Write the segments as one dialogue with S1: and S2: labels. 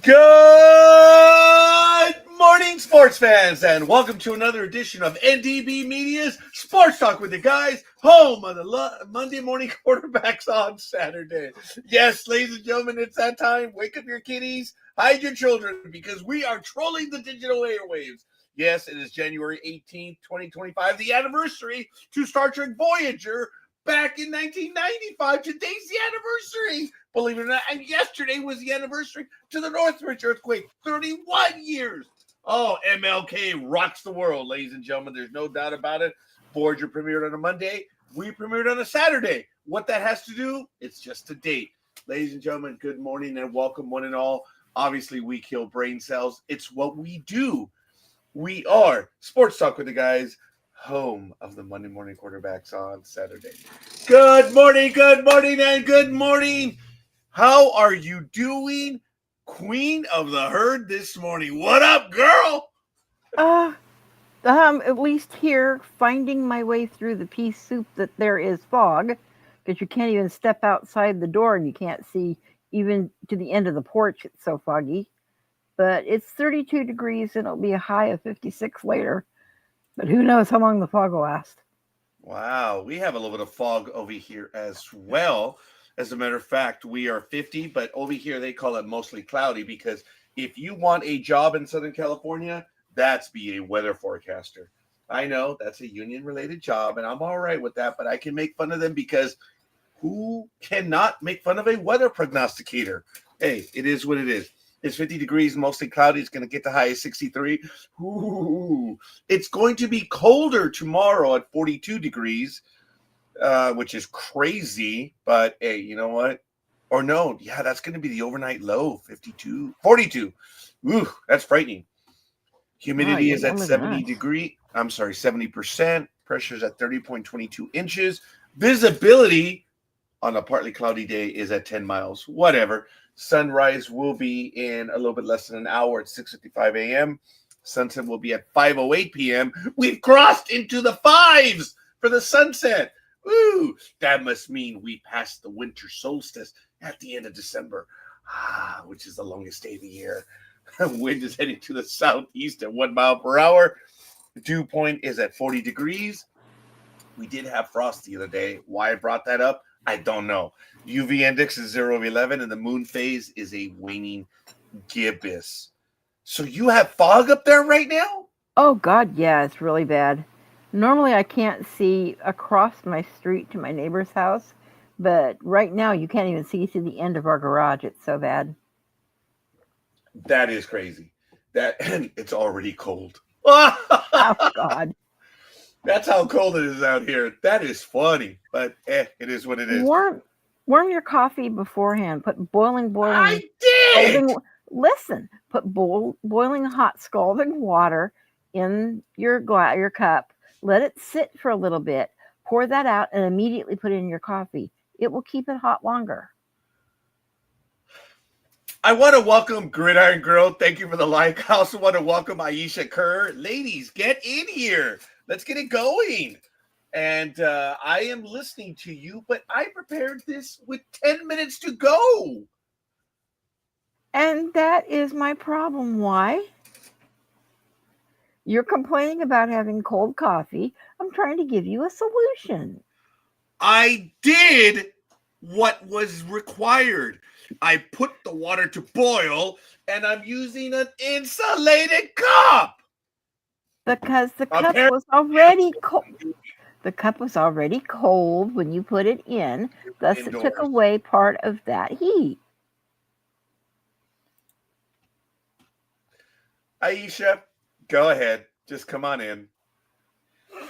S1: Good morning, sports fans, and welcome to another edition of NDB Media's Sports Talk with the Guys, home of the Monday morning quarterbacks on Saturday. Yes, ladies and gentlemen, it's that time. Wake up your kiddies, hide your children, because we are trolling the digital airwaves. Yes, it is January 18th, 2025, the anniversary to Star Trek Voyager back in 1995. Today's the anniversary, believe it or not. And yesterday was the anniversary to the Northridge earthquake. 31 years. Oh, MLK rocks the world, ladies and gentlemen. There's no doubt about it. Voyager premiered on a Monday. We premiered on a Saturday. What that has to do, it's just a date. Ladies and gentlemen, good morning and welcome one and all. Obviously, we kill brain cells. It's what we do. We are Sports Talk with the Guys, home of the Monday morning quarterbacks on Saturday. Good morning, and good morning. How are you doing, Queen of the Herd, this morning? What up, girl?
S2: At least here, finding my way through the pea soup that there is fog, because you can't even step outside the door and you can't see even to the end of the porch. It's so foggy. But it's 32 degrees and it'll be a high of 56 later. But who knows how long the fog will last.
S1: Wow, we have a little bit of fog over here as well. As a matter of fact, we are 50, but over here they call it mostly cloudy because if you want a job in Southern California, that's be a weather forecaster. I know that's a union-related job, and I'm all right with that, but I can make fun of them because who cannot make fun of a weather prognosticator? Hey, it is what it is. It's 50 degrees, mostly cloudy. It's going to get the high of 63. Ooh. It's going to be colder tomorrow at 42 degrees, which is crazy. But, hey, you know what? Or no, yeah, that's going to be the overnight low, 42. Ooh, that's frightening. Humidity is at 70%. Pressure is at 30.22 inches. Visibility on a partly cloudy day is at 10 miles. Whatever. Sunrise will be in a little bit less than an hour at 6:55 a.m. Sunset will be at 5:08 p.m. We've crossed into the fives for the sunset. Woo! That must mean we passed the winter solstice at the end of December, which is the longest day of the year. Wind is heading to the southeast at 1 mile per hour. The dew point is at 40 degrees. We did have frost the other day. Why I brought that up, I don't know. UV index is 0 of 11, and the moon phase is a waning gibbous. So you have fog up there right now?
S2: Oh, God, yeah, it's really bad. Normally I can't see across my street to my neighbor's house, but right now you can't even see to the end of our garage. It's so bad.
S1: That is crazy. And it's already cold.
S2: Oh, God.
S1: That's how cold it is out here. That is funny, but it is what it is.
S2: Warm your coffee beforehand. Put boiling.
S1: I did.
S2: Put boiling hot scalding water in your cup. Let it sit for a little bit. Pour that out and immediately put it in your coffee. It will keep it hot longer.
S1: I want to welcome Gridiron Girl. Thank you for the like. I also want to welcome Aisha Kerr. Ladies, get in here. Let's get it going. And I am listening to you, but I prepared this with 10 minutes to go.
S2: And that is my problem. Why? You're complaining about having cold coffee. I'm trying to give you a solution.
S1: I did what was required. I put the water to boil, and I'm using an insulated cup.
S2: Because the cup was already cold. The cup was already cold when you put it in, thus it took away part of that heat.
S1: Aisha, go ahead. Just come on in.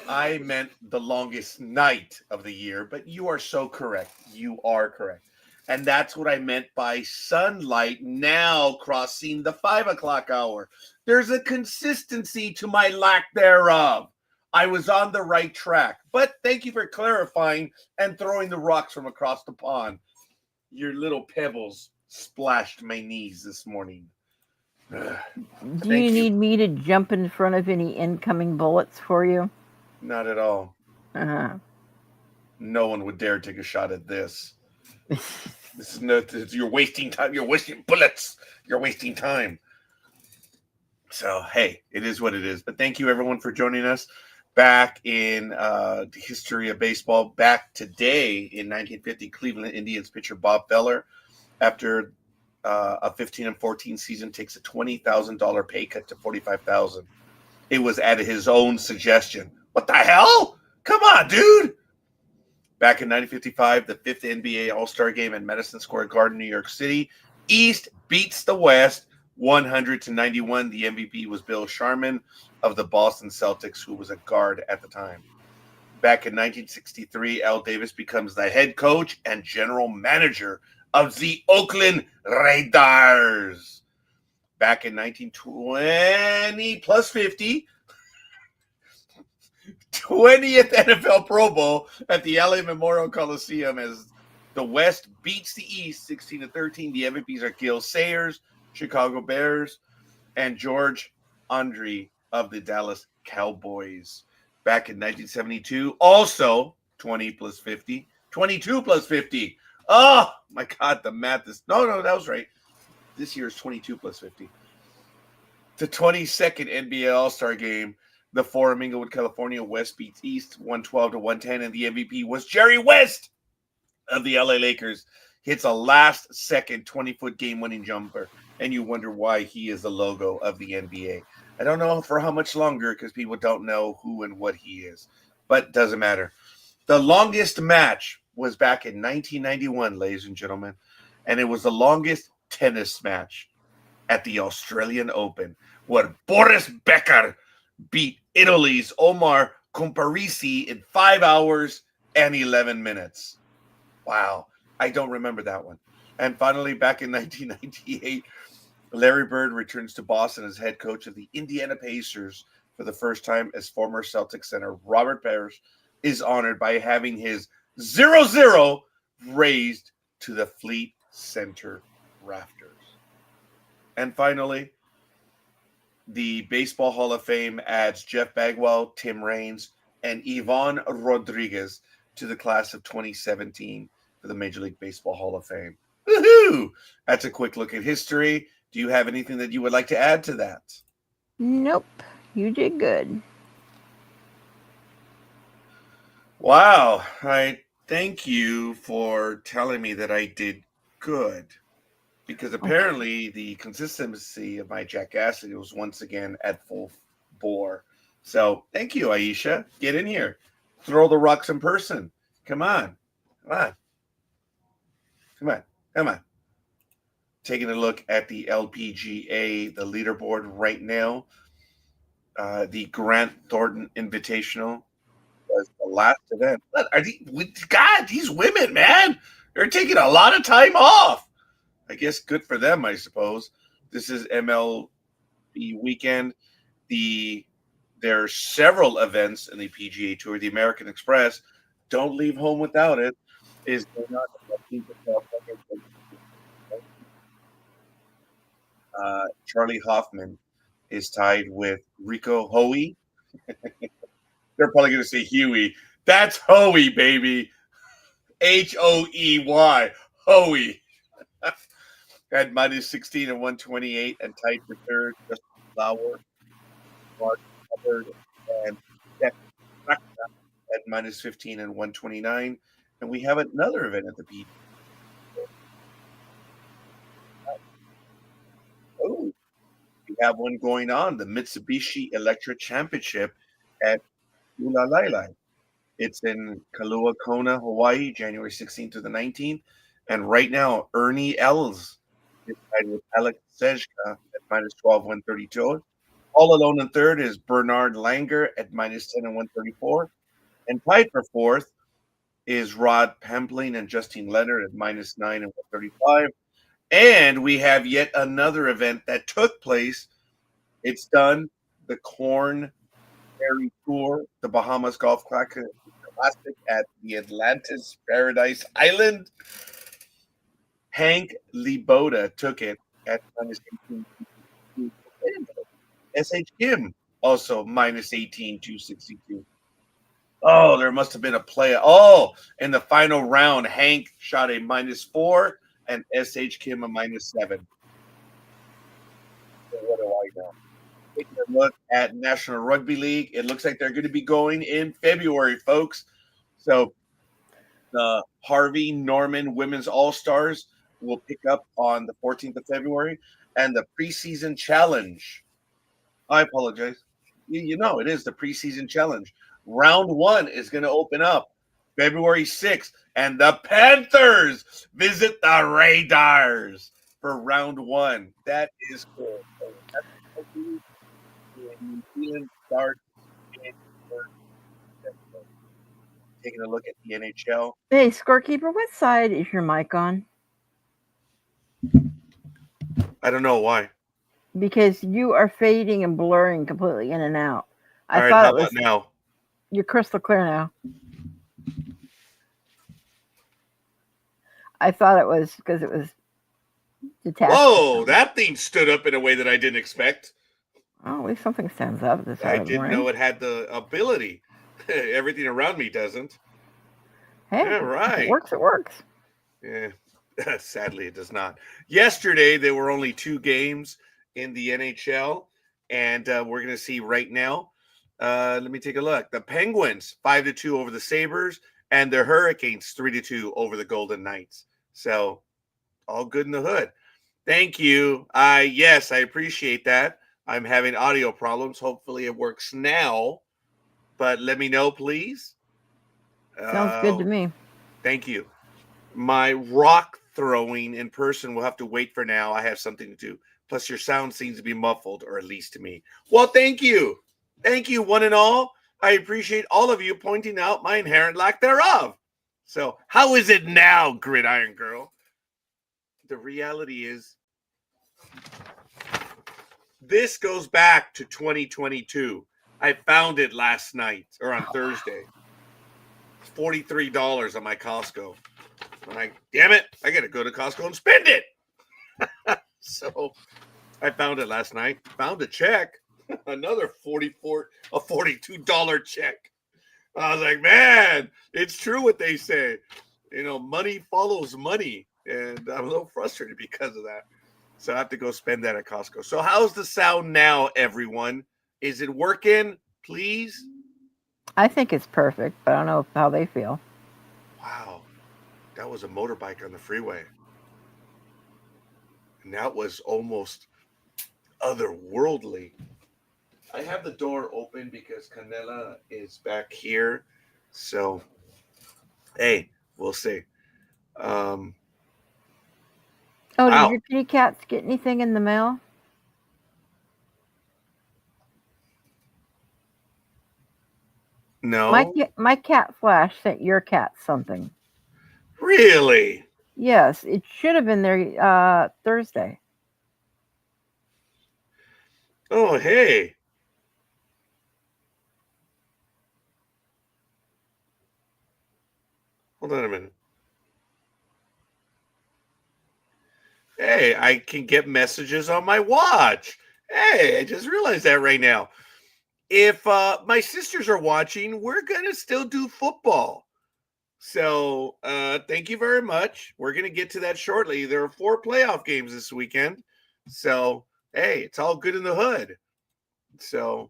S1: I meant the longest night of the year, but you are so correct. You are correct. And that's what I meant by sunlight now crossing the 5 o'clock hour. There's a consistency to my lack thereof. I was on the right track, but thank you for clarifying and throwing the rocks from across the pond. Your little pebbles splashed my knees this morning.
S2: Do you need me to jump in front of any incoming bullets for you?
S1: Not at all.
S2: Uh-huh.
S1: No one would dare take a shot at this. This is not. You're wasting time. You're wasting bullets. You're wasting time. So hey, it is what it is. But thank you everyone for joining us. Back in the history of baseball, back today in 1950, Cleveland Indians pitcher Bob Feller, after a 15-14 season, takes a $20,000 pay cut to $45,000. It was at his own suggestion. What the hell? Come on, dude. Back in 1955, the fifth NBA All-Star game at Madison Square Garden, New York City, East beats the West 100-91. The MVP was Bill Sharman of the Boston Celtics, who was a guard at the time. Back in 1963, Al Davis becomes the head coach and general manager of the Oakland Raiders. Back in 1920 plus 50, 20th NFL Pro Bowl at the LA Memorial Coliseum as the West beats the East 16-13. The MVPs are Gil Sayers, Chicago Bears, and George Andre of the Dallas Cowboys. Back in 1972, also 20 plus 50, 22 plus 50. Oh, my God, the math is... No, that was right. This year is 22 plus 50. The 22nd NBA All-Star Game, the forum Inglewood, California, West beats East 112-110, and the MVP was Jerry West of the LA Lakers. Hits a last-second 20-foot game-winning jumper, and you wonder why he is the logo of the NBA. I don't know for how much longer because people don't know who and what he is, but doesn't matter. The longest match was back in 1991, ladies and gentlemen, and it was the longest tennis match at the Australian Open, where Boris Becker beat Italy's Omar Comparisi in 5 hours and 11 minutes. Wow, I don't remember that one. And finally, back in 1998, Larry Bird returns to Boston as head coach of the Indiana Pacers for the first time, as former Celtics center Robert Parrish is honored by having his 0-0 raised to the Fleet Center rafters. And finally, the Baseball Hall of Fame adds Jeff Bagwell, Tim Raines, and Ivan Rodriguez to the class of 2017 for the Major League Baseball Hall of Fame. Woohoo! That's a quick look at history. Do you have anything that you would like to add to that?
S2: Nope. You did good.
S1: Wow. I thank you for telling me that I did good. Because apparently the consistency of my jackassity was once again at full bore. So thank you, Aisha. Get in here. Throw the rocks in person. Come on. Taking a look at the LPGA, the leaderboard right now. The Grant Thornton Invitational was the last event. What are these women, man? They're taking a lot of time off. I guess good for them, I suppose. This is MLB weekend. There are several events in the PGA Tour. The American Express, don't leave home without it, is going on. Charlie Hoffman is tied with Rico Hoey. They're probably going to say Huey. That's Hoey, baby. Hoey. Hoey. At minus 16 and 128, and tied for third, Justin Flower, Mark Hubbard, and Jeff at minus 15 and 129. And we have another event at the beach. Oh, we have one going on, the Mitsubishi Electric Championship at Ulalalai. It's in Kailua Kona, Hawaii, January 16th to the 19th. And right now, Ernie Els is tied with Alex Sejka at minus 12, 132. All alone in third is Bernard Langer at minus 10 and 134. And tied for fourth is Rod Pampling and Justine Leonard at minus 9 and 135. And we have yet another event that took place. It's done. The Corn Ferry Tour, the Bahamas Golf Classic at the Atlantis Paradise Island. Hank Liboda took it at minus 18. S.H. Kim also minus 18, 262. Oh, there must have been a play. Oh, in the final round, Hank shot a minus 4. and SH Kim a -7. So what do I know? Taking a look at National Rugby League, it looks like they're going to be going in February, folks. So the Harvey Norman Women's All-Stars will pick up on the 14th of February, and the preseason challenge. I apologize. You know, it is the preseason challenge. Round 1 is going to open up February 6th, and the Panthers visit the Raiders for round 1. That is cool. So that's New Zealand starts in taking a look at the NHL.
S2: Hey, scorekeeper, what side is your mic on?
S1: I don't know why.
S2: Because you are fading and blurring completely in and out.
S1: All right, how about now?
S2: You're crystal clear now. I thought it was because it was detached.
S1: Whoa, that thing stood up in a way that I didn't expect.
S2: Oh, at least something stands up this
S1: I didn't know it had the ability. Everything around me doesn't.
S2: Hey,
S1: yeah, right.
S2: If it works, it works.
S1: Yeah, sadly, it does not. Yesterday, there were only 2 games in the NHL, and we're going to see right now. Let me take a look. The Penguins 5-2 over the Sabres, and the Hurricanes 3-2 over the Golden Knights. So, all good in the hood. Thank you. Yes, I appreciate that. I'm having audio problems. Hopefully, it works now. But let me know, please.
S2: Sounds good to me.
S1: Thank you. My rock throwing in person will have to wait for now. I have something to do. Plus, your sound seems to be muffled, or at least to me. Well, thank you. Thank you, one and all. I appreciate all of you pointing out my inherent lack thereof. So, how is it now, Gridiron Girl? The reality is, this goes back to 2022. I found it last night, or on Thursday. It's $43 on my Costco. I'm like, damn it, I got to go to Costco and spend it. So I found it last night. Found a check. Another $42 check. I was like, man, it's true what they say. You know, money follows money. And I'm a little frustrated because of that. So I have to go spend that at Costco. So how's the sound now, everyone? Is it working, please?
S2: I think it's perfect, but I don't know how they feel.
S1: Wow. That was a motorbike on the freeway. And that was almost otherworldly. I have the door open because Canela is back here. So, hey, we'll see.
S2: Oh,
S1: wow.
S2: Did your kitty cats get anything in the mail?
S1: No.
S2: My cat Flash sent your cat something.
S1: Really?
S2: Yes, it should have been there Thursday.
S1: Oh, hey. Hold on a minute. Hey, I can get messages on my watch. Hey, I just realized that right now. If my sisters are watching, we're going to still do football. So thank you very much. We're going to get to that shortly. There are 4 playoff games this weekend. So, hey, it's all good in the hood. So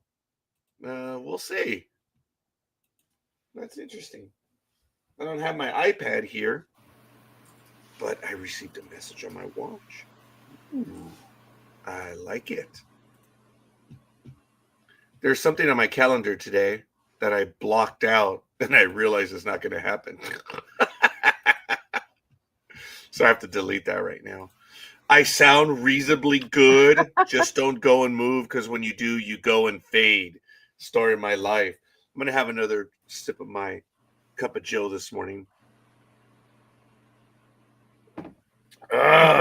S1: we'll see. That's interesting. I don't have my iPad here, but I received a message on my watch. Ooh, I like it. There's something on my calendar today that I blocked out, and I realize it's not going to happen. So I have to delete that right now. I sound reasonably good. Just don't go and move, because when you do, you go and fade. Story of my life. I'm going to have another sip of my cup of Joe this morning.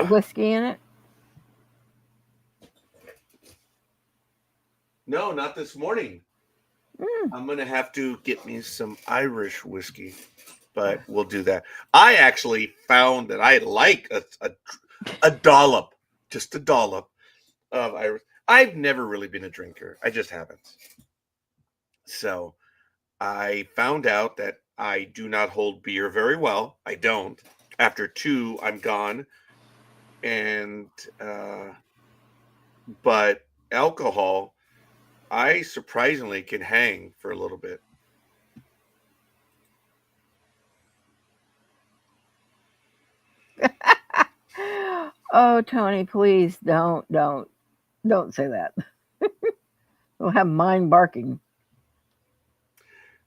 S2: Whiskey in it?
S1: No, not this morning. I'm going to have to get me some Irish whiskey, but we'll do that. I actually found that I like a dollop, just a dollop of Irish. I've never really been a drinker. I just haven't. So I found out that I do not hold beer very well. I don't. After 2, I'm gone. and but alcohol, I surprisingly can hang for a little bit.
S2: Oh, Tony, please don't say that. We'll have mine barking.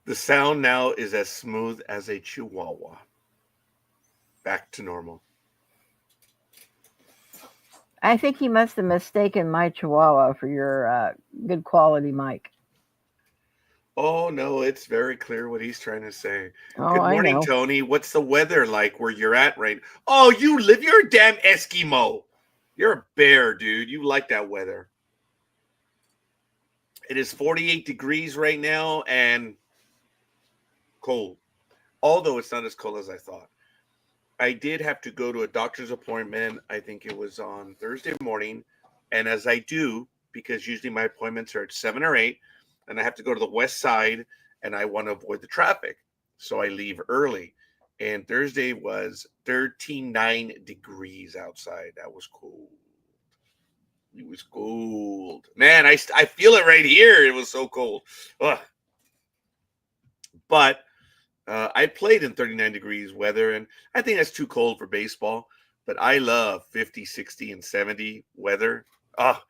S1: The sound now is as smooth as a chihuahua. Back to normal.
S2: I think he must have mistaken my Chihuahua for your good quality mic.
S1: Oh no, it's very clear what he's trying to say.
S2: Oh,
S1: Good
S2: I
S1: morning,
S2: know.
S1: Tony. What's the weather like where you're at right? Oh, you're a damn Eskimo. You're a bear, dude. You like that weather. It is 48 degrees right now and cold. Although it's not as cold as I thought. I did have to go to a doctor's appointment. I think it was on Thursday morning. And as I do, because usually my appointments are at 7 or 8, and I have to go to the west side and I want to avoid the traffic. So I leave early. And Thursday was 39 degrees outside. That was cold. It was cold. Man, I feel it right here. It was so cold. Ugh. But I played in 39 degrees weather, and I think that's too cold for baseball. But I love 50, 60, and 70 weather. Oh,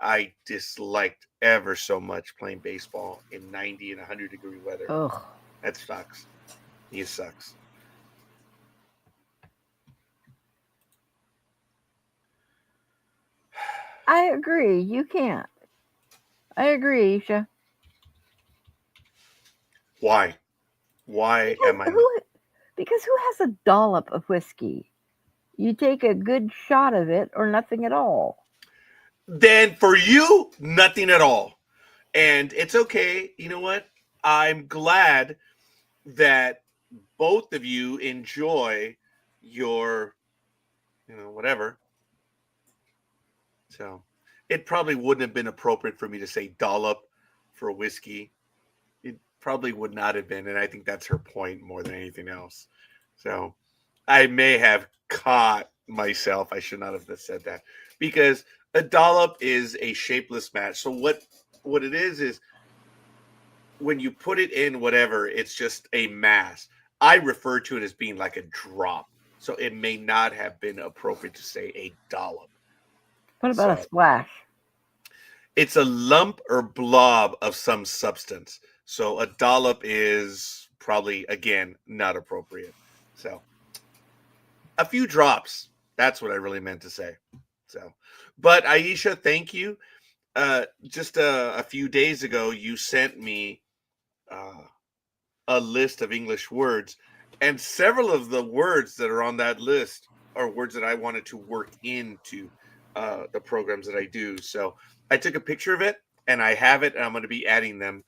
S1: I disliked ever so much playing baseball in 90 and 100-degree weather.
S2: Ugh.
S1: That sucks. It sucks.
S2: I agree. You can't. I agree, Isha.
S1: Why? Why
S2: Because
S1: am I?
S2: who has a dollop of whiskey? You take a good shot of it or nothing at all.
S1: Then for you, nothing at all. And it's okay. You know what? I'm glad that both of you enjoy your, whatever. So it probably wouldn't have been appropriate for me to say dollop for whiskey. It probably would not have been. And I think that's her point more than anything else. So I may have caught myself. I should not have said that because a dollop is a shapeless match. So what it is when you put it in whatever, it's just a mass. I refer to it as being like a drop. So it may not have been appropriate to say a dollop.
S2: What about a
S1: So
S2: splash?
S1: it's a lump or blob of some substance. So a dollop is probably, again, not appropriate. So a few drops. That's what I really meant to say. So, but Aisha, thank you. Just a few days ago, you sent me a list of English words, and several of the words that are on that list are words that I wanted to work into the programs that I do. So I took a picture of it, and I have it, and I'm going to be adding them.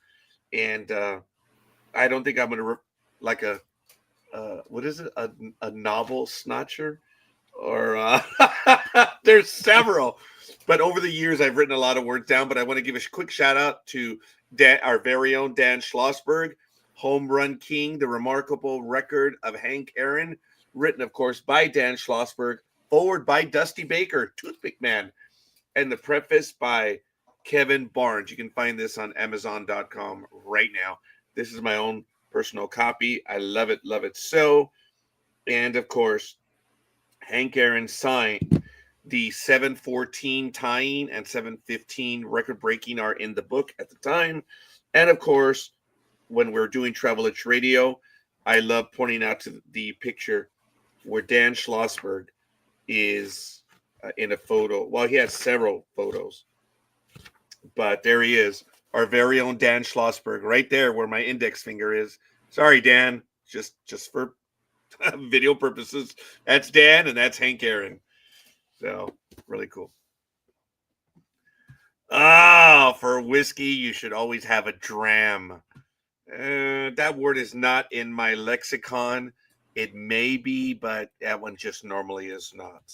S1: And I don't think I'm going to like a what is it? A novel snatcher, or there's several. But over the years, I've written a lot of words down. But I want to give a quick shout out to our very own Dan Schlossberg, Home Run King, the remarkable record of Hank Aaron, written, of course, by Dan Schlossberg, forward by Dusty Baker, Toothpick Man, and the preface by Kevin Barnes. You can find this on Amazon.com right now. This is my own personal copy. I love it so. And of course, Hank Aaron signed the 714 tying and 715 record breaking are in the book at the time. And of course, when we're doing Travel Itch Radio, I love pointing out to the picture where Dan Schlossberg is in a photo. Well, he has several photos, but there he is, our very own Dan Schlossberg, right there where my index finger is. Sorry, Dan, just for video purposes. That's Dan, and that's Hank Aaron. So really cool. For whiskey, you should always have a dram. That word is not in my lexicon. It may be, but that one just normally is not.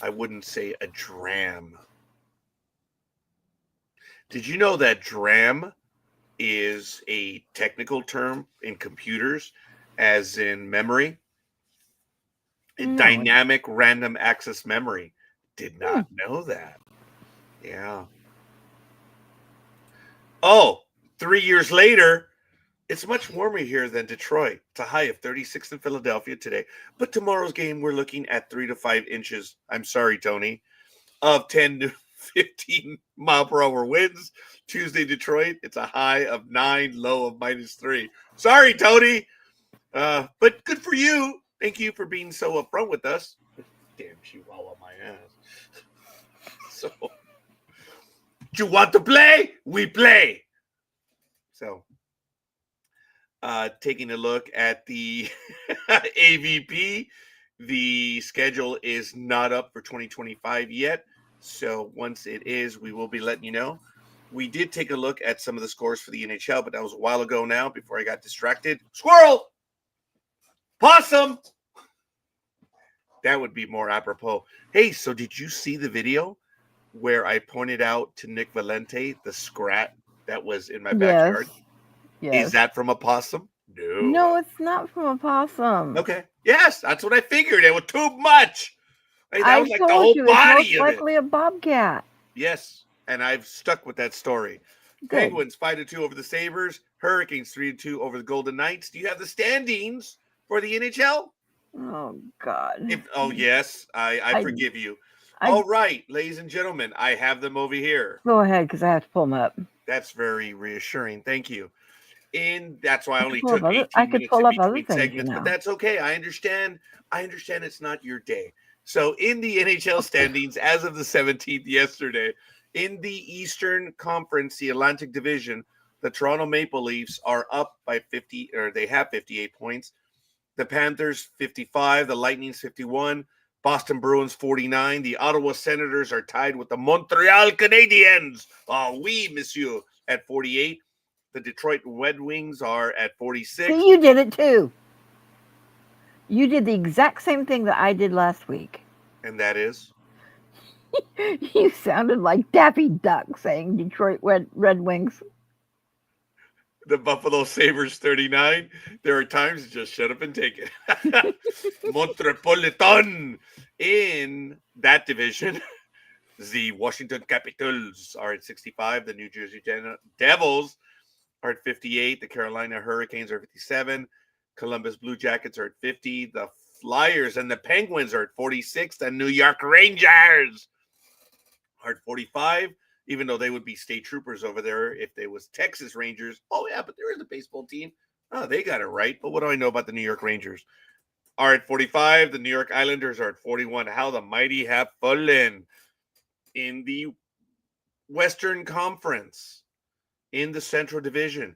S1: I wouldn't say a dram. Did you know that dram is a technical term in computers, as in memory? A
S2: No.
S1: dynamic random access memory. Did not know that. Yeah. Oh, 3 years later, it's much warmer here than Detroit. It's a high of 36 in Philadelphia today. But tomorrow's game, we're looking at 3 to 5 inches. I'm sorry, Tony. Of 10 to 15 mile per hour winds. Tuesday, Detroit, it's a high of 9, low of -3. Sorry, Tony. But good for you. Thank you for being so upfront with us. Damn chihuahua, my ass. So, you want to play? We play. So, taking a look at the AVP, the schedule is not up for 2025 yet. So once it is, we will be letting you know. We did take a look at some of the scores for the NHL, but that was a while ago now before I got distracted. Squirrel! Possum! That would be more apropos. Hey, so did you see the video where I pointed out to Nick Valente the scrat that was in my backyard?
S2: Yes.
S1: Is that from a possum?
S2: No, it's not from a possum.
S1: Okay. Yes, that's what I figured. It was too much. That
S2: I
S1: was like
S2: told
S1: the whole
S2: you
S1: body
S2: it's most
S1: of it.
S2: likely a bobcat.
S1: Yes, and I've stuck with that story.
S2: Good.
S1: Penguins 5-2 over the Sabres. Hurricanes 3-2 over the Golden Knights. Do you have the standings for the NHL?
S2: Oh God.
S1: Yes, I forgive you. All right, ladies and gentlemen, I have them over here.
S2: Go ahead, because I have to pull them up.
S1: That's very reassuring. Thank you. That's why I only
S2: pull
S1: took
S2: up other-
S1: 18
S2: I could
S1: minutes
S2: pull
S1: in
S2: up other
S1: between
S2: things,
S1: segments,
S2: you
S1: but
S2: know.
S1: that's okay. I understand it's not your day. So in the NHL standings as of the 17th yesterday, in the Eastern Conference, the Atlantic Division, the Toronto Maple Leafs are up by 50, or they have 58 points. The Panthers 55, the Lightning's 51, Boston Bruins 49. The Ottawa Senators are tied with the Montreal Canadiens. Oh, oui, monsieur, at 48. The Detroit Red Wings are at 46.
S2: See, you did it too. You did the exact same thing that I did last week.
S1: And that is?
S2: You sounded like Daffy Duck saying Detroit Red Wings.
S1: The Buffalo Sabres 39. There are times just shut up and take it. Montrepolitan in that division. The Washington Capitals are at 65. The New Jersey Devils are at 58. The Carolina Hurricanes are 57. Columbus Blue Jackets are at 50. The Flyers and the Penguins are at 46. The New York Rangers are at 45. Even though they would be state troopers over there if they was Texas Rangers. Oh, yeah, but there is a baseball team. Oh, they got it right. But what do I know about the New York Rangers? Are at 45. The New York Islanders are at 41. How the mighty have fallen. In the Western Conference, in the Central Division,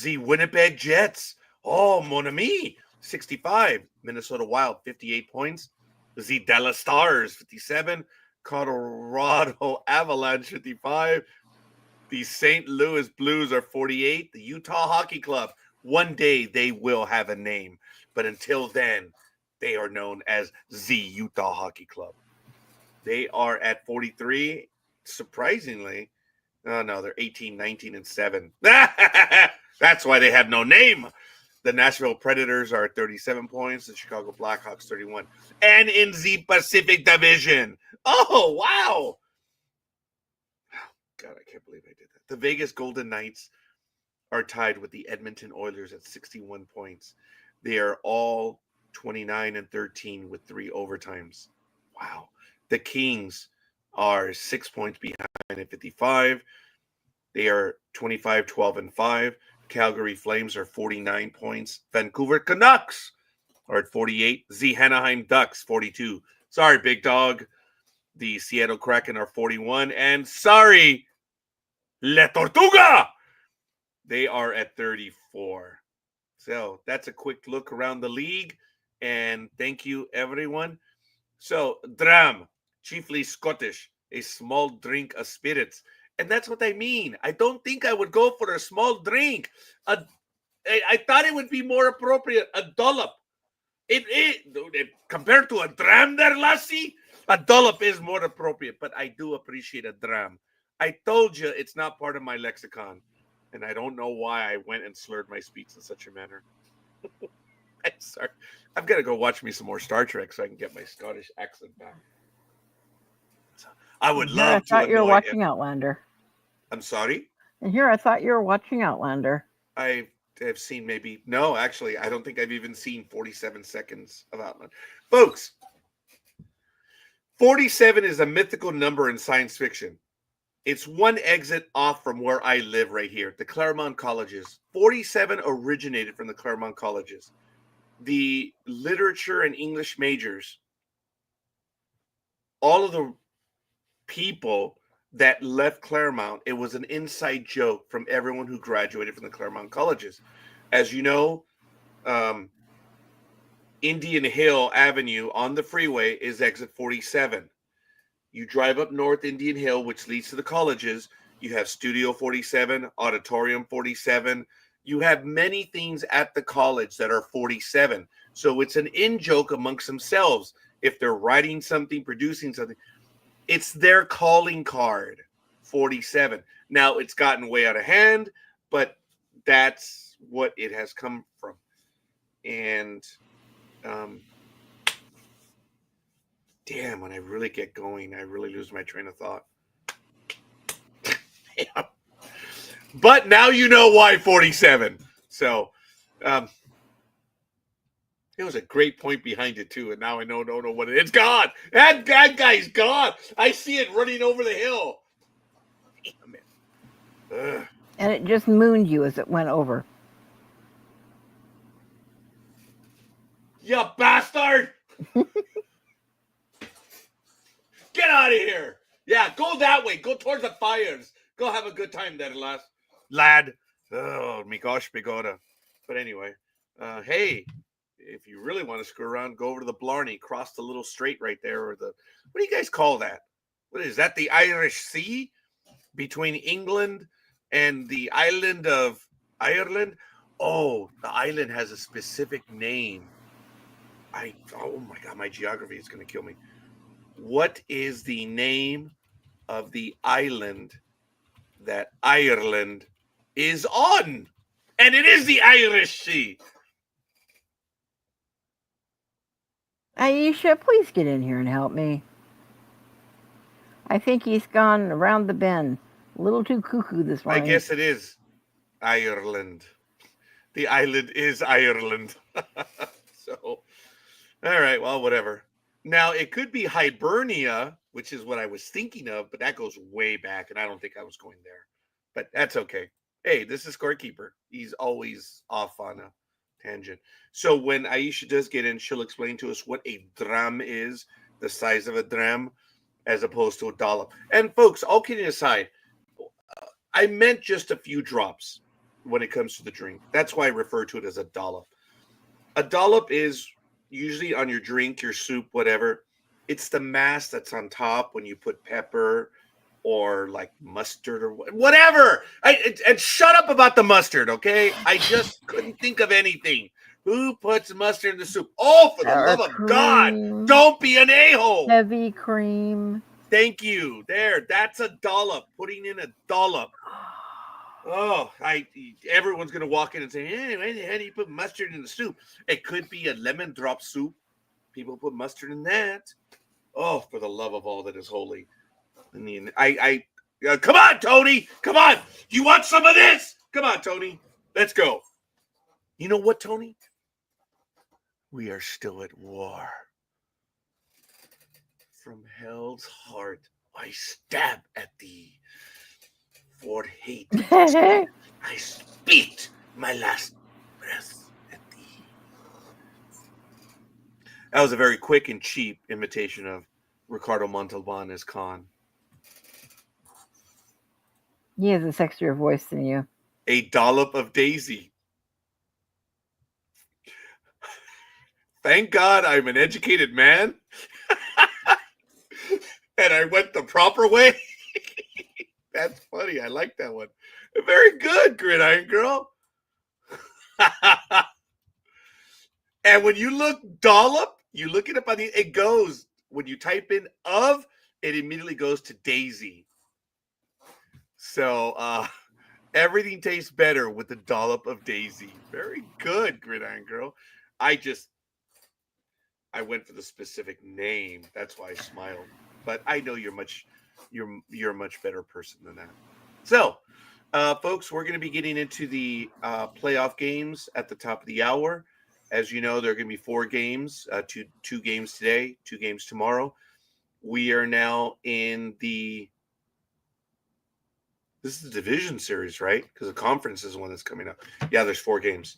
S1: the Winnipeg Jets. Oh, mon ami, 65. Minnesota Wild, 58 points. The Dallas Stars, 57. Colorado Avalanche 55. The St. Louis Blues are 48. The Utah Hockey Club, one day they will have a name. But until then, they are known as the Utah Hockey Club. They are at 43. Surprisingly, no, they're 18, 19, and 7. That's why they have no name. The Nashville Predators are at 37 points. The Chicago Blackhawks 31. And in the Pacific Division, oh, wow. God, I can't believe I did that. The Vegas Golden Knights are tied with the Edmonton Oilers at 61 points. They are all 29 and 13 with 3 overtimes. Wow. The Kings are 6 points behind at 55. They are 25, 12, and 5. Calgary Flames are 49 points. Vancouver Canucks are at 48. The Anaheim Ducks, 42. Sorry, big dog. The Seattle Kraken are 41. And sorry, La Tortuga, they are at 34. So that's a quick look around the league. And thank you, everyone. So, dram, chiefly Scottish, a small drink of spirits. And that's what I mean. I don't think I would go for a small drink. I thought it would be more appropriate, a dollop. It compared to a dram there, lassie, a dollop is more appropriate, but I do appreciate a dram. I told you it's not part of my lexicon, and I don't know why I went and slurred my speech in such a manner. I'm sorry. I've got to go watch me some more Star Trek so I can get my Scottish accent back. So, I would
S2: And here I
S1: love to
S2: thought you were
S1: annoy him.
S2: watching Outlander.
S1: I'm sorry?
S2: And here I thought you were watching Outlander.
S1: I have seen maybe, no, actually, I don't think I've even seen 47 seconds of Outlander. Folks, 47 is a mythical number in science fiction. It's one exit off from where I live right here, the Claremont Colleges. 47 originated from the Claremont Colleges. The literature and English majors, all of the people that left Claremont, it was an inside joke from everyone who graduated from the Claremont Colleges. As you know, Indian Hill Avenue on the freeway is exit 47. You drive up North Indian Hill, which leads to the colleges. You have Studio 47, Auditorium 47. You have many things at the college that are 47. So it's an in joke amongst themselves. If they're writing something, producing something, it's their calling card, 47. Now, it's gotten way out of hand, but that's what it has come from. And damn, when I really get going, I really lose my train of thought. Yeah. But now you know why 47. So it was a great point behind it too, and now I don't know what it is. It's gone. That guy's gone. I see it running over the hill. Damn it. Ugh.
S2: And it just mooned you as it went over.
S1: You bastard! Get out of here! Yeah, go that way. Go towards the fires. Go have a good time there, lad. Oh, my gosh, bigoda. But anyway, hey, if you really want to screw around, go over to the Blarney, cross the little strait right there, or the, what do you guys call that? What is that? The Irish Sea between England and the island of Ireland? Oh, the island has a specific name. Oh my God, my geography is going to kill me. What is the name of the island that Ireland is on? And it is the Irish Sea.
S2: Aisha, please get in here and help me. I think he's gone around the bend. A little too cuckoo this morning.
S1: I guess it is Ireland. The island is Ireland. So, all right, well, whatever. Now, it could be Hibernia, which is what I was thinking of, but that goes way back, and I don't think I was going there. But that's okay. Hey, this is Scorekeeper. He's always off on a tangent. So when Aisha does get in, she'll explain to us what a dram is, the size of a dram, as opposed to a dollop. And folks, all kidding aside, I meant just a few drops when it comes to the drink. That's why I refer to it as a dollop. A dollop is usually on your drink, your soup, whatever. It's the mass that's on top when you put pepper or like mustard or whatever. And shut up about the mustard, okay? I just couldn't think of anything. Who puts mustard in the soup? Oh, for the love of God, don't be an a-hole.
S2: Heavy cream.
S1: Thank you. There, that's a dollop. Putting in a dollop. Oh, everyone's gonna walk in and say, "Hey, how do you put mustard in the soup?" It could be a lemon drop soup. People put mustard in that. Oh, for the love of all that is holy! I mean, come on, Tony, come on. You want some of this? Come on, Tony. Let's go. You know what, Tony? We are still at war. From hell's heart, I stab at thee. For hate, I spit my last breath at thee. That was a very quick and cheap imitation of Ricardo Montalban as Khan.
S2: He has a sexier voice than you.
S1: A dollop of Daisy. Thank God I'm an educated man. And I went the proper way. That's funny. I like that one. Very good, Gridiron Girl. And when you look dollop, you look it up on it goes, when you type in of, it immediately goes to Daisy. So everything tastes better with the dollop of Daisy. Very good, Gridiron Girl. I went for the specific name. That's why I smiled. But I know you're a much better person than that. So, folks, we're going to be getting into the playoff games at the top of the hour. As you know, there are going to be 4 games, two games today, 2 games tomorrow. We are now in this is the division series, right? Because the conference is the one that's coming up. Yeah, there's 4 games.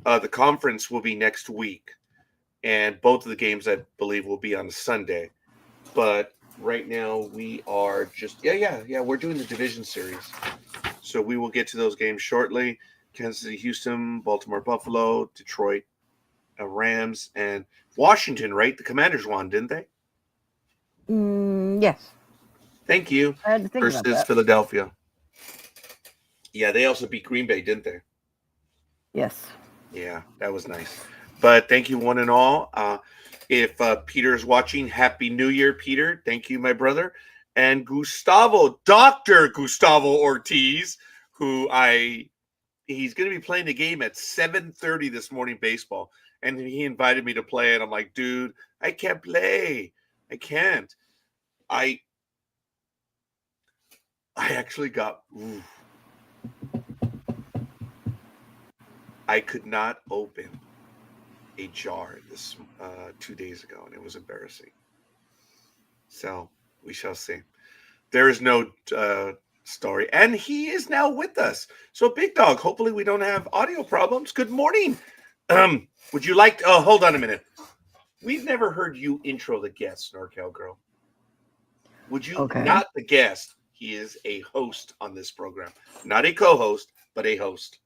S1: The conference will be next week, and both of the games, I believe, will be on Sunday. But right now, we are just we're doing the division series. So we will get to those games shortly. Kansas City, Houston, Baltimore, Buffalo, Detroit, Rams, and Washington, right? The Commanders won, didn't they?
S2: Yes.
S1: Thank you.
S2: I had to think
S1: Versus
S2: about that.
S1: Philadelphia. Yeah, they also beat Green Bay, didn't they?
S2: Yes.
S1: Yeah, that was nice. But thank you, one and all. If Peter is watching, Happy New Year, Peter. Thank you, my brother. And Dr. Gustavo Ortiz, he's going to be playing the game at 7:30 this morning, baseball. And he invited me to play, and I'm like, dude, I can't play. I can't. I actually got... I could not open a jar this 2 days ago, and it was embarrassing. So we shall see. There is no story, and he is now with us. So, Big Dog, hopefully we don't have audio problems. Good morning. Would you like to... Oh, hold on a minute. We've never heard you intro the guest, NorCal Girl. Would you...
S2: Okay.
S1: Not the guest. He is a host on this program. Not a co-host, but a host.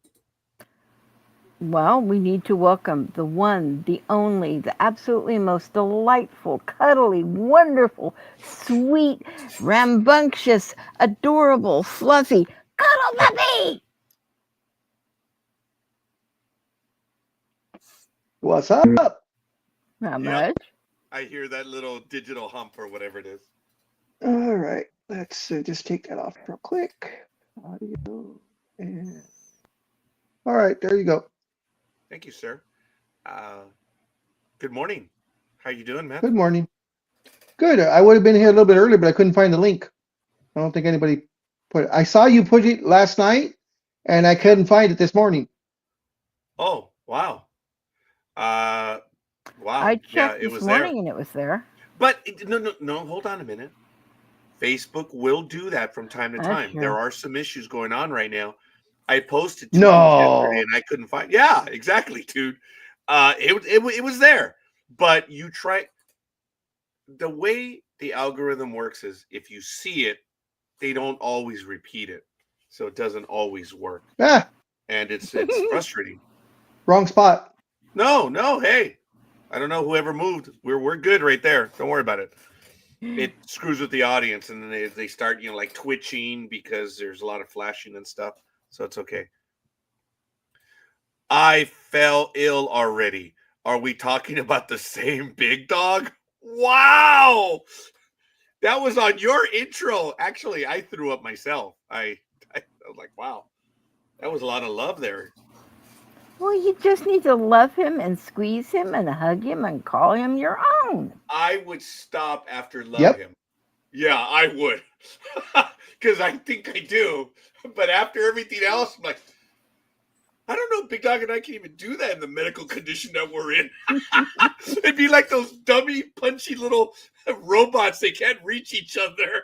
S2: Well, we need to welcome the one, the only, the absolutely most delightful, cuddly, wonderful, sweet, rambunctious, adorable, fluffy, Cuddle Puppy!
S3: What's up?
S2: Not
S1: Yeah.
S2: much.
S1: I hear that little digital hump or whatever it is.
S3: All right, let's just take that off real quick. Audio and all right, there you go.
S1: Thank you, sir. Good morning. How you doing, man?
S3: Good morning. Good. I would have been here a little bit earlier, but I couldn't find the link. I don't think anybody put it. I saw you put it last night, and I couldn't find it this morning.
S1: Oh, wow. Wow.
S2: I checked
S1: it
S2: this
S1: was
S2: morning
S1: there.
S2: and it was there.
S1: But no, hold on a minute. Facebook will do that from time to time.
S2: Sure.
S1: There are some issues going on right now. I posted 2
S3: No.
S1: things yesterday and I couldn't find. Yeah, exactly, dude. It was there, but you try. The way the algorithm works is if you see it, they don't always repeat it, so it doesn't always work, and it's frustrating.
S3: Wrong spot.
S1: No, hey, I don't know whoever moved. We're good right there. Don't worry about it. It screws with the audience, and then they start like twitching because there's a lot of flashing and stuff. So it's okay. I fell ill already. Are we talking about the same Big Dog? Wow, that was on your intro. Actually, I threw up myself. I was like, wow, that was a lot of love there.
S2: Well, you just need to love him and squeeze him and hug him and call him your own.
S1: I would stop after love him. Yeah, I would. Because I think I do. But after everything else, I'm like, I don't know if Big Dog and I can even do that in the medical condition that we're in. It'd be like those dummy, punchy little robots. They can't reach each other.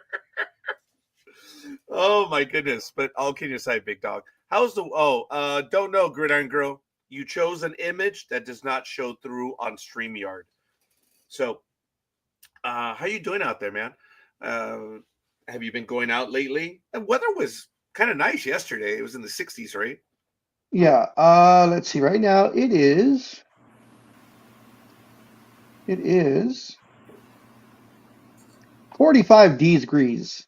S1: Oh, my goodness. But all kidding aside, Big Dog. How's don't know, Gridiron Girl. You chose an image that does not show through on StreamYard. So, how you doing out there, man? Have you been going out lately? The weather was kind of nice yesterday. It was in the 60s, right?
S3: Yeah. Let's see. Right now it is 45 degrees.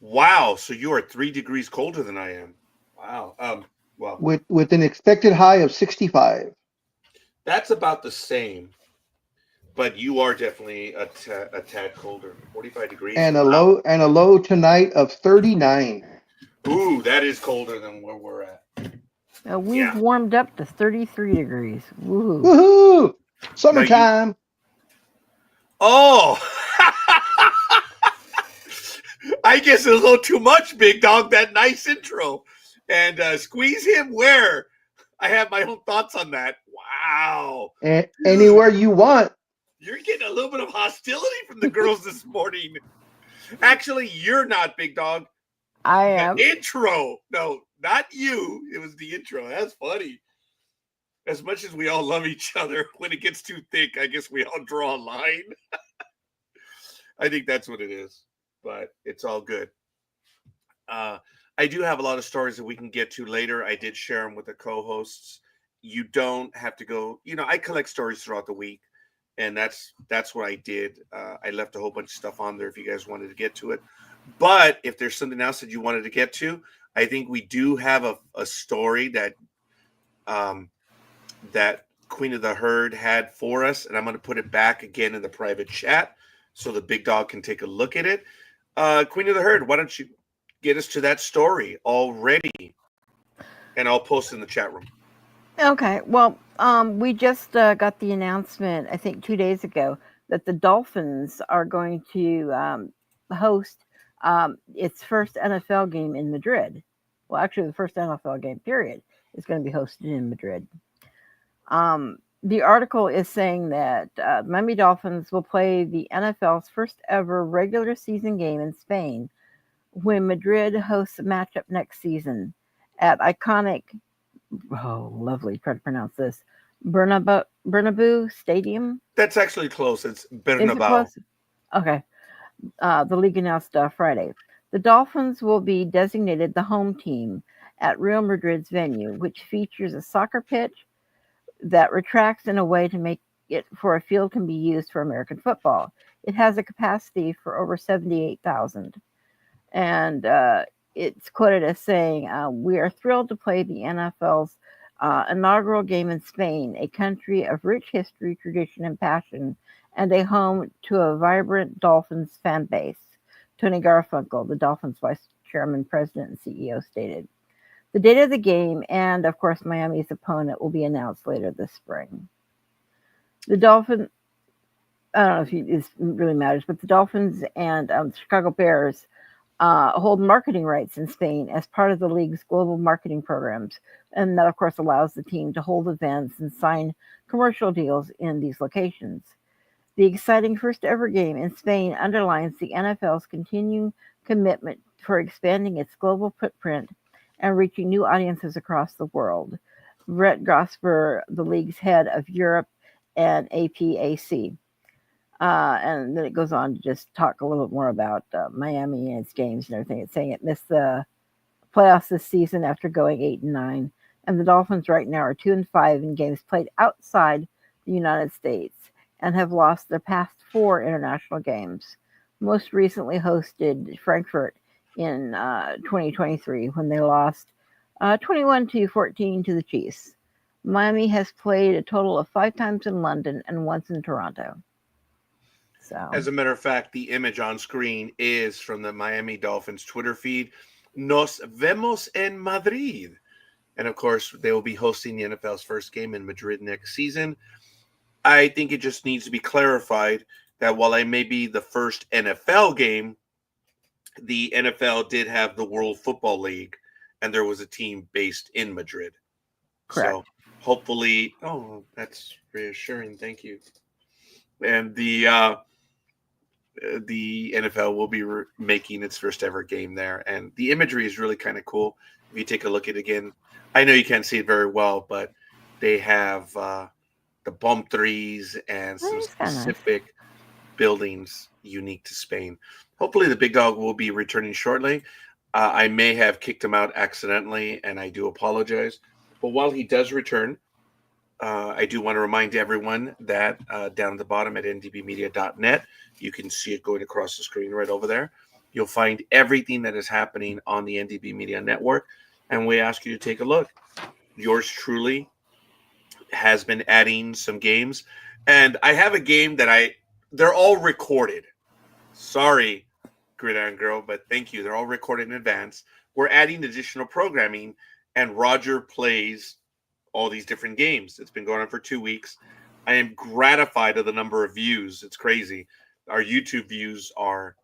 S1: Wow. So you are 3 degrees colder than I am. Wow. Well,
S3: with an expected high of 65.
S1: That's about the same. But you are definitely a tad colder. 45 degrees.
S3: And a low tonight of 39.
S1: Ooh, that is colder than where we're at.
S2: We've warmed up to 33 degrees. Woohoo.
S3: Woohoo! Summertime.
S1: Oh, I guess a little too much, big dog. That nice intro. And squeeze him where? I have my own thoughts on that. Wow.
S3: Anywhere you want.
S1: You're getting a little bit of hostility from the girls this morning. Actually, you're not, big dog.
S2: I am.
S1: The intro. No, not you. It was the intro. That's funny. As much as we all love each other, when it gets too thick, I guess we all draw a line. I think that's what it is, but it's all good. I do have a lot of stories that we can get to later. I did share them with the co-hosts. You don't have to go. I collect stories throughout the week, and that's what I did. I left a whole bunch of stuff on there if you guys wanted to get to it. But if there's something else that you wanted to get to, I think we do have a story that that Queen of the Herd had for us, and I'm going to put it back again in the private chat so the big dog can take a look at it. Queen of the Herd, why don't you get us to that story already? And I'll post it in the chat room.
S2: Okay. Well, we just got the announcement, I think 2 days ago, that the Dolphins are going to host its first NFL game in Madrid. Well, actually, the first NFL game, period, is going to be hosted in Madrid. The article is saying that Miami Dolphins will play the NFL's first ever regular season game in Spain when Madrid hosts a matchup next season at iconic, lovely, try to pronounce this, Bernabeu Stadium.
S1: That's actually close. It's Bernabeu.
S2: Is it close? Okay. The league announced Friday. The Dolphins will be designated the home team at Real Madrid's venue, which features a soccer pitch that retracts in a way to make it for a field can be used for American football. It has a capacity for over 78,000. And it's quoted as saying, "We are thrilled to play the NFL's inaugural game in Spain, a country of rich history, tradition, and passion, and a home to a vibrant Dolphins fan base," Tony Garfunkel, the Dolphins vice chairman, president, and CEO, stated. The date of the game and, of course, Miami's opponent will be announced later this spring. The Dolphins, I don't know if this really matters, but the Dolphins and Chicago Bears hold marketing rights in Spain as part of the league's global marketing programs. And that, of course, allows the team to hold events and sign commercial deals in these locations. The exciting first ever game in Spain underlines the NFL's continuing commitment for expanding its global footprint and reaching new audiences across the world. Brett Gosper, the league's head of Europe and APAC. And then it goes on to just talk a little bit more about Miami and its games and everything. It's saying it missed the playoffs this season after going 8-9. And the Dolphins right now are 2-5 in games played outside the United States and have lost their past 4 international games. Most recently hosted Frankfurt in 2023 when they lost 21-14 to the Chiefs. Miami has played a total of 5 times in London and once in Toronto. So,
S1: as a matter of fact, the image on screen is from the Miami Dolphins Twitter feed. Nos vemos en Madrid. And of course, they will be hosting the NFL's first game in Madrid next season. I think it just needs to be clarified that while it may be the first NFL game, the NFL did have the World Football League, and there was a team based in Madrid.
S2: correct.
S1: So hopefully, that's reassuring. Thank you. And the NFL will be making its first ever game there, and the imagery is really kind of cool. If you take a look at it again, I know you can't see it very well, but they have the palm trees and some specific buildings unique to Spain. Hopefully the big dog will be returning shortly. I may have kicked him out accidentally, and I do apologize. But while he does return, I do want to remind everyone that down at the bottom at ndbmedia.net, you can see it going across the screen right over there. You'll find everything that is happening on the NDB Media Network, and we ask you to take a look. Yours truly has been adding some games, and I have a game that they're all recorded. Sorry, Gridiron Girl, but thank you. They're all recorded in advance. We're adding additional programming and Roger plays all these different games. It's been going on for 2 weeks. I am gratified at the number of views. It's crazy. Our YouTube views are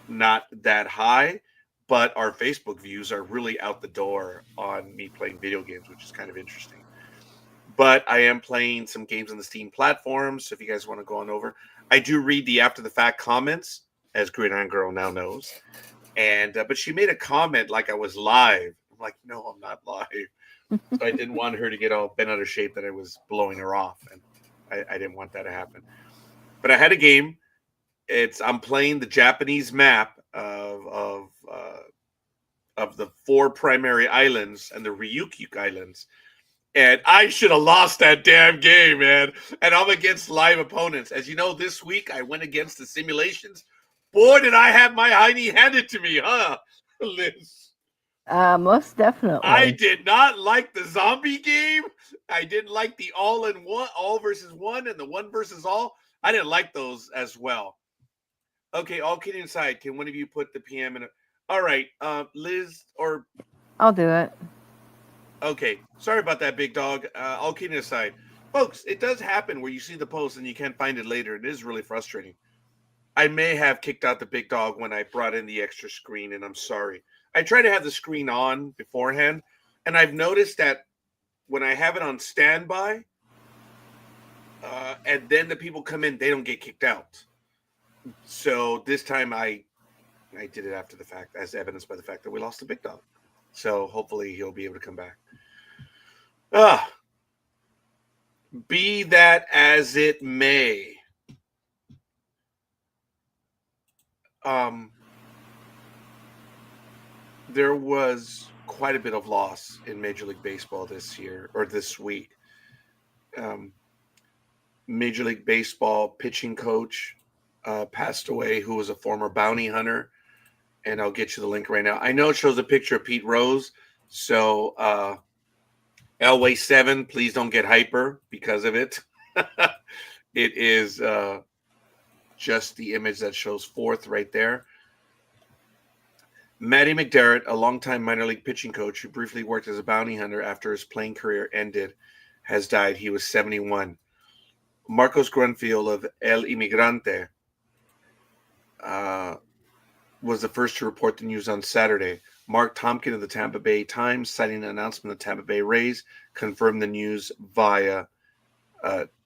S1: not that high, but our Facebook views are really out the door on me playing video games, which is kind of interesting. But I am playing some games on the Steam platform, so if you guys want to go on over, I do read the after the fact comments, as Gridiron Girl now knows. And but she made a comment like I was live. I'm like, no, I'm not live. So I didn't want her to get all bent out of shape that I was blowing her off, and I didn't want that to happen. But I had a game. I'm playing the Japanese map of the 4 primary islands and the Ryukyu Islands. And I should have lost that damn game, man. And I'm against live opponents. As you know, this week I went against the simulations. Boy, did I have my hiney handed to me, huh, Liz?
S2: Most definitely.
S1: I did not like the zombie game. I didn't like the all versus one, and the one versus all. I didn't like those as well. Okay, all kidding aside, can one of you put the PM in? All right, Liz, or
S2: I'll do it.
S1: okay, sorry about that, big dog. All kidding aside, folks, it does happen where you see the post and you can't find it later. It is really frustrating. I may have kicked out the big dog when I brought in the extra screen, and I'm sorry. I try to have the screen on beforehand, and I've noticed that when I have it on standby, and then the people come in, they don't get kicked out. So this time I did it after the fact, as evidenced by the fact that we lost the big dog. So hopefully he'll be able to come back. Be that as it may. There was quite a bit of loss in Major League Baseball this year, or this week. Major League Baseball pitching coach passed away, who was a former bounty hunter. And I'll get you the link right now. I know it shows a picture of Pete Rose. So Elway 7, please don't get hyper because of it. It is just the image that shows 4th right there. Matty McDermott, a longtime minor league pitching coach who briefly worked as a bounty hunter after his playing career ended, has died. He was 71. Marcos Grunfield of El Inmigrante was the first to report the news on Saturday. Mark Tompkin of the Tampa Bay Times, citing an announcement of the Tampa Bay Rays, confirmed the news via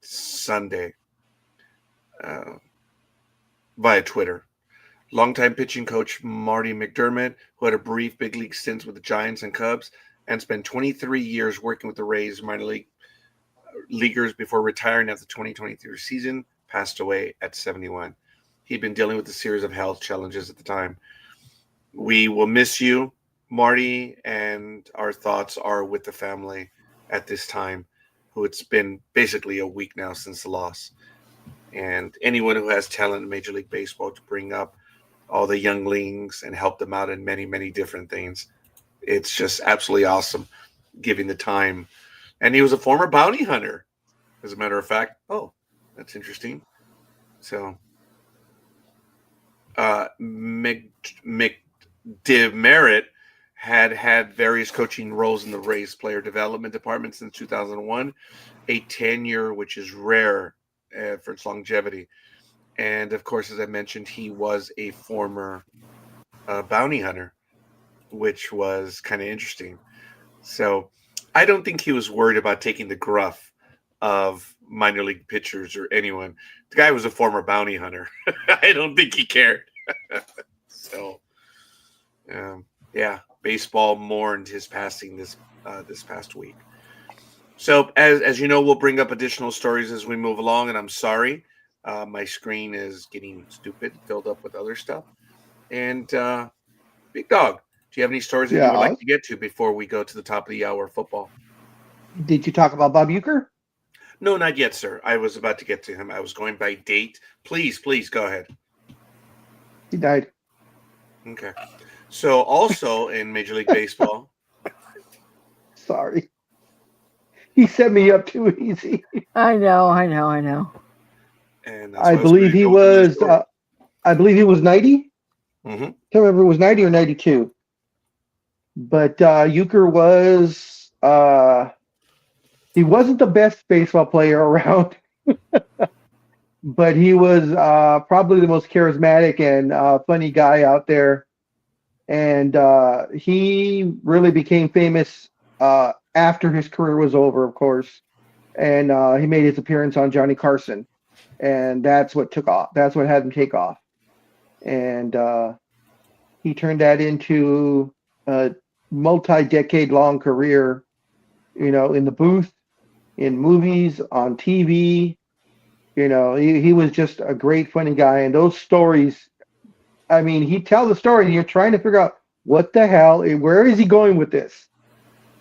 S1: Sunday via Twitter. Longtime pitching coach Marty McDermott, who had a brief big league stint with the Giants and Cubs and spent 23 years working with the Rays minor league leaguers before retiring after the 2023 season, passed away at 71. He'd been dealing with a series of health challenges at the time. We will miss you, Marty, and our thoughts are with the family at this time, who it's been basically a week now since the loss. And anyone who has talent in Major League Baseball to bring up all the younglings and help them out in many, many different things. It's just absolutely awesome giving the time. And he was a former bounty hunter, as a matter of fact. Oh, that's interesting. So McDermott had various coaching roles in the Rays player development department since 2001, a tenure which is rare for its longevity. And, of course, as I mentioned, he was a former bounty hunter, which was kind of interesting. So I don't think he was worried about taking the gruff of minor league pitchers or anyone. The guy was a former bounty hunter. I don't think he cared. So, yeah, baseball mourned his passing this past week. So, as you know, we'll bring up additional stories as we move along, and I'm sorry. My screen is getting stupid, filled up with other stuff. And Big Dog, do you have any stories that you would like to get to before we go to the top of the hour football?
S3: Did you talk about Bob Uecker?
S1: No, not yet, sir. I was about to get to him. I was going by date. Please go ahead.
S3: He died.
S1: Okay. So also in Major League Baseball.
S3: Sorry. He set me up too easy.
S2: I know.
S1: And
S3: I believe he was 90.
S1: Mm-hmm.
S3: Can't remember if it was 90 or 92. But Euchre was he wasn't the best baseball player around, but he was probably the most charismatic and funny guy out there. And he really became famous after his career was over, of course. And he made his appearance on Johnny Carson, and that's what took off. That's what had him take off. And he turned that into a multi-decade long career, in the booth, in movies, on TV. He was just a great, funny guy. And those stories, I mean, he'd tell the story, and you're trying to figure out what the hell, where is he going with this?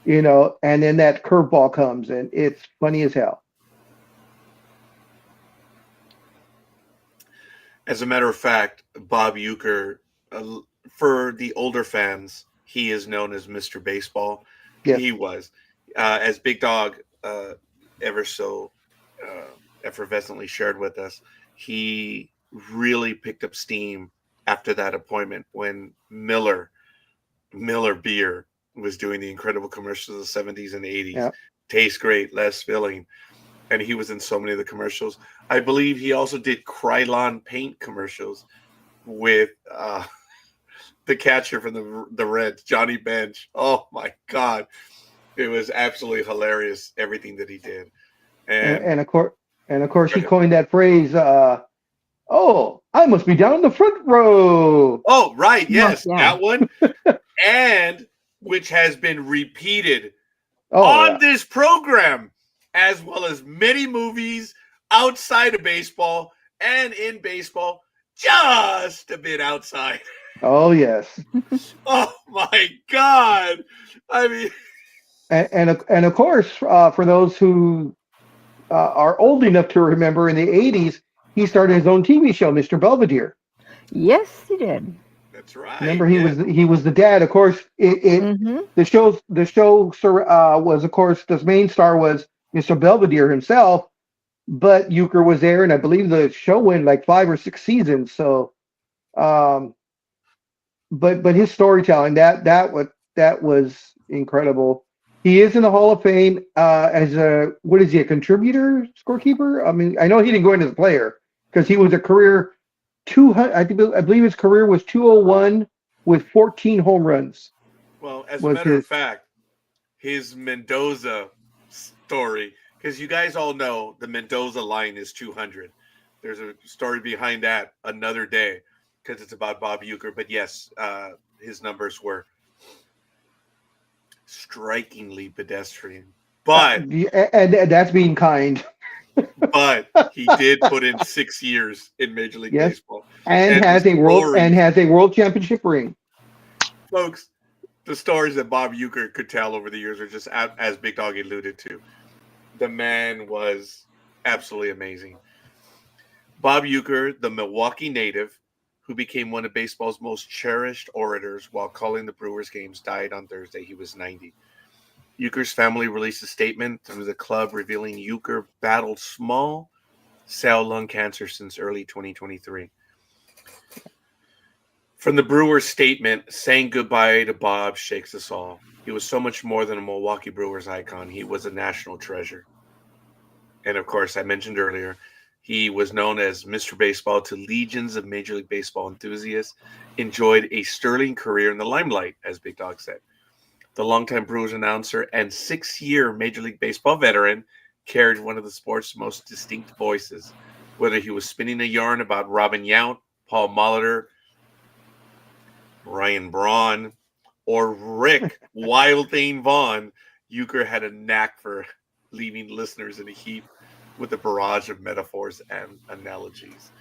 S3: And then that curveball comes, and it's funny as hell.
S1: As a matter of fact, Bob Uecker, for the older fans, he is known as Mr. Baseball.
S3: Yes.
S1: He was. As Big Dog ever so effervescently shared with us, he really picked up steam after that appointment when Miller Beer was doing the incredible commercials of the 70s and 80s.
S3: Yeah.
S1: Tastes great, less filling. And he was in so many of the commercials. I believe he also did Krylon paint commercials with the catcher from the Reds, Johnny Bench. Oh, my God. It was absolutely hilarious, everything that he did.
S3: And of course, he coined that phrase, oh, I must be down in the front row.
S1: Oh, right. Yes,
S2: Yeah.
S1: that one. And which has been repeated on this program, as well as many movies outside of baseball and in baseball, just a bit outside.
S3: Oh, yes.
S1: Oh, my God. I mean,
S3: and of course, for those who are old enough to remember, in the 80s, he started his own TV show, Mr. Belvedere.
S2: Yes, he did.
S1: that's right.
S3: Remember, he was the dad. Of course, the show was, of course, the main star was Mr. Belvedere himself, but Euchre was there, and I believe the show went like 5 or 6 seasons. So, but his storytelling that was incredible. He is in the Hall of Fame as a contributor, scorekeeper? I mean, I know he didn't go in as a player because he was a career 200. I believe his career was 201 with 14 home runs.
S1: Well, as a matter of fact, his Mendoza story, because you guys all know the Mendoza line is 200. There's a story behind that another day because it's about Bob Uecker. But yes, his numbers were strikingly pedestrian. But
S3: and that's being kind.
S1: But he did put in 6 years in Major League Baseball,
S3: and has a world championship ring.
S1: Folks, the stories that Bob Uecker could tell over the years are just, as Big Dog alluded to. The man was absolutely amazing. Bob Uecker, the Milwaukee native, who became one of baseball's most cherished orators while calling the Brewers games, died on Thursday. He was 90. Uecker's family released a statement through the club revealing Uecker battled small cell lung cancer since early 2023. From the Brewers' statement, saying goodbye to Bob shakes us all. He was so much more than a Milwaukee Brewers icon. He was a national treasure. And of course, I mentioned earlier, he was known as Mr. Baseball to legions of Major League Baseball enthusiasts, enjoyed a sterling career in the limelight, as Big Dog said. The longtime Brewers announcer and 6-year Major League Baseball veteran carried one of the sport's most distinct voices. Whether he was spinning a yarn about Robin Yount, Paul Molitor, Ryan Braun, or Rick Wild Thing Vaughn, Uecker had a knack for leaving listeners in a heap with a barrage of metaphors and analogies.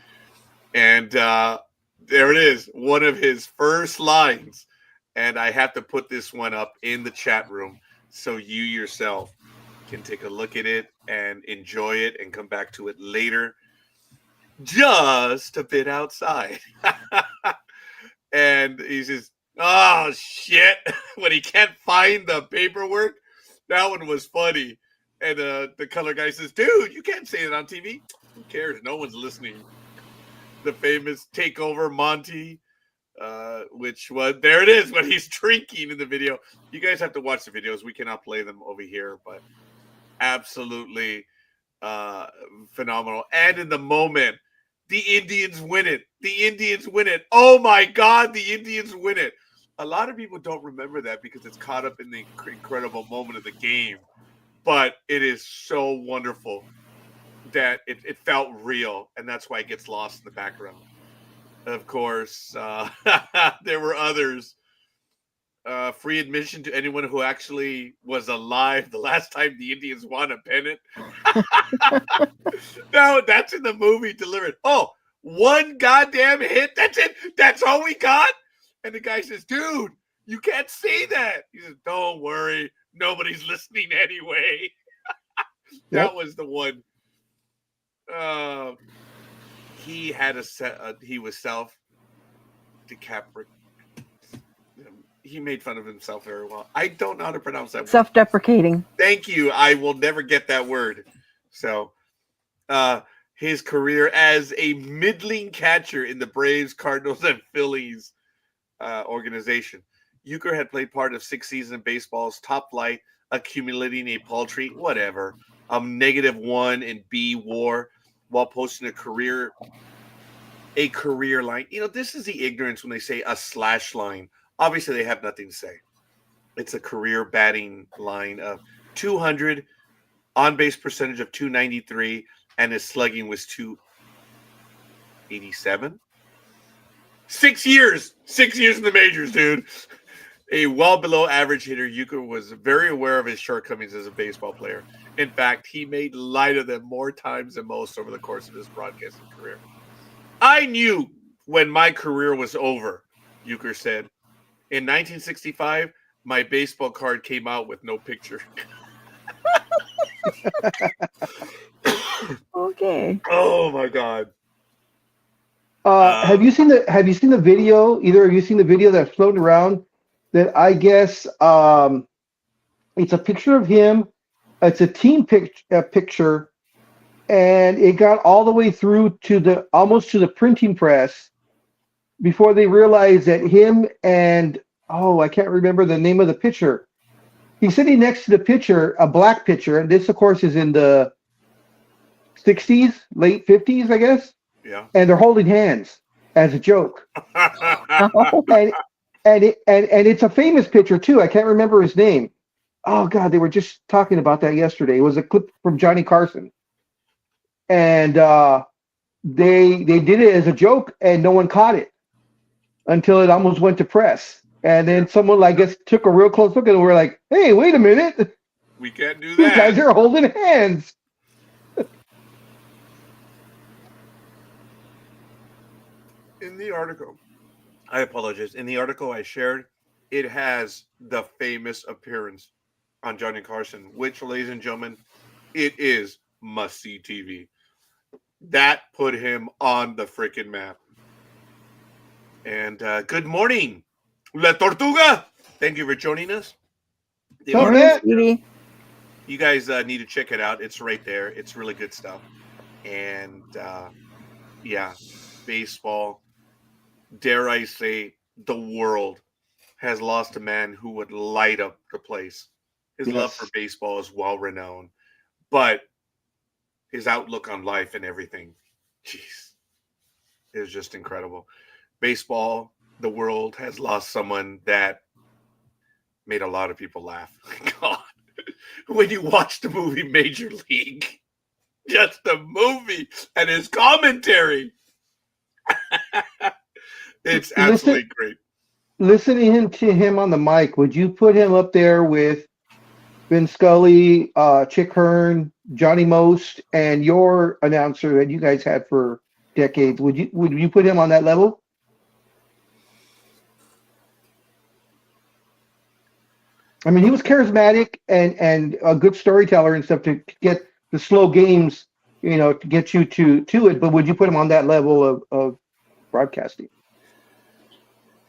S1: And there it is, one of his first lines. And I have to put this one up in the chat room so you yourself can take a look at it and enjoy it and come back to it later. Just a bit outside. And he says, oh, shit. When he can't find the paperwork. That one was funny. And the color guy says, dude, you can't say it on TV. Who cares? No one's listening. The famous takeover Monty. which was there it is when he's drinking in the video. You guys have to watch the videos. We cannot play them over here, but absolutely phenomenal. And in the moment, the Indians win it. The Indians win it. Oh my God, the Indians win it. A lot of people don't remember that because it's caught up in the incredible moment of the game. But it is so wonderful that it felt real, and that's why it gets lost in the background. Of course, there were others. Free admission to anyone who actually was alive the last time the Indians won a pennant. No, that's in the movie delivered. Oh, one goddamn hit. That's it. That's all we got. And the guy says, dude, you can't say that. He says, don't worry. Nobody's listening anyway. That was the one. He had he was self-decapic. He made fun of himself very well. I don't know how to pronounce that word.
S2: Self-deprecating.
S1: Thank you. I will never get that word. So, his career as a middling catcher in the Braves, Cardinals, and Phillies organization. Euchre had played part of 6 seasons in baseball's top flight, accumulating a paltry, -1 in B WAR while posting a career line. This is the ignorance when they say a slash line. Obviously, they have nothing to say. It's a career batting line of 200, on-base percentage of 293, and his slugging was 287. 6 years. 6 years in the majors, dude. A well below average hitter, Euchre was very aware of his shortcomings as a baseball player. In fact, he made light of them more times than most over the course of his broadcasting career. I knew when my career was over, Euchre said. In 1965, my baseball card came out with no picture.
S2: Okay.
S1: Oh my God.
S3: Have you seen the video? Either have you seen the video that's floating around? That I guess it's a picture of him. It's a team picture, and it got all the way through to almost to the printing press before they realized that him and I can't remember the name of the pitcher. He's sitting next to the pitcher, a black pitcher, and this of course is in the 60s, late 50s, I guess.
S1: Yeah.
S3: And they're holding hands as a joke. And it's a famous pitcher too. I can't remember his name. Oh God, they were just talking about that yesterday. It was a clip from Johnny Carson, and they did it as a joke, and no one caught it until it almost went to press. And then someone, I guess, took a real close look at it. And we're like, "Hey, wait a minute!
S1: We can't do
S3: These
S1: that."
S3: guys are holding hands."
S1: In the article, I apologize. In the article I shared, it has the famous appearance on Johnny Carson, which, ladies and gentlemen, it is must-see TV. That put him on the freaking map. And good morning, La Tortuga. Thank you for joining us.
S2: Sweetie.
S1: You guys need to check it out. It's right there. It's really good stuff. And baseball, dare I say, the world has lost a man who would light up the place. His love for baseball is well renowned, but his outlook on life and everything, jeez, is just incredible. Baseball, the world has lost someone that made a lot of people laugh. God, when you watch the movie Major League, just the movie and his commentary, it's absolutely great.
S3: Listening to him on the mic, would you put him up there with Vin Scully, Chick Hearn, Johnny Most, and your announcer that you guys had for decades? Would you put him on that level? I mean, he was charismatic and a good storyteller and stuff to get the slow games, to get you to it. But would you put him on that level of broadcasting?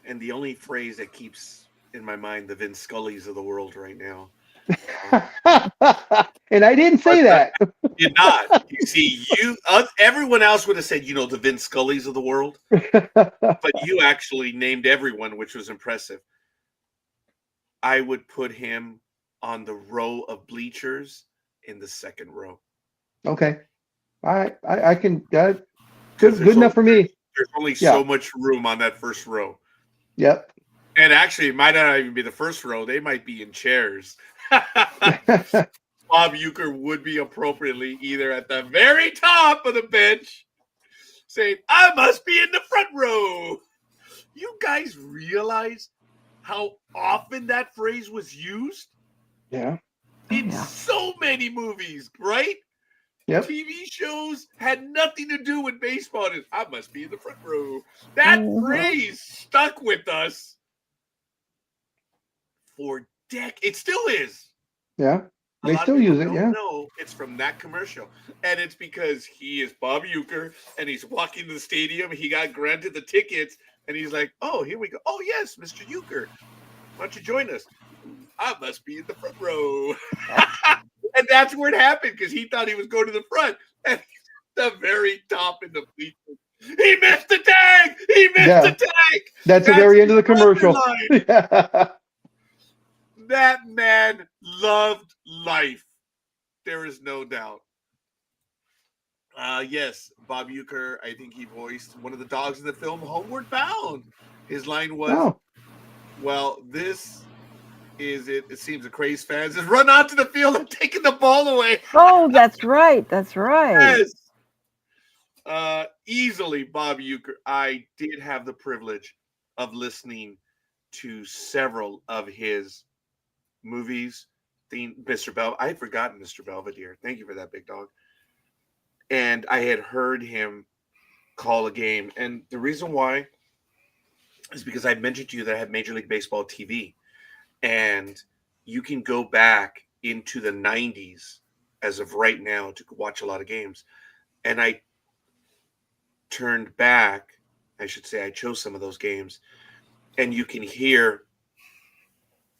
S1: And the only phrase that keeps in my mind the Vin Scullys of the world right now.
S3: And I didn't say that.
S1: You're not. You see, everyone else would have said, the Vince Scullys of the world. But you actually named everyone, which was impressive. I would put him on the row of bleachers in the second row.
S3: Okay. All right. I can. Good enough for me.
S1: There's only so much room on that first row.
S3: Yep.
S1: And actually, it might not even be the first row. They might be in chairs. Bob Uecker would be appropriately either at the very top of the bench saying, I must be in the front row. You guys realize how often that phrase was used?
S3: Yeah.
S1: In so many movies, right?
S3: Yep.
S1: TV shows had nothing to do with baseball. I must be in the front row. That phrase stuck with us for decades. It still is.
S3: Yeah. They still use it,
S1: No, it's from that commercial. And it's because he is Bob Uecker and he's walking to the stadium. He got granted the tickets and he's like, oh, here we go. Oh, yes, Mr. Uecker. Why don't you join us? I must be in the front row. And that's where it happened because he thought he was going to the front. And he's at the very top in the bleachers. He missed the tag. He missed the tag.
S3: That's the very end of the commercial.
S1: That man loved life. There is no doubt. Yes, Bob Uecker, I think he voiced one of the dogs in the film Homeward Bound. His line was, well, this is it. It seems the Craze fans has run out to the field and taken the ball away.
S2: Oh, that's right. That's right.
S1: Yes. Easily Bob Uecker. I did have the privilege of listening to several of his movies. I had forgotten Mr. Belvedere. Thank you for that, big dog. And I had heard him call a game. And the reason why is because I mentioned to you that I had Major League Baseball TV. And you can go back into the 90s as of right now to watch a lot of games. And I turned back, I should say I chose some of those games, and you can hear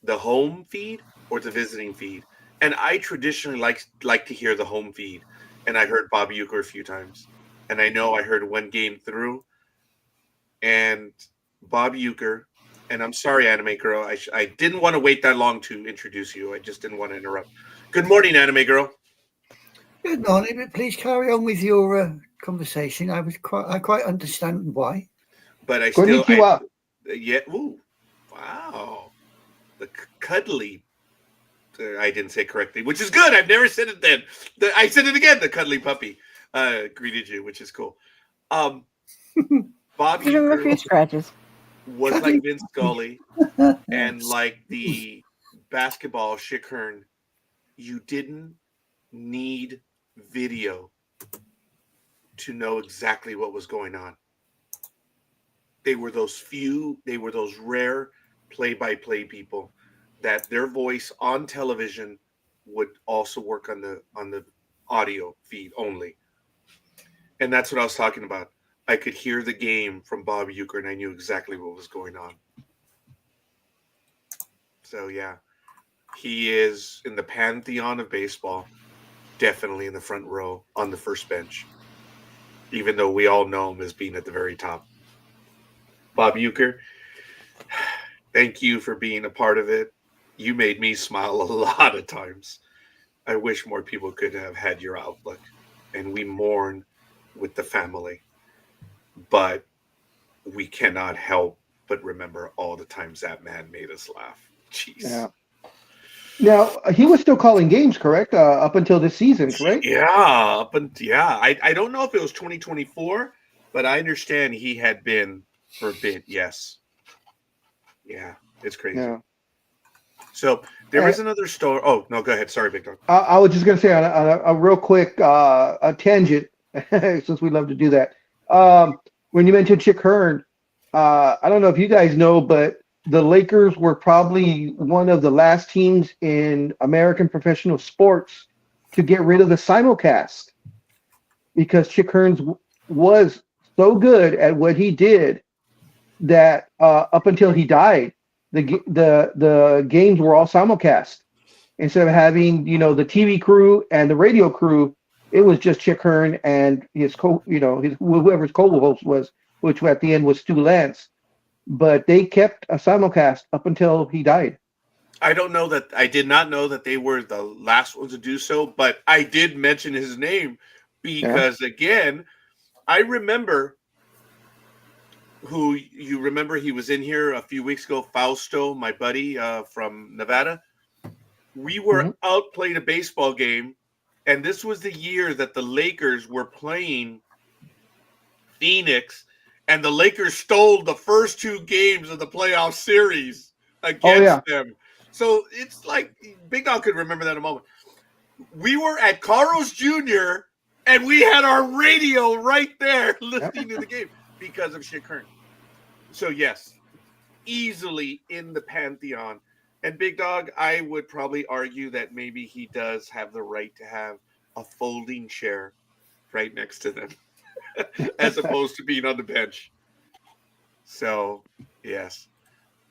S1: the home feed or the visiting feed. And I traditionally like to hear the home feed. And I heard Bob Uecker a few times. And I know I heard one game through. And Bob Uecker, and I'm sorry, Anime Girl, I didn't want to wait that long to introduce you. I just didn't want to interrupt. Good morning, Anime Girl.
S4: Good morning, but please carry on with your conversation. I quite understand why.
S1: But I yeah. Ooh, wow. The cuddly. I didn't say correctly, which is good. I've never said it then. I said it again. The cuddly puppy greeted you, which is cool. Bob Uecker was like Vince Scully and like the basketball Chick Hearn. You didn't need video to know exactly what was going on. They were those rare play-by-play people that their voice on television would also work on the audio feed only. And that's what I was talking about. I could hear the game from Bob Uecker and I knew exactly what was going on. So yeah, he is in the pantheon of baseball, definitely in the front row on the first bench, even though we all know him as being at the very top. Bob Uecker, thank you for being a part of it. You made me smile a lot of times. I wish more people could have had your outlook, and we mourn with the family. But we cannot help but remember all the times that man made us laugh. Jeez.
S3: Yeah. Now, he was still calling games, correct? Up until this season, correct?
S1: Yeah. I don't know if it was 2024, but I understand he had been for a bit. Yes. Yeah. It's crazy. Yeah. So there is another story. Oh, no, go ahead. Sorry, Big Dog.
S3: I was just going to say on a real quick a tangent, since we love to do that. When you mentioned Chick Hearn, I don't know if you guys know, but the Lakers were probably one of the last teams in American professional sports to get rid of the simulcast because Chick Hearn was so good at what he did that up until he died, the games were all simulcast. Instead of having, the TV crew and the radio crew, it was just Chick Hearn and his his whoever's co-host was, which at the end was Stu Lance. But they kept a simulcast up until he died.
S1: I did not know that they were the last ones to do so, but I did mention his name because, again, I remember he was in here a few weeks ago, Fausto, my buddy from Nevada. We were out playing a baseball game, and this was the year that the Lakers were playing Phoenix, and the Lakers stole the first 2 games of the playoff series against them. So it's like Big Dog could remember that in a moment. We were at Carl's Jr., and we had our radio right there listening to the game because of Chick Hearn. So, yes, easily in the pantheon. And Big Dog, I would probably argue that maybe he does have the right to have a folding chair right next to them as opposed to being on the bench. So, yes.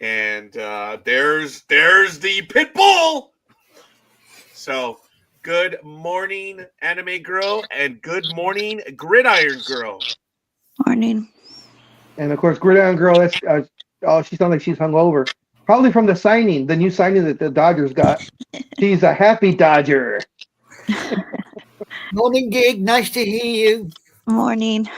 S1: And there's the pit bull. So, good morning, Anime Girl, and good morning, Gridiron Girl.
S5: Morning.
S3: And of course, Gridiron Girl, she sounds like she's hungover. Probably from the new signing that the Dodgers got. She's a happy Dodger.
S4: Morning, Gig. Nice to hear you.
S5: Morning.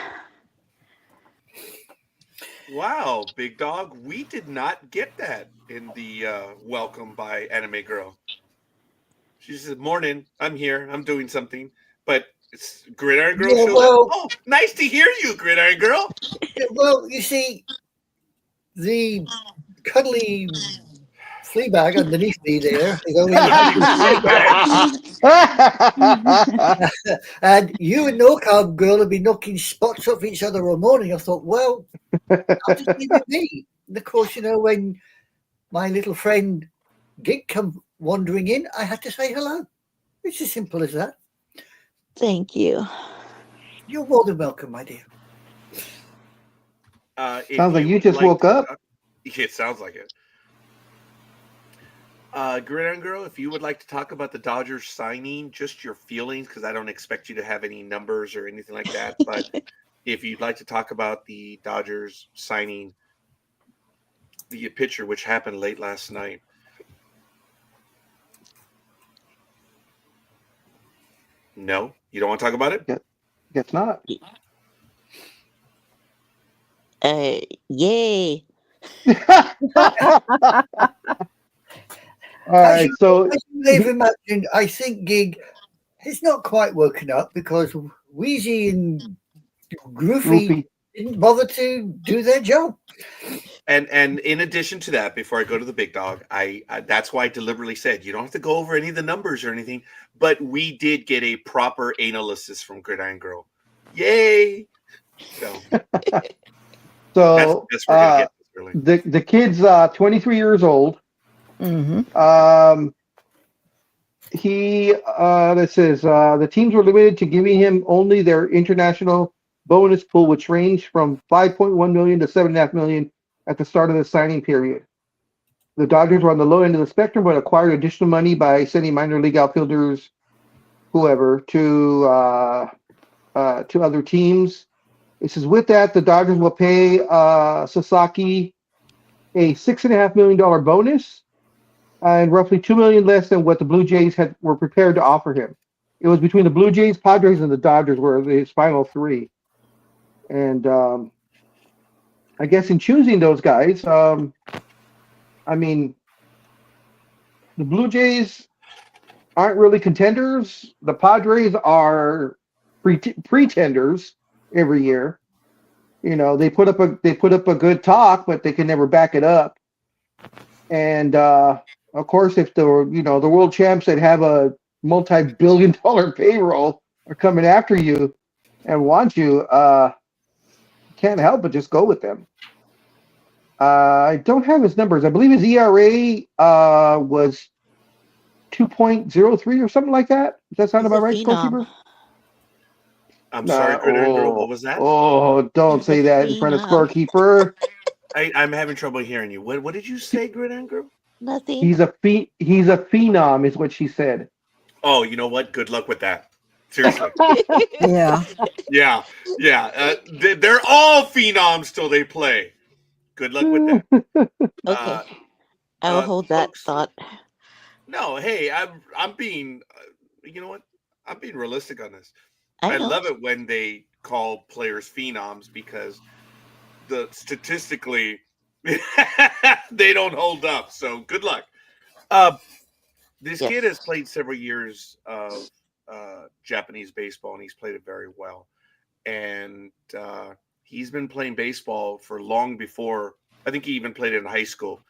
S1: Wow, Big Dog, we did not get that in the welcome by Anime Girl. She said, morning, I'm here, I'm doing something. But it's Gridiron Girl shows up. Oh, nice to hear you, Gridiron Girl.
S4: Yeah, well, you see, the cuddly flea bag underneath me there is only and you and No Carb Girl have been knocking spots off each other all morning. I thought, well, I'll just leave it me. And of course, when my little friend Gig come wandering in, I had to say hello. It's as simple as that.
S5: Thank you.
S4: You're more than welcome, my dear.
S3: Sounds like you just woke up.
S1: It sounds like it. Gridiron Girl, if you would like to talk about the Dodgers signing, just your feelings, because I don't expect you to have any numbers or anything like that. But if you'd like to talk about the Dodgers signing the pitcher, which happened late last night. No, you don't want to talk about it?
S3: Guess not.
S5: Yay.
S3: All right, so
S4: as you may have imagined, I think Gig is not quite woken up because Wheezy and Groofy didn't bother to do their job.
S1: And in addition to that, before I go to the Big Dog, I that's why I deliberately said you don't have to go over any of the numbers or anything, but we did get a proper analysis from Gridiron Girl. Yay! So
S3: so
S1: that's where we're gonna get this early.
S3: the kid's 23 years old.
S2: Mm-hmm.
S3: This says the teams were limited to giving him only their international bonus pool, which ranged from 5.1 million to 7.5 million at the start of the signing period. The Dodgers were on the low end of the spectrum, but acquired additional money by sending minor league outfielders, whoever, to other teams. It says with that, the Dodgers will pay Sasaki a $6.5 million bonus and roughly $2 million less than what the Blue Jays were prepared to offer him. It was between the Blue Jays, Padres, and the Dodgers were his final three. And I guess in choosing those guys, the Blue Jays aren't really contenders. The Padres are pretenders every year. They put up a good talk, but they can never back it up. And of course, if the world champs that have a multi-billion-dollar payroll are coming after you and want you, can't help but just go with them. I don't have his numbers. I believe his ERA was 2.03 or something like that. Does that sound about right, scorekeeper?
S1: I'm sorry, Gridiron Girl. What was that?
S3: Oh, don't say that in front of scorekeeper.
S1: I'm having trouble hearing you. What did you say, Gridiron Girl?
S5: Nothing.
S3: He's a phenom, is what she said.
S1: Oh, you know what? Good luck with that. Seriously.
S2: Yeah.
S1: Yeah. They're all phenoms till they play. Good luck with that.
S5: Okay. I will hold that
S1: Folks,
S5: thought.
S1: no, hey, I'm being, you know what? I'm being realistic on this.
S5: I
S1: I
S5: know.
S1: love it when they call players phenoms because statistically they don't hold up. So good luck. This
S5: Yes.
S1: kid has played several years of Japanese baseball, and he's played it very well. And he's been playing baseball for long before. I think he even played it in high school.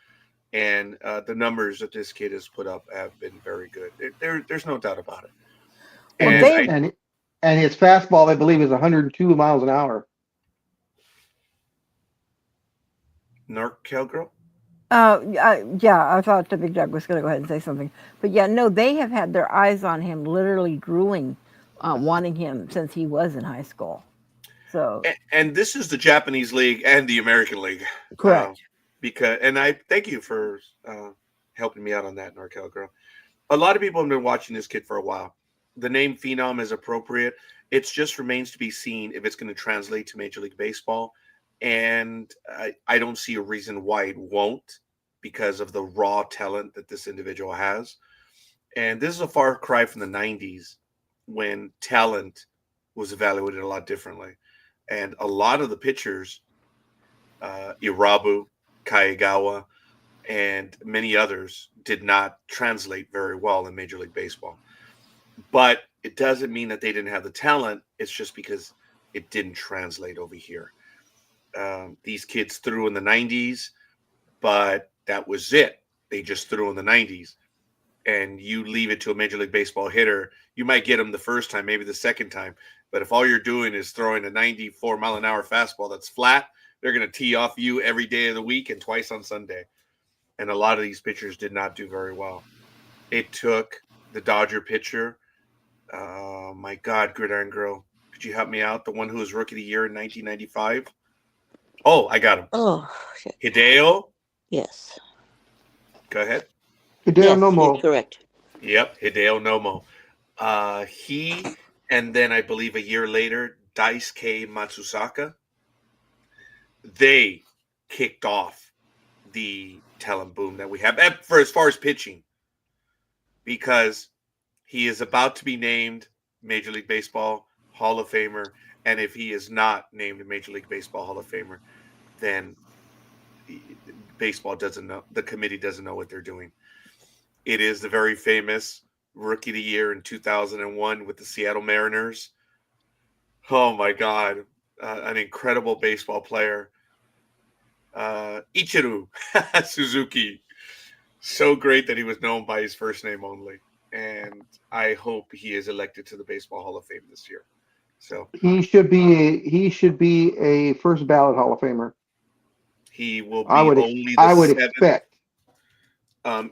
S1: And the numbers that this kid has put up have been very good. There's no doubt about it.
S2: Well,
S1: And
S2: Dave,
S3: And his fastball, I believe, is 102 miles an hour.
S1: NorCal girl?
S2: yeah, I thought the big dog was going to go ahead and say something. But yeah, no, they have had their eyes on him, literally drooling, wanting him since he was in high school. So
S1: And this is the Japanese League and the American League.
S2: correct.
S1: And I thank you for helping me out on that, NorCal girl. A lot of people have been watching this kid for a while. The name Phenom is appropriate. It just remains to be seen if it's going to translate to Major League Baseball. And I don't see a reason why it won't, because of the raw talent that this individual has. And this is a far cry from the 90s when talent was evaluated a lot differently. And a lot of the pitchers, Irabu, Kaiagawa, and many others did not translate very well in Major League Baseball. But it doesn't mean that they didn't have the talent. It's just because it didn't translate over here. These kids threw in the 90s, but that was it. They just threw in the 90s. And you leave it to a Major League Baseball hitter, you might get them the first time, maybe the second time. But if all you're doing is throwing a 94-mile-an-hour fastball that's flat, they're going to tee off you every day of the week and twice on Sunday. And a lot of these pitchers did not do very well. It took the Dodger pitcher, my God, Gridiron Girl, could you help me out? The one who was Rookie of the Year in 1995? Oh, I got him.
S5: Oh, shit.
S1: Hideo?
S5: Yes.
S1: Go ahead.
S3: Hideo
S5: Yes,
S3: Nomo.
S5: you're correct.
S1: Yep, Hideo Nomo. He, and then I believe a year later, Daisuke Matsusaka, they kicked off the talent boom that we have for as far as pitching, because he is about to be named Major League Baseball Hall of Famer. And if he is not named Major League Baseball Hall of Famer, then baseball doesn't know, the committee doesn't know what they're doing. It is the very famous Rookie of the Year in 2001 with the Seattle Mariners. Oh my God, an incredible baseball player. Ichiro Suzuki. So great that he was known by his first name only. And I hope he is elected to the Baseball Hall of Fame this year. So
S3: He should be a first ballot Hall of Famer.
S1: he will be
S3: I would
S1: seventh.
S3: expect.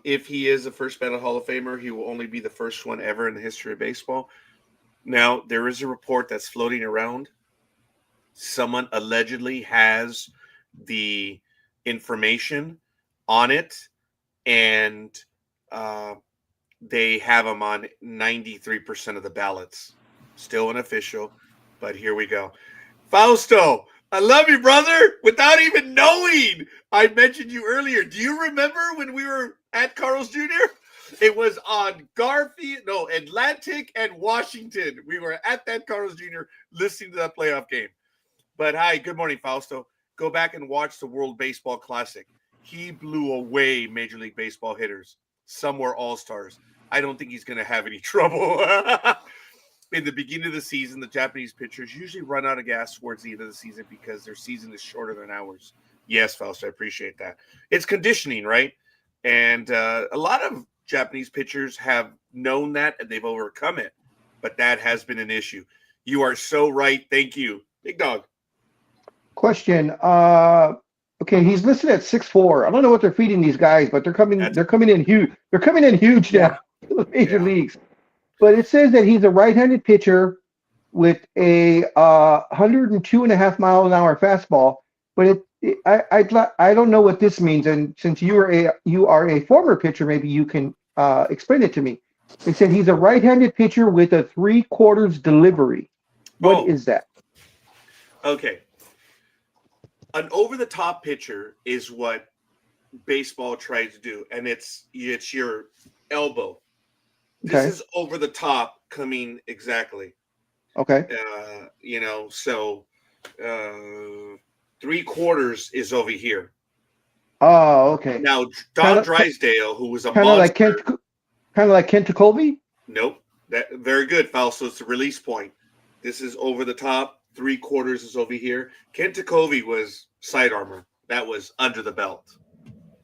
S1: If he is a first ballot Hall of Famer, he will only be the first one ever in the history of baseball. Now, there is a report that's floating around. Someone allegedly has the information on it, and they have him on 93% of the ballots. Still unofficial, but here we go. Fausto, I love you, brother. Without even knowing, I mentioned you earlier. Do you remember when we were at Carl's Jr.? It was on Atlantic and Washington. We were at that Carl's Jr. listening to that playoff game. But hi, good morning, Fausto. Go back and watch the World Baseball Classic. He blew away Major League Baseball hitters. Some were all-stars. I don't think he's going to have any trouble. In the beginning of the season, the Japanese pitchers usually run out of gas towards the end of the season because their season is shorter than ours. Yes, Fausto, I appreciate that. It's conditioning, right? And a lot of Japanese pitchers have known that and they've overcome it. But that has been an issue. You are so right. Thank you. Big Dog.
S3: Question. Okay, he's listed at 6'4". I don't know what they're feeding these guys, but they're coming in huge. They're coming in huge now to the major leagues. But it says that he's a right-handed pitcher with a 102.5 mile an hour fastball. But I don't know what this means, and since you are a former pitcher, maybe you can explain it to me. It said he's a right-handed pitcher with a 3/4 delivery. What
S1: Oh,
S3: is that?
S1: okay. An over-the-top pitcher is what baseball tries to do, and it's your elbow. This
S3: Okay.
S1: is over the top coming exactly.
S3: Okay.
S1: So 3/4 is over here.
S3: Oh, okay.
S1: Now,
S3: Kind
S1: Don
S3: of,
S1: Drysdale, who was a
S3: kind of like
S1: monster.
S3: Kent Jacoby.
S1: Nope. That very good, Fausto. It's the release point. This is over the top. 3/4 is over here. Kent Jacoby was side armor. That was under the belt.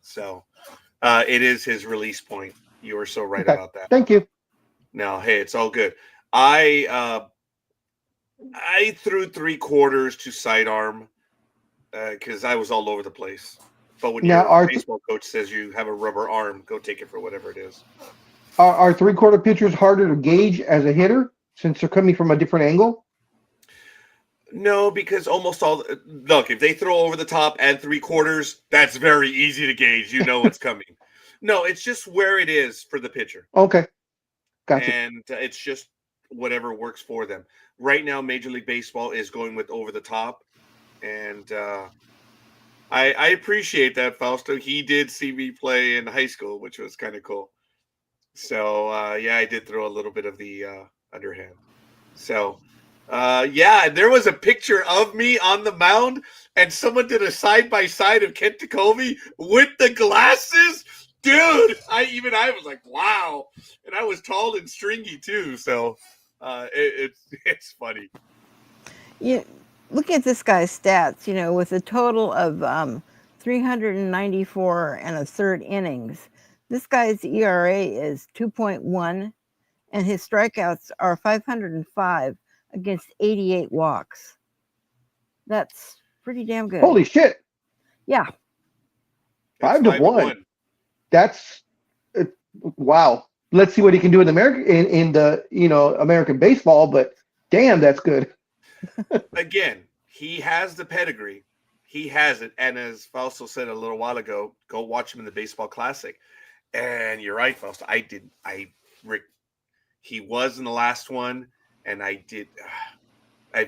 S1: So it is his release point. You are so right
S3: Okay.
S1: about that.
S3: Thank you.
S1: No, hey, it's all good. I threw 3/4 to sidearm because I was all over the place. But when
S3: Now,
S1: your baseball coach says you have a rubber arm, go take it for whatever it is.
S3: Are 3/4 pitchers harder to gauge as a hitter since they're coming from a different angle?
S1: No, because almost all look, if they throw over the top and 3/4, that's very easy to gauge. You know it's coming. No, it's just where it is for the pitcher.
S3: Okay, gotcha.
S1: And it's just whatever works for them. Right now, Major League Baseball is going with over the top, and I appreciate that, Fausto. He did see me play in high school, which was kind of cool. So yeah, I did throw a little bit of the underhand. So yeah, there was a picture of me on the mound, and someone did a side by side of Kent Jacoby with the glasses. Dude, I was like, wow, and I was tall and stringy too. So it's funny.
S2: Yeah, look at this guy's stats. With a total of 394 and a third innings, this guy's ERA is 2.1, and his strikeouts are 505 against 88 walks. That's pretty damn good.
S3: Holy shit!
S2: Yeah.
S3: That's 5-1. That's wow. Let's see what he can do in America in the American baseball. But damn, that's good.
S1: Again, he has the pedigree. He has it, and as Fausto said a little while ago, go watch him in the Baseball Classic. And you're right, Fausto. He was in the last one, and I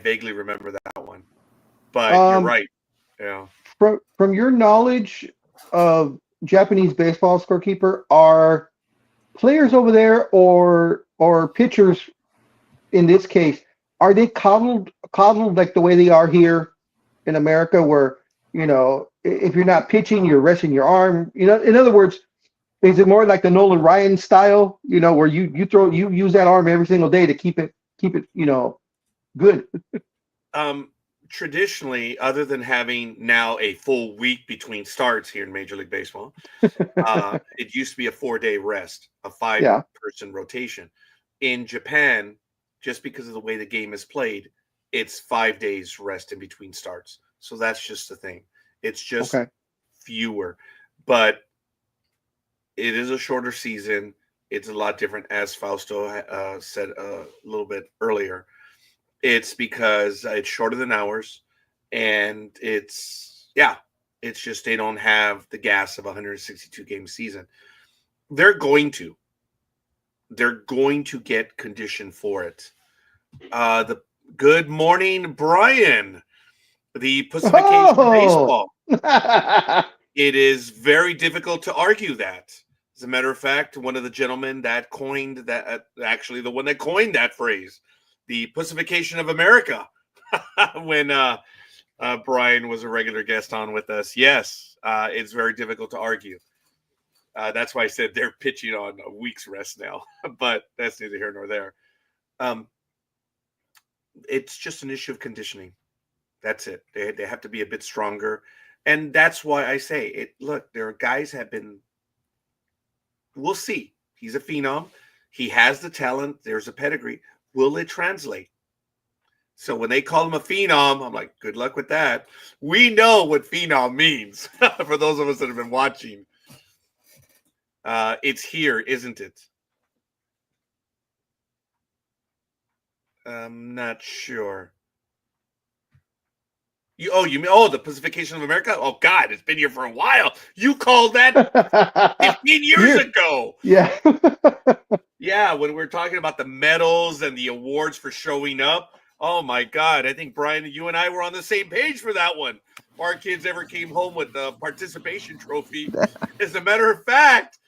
S1: vaguely remember that one. But you're right. Yeah.
S3: From your knowledge of Japanese baseball, scorekeeper, are players over there or pitchers in this case, are they coddled like the way they are here in America, where if you're not pitching, you're resting your arm? In other words, is it more like the Nolan Ryan style? Where you use that arm every single day to keep it good.
S1: Traditionally, other than having now a full week between starts here in Major League Baseball, it used to be a 4-day rest, a 5-person rotation. In Japan, just because of the way the game is played, it's 5 days rest in between starts. So that's just the thing. It's just fewer, but it is a shorter season. It's a lot different, as Fausto said a little bit earlier. It's because it's shorter than hours, and it's just they don't have the gas of a 162 game season. They're going to get conditioned for it. The good morning, Brian. The pacification of baseball. It is very difficult to argue that. As a matter of fact, one of the gentlemen that coined that, actually the one that coined that phrase, the pacification of America, when Brian was a regular guest on with us. Yes, it's very difficult to argue. That's why I said they're pitching on a week's rest now, but that's neither here nor there. It's just an issue of conditioning. That's it. They have to be a bit stronger. And that's why I say it. Look, there are guys have been, we'll see. He's a phenom. He has the talent. There's a pedigree. Will it translate? So when they call him a phenom, I'm like, good luck with that. We know what phenom means for those of us that have been watching. It's here, isn't it? I'm not sure. You mean the Pacification of America? Oh God, it's been here for a while. You called that 15 years ago.
S3: Yeah.
S1: Yeah, when we're talking about the medals and the awards for showing up. Oh my God, I think Brian, you and I were on the same page for that one. If our kids ever came home with the participation trophy. As a matter of fact,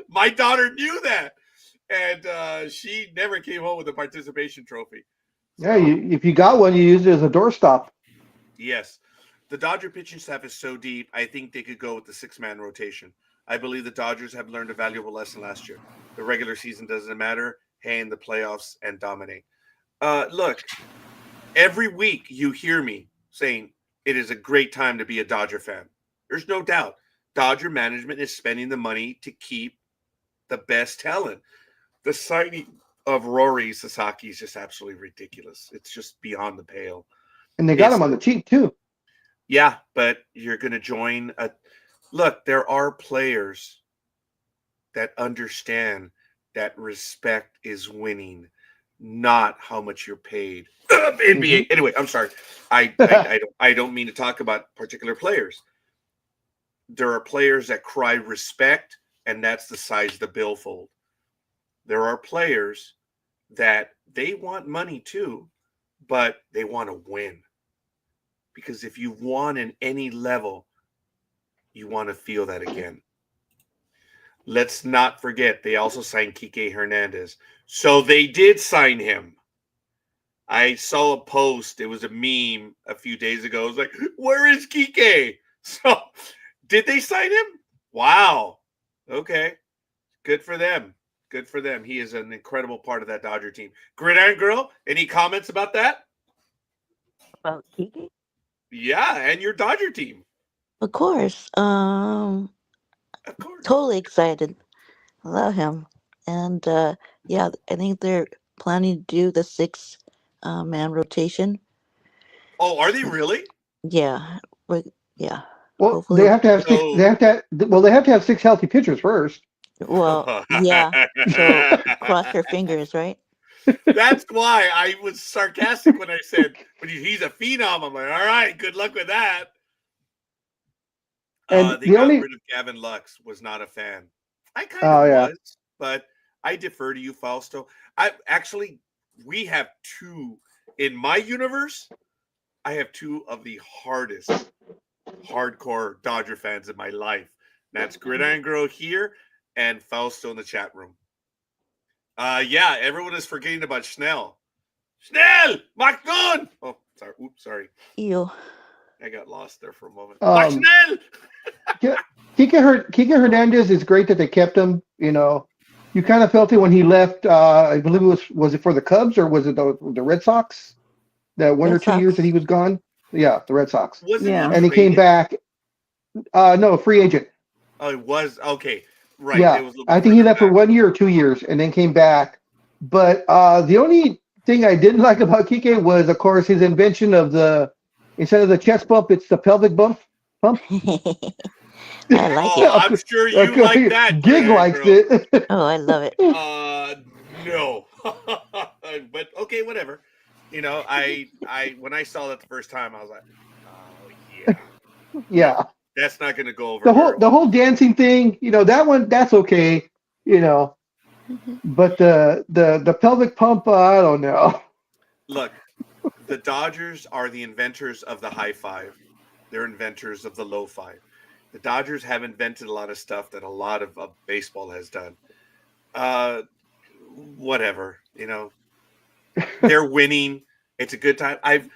S1: my daughter knew that, and she never came home with a participation trophy. So,
S3: Yeah, if you got one, you use it as a doorstop.
S1: yes. The Dodger pitching staff is so deep, I think they could go with the 6-man rotation. I believe the Dodgers have learned a valuable lesson last year. The regular season doesn't matter. Hey, in the playoffs and dominate. Look, every week you hear me saying it is a great time to be a Dodger fan. There's no doubt. Dodger management is spending the money to keep the best talent. The signing of Rory Sasaki is just absolutely ridiculous. It's just beyond the pale.
S3: And they got him on the cheap, too.
S1: Yeah, but you're going to join a... Look, there are players that understand that respect is winning, not how much you're paid. NBA. Anyway, I'm sorry. I don't mean to talk about particular players. There are players that cry respect, and that's the size of the billfold. There are players that they want money too, but they want to win. Because if you've won in any level, you want to feel that again. Let's not forget, they also signed Kike Hernandez. So they did sign him. I saw a post. It was a meme a few days ago. It was like, where is Kike? So did they sign him? Wow. Okay. Good for them. Good for them. He is an incredible part of that Dodger team. Gridiron Girl, any comments about that?
S5: About Kiki?
S1: Yeah, and your Dodger team.
S5: Of course.
S1: Of course.
S5: Totally excited. Love him. And yeah, I think they're planning to do the 6-man rotation.
S1: Oh, are they really?
S5: Yeah. Yeah.
S3: Well,
S5: Hopefully.
S3: they have to have six.
S1: So-
S3: They have to have 6 healthy pitchers first.
S5: Well, yeah. So cross your fingers, right?
S1: That's why I was sarcastic when I said, but he's a phenom. I'm like, all right, good luck with that.
S3: And
S1: They got rid of Gavin Lux. Was not a fan. I kind of was, but I defer to you, Fausto. We have two in my universe. I have two of the hardest hardcore Dodger fans in my life. That's Gridiron Girl here and Fausto in the chat room. Yeah, everyone is forgetting about Schnell. Schnell! McDonough! Oh, sorry. Oops, sorry.
S5: Ew.
S1: I got lost there for a moment.
S3: Schnell! Kike Hernandez is great that they kept him. You know, you kind of felt it when he left. I believe it was it for the Cubs or was it the Red Sox? That 1 or 2 years that he was gone. Yeah, the Red Sox. And he came back. No, free agent.
S1: Oh, it was okay. Right.
S3: Yeah, I think he left for 1 year or 2 years and then came back. But the only thing I didn't like about Kike was, of course, his invention of instead of the chest bump, it's the pelvic pump.
S5: I like it.
S1: I'm sure you like that.
S3: Gig likes it.
S5: Oh, I love it.
S1: No. But okay, whatever. You know, I when I saw that the first time, I was like, oh yeah.
S3: Yeah.
S1: That's not going to go over.
S3: The whole dancing thing, you know, that's okay, you know. But the pelvic pump, I don't know.
S1: Look, the Dodgers are the inventors of the high five. They're inventors of the low five. The Dodgers have invented a lot of stuff that a lot of baseball has done. Whatever, you know. They're winning. It's a good time. I've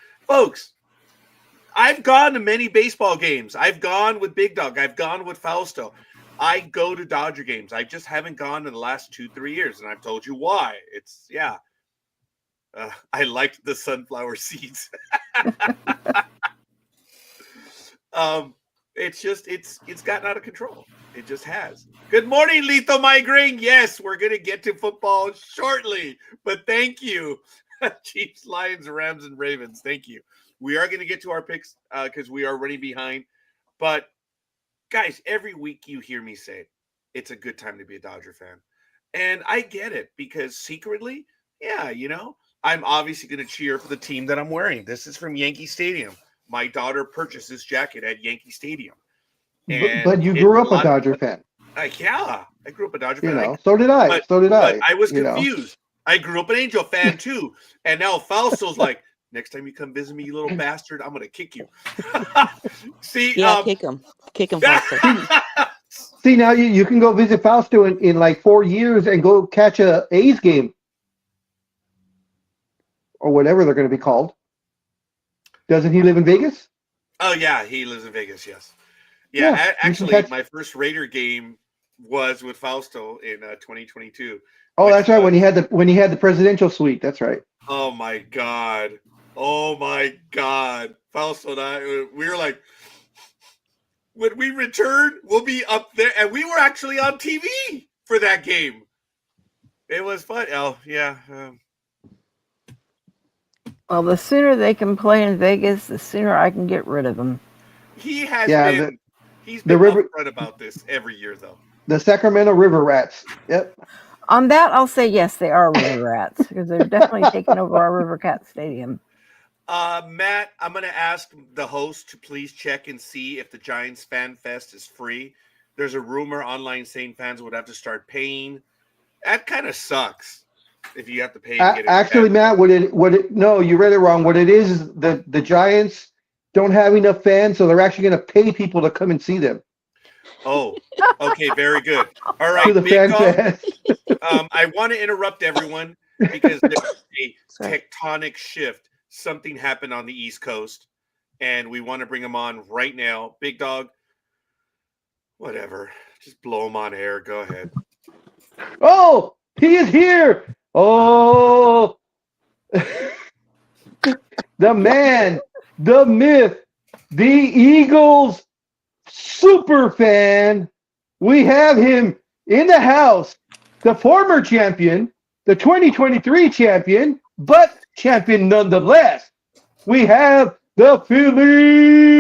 S1: gone to many baseball games. I've gone with Big Dog. I've gone with Fausto. I go to Dodger games. I just haven't gone in the last 2-3 years, and I've told you why. I liked the sunflower seeds. It's gotten out of control. It just has. Good morning, Lethal Migraine. Yes, we're going to get to football shortly, but thank you. Chiefs, Lions, Rams, and Ravens. Thank you. We are going to get to our picks because we are running behind. But, guys, every week you hear me say it's a good time to be a Dodger fan. And I get it because secretly, yeah, you know, I'm obviously going to cheer for the team that I'm wearing. This is from Yankee Stadium. My daughter purchased this jacket at Yankee Stadium.
S3: But you grew up a Dodger fan.
S1: Yeah, I grew up a Dodger
S3: You
S1: fan.
S3: know, so did I.
S1: But I was
S3: you know.
S1: confused. I grew up an Angel fan too. And now Fausto's like, next time you come visit me, you little bastard, I'm going to kick you. See,
S5: Yeah, kick him. Kick him, Fausto.
S3: See, now you can go visit Fausto in like 4 years and go catch a A's game. Or whatever they're going to be called. Doesn't he live in Vegas?
S1: Oh, yeah, he lives in Vegas, yes. Yeah, actually, my first Raider game was with Fausto in 2022.
S3: Oh, that's right. When he had the presidential suite. That's right.
S1: Oh my God. Fausto and I, we were like, when we return, we'll be up there. And we were actually on TV for that game. It was fun. Oh, yeah.
S2: Well, the sooner they can play in Vegas, the sooner I can get rid of them.
S1: He's been upfront about this every year, though.
S3: The Sacramento River Rats. Yep.
S2: On that, I'll say yes, they are River Rats because they're definitely taking over our River Cat Stadium.
S1: Matt, I'm going to ask the host to please check and see if the Giants Fan Fest is free. There's a rumor online saying fans would have to start paying. That kind of sucks if you have to pay.
S3: Actually, Matt, no, you read it wrong. What it is the Giants don't have enough fans, so they're actually going to pay people to come and see them.
S1: Oh, okay, very good. All right,
S3: to the
S1: Big
S3: fan
S1: Dog, I want to interrupt everyone because there's a tectonic shift. Something happened on the East Coast, and we want to bring him on right now. Big Dog, whatever. Just blow him on air. Go ahead.
S3: Oh, he is here. Oh, the man, the myth, the Eagles super fan. We have him in the house, the former champion, the 2023 champion, but champion nonetheless. We have the Philly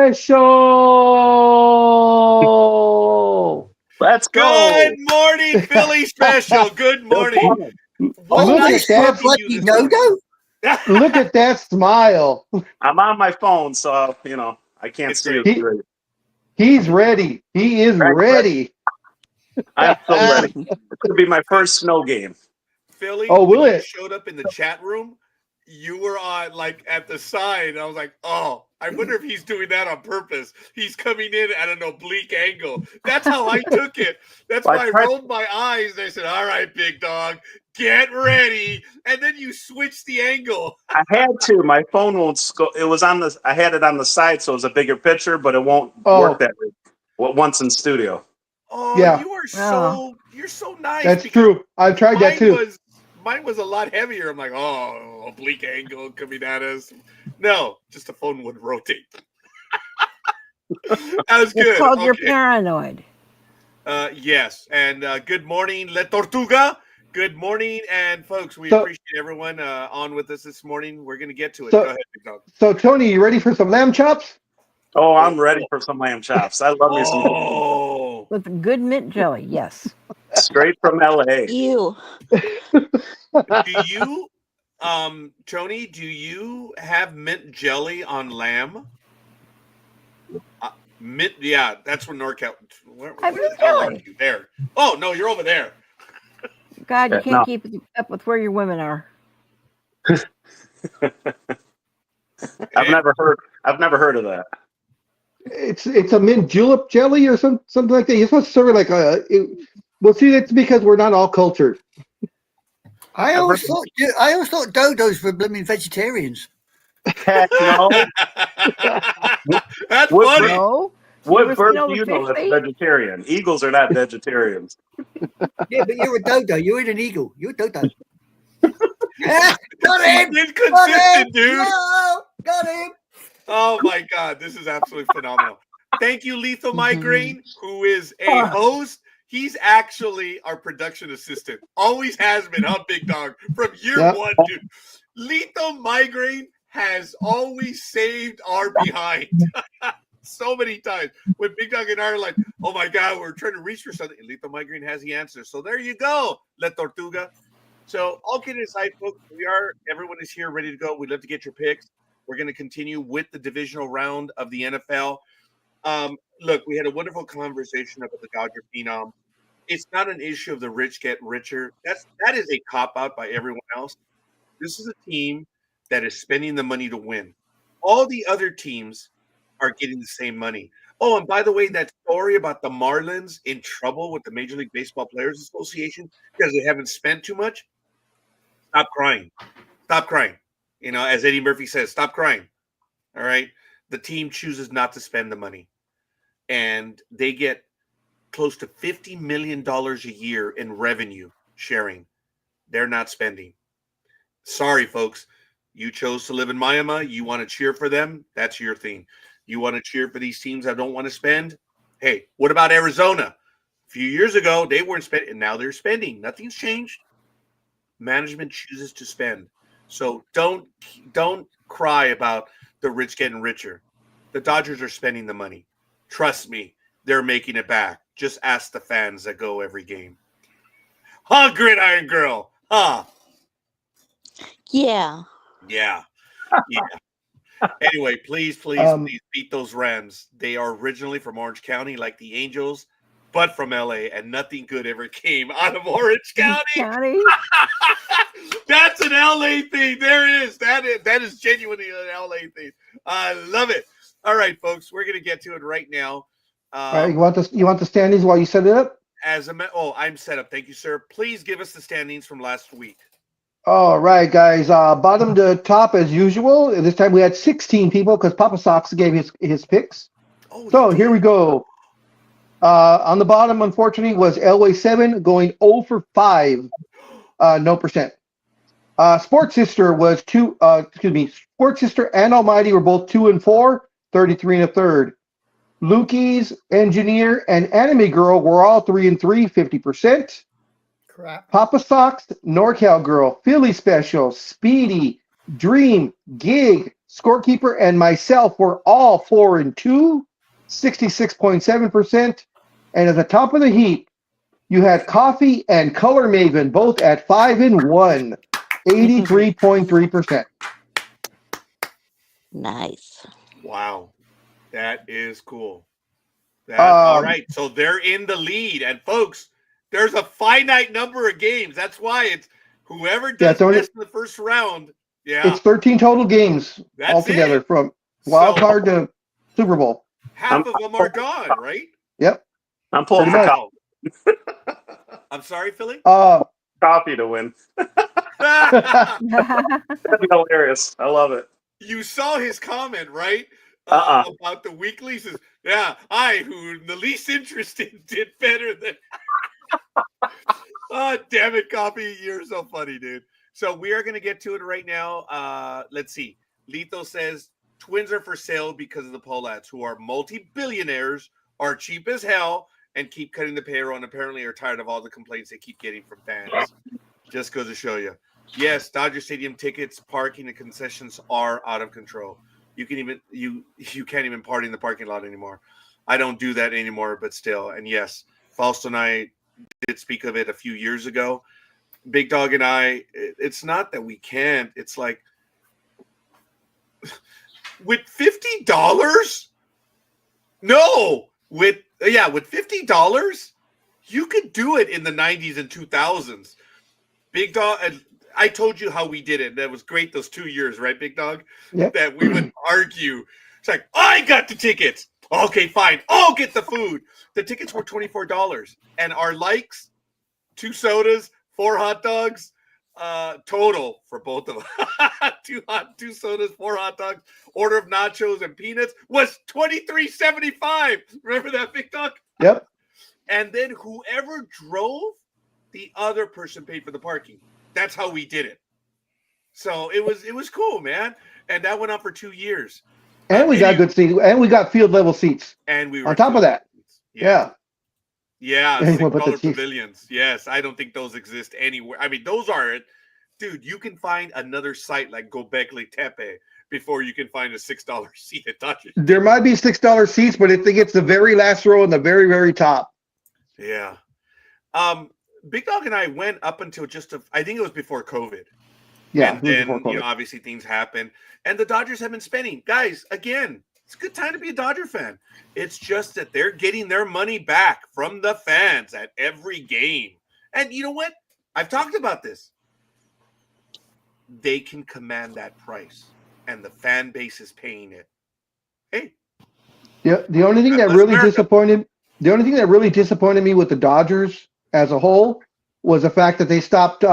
S3: Special.
S6: Let's go.
S1: Good morning, Philly Special. Good morning.
S3: Look at that. Look at that smile.
S6: I'm on my phone, so I can't see it.
S3: He's ready. He is ready.
S6: I'm so ready. It's gonna be my first snow game.
S1: Philly,
S3: will it?
S1: Showed up in the chat room. You were on at the side. I was like, oh, I wonder if he's doing that on purpose. He's coming in at an oblique angle. That's how I took it. That's why I rolled my eyes. And I said, all right, Big Dog, get ready. And then you switched the angle.
S6: I had to. My phone won't go. It was on the. I had it on the side, so it was a bigger picture, but it won't work that way. Once in studio.
S1: Oh, yeah. You're so nice.
S3: That's true. I've tried that too.
S1: Mine was a lot heavier. I'm like, oh, oblique angle coming at us. No, just the phone would rotate. That was good.
S2: It's called you're paranoid.
S1: Yes. And good morning, Le Tortuga. Good morning. And folks, we appreciate everyone on with us this morning. We're going to get to it. Go ahead, Big Dog.
S3: So, Tony, you ready for some lamb chops?
S6: Oh, I'm ready for some lamb chops. I love me some.
S2: With good mint jelly, yes.
S6: Straight from LA.
S5: Ew.
S1: Do you, Tony, do you have mint jelly on lamb? Mint, yeah, that's where NorCal. Where the hell are you? There. Oh, no, you're over there.
S2: God, you can't keep up with where your women are.
S6: I've never heard of that.
S3: It's a mint julep jelly or something like that. You're supposed to serve it like a. Well, see, that's because we're not all cultured.
S4: I always thought dodos were blooming vegetarians.
S6: Heck no.
S1: That's funny.
S2: No.
S6: What bird do you know that's vegetarian? Eagles are not vegetarians.
S4: Yeah, but you're a dodo. You're in an eagle. You're a dodo. Got him!
S1: Inconsistent, dude.
S4: No, got him!
S1: Oh my God, this is absolutely phenomenal. Thank you, Lethal Migraine, who is a host. He's actually our production assistant. Always has been, huh, Big Dog? From year one, dude. Lethal Migraine has always saved our behind. so many times when Big Dog and I are like, oh my God, we're trying to reach for something. Lethal Migraine has the answer. So there you go, La Tortuga. So all kidding aside, folks, everyone is here ready to go. We'd love to get your picks. We're going to continue with the divisional round of the NFL. Look, we had a wonderful conversation about the Dodger phenom. It's not an issue of the rich get richer. That is a cop-out by everyone else. This is a team that is spending the money to win. All the other teams are getting the same money. Oh, and by the way, that story about the Marlins in trouble with the Major League Baseball Players Association because they haven't spent too much, stop crying. Stop crying. You know, as Eddie Murphy says, stop crying. All right? The team chooses not to spend the money. And they get close to $50 million a year in revenue sharing. They're not spending. Sorry, folks. You chose to live in Miami. You want to cheer for them. That's your thing. You want to cheer for these teams that don't want to spend. Hey, what about Arizona? A few years ago, they weren't spending, and now they're spending. Nothing's changed. Management chooses to spend. So don't cry about the rich getting richer. The Dodgers are spending the money. Trust me, they're making it back. Just ask the fans that go every game. Huh, Gridiron Girl? Huh?
S5: Yeah.
S1: Yeah. Anyway, please beat those Rams. They are originally from Orange County, like the Angels, but from LA, and nothing good ever came out of Orange County. That's an LA thing. There it is. That is genuinely an LA thing. I love it. All right, folks, we're gonna get to it right now.
S3: All right, you want the standings while you set it up?
S1: I'm set up. Thank you, sir. Please give us the standings from last week.
S3: All right, guys. Bottom to top as usual. This time we had 16 people because Papa Sox gave his picks.
S1: Oh,
S3: so here we go. On the bottom, unfortunately, was Elway 7 going 0 for 5. No percent. Sports Sister was Sports Sister and Almighty were both 2 and 4, 33 and a third. Lukey's, Engineer, and Anime Girl were all 3 and 3, 50%.
S4: Crap.
S3: Papa Sox, NorCal Girl, Philly Special, Speedy, Dream, Gig, Scorekeeper, and myself were all 4 and 2, 66.7%. And at the top of the heap, you had Coffee and Color Maven both at 5 and 1, 83.3%.
S5: Nice.
S1: Wow. That is cool. All right. So they're in the lead. And folks, there's a finite number of games. That's why it's whoever does best in the first round. Yeah.
S3: It's 13 total games altogether from wild card to Super Bowl.
S1: Half of them are gone, right?
S3: Yep.
S6: I'm pulling for Coffee.
S1: I'm sorry, Philly?
S6: Coffee to win. That'd be hilarious. I love it.
S1: You saw his comment, right? About the weeklies. Yeah, who the least interested, did better than. Oh, damn it, Coffee. You're so funny, dude. So we are going to get to it right now. Let's see. Lito says twins are for sale because of the Polats, who are multi-billionaires, are cheap as hell, and keep cutting the payroll, and apparently are tired of all the complaints they keep getting from fans. Just goes to show you. Yes, Dodger Stadium tickets, parking, and concessions are out of control. You can't even party in the parking lot anymore. I don't do that anymore, but still. And yes, Fausto and I did speak of it a few years ago. Big Dog and I, it's not that we can't. It's like, with $50? No. With $50, you could do it in the 90s and 2000s. Big Dog, I told you how we did it. That was great those 2 years, right, Big Dog?
S3: Yep.
S1: That we would argue. It's like, I got the tickets. Okay, fine. I'll get the food. The tickets were $24. And our likes, 2 sodas, 4 hot dogs, total for both of them. 2 sodas, 4 hot dogs, order of nachos and peanuts was $23.75. Remember that, Big Dog?
S3: Yep.
S1: And then whoever drove, the other person paid for the parking. That's how we did it. So it was cool, man. And that went on for 2 years.
S3: And we got good seats. And we got field level seats.
S1: And we were
S3: on top of that.
S1: Yeah. Yeah.
S3: Color
S1: pavilions. Yes. I don't think those exist anywhere. I mean, those aren't. Dude, you can find another site like Gobekli Tepe before you can find a $6 seat at Dodger.
S3: There might be $6 seats, but if they get the very last row in the very, very top.
S1: Yeah. Big Dog and I went up until I think it was before COVID.
S3: Yeah.
S1: And then, obviously things happen. And the Dodgers have been spending. Guys, again, it's a good time to be a Dodger fan. It's just that they're getting their money back from the fans at every game. And you know what? I've talked about this. They can command that price, and the fan base is paying it. Hey.
S3: Yeah, the only thing that really disappointed me with the Dodgers as a whole was the fact that they stopped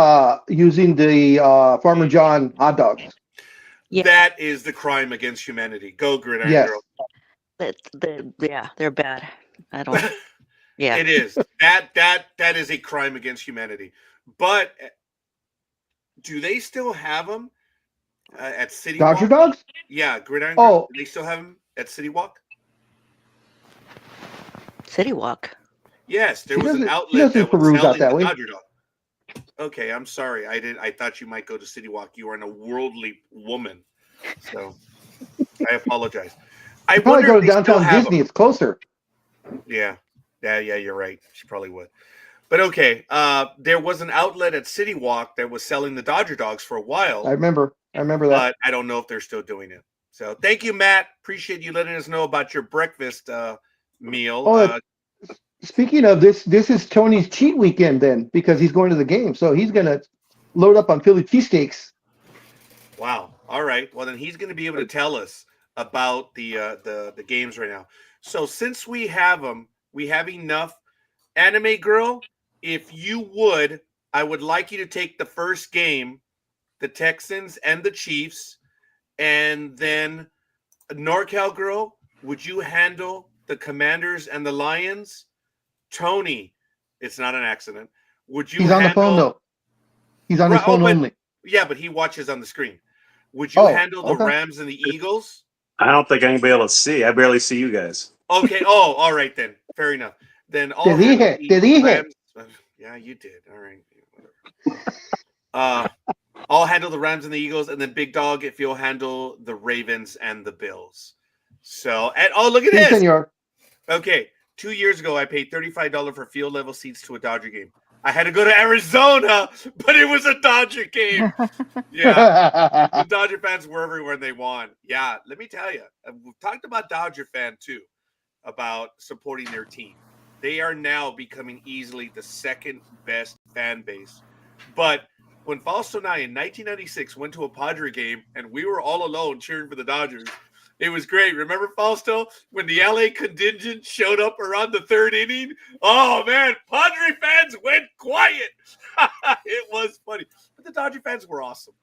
S3: using the Farmer John hot dogs.
S5: Yeah.
S1: That is the crime against humanity. Go, Gridiron
S3: Yes.
S1: Girl.
S5: They're bad. I don't. Yeah,
S1: It is. That is a crime against humanity. But do they still have them at City
S3: Dodger
S1: Walk?
S3: dogs?
S1: Yeah, Gridiron
S3: Oh.
S1: Girl. Do they still have them at City Walk?
S5: City Walk.
S1: Yes, there
S3: He
S1: was an
S3: doesn't- he
S1: outlet
S3: doesn't
S1: that was
S3: peruse out
S1: selling
S3: that
S1: the
S3: way.
S1: Dodger dog. Okay, I'm sorry. I thought you might go to City Walk. You are a worldly woman, so I apologize. I
S3: You probably
S1: wonder
S3: go
S1: if
S3: to
S1: they still
S3: downtown
S1: have
S3: Disney.
S1: them.
S3: It's closer.
S1: Yeah, you're right. She probably would. But okay, there was an outlet at City Walk that was selling the Dodger dogs for a while.
S3: I remember that.
S1: But I don't know if they're still doing it. So thank you, Matt. Appreciate you letting us know about your breakfast meal.
S3: Oh, speaking of this is Tony's cheat weekend then, because he's going to the game. So he's going to load up on Philly cheesesteaks.
S1: Wow. All right. Well, then he's going to be able to tell us about the games right now. So since we have them, we have enough. Anime Girl, if you would, I would like you to take the first game, the Texans and the Chiefs, and then NorCal Girl, would you handle the Commanders and the Lions? Tony, it's not an accident. Would you?
S3: He's on the phone though. He's on his phone only.
S1: Yeah, but he watches on the screen. Would you handle the Rams and the Eagles?
S6: I don't think I'm gonna be able to see. I barely see you guys.
S1: Okay. Oh, all right then. Fair enough. Then I'll
S3: Te
S1: handle
S3: dije,
S1: the
S3: te dije.
S1: Rams. Yeah, you did. All right. Whatever. I'll handle the Rams and the Eagles, and then Big Dog, if you'll handle the Ravens and the Bills. So, and look at
S3: Sí,
S1: this.
S3: señor.
S1: Okay, 2 years ago, I paid $35 for field level seats to a Dodger game. I had to go to Arizona, but it was a Dodger game. Yeah, the Dodger fans were everywhere they won. Yeah, let me tell you, we've talked about Dodger fan too, about supporting their team. They are now becoming easily the second best fan base. But when Fausto and I in 1996 went to a Padre game and we were all alone cheering for the Dodgers, it was great. Remember, Fausto, when the LA contingent showed up around the third inning? Oh, man, Padre fans went quiet. It was funny. But the Dodger fans were awesome.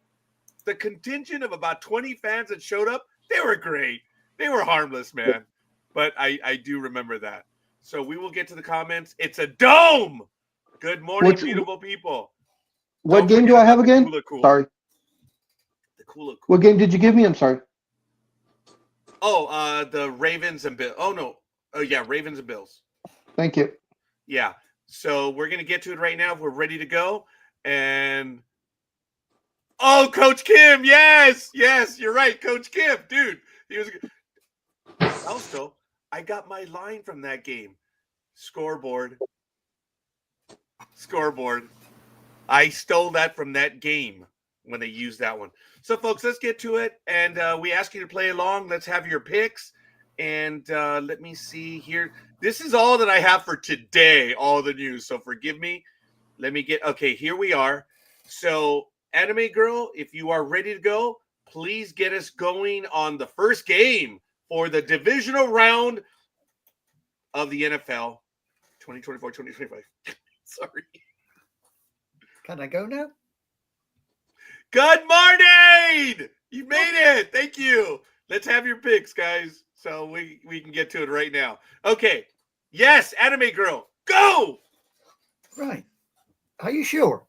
S1: The contingent of about 20 fans that showed up, they were great. They were harmless, man. But I do remember that. So we will get to the comments. It's a dome. Good morning, beautiful people.
S3: What
S1: Don't
S3: game
S1: forget
S3: do I have
S1: about the
S3: again?
S1: Kula Cool.
S3: Sorry.
S1: The Kula Cool.
S3: What game did you give me? I'm sorry.
S1: Oh, the Ravens and Bills. Oh, no. Oh, yeah, Ravens and Bills.
S3: Thank you.
S1: Yeah. So we're going to get to it right now if we're ready to go. And, oh, Coach Kim. Yes. Yes, you're right. Coach Kim. Dude, he was also, I got my line from that game. Scoreboard. I stole that from that game when they used that one. So, folks, let's get to it. And we ask you to play along. Let's have your picks. And let me see here. This is all that I have for today, all the news. So forgive me. Let me get – okay, here we are. So, Anime Girl, if you are ready to go, please get us going on the first game for the divisional round of the NFL 2024-2025. Sorry.
S4: Can I go now?
S1: Good morning! You made it. Thank you. Let's have your picks, guys, so we can get to it right now. Okay. Yes, Anime Girl, go!
S4: Right. Are you sure?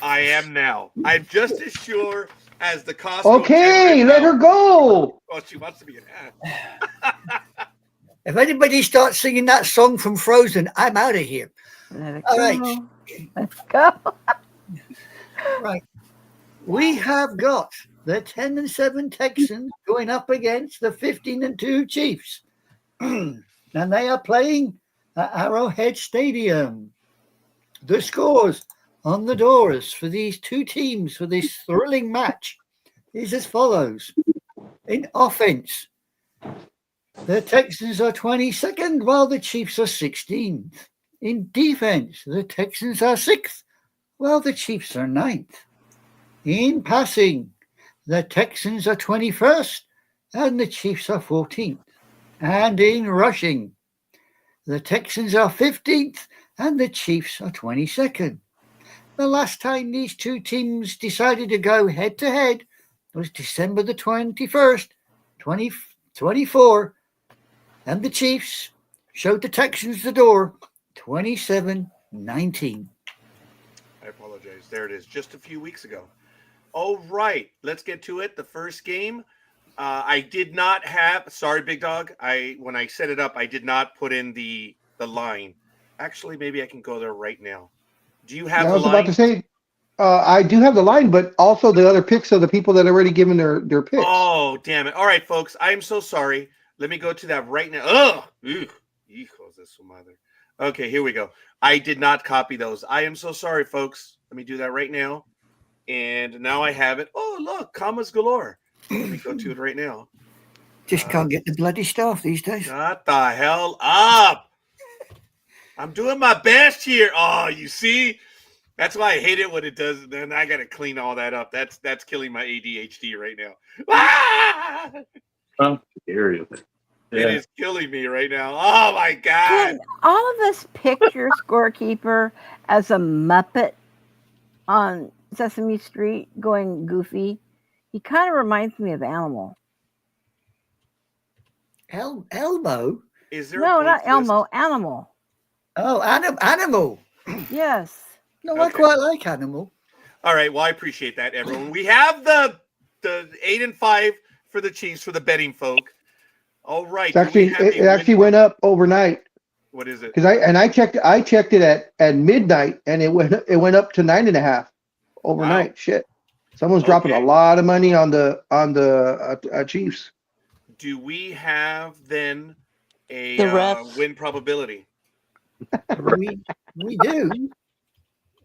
S1: I am now. I'm just as sure as the Costco.
S3: Okay, let her go.
S1: Oh, she wants to be an ad.
S4: If anybody starts singing that song from Frozen, I'm out of here.
S2: Let it
S4: All
S2: go.
S4: right.
S2: Let's go.
S4: Right. We have got the 10-7 Texans going up against the 15-2 Chiefs. And they are playing at Arrowhead Stadium. The scores on the doors for these two teams for this thrilling match is as follows. In offense, the Texans are 22nd, while the Chiefs are 16th. In defense, the Texans are 6th, while the Chiefs are 9th. In passing, the Texans are 21st, and the Chiefs are 14th. And in rushing, the Texans are 15th, and the Chiefs are 22nd. The last time these two teams decided to go head-to-head was December the 21st, 2024, and the Chiefs showed the Texans the door 27-19.
S1: I apologize. There it is. Just a few weeks ago. All right. Let's get to it. The first game. I did not have. Sorry, Big Dog. When I set it up, I did not put in the line. Actually, maybe I can go there right now. Do you have
S3: I
S1: the
S3: was
S1: line?
S3: about to say, I do have the line, but also the other picks of the people that already given their picks.
S1: Oh, damn it. All right, folks. I am so sorry. Let me go to that right now. Oh, hijos de su madre. Okay, here we go. I did not copy those. I am so sorry, folks. Let me do that right now. And now I have it. Oh, look, commas galore. Let me go to it right now.
S4: Just can't get the bloody stuff these days.
S1: Shut the hell up. I'm doing my best here. Oh, you see? That's why I hate it when it does. Then I got to clean all that up. That's killing my ADHD right now. Ah!
S6: It
S1: It is killing me right now. Oh, my God.
S2: Can all of us picture Scorekeeper as a Muppet on Sesame Street going goofy? He kind of reminds me of Elmo.
S4: Elmo?
S1: Is there
S2: No,
S1: a
S2: not
S1: points
S2: Elmo,
S1: list?
S2: Animal.
S4: Oh, Animal.
S2: Yes.
S4: No, I
S1: Okay.
S4: quite like Animal.
S1: All right. Well, I appreciate that, everyone. We have the 8-5 for the Chiefs for the betting folk. All right.
S3: It's actually, it actually went up overnight.
S1: What is it?
S3: Because I checked it at midnight, and it went up to 9.5 overnight.
S1: Wow.
S3: Shit, someone's dropping a
S1: Okay.
S3: lot of money on the Chiefs.
S1: Do we have then a
S5: The refs.
S1: win probability?
S4: We do.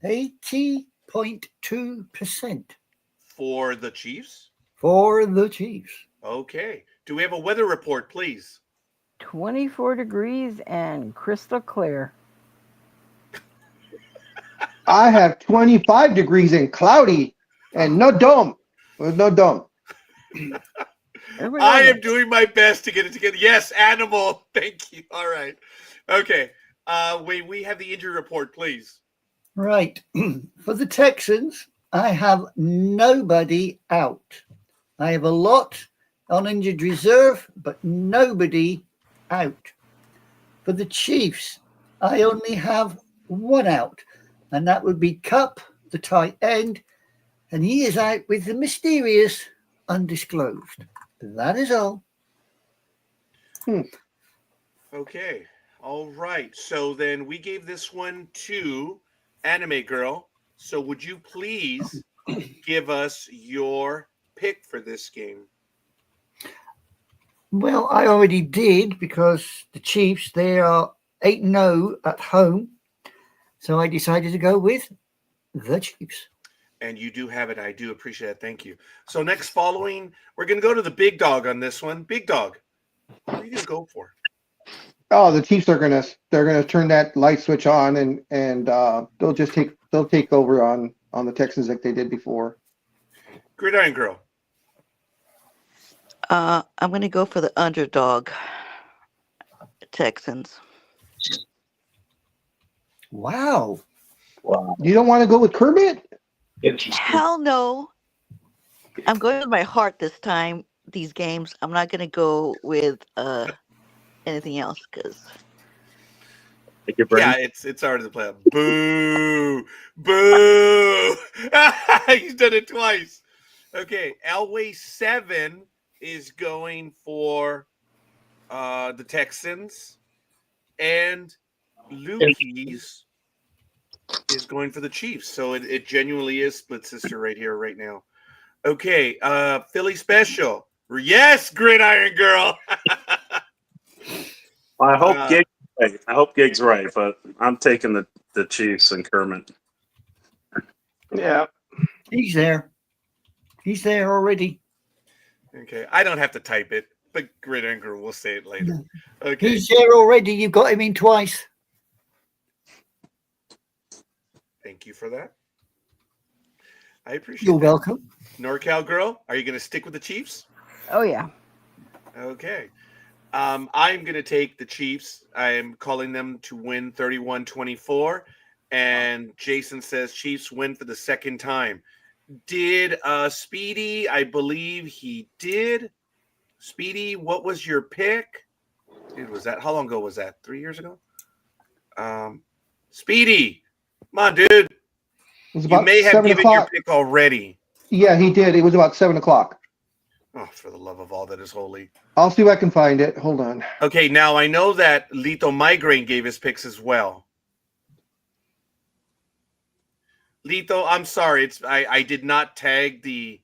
S4: 80.2%
S1: For the Chiefs?
S4: for the Chiefs.
S1: Okay. Do we have a weather report, please?
S2: 24 degrees and crystal clear.
S3: I have 25 degrees and cloudy, and no dome. There's no dome.
S1: I am doing my best to get it together. Yes, Animal. Thank you. All right. Okay. We have the injury report, please.
S4: Right. For the Texans, I have nobody out. I have a lot on injured reserve, but nobody out. For the Chiefs, I only have one out, and that would be Cup, the tight end, and he is out with the mysterious undisclosed. That is all.
S1: Okay. All right. So then we gave this one to Anime Girl. So would you please give us your pick for this game?
S4: Well, I already did because the Chiefs, they are 8-0 at home. So I decided to go with the Chiefs.
S1: And you do have it. I do appreciate it. Thank you. So next following, we're going to go to the Big Dog on this one. Big Dog, what are you going to go for?
S3: Oh, the Chiefs are gonna turn that light switch on, and they'll take over on the Texans like they did before.
S1: Gridiron Girl.
S5: I'm going to go for the underdog, Texans.
S4: Wow.
S3: You don't want to go with Kermit?
S5: Hell no. I'm going with my heart this time. These games, I'm not going to go with anything else because.
S1: Yeah, it's hard to play. Boo, boo. He's done it twice. Okay, Elway 7 is going for the Texans, and Lukey's is going for the Chiefs. So it genuinely is split sister right here, right now. Okay, Philly special. Yes, Gridiron Girl.
S6: I hope Gig's right. I hope Gig's right, but I'm taking the Chiefs and Kermit.
S3: Yeah.
S4: He's there. He's there already.
S1: Okay, I don't have to type it, but Gridiron Girl will say it later. Okay.
S4: He's there already. You've got him in twice.
S1: Thank you for that. I appreciate
S4: You're
S1: that.
S4: welcome.
S1: NorCal Girl, are you going to stick with the Chiefs?
S2: Oh yeah.
S1: Okay. I'm going to take the Chiefs. I am calling them to win 31-24. And Jason says Chiefs win for the second time. Did Speedy, I believe he did. Speedy, what was your pick? Dude, was that, how long ago was that? 3 years ago? Speedy, come on, dude.
S3: It was
S1: You
S3: about
S1: may have
S3: 7
S1: given your
S3: o'clock.
S1: pick already.
S3: Yeah, he did. It was about 7 o'clock.
S1: Oh, for the love of all that is holy.
S3: I'll see if I can find it. Hold on.
S1: Okay, now I know that Lito Migraine gave his picks as well. Lito, I'm sorry. I did not tag the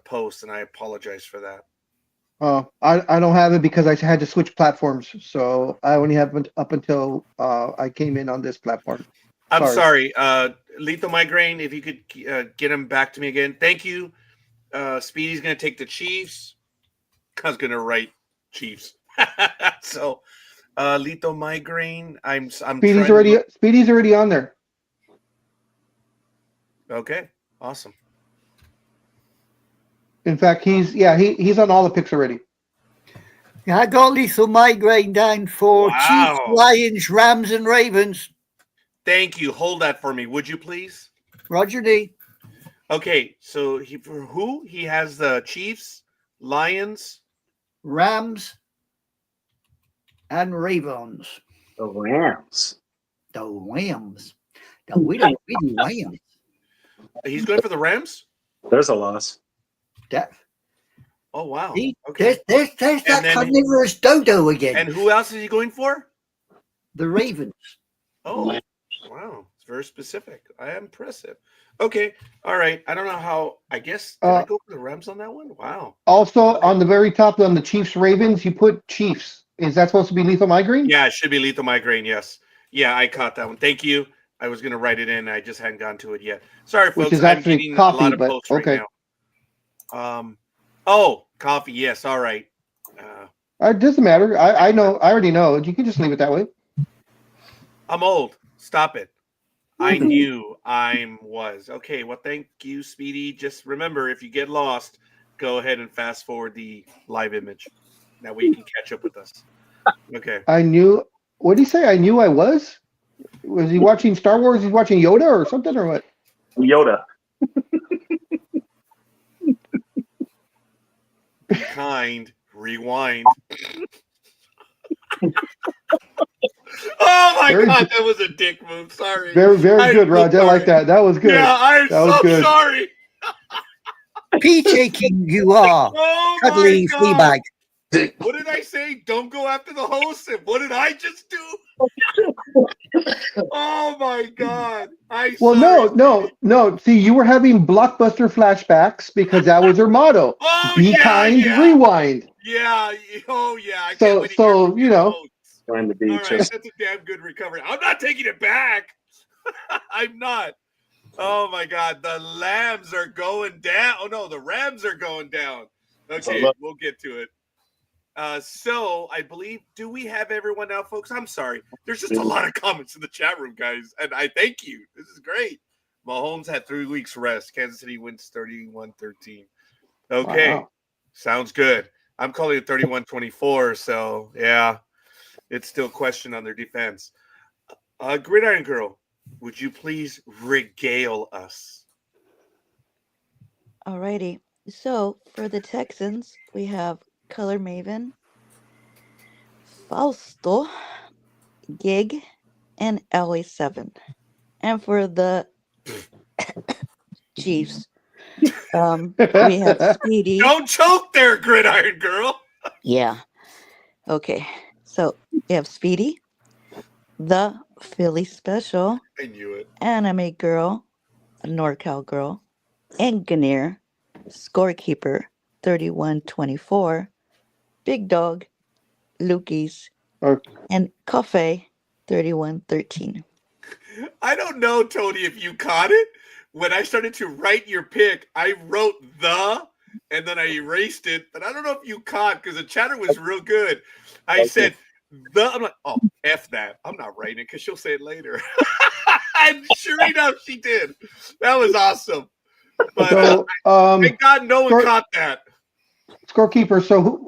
S1: post, and I apologize for that.
S3: I don't have it because I had to switch platforms, so I only have it up until I came in on this platform.
S1: I'm sorry. Lethal Migraine, if you could get him back to me again. Thank you. Speedy's going to take the Chiefs. I was going to write Chiefs. So, Lethal Migraine, I'm
S3: Speedy's already on there.
S1: Okay, awesome.
S3: In fact, he's on all the picks already.
S4: Yeah, I got Lethal Migraine down for
S1: Wow.
S4: Chiefs, Lions, Rams, and Ravens.
S1: Thank you. Hold that for me, would you please?
S4: Roger D.
S1: Okay, so for who? He has the Chiefs, Lions,
S4: Rams, and Ravens.
S6: The Rams.
S4: The Rams. We don't really Rams.
S1: He's going for the Rams?
S6: There's a loss.
S4: That,
S1: Oh, wow.
S4: see,
S1: Okay.
S4: there's that
S1: then-
S4: carnivorous dodo again.
S1: And who else is he going for?
S4: The Ravens.
S1: Oh, wow. It's very specific. I am impressive. Okay. All right. I don't know how. I guess, did I go for the Rams on that one? Wow.
S3: Also, on the very top, on the Chiefs Ravens, you put Chiefs. Is that supposed to be Lethal Migraine?
S1: Yeah, it should be Lethal Migraine. Yes. Yeah, I caught that one. Thank you. I was going to write it in. I just hadn't gotten to it yet. Sorry, folks.
S3: Which is
S1: I'm
S3: actually
S1: getting
S3: coffee,
S1: a lot of
S3: but
S1: posts
S3: okay.
S1: right now. Oh, coffee. Yes. All right.
S3: It doesn't matter. I know. I already know. You can just leave it that way.
S1: I'm old. Stop it. I knew I was. Okay, well, thank you, Speedy. Just remember, if you get lost, go ahead and fast forward the live image. That way you can catch up with us. Okay.
S3: I knew. What did he say? I knew I was? Was he watching Star Wars? He's watching Yoda or something or what?
S6: Yoda.
S1: Be kind. Rewind. Oh my God, that was a dick move. Sorry.
S3: Very good, Raj. I like that. That was good.
S1: Yeah, I'm so
S3: good.
S1: sorry.
S4: PJ King, you are.
S1: Oh
S4: Cuddly
S1: my
S4: flea
S1: God.
S4: bag.
S1: What did I say? Don't go after the host. And what did I just do? Oh my God.
S3: No. See, you were having blockbuster flashbacks because that was her motto.
S1: Oh,
S3: Be
S1: yeah,
S3: kind,
S1: yeah.
S3: rewind.
S1: Yeah. Oh yeah. I
S3: So-
S1: can't wait to hear
S3: so,
S1: from
S3: you
S1: your
S3: know.
S1: host.
S6: Trying to
S1: All
S6: be
S1: right,
S6: just.
S1: that's a damn good recovery. I'm not taking it back. I'm not. Oh my God, the Lambs are going down. Oh no, the Rams are going down. Okay, we'll get to it. So I believe, do we have everyone now, folks? I'm sorry. There's just a lot of comments in the chat room, guys, and I thank you. This is great. Mahomes had 3 weeks rest. Kansas City wins 31-13. Okay,
S3: Wow.
S1: sounds good. I'm calling it 31-24. So yeah. It's still a question on their defense. Gridiron Girl, would you please regale us?
S5: Alrighty. So for the Texans, we have Color Maven, Fausto, Gig, and LA7. And for the Chiefs, we have Speedy.
S1: Don't choke there, Gridiron Girl.
S5: Yeah. Okay. So we have Speedy, the Philly Special,
S1: I knew it.
S5: Anime Girl, a NorCal Girl, Engineer, scorekeeper 31-24, Big Dog, Lukey's,
S3: Or
S5: and Coffee 31-13.
S1: I don't know, Tony, if you caught it. When I started to write your pick, I wrote the, and then I erased it. But I don't know if you caught because the chatter was real good. I said the. I'm like, oh, F that. I'm not writing it because she'll say it later. And sure enough, she did. That was awesome. But
S3: so,
S1: thank God no one caught that.
S3: scorekeeper. So,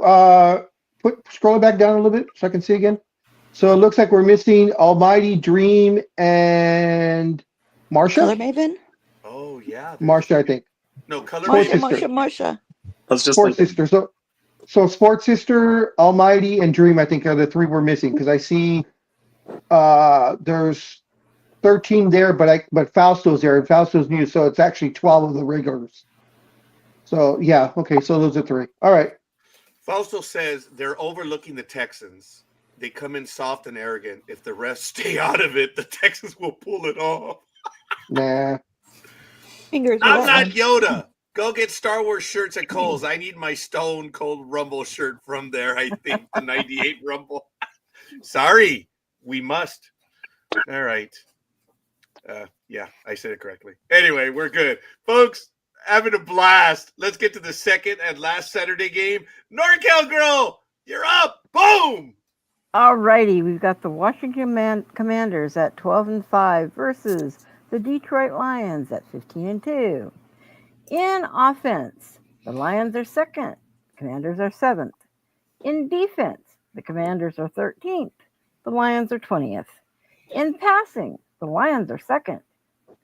S3: scrolling back down a little bit so I can see again. So it looks like we're missing Almighty, Dream, and
S5: Color
S3: Marsha.
S5: Maven?
S1: Oh yeah,
S3: Marsha, I think.
S1: No, Color
S3: Sports
S1: Maven.
S3: Sister.
S5: Marsha.
S6: I was just
S3: Sports
S6: thinking.
S3: Sister. So Sports Sister, Almighty, and Dream, I think, are the three we're missing because I see there's 13 there, but Fausto's there, and Fausto's new, so it's actually 12 of the regulars. So yeah, okay, so those are three. All right.
S1: Fausto says they're overlooking the Texans. They come in soft and arrogant. If the refs stay out of it, the Texans will pull it off.
S3: Nah.
S5: Fingers for
S1: I'm
S5: that
S1: not
S5: one.
S1: Yoda. Go get Star Wars shirts at Kohl's. I need my Stone Cold Rumble shirt from there, I think, the 98 Rumble. Sorry, we must. All right. Yeah, I said it correctly. Anyway, we're good. Folks, having a blast. Let's get to the second and last Saturday game. NorCal Girl, you're up. Boom!
S2: All righty, we've got the Washington Commanders at 12-5 versus the Detroit Lions at 15-2. In offense, the Lions are second, Commanders are seventh. In defense, the Commanders are 13th, the Lions are 20th. In passing, the Lions are second,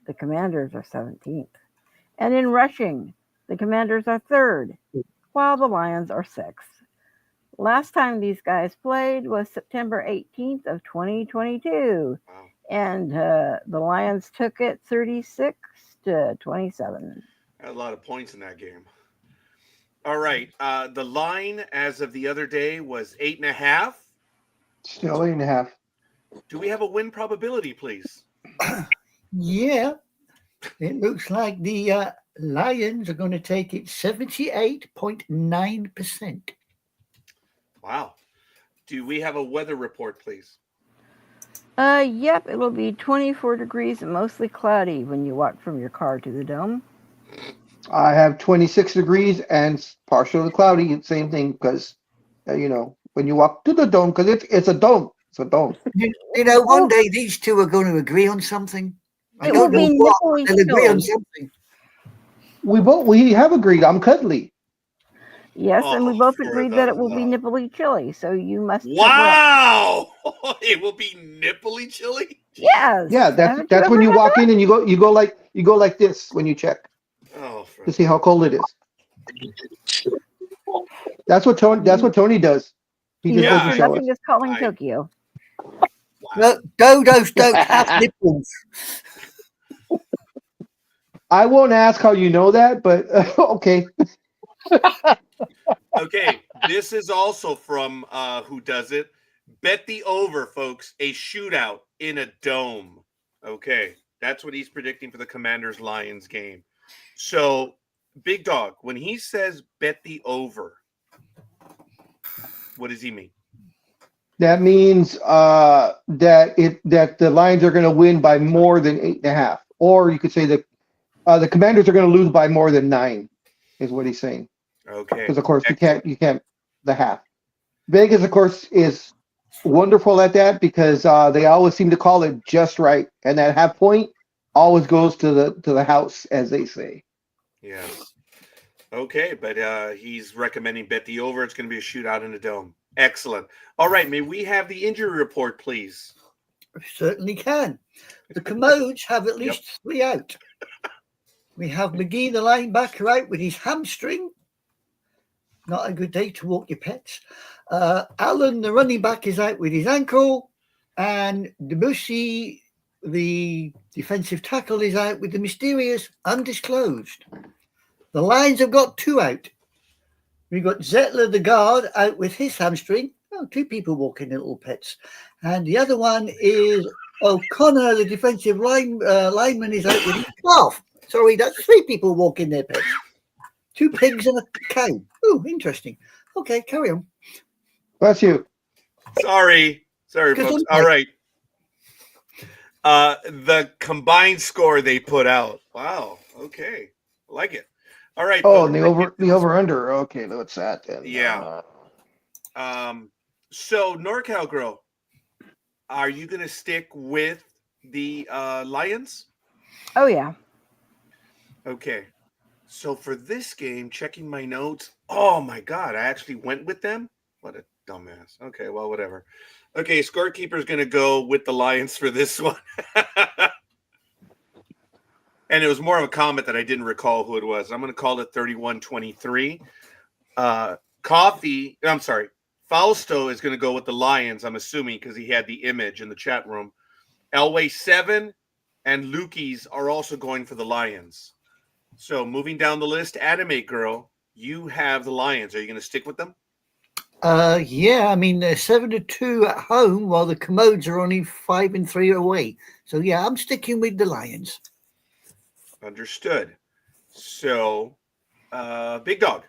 S2: the Commanders are 17th. And in rushing, the Commanders are third, while the Lions are sixth. Last time these guys played was September 18th of 2022, and the Lions took it 36-27.
S1: Had a lot of points in that game. All right, the line as of the other day was 8.5.
S3: Still 8.5.
S1: Do we have a win probability, please?
S4: Yeah, it looks like the Lions are going to take it 78.9%.
S1: Wow. Do we have a weather report, please?
S2: Yep, it'll be 24 degrees and mostly cloudy when you walk from your car to the dome.
S3: I have 26 degrees and partially cloudy. Same thing because, when you walk to the dome, because it's a dome. It's a dome.
S4: One day these two are going to agree on something. I don't know what, but they'll agree on something.
S3: We have agreed. I'm cuddly.
S2: Yes, and we both agreed that it will be nipply chilly, so you must.
S1: Wow! It will be nipply chilly?
S2: Yes.
S3: Yeah, that's when you walk in and you go like this when you check.
S1: Oh,
S3: to see how cold it is. That's what Tony does. He just doesn't show
S2: nothing
S3: us.
S2: is calling Tokyo.
S4: Look, dodos don't have nipples.
S3: I won't ask how you know that, but okay.
S1: Okay, this is also from Who Does It. Bet the over, folks. A shootout in a dome. Okay, that's what he's predicting for the Commanders-Lions game. So, Big Dog, when he says bet the over, what does he mean?
S3: That means that the Lions are going to win by more than 8.5, or you could say that the Commanders are going to lose by more than 9, is what he's saying.
S1: Okay.
S3: Because of course you can't the half. Vegas, of course, is wonderful at that because they always seem to call it just right, and that half point always goes to the house, as they say.
S1: Yeah. Okay, but he's recommending bet the over. It's going to be a shootout in a dome. Excellent. All right, may we have the injury report, please?
S4: We certainly can. The Commodes have at least 3 out. We have McGee, the linebacker, out with his hamstring. Not a good day to walk your pets. Allen, the running back, is out with his ankle. And Debussy, the defensive tackle, is out with the mysterious undisclosed. The Lions have got 2 out. We've got Zettler, the guard, out with his hamstring. Oh, 2 people walking their little pets. And the other one is O'Connor, the defensive lineman, is out with his calf. Sorry, that's 3 people walking their pets. 2 pigs and a cow. Oh, interesting. Okay, carry on.
S3: Bless you.
S1: Sorry, folks. All right. The combined score they put out. Wow. Okay, I like it. All right.
S3: Oh,
S1: folks.
S3: and the over under. Okay, what's that then?
S1: Yeah. So NorCal Girl, are you gonna stick with the Lions?
S2: Oh yeah.
S1: Okay. So for this game, checking my notes. Oh my God, I actually went with them. What a dumbass. Okay, well, whatever. Okay, scorekeeper's gonna go with the Lions for this one. And it was more of a comment that I didn't recall who it was. I'm gonna call it 31-23. Fausto is gonna go with the Lions, I'm assuming, because he had the image in the chat room. Elway 7 and Lukey's are also going for the Lions. So moving down the list, Anime Girl, you have the Lions. Are you going to stick with them?
S4: Yeah, I mean they're 7-2 at home, while the Commodes are only 5-3 away. So yeah, I'm sticking with the Lions.
S1: Understood. So, Big Dog.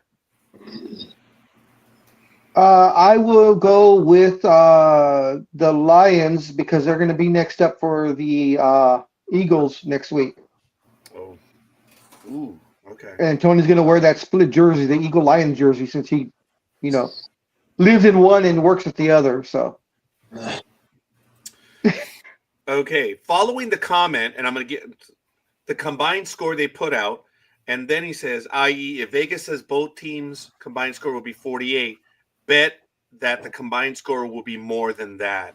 S3: I will go with the Lions because they're going to be next up for the Eagles next week.
S1: Oh, ooh, okay.
S3: And Tony's going to wear that split jersey, the Eagle Lions jersey, since he, lives in one and works at the other. So.
S1: Okay. Following the comment, and I'm going to get the combined score they put out, and then he says, i.e., if Vegas says both teams' combined score will be 48, bet that the combined score will be more than that.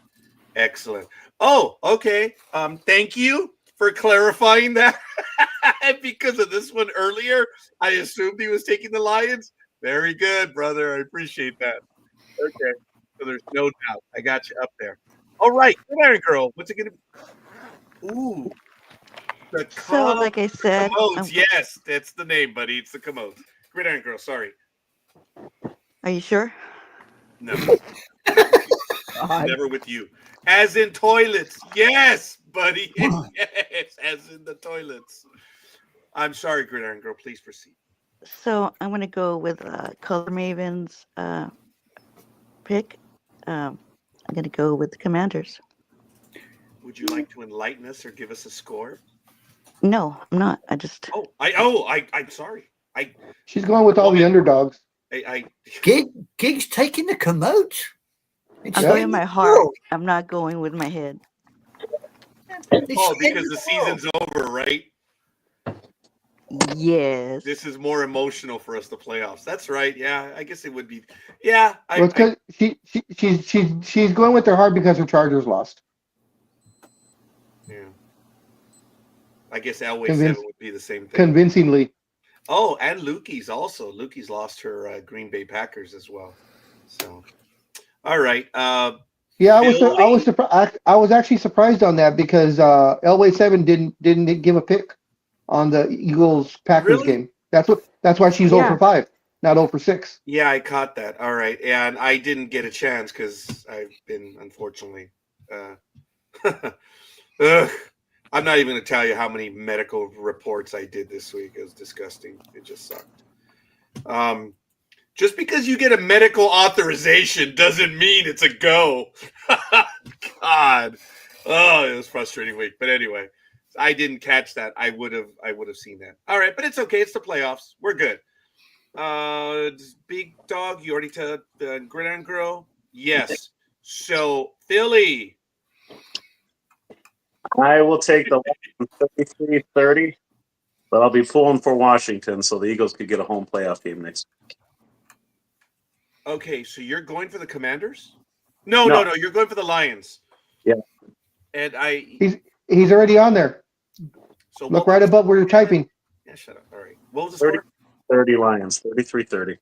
S1: Excellent. Oh, okay. Thank you for clarifying that. Because of this one earlier, I assumed he was taking the Lions. Very good, brother. I appreciate that. Okay. So there's no doubt. I got you up there. All right. Good Iron Girl. What's it going to be? Ooh.
S5: So, like I said,
S1: Commodes. Yes, that's the name, buddy. It's the Commodes. Gridiron Girl, sorry.
S5: Are you sure?
S1: No. Never with you. As in toilets. Yes, buddy. Yes, as in the toilets. I'm sorry, Gridiron Girl. Please proceed.
S5: So I'm going to go with Color Maven's pick. I'm going to go with the Commanders.
S1: Would you like to enlighten us or give us a score?
S5: No, I'm not. I just.
S1: I'm sorry.
S3: She's going with all the underdogs.
S4: Gig's taking the Commodes.
S5: I'm going with my heart. I'm not going with my head.
S1: Oh, because the season's over, right?
S5: Yes.
S1: This is more emotional for us, the playoffs. That's right. Yeah, I guess it would be. Yeah.
S3: Well, it's because she's going with her heart because her Chargers lost.
S1: Yeah. I guess Elway 7 would be the same thing.
S3: Convincingly.
S1: Oh, and Lukey's also. Lukey's lost her Green Bay Packers as well. So, all right.
S3: Yeah, I was actually surprised on that because Elway 7 didn't give a pick on the Eagles Packers game. That's why she's 0 for 5, not 0 for 6.
S1: Yeah, I caught that. All right, and I didn't get a chance because I've been unfortunately. I'm not even going to tell you how many medical reports I did this week. It was disgusting. It just sucked. Just because you get a medical authorization doesn't mean it's a go. God. Oh, it was a frustrating week. But anyway, I didn't catch that. I would have seen that. All right, but it's okay. It's the playoffs. We're good. Big Dog, you already told the Gridiron Girl? Yes. So, Philly.
S6: I will take the 33-30, but I'll be pulling for Washington so the Eagles could get a home playoff game next week.
S1: Okay, so you're going for the Commanders? No. You're going for the Lions.
S6: Yeah.
S1: And
S3: he's already on there.
S1: So
S3: look right above where you're typing.
S1: Yeah, shut up. All right. What was the score?
S6: 30 Lions, 33-30.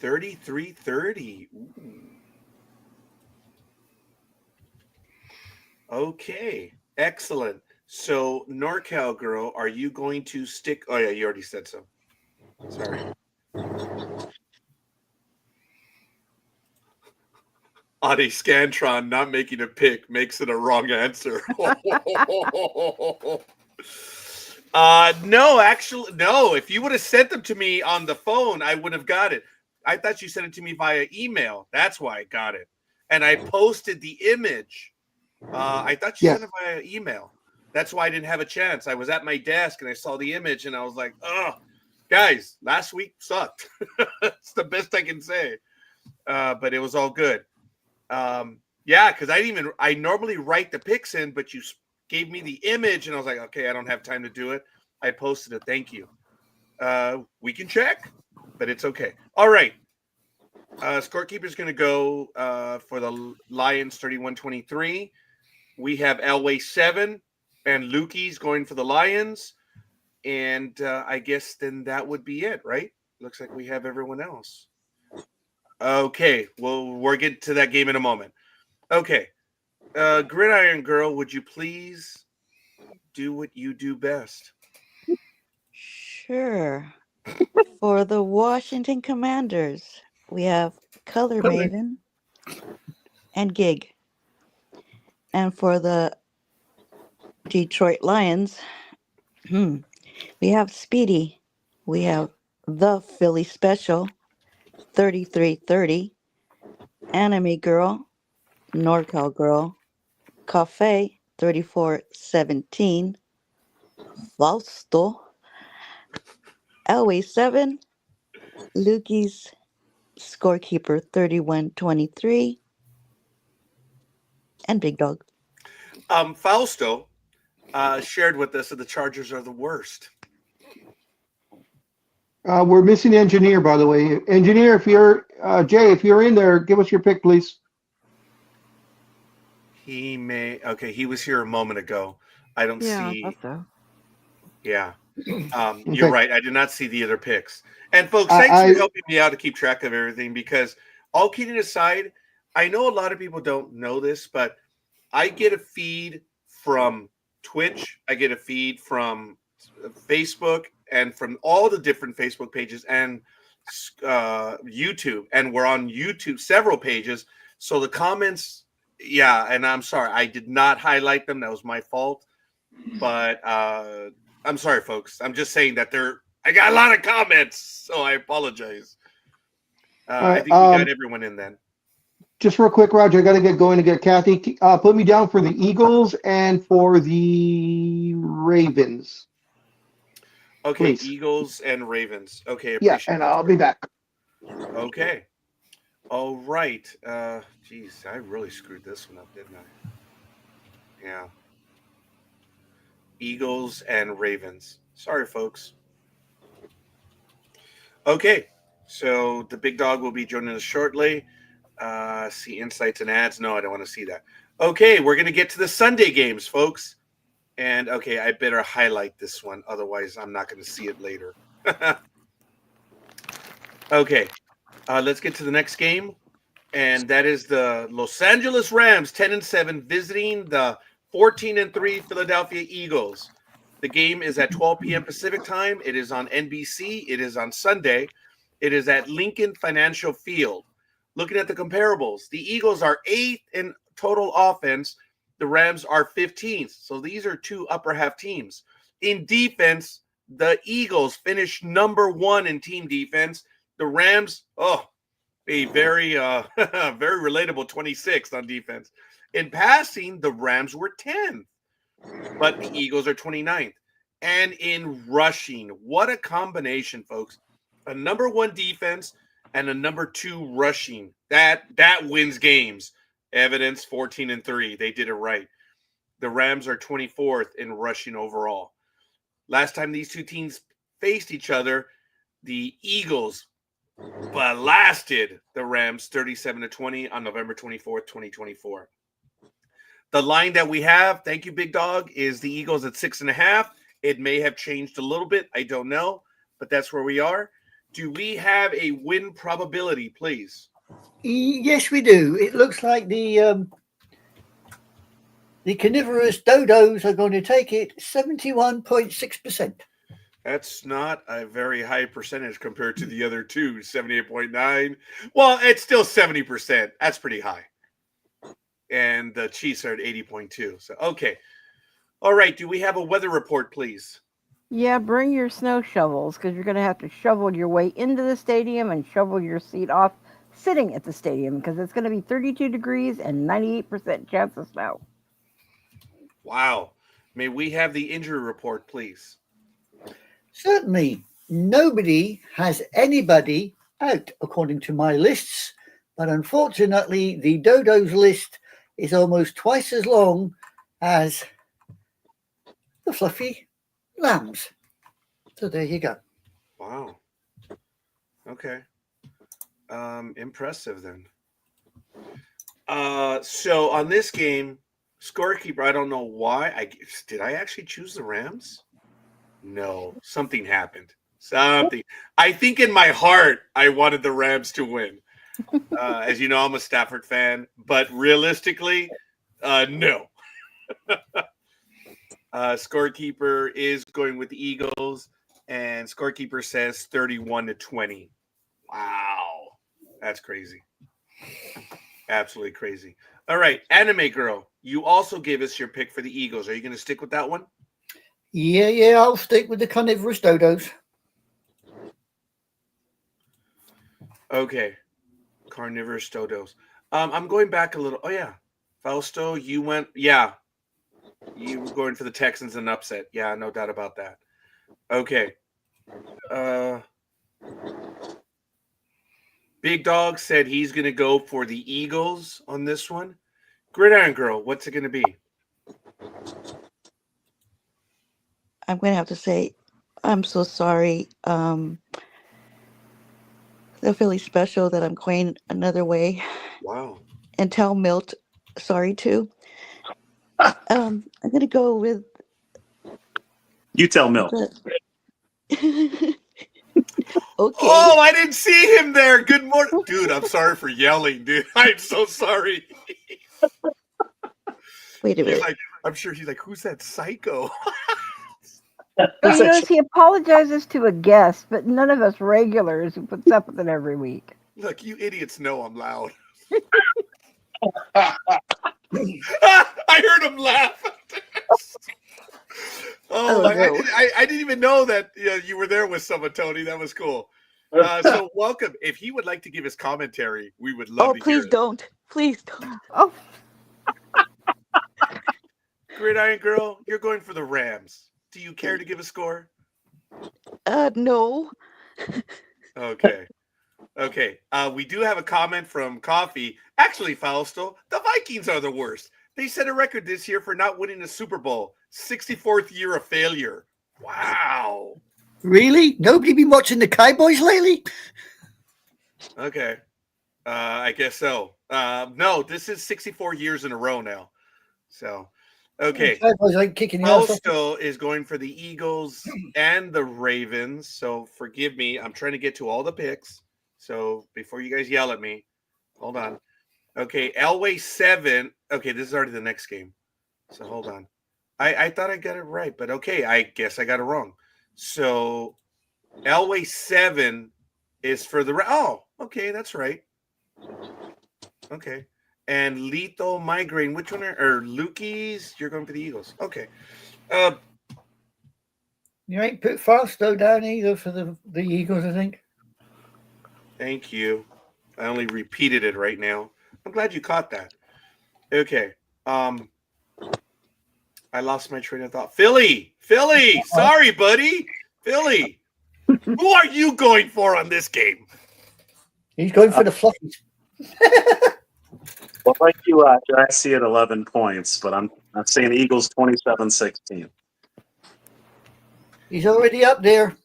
S1: 33-30. Okay, excellent. So, NorCal Girl, are you going to stick? Oh, yeah, you already said so. Sorry. Adi Scantron not making a pick makes it a wrong answer. No, actually, no. If you would have sent them to me on the phone, I would have got it. I thought you sent it to me via email. That's why I got it. And I posted the image. I thought you
S3: Yes.
S1: sent it via email. That's why I didn't have a chance. I was at my desk and I saw the image and I was like, oh, guys, last week sucked. It's the best I can say. But it was all good. Yeah, because I normally write the picks in, but you gave me the image and I was like, okay, I don't have time to do it. I posted it. Thank you. We can check, but it's okay. All right. Scorekeeper's going to go for the Lions 31-23. We have Elway 7 and Lukey's going for the Lions. And I guess then that would be it, right? Looks like we have everyone else. Okay. Well, we'll get to that game in a moment. Okay. Gridiron Girl, would you please do what you do best?
S5: Sure. For the Washington Commanders, we have Color Maven and Gig. And for the Detroit Lions, we have Speedy. We have the Philly Special, 3330, Anime Girl, NorCal Girl, Cafe, 3417, Fausto, Elway 7, Lukey's Scorekeeper, 3123, and Big Dog.
S1: Fausto shared with us that the Chargers are the worst.
S3: We're missing engineer, by the way. Engineer, if you're Jay, if you're in there, give us your pick, please.
S1: He was here a moment ago. I don't see.
S2: I thought so.
S1: Yeah.
S3: Okay.
S1: You're right. I did not see the other picks. And folks, thanks for helping me out to keep track of everything, because all kidding aside, I know a lot of people don't know this, but I get a feed from Twitch. I get a feed from Facebook and from all the different Facebook pages and YouTube. And we're on YouTube, several pages. So the comments, yeah, and I'm sorry, I did not highlight them. That was my fault. But I'm sorry, folks. I'm just saying that I got a lot of comments, so I apologize. I think we got everyone in then.
S3: Just real quick, Roger, I got to get going to get Kathy. Put me down for the Eagles and for the Ravens.
S1: Okay,
S3: Please.
S1: Eagles and Ravens. Okay,
S3: Yeah, and I'll be back.
S1: Okay. All right. Geez, I really screwed this one up, didn't I? Yeah. Eagles and Ravens. Sorry, folks. Okay, so the big dog will be joining us shortly. See insights and ads. No, I don't want to see that. Okay, we're going to get to the Sunday games, folks. And okay, I better highlight this one. Otherwise, I'm not going to see it later. Okay, let's get to the next game. And that is the Los Angeles Rams, 10-7, visiting the 14-3 Philadelphia Eagles. The game is at 12 p.m. Pacific time. It is on NBC. It is on Sunday. It is at Lincoln Financial Field. Looking at the comparables, the Eagles are 8th in total offense. The Rams are 15th. So these are two upper half teams. In defense, the Eagles finished number 1 in team defense. The Rams, a very, very relatable 26th on defense. In passing, the Rams were 10th, but the Eagles are 29th. And in rushing, what a combination, folks. A number 1 defense and a number 2 rushing. That wins games. Evidence 14-3. They did it right. The Rams are 24th in rushing overall. Last time these two teams faced each other, the Eagles blasted the Rams 37-20 on November 24th, 2024. The line that we have, thank you, Big Dog, is the Eagles at 6.5. It may have changed a little bit. I don't know, but that's where we are. Do we have a win probability, please?
S4: Yes, we do. It looks like the carnivorous dodos are going to take it 71.6%.
S1: That's not a very high percentage compared to the other two, 78.9. Well, it's still 70%. That's pretty high. And the Chiefs are at 80.2. So, okay. All right. Do we have a weather report, please?
S2: Yeah, bring your snow shovels because you're going to have to shovel your way into the stadium and shovel your seat off sitting at the stadium because it's going to be 32 degrees and 98% chance of snow.
S1: Wow. May we have the injury report, please?
S4: Certainly, nobody has anybody out according to my lists, but unfortunately, the Dodos list is almost twice as long as the fluffy lambs. So there you go.
S1: Wow. Okay. Impressive then. So on this game, scorekeeper, I don't know why. Did I actually choose the Rams? No, something happened. Something. I think in my heart I wanted the Rams to win. As you know, I'm a Stafford fan, but realistically, no. Scorekeeper is going with the Eagles, and scorekeeper says 31-20. Wow, that's crazy. Absolutely crazy. All right, Anime Girl, you also gave us your pick for the Eagles. Are you going to stick with that one?
S4: Yeah, I'll stick with the carnivorous Dodos.
S1: Okay, carnivorous Dodos. I'm going back a little. Oh yeah, Fausto, you went. Yeah, you were going for the Texans and upset. Yeah, no doubt about that. Okay. Big Dog said he's going to go for the Eagles on this one. Gridiron Girl, what's it going to be?
S5: I'm going to have to say, I'm so sorry. They're really special that I'm going another way.
S1: Wow.
S5: And tell Milt sorry too. I'm going to go with.
S6: You tell Milt.
S5: Okay.
S1: Oh, I didn't see him there. Good morning. Dude, I'm sorry for yelling, dude. I'm so sorry.
S5: Wait a minute.
S1: He's like, I'm sure he's like, who's that psycho?
S2: Well, you notice he apologizes to a guest, but none of us regulars who puts up with it every week.
S1: Look, you idiots know I'm loud. I heard him laugh.
S5: Oh, no.
S1: I didn't even know that you were there with someone, Tony. That was cool. So welcome. If he would like to give his commentary, we would love to hear
S5: please
S1: it.
S5: don't. Please don't.
S2: Oh,
S1: Gridiron Girl, you're going for the Rams. Do you care to give a score?
S5: No.
S1: Okay. Okay. We do have a comment from Coffee. Actually, Fausto, the Vikings are the worst. They set a record this year for not winning a Super Bowl. 64th year of failure. Wow.
S4: Really? Nobody been watching the Cowboys lately?
S1: Okay. I guess so. No, this is 64 years in a row now. So, okay.
S4: The Cowboys ain't kicking the ass off.
S1: Fausto is going for the Eagles and the Ravens. So forgive me. I'm trying to get to all the picks. So before you guys yell at me, hold on. Okay, Elway 7. Okay, this is already the next game. So hold on. I thought I got it right, but okay, I guess I got it wrong. So Elway 7 is for the okay, that's right. Okay. And Lethal Migraine, which one or Lukey's? You're going for the Eagles. Okay.
S4: You ain't put Fausto down either for the Eagles, I think.
S1: Thank you. I only repeated it right now. I'm glad you caught that. Okay. I lost my train of thought. Philly. Sorry, buddy. Philly. Who are you going for on this game?
S4: He's going for the Fluffies.
S6: Well, like you, I see it 11 points, but I'm saying Eagles 27-16.
S4: He's already up there.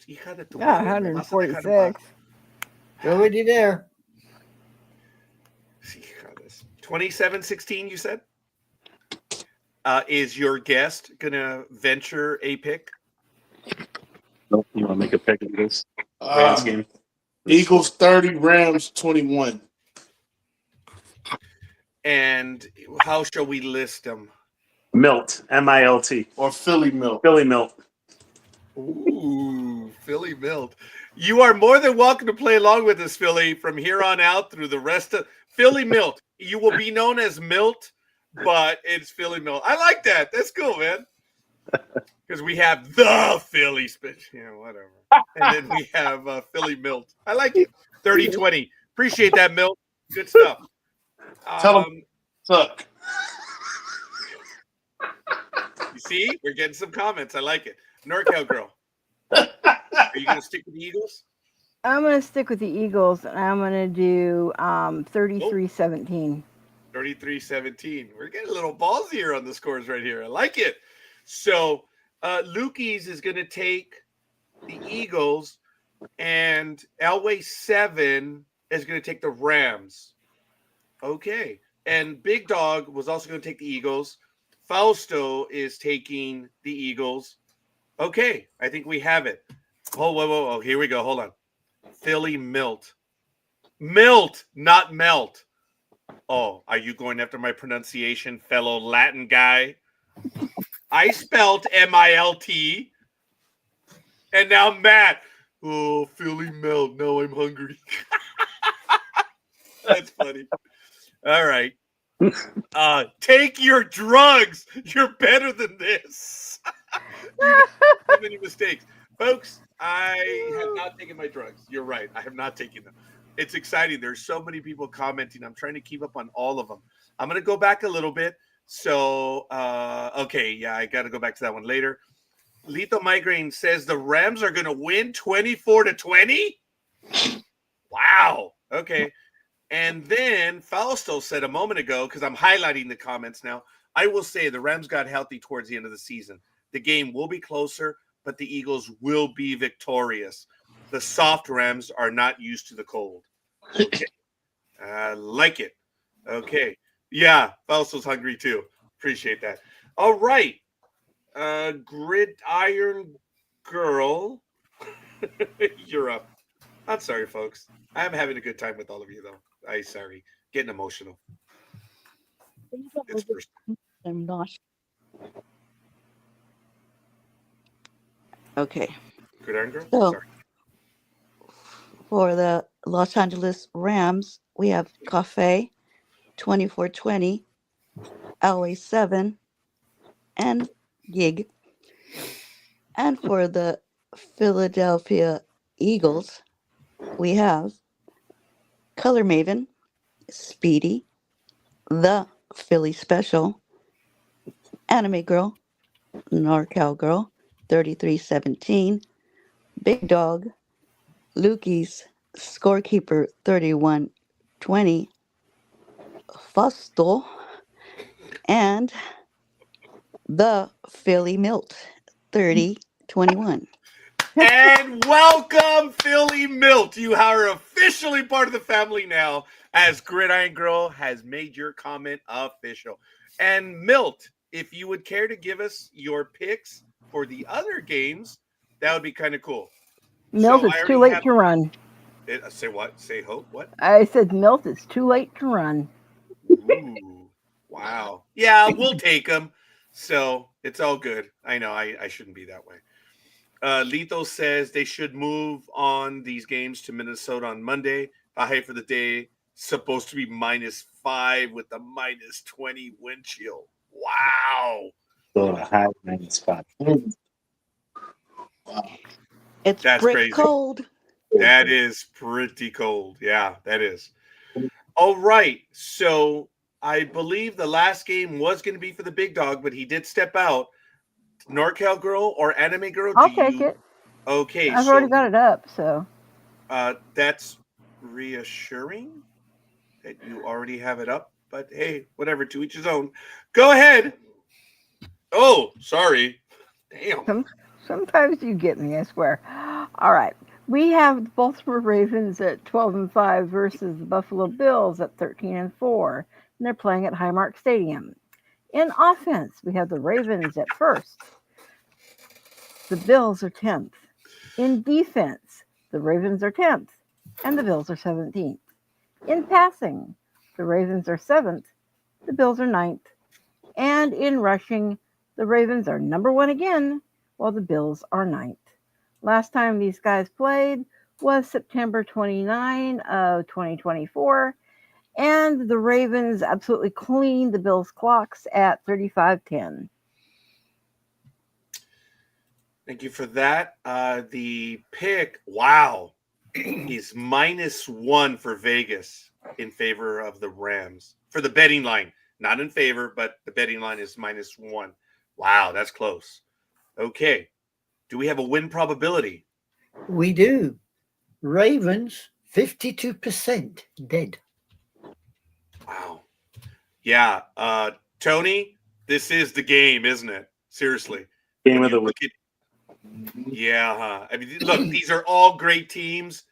S2: yeah, 146.
S4: Already there.
S1: 27-16, you said? Is your guest going to venture a pick?
S6: Nope. You want to make a pick of this Rams game?
S7: Eagles 30, Rams 21.
S1: And how shall we list them?
S6: Milt, M-I-L-T.
S7: Or Philly Milt.
S6: Philly Milt.
S1: Ooh, Philly Milt. You are more than welcome to play along with us, Philly, from here on out through the rest of Philly Milt. You will be known as Milt, but it's Philly Milt. I like that. That's cool, man. Because we have the Philly spit. Yeah, whatever. And then we have Philly Milt. I like it. 30-20. Appreciate that, Milt. Good stuff.
S7: Tell him suck.
S1: You see, we're getting some comments. I like it. NorCal girl. Are you going to stick with the Eagles?
S2: I'm going to stick with the Eagles, and I'm going to do 33-17.
S1: 33-17. We're getting a little ballsy here on the scores right here. I like it. So Lukey's is going to take the Eagles, and Elway 7 is going to take the Rams. Okay. And Big Dog was also going to take the Eagles. Fausto is taking the Eagles. Okay. I think we have it. Oh, whoa. Here we go. Hold on. Philly Milt. Milt, not melt. Oh, are you going after my pronunciation, fellow Latin guy? I spelled Milt. And now Matt. Oh, Philly Melt. Now I'm hungry. That's funny. All right. Take your drugs. You're better than this. Too many mistakes. Folks, I have not taken my drugs. You're right. I have not taken them. It's exciting. There's so many people commenting. I'm trying to keep up on all of them. I'm going to go back a little bit. So, okay. Yeah, I got to go back to that one later. Lethal Migraine says the Rams are going to win 24-20. Wow. Okay. And then Fausto said a moment ago, because I'm highlighting the comments now, I will say the Rams got healthy towards the end of the season. The game will be closer, but the Eagles will be victorious. The soft Rams are not used to the cold. Okay. I like it. Okay. Yeah, Fausto's hungry too. Appreciate that. All right. Gridiron Girl. You're up. I'm sorry, folks. I'm having a good time with all of you, though. I'm sorry. Getting emotional. It's first.
S5: I'm not. Okay.
S1: Gridiron Girl?
S5: So,
S1: Sorry.
S5: for the Los Angeles Rams, we have Cafe 24-20, Elway 7, and Gig. And for the Philadelphia Eagles, we have Color Maven, Speedy, The Philly Special, Anime Girl, NorCal Girl, 33-17, Big Dog, Lukey's Scorekeeper, 31-20, Fausto, and The Philly Milt, 30-21.
S1: And welcome, Philly Milt. You are officially part of the family now, as Gridiron Girl has made your comment official. And Milt, if you would care to give us your picks for the other games, that would be kind of cool.
S2: Milt, it's too late to run.
S1: Say what? Say hope? What?
S2: I said, Milt, it's too late to run.
S1: Ooh, wow. Yeah, we'll take them. So it's all good. I know I shouldn't be that way. Lethal says they should move on these games to Minnesota on Monday. High for the day, supposed to be -5 with a -20 wind chill. Wow.
S6: So the high -5.
S5: It's
S1: That's
S5: pretty
S1: crazy.
S5: cold.
S1: That is pretty cold. Yeah, that is. All right. So I believe the last game was going to be for the Big Dog, but he did step out. NorCal Girl or Anime Girl?
S2: I'll take it.
S1: Okay.
S2: I've already got it up, so.
S1: That's reassuring that you already have it up. But hey, whatever, to each his own. Go ahead. Oh, sorry. Damn.
S2: Sometimes you get me, I swear. All right. We have the Baltimore Ravens at 12-5 versus the Buffalo Bills at 13-4. And they're playing at Highmark Stadium. In offense, we have the Ravens at first. The Bills are 10th. In defense, the Ravens are 10th. And the Bills are 17th. In passing, the Ravens are 7th. The Bills are 9th. And in rushing, the Ravens are number 1 again, while the Bills are 9th. Last time these guys played was September 29 of 2024, and the Ravens absolutely cleaned the Bills' clocks at 35-10.
S1: Thank you for that. The pick, wow, is -1 for Vegas in favor of the Rams for the betting line. Not in favor, but the betting line is -1. Wow, that's close. Okay. Do we have a win probability?
S4: We do. Ravens, 52% dead.
S1: Wow. Yeah. Tony, this is the game, isn't it? Seriously.
S6: Game
S1: When
S6: of
S1: you
S6: the
S1: look at yeah, huh? I mean, look, these are all great teams.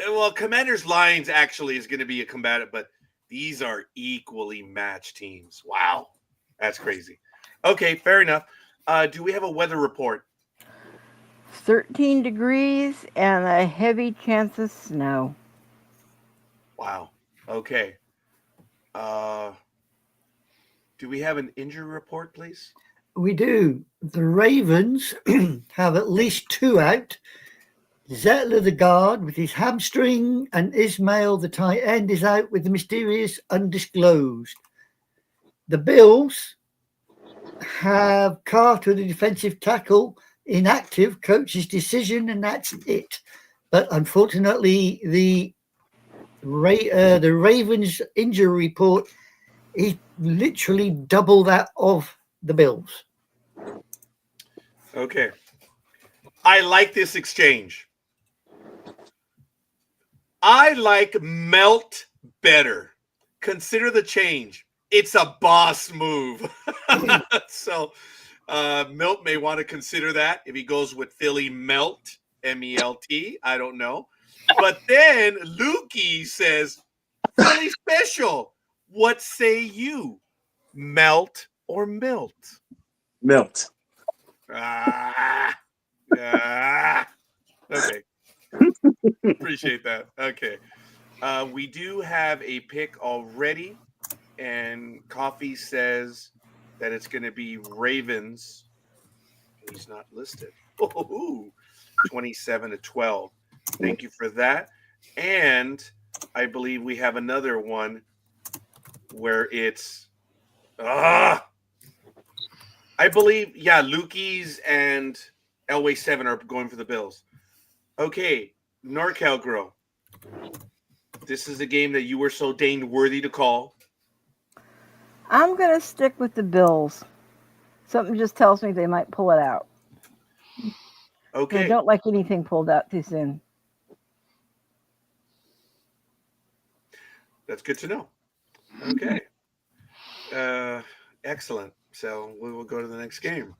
S1: Well, Commanders Lions actually is going to be a combative, but these are equally matched teams. Wow. That's crazy. Okay, fair enough. Do we have a weather report?
S2: 13 degrees and a heavy chance of snow.
S1: Wow. Okay. Do we have an injury report, please?
S4: We do. The Ravens have at least 2 out. Zettler, the guard, with his hamstring, and Ismail, the tight end, is out with the mysterious undisclosed. The Bills have Carter, the defensive tackle, inactive, coach's decision, and that's it. But unfortunately, the Ravens injury report is literally double that of the Bills.
S1: Okay. I like this exchange. I like melt better. Consider the change. It's a boss move. So Milt may want to consider that if he goes with Philly Melt, M-E-L-T. I don't know. But then Lukey says, Philly special. What say you? Melt or milt?
S6: Milt.
S1: Okay. Appreciate that. Okay. We do have a pick already, and Coffee says that it's going to be Ravens. He's not listed. Oh, 27-12. Thank you for that. And I believe we have another one where it's I believe, yeah, Lukey's and Elway 7 are going for the Bills. Okay, NorCal Girl. This is a game that you were so deigned worthy to call.
S2: I'm going to stick with the Bills. Something just tells me they might pull it out.
S1: Okay.
S2: I don't like anything pulled out too soon.
S1: That's good to know. Okay. Excellent. So we will go to the next game.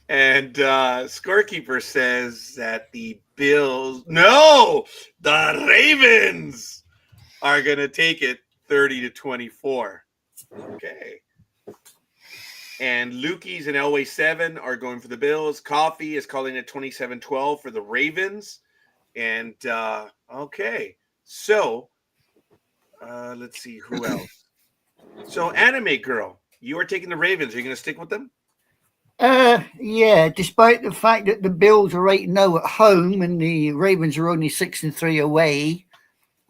S1: And Scorekeeper says that the Bills, no, the Ravens are going to take it 30-24. Okay. And Lukey's and Elway 7 are going for the Bills. Coffee is calling it 27-12 for the Ravens. And okay. So let's see who else. So Anime Girl, you are taking the Ravens. Are you going to stick with them?
S4: Yeah, despite the fact that the Bills are 8-0 at home and the Ravens are only 6-3 away,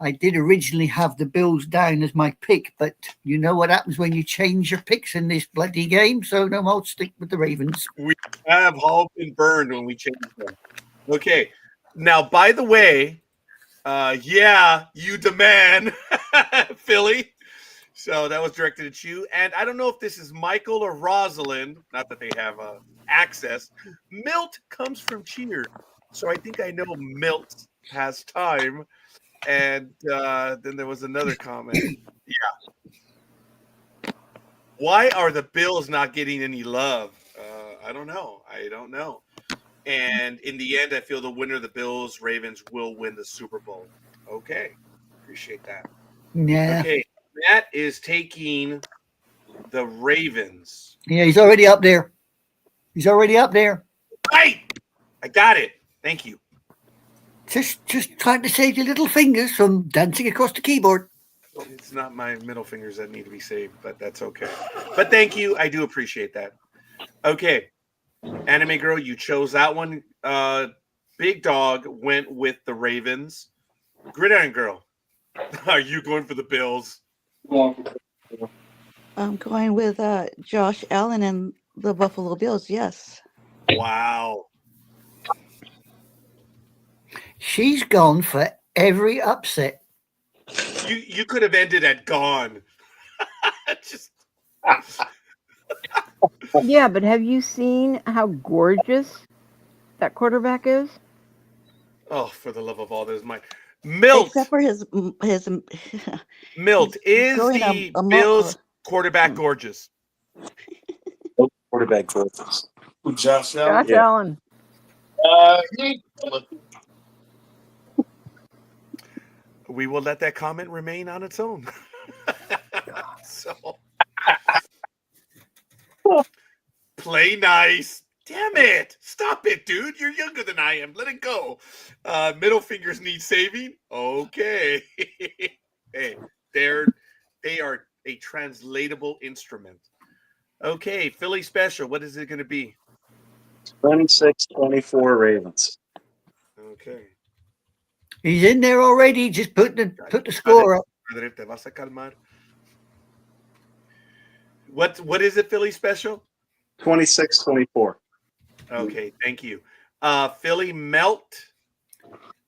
S4: I did originally have the Bills down as my pick, but you know what happens when you change your picks in this bloody game, so no, I'll stick with the Ravens.
S1: We have all been burned when we change them. Okay. Now, by the way, yeah, you demand, Philly. So that was directed at you. And I don't know if this is Michael or Rosalind, not that they have access. Milt comes from Cheer. So I think I know Milt has time. And then there was another comment. Yeah. Why are the Bills not getting any love? I don't know. And in the end, I feel the winner of the Bills, Ravens will win the Super Bowl. Okay. Appreciate that.
S4: Yeah.
S1: Okay. Matt is taking the Ravens.
S4: Yeah, he's already up there.
S1: Right. I got it. Thank you.
S4: Just trying to save your little fingers from dancing across the keyboard.
S1: It's not my middle fingers that need to be saved, but that's okay. But thank you. I do appreciate that. Okay. Anime Girl, you chose that one. Big Dog went with the Ravens. Gridiron Girl, are you going for the Bills?
S5: I'm going with Josh Allen and the Buffalo Bills. Yes.
S1: Wow.
S4: She's gone for every upset.
S1: You could have ended at gone. Just
S2: Yeah, but have you seen how gorgeous that quarterback is?
S1: oh, for the love of all that is mine. Milt.
S5: Except for his
S1: Milt, is
S5: growing
S1: the Bills quarterback gorgeous?
S6: Quarterback coaches.
S7: Who, Josh Allen?
S2: Josh Allen.
S1: We will let that comment remain on its own. So, play nice. Damn it. Stop it, dude. You're younger than I am. Let it go. Middle fingers need saving. Okay. Hey, they are a translatable instrument. Okay, Philly special. What is it going to be?
S6: 26-24 Ravens.
S1: Okay.
S4: He's in there already. Just put the score up.
S1: Te vas a calmar. What is it, Philly special?
S6: 26-24.
S1: Okay, thank you. Philly melt.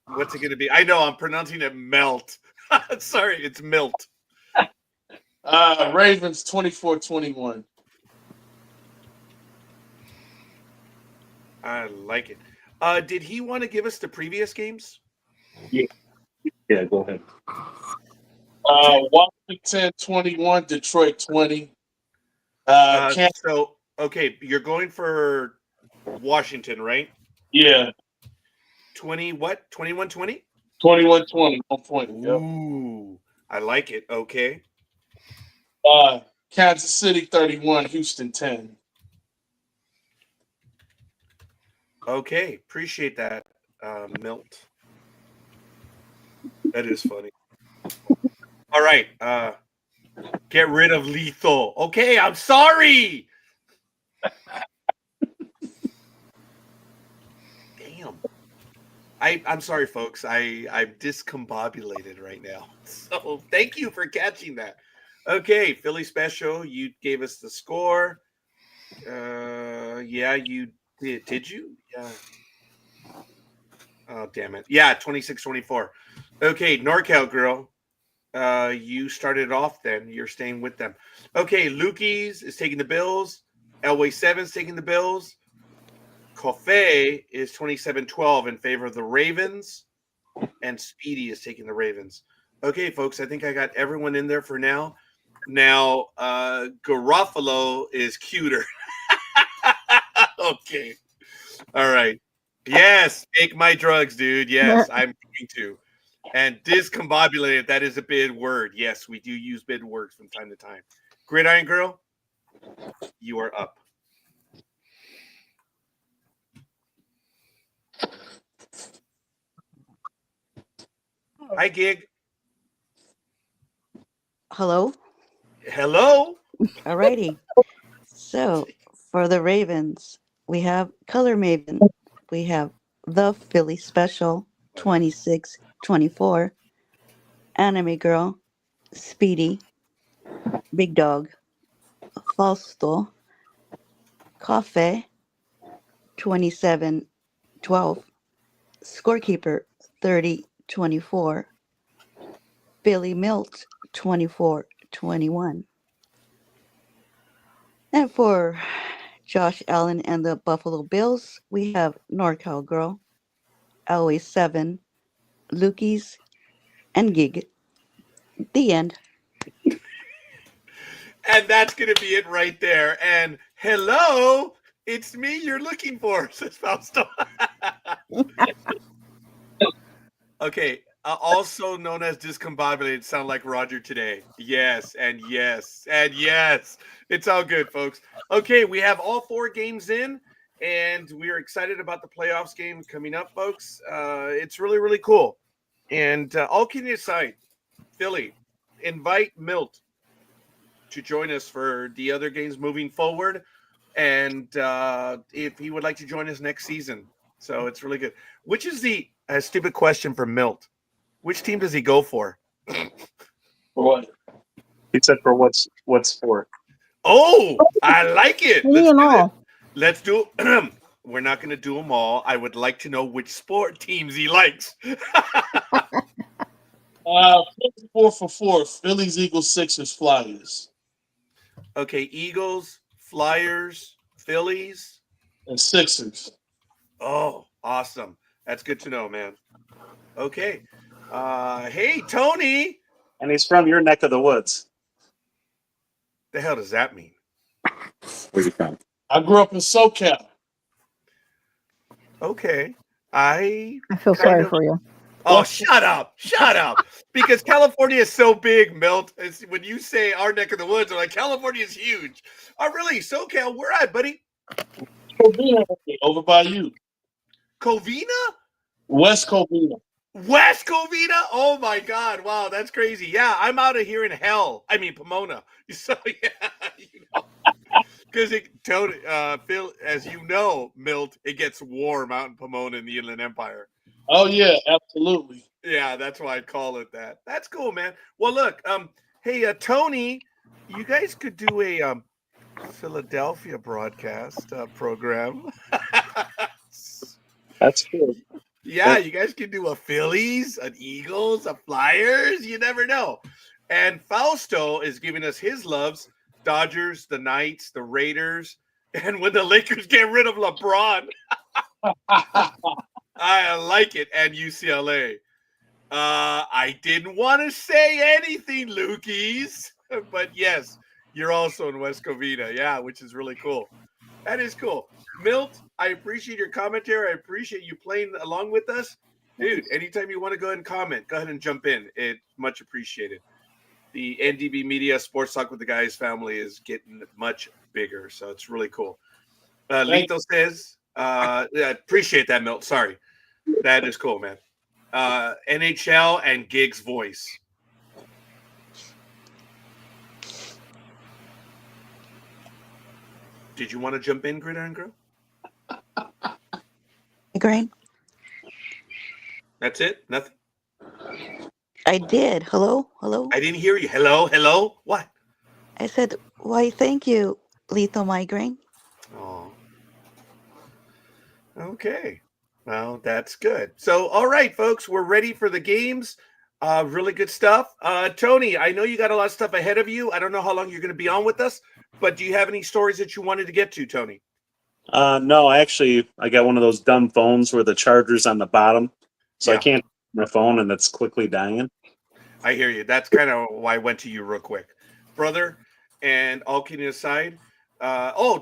S1: What's it going to be? I know I'm pronouncing it melt. Sorry, it's milt.
S7: Ravens 24-21.
S1: I like it. Did he want to give us the previous games?
S6: Yeah, go ahead.
S7: Washington 21, Detroit 20.
S1: So, okay, you're going for Washington, right?
S7: Yeah,
S1: 20 what? 21-20?
S7: 21-20. 1 point. Yep.
S1: Ooh, I like it. Okay.
S7: Kansas City 31, Houston 10.
S1: Okay, appreciate that, Milt. That is funny. All right, get rid of lethal. Okay, I'm sorry. Damn. I'm sorry, folks. I'm discombobulated right now. So thank you for catching that. Okay, Philly special. You gave us the score. Yeah, you did. Did you? Yeah. Oh, damn it. Yeah, 26-24. Okay, NorCal girl. You started off then. You're staying with them. Okay, Lukey's is taking the Bills. Elway 7's taking the Bills. Coffee is 27-12 in favor of the Ravens. And Speedy is taking the Ravens. Okay, folks, I think I got everyone in there for now. Now, Garofalo is cuter. Okay. All right. Yes, take my drugs, dude. Yes, I'm going to. And discombobulated, that is a bid word. Yes, we do use bid words from time to time. Gridiron Girl, you are up. Hi, Gig.
S5: Hello.
S1: Hello.
S5: Alrighty. So for the Ravens, we have Color Maven. We have the Philly Special 26-24. Anime Girl, Speedy, Big Dog, Fausto, Coffee 27-12. Scorekeeper 30-24. Billy Milt 24-21. And for Josh Allen and the Buffalo Bills, we have NorCal Girl, Always 7, Lukey's, and Gig. The end.
S1: And that's going to be it right there. And hello, it's me you're looking for, says Fausto. Okay, also known as discombobulated, sound like Roger today. Yes, and yes, and yes. It's all good, folks. Okay, we have all 4 games in, and we're excited about the playoffs game coming up, folks. It's really, really cool. And all kidding aside, Philly, invite Milt to join us for the other games moving forward, and if he would like to join us next season. So it's really good. Which is the stupid question for Milt? Which team does he go for?
S7: For what?
S6: He said for what's for.
S1: Oh, I like it.
S2: Me and all.
S1: Let's do it. We're not going to do them all. I would like to know which sport teams he likes.
S7: 4 for 4. Phillies, Eagles, Sixers, Flyers.
S1: Okay, Eagles, Flyers, Phillies,
S7: and Sixers.
S1: Oh, awesome. That's good to know, man. Okay. Hey, Tony.
S6: And he's from your neck of the woods.
S1: The hell does that mean?
S6: Where's he from?
S7: I grew up in SoCal.
S1: Okay. I
S2: feel sorry for you.
S1: Oh, shut up. Shut up. Because California is so big, Milt. When you say our neck of the woods, I'm like, California is huge. Oh, really? SoCal, where at, buddy?
S7: Covina, over by you.
S1: Covina?
S7: West Covina.
S1: West Covina? Oh, my God. Wow, that's crazy. Yeah, I'm out of here in hell. I mean, Pomona. So, yeah, you know. Because Phil, as you know, Milt, it gets warm out in Pomona in the Inland Empire.
S7: Oh yeah, absolutely.
S1: Yeah, that's why I call it that. That's cool, man. Well, look, hey, Tony, you guys could do a Philadelphia broadcast program.
S6: That's cool.
S1: Yeah, you guys can do a Phillies, an Eagles, a Flyers. You never know. And Fausto is giving us his loves. Dodgers, the Knights, the Raiders, and when the Lakers get rid of LeBron. I like it. And UCLA. I didn't want to say anything, Lukies. But yes, you're also in West Covina. Yeah, which is really cool. That is cool. Milt, I appreciate your commentary. I appreciate you playing along with us. Dude, anytime you want to go ahead and comment, go ahead and jump in. It's much appreciated. The NDB Media Sports Talk with the Guys family is getting much bigger, so it's really cool. Lito says, appreciate that, Milt. Sorry. That is cool, man. NHL and Gig's voice. Did you want to jump in, Gridiron Girl?
S5: Grain?
S1: That's it? Nothing?
S5: I did. Hello? Hello?
S1: I didn't hear you. Hello? Hello? What?
S5: I said, why, thank you, Lethal Migraine.
S1: Oh. Okay. Well, that's good. So, all right, folks, we're ready for the games. Really good stuff. Tony, I know you got a lot of stuff ahead of you. I don't know how long you're going to be on with us, but do you have any stories that you wanted to get to, Tony?
S6: No, actually, I got one of those dumb phones where the charger's on the bottom, so I can't my phone, and it's quickly dying.
S1: I hear you. That's kind of why I went to you real quick, brother. And all kidding aside,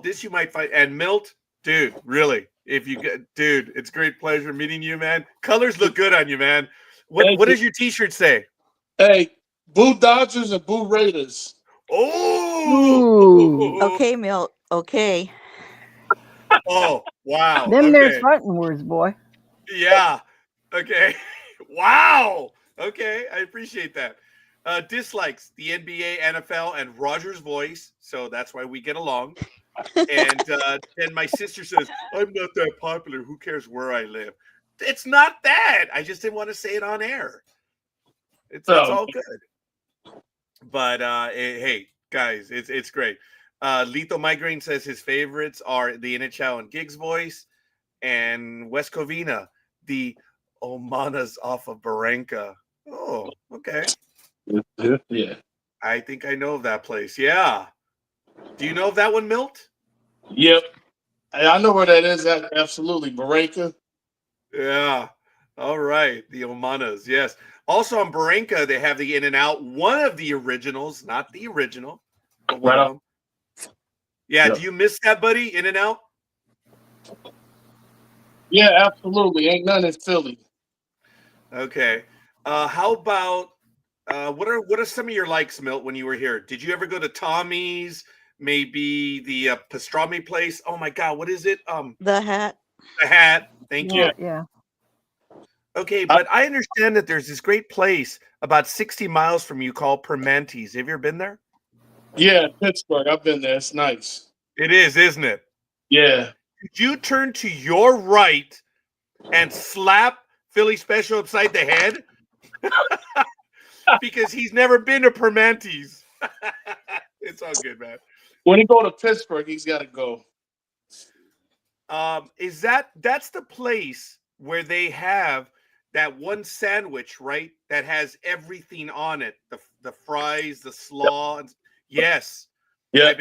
S1: this you might find. And Milt, dude, really, if you get, dude, it's great pleasure meeting you, man. Colors look good on you, man. What does your T-shirt say?
S7: Hey, Boo Dodgers and Boo Raiders.
S1: Oh,
S5: Okay, Milt. Okay.
S1: Oh, wow.
S2: Them
S1: Okay.
S2: there's fighting words, boy.
S1: Yeah. Okay. Wow. Okay. I appreciate that. Dislikes the NBA, NFL, and Roger's voice. So that's why we get along. And then my sister says, I'm not that popular. Who cares where I live? It's not that. I just didn't want to say it on air. It's all good. But hey, guys, it's great. Lethal Migraine says his favorites are the NHL and Giggs voice and West Covina, the Omanas off of Barranca. Oh, okay.
S7: Yeah.
S1: I think I know of that place. Yeah. Do you know of that one, Milt?
S7: Yep. Hey, I know where that is. Absolutely. Barranca.
S1: Yeah. All right. The Omanas. Yes. Also on Barranca, they have the In-N-Out, one of the originals, not the original, but one of them. Yeah. Yep. Do you miss that, buddy? In-N-Out?
S7: Yeah, absolutely. Ain't none in Philly.
S1: Okay. How about what are some of your likes, Milt, when you were here? Did you ever go to Tommy's? Maybe the pastrami place? Oh my God, what is it?
S5: The Hat.
S1: The Hat. Thank you.
S2: Yeah.
S1: Okay, but I understand that there's this great place about 60 miles from you called Permante's. Have you ever been there?
S7: Yeah, Pittsburgh. I've been there. It's nice.
S1: It is, isn't it?
S7: Yeah.
S1: Could you turn to your right and slap Philly Special upside the head? Because he's never been to Permante's. It's all good, man.
S7: When he go to Pittsburgh, he's got to go.
S1: Is that's the place where they have that one sandwich, right? That has everything on it. The fries, the slaw. Yes.
S6: Yeah.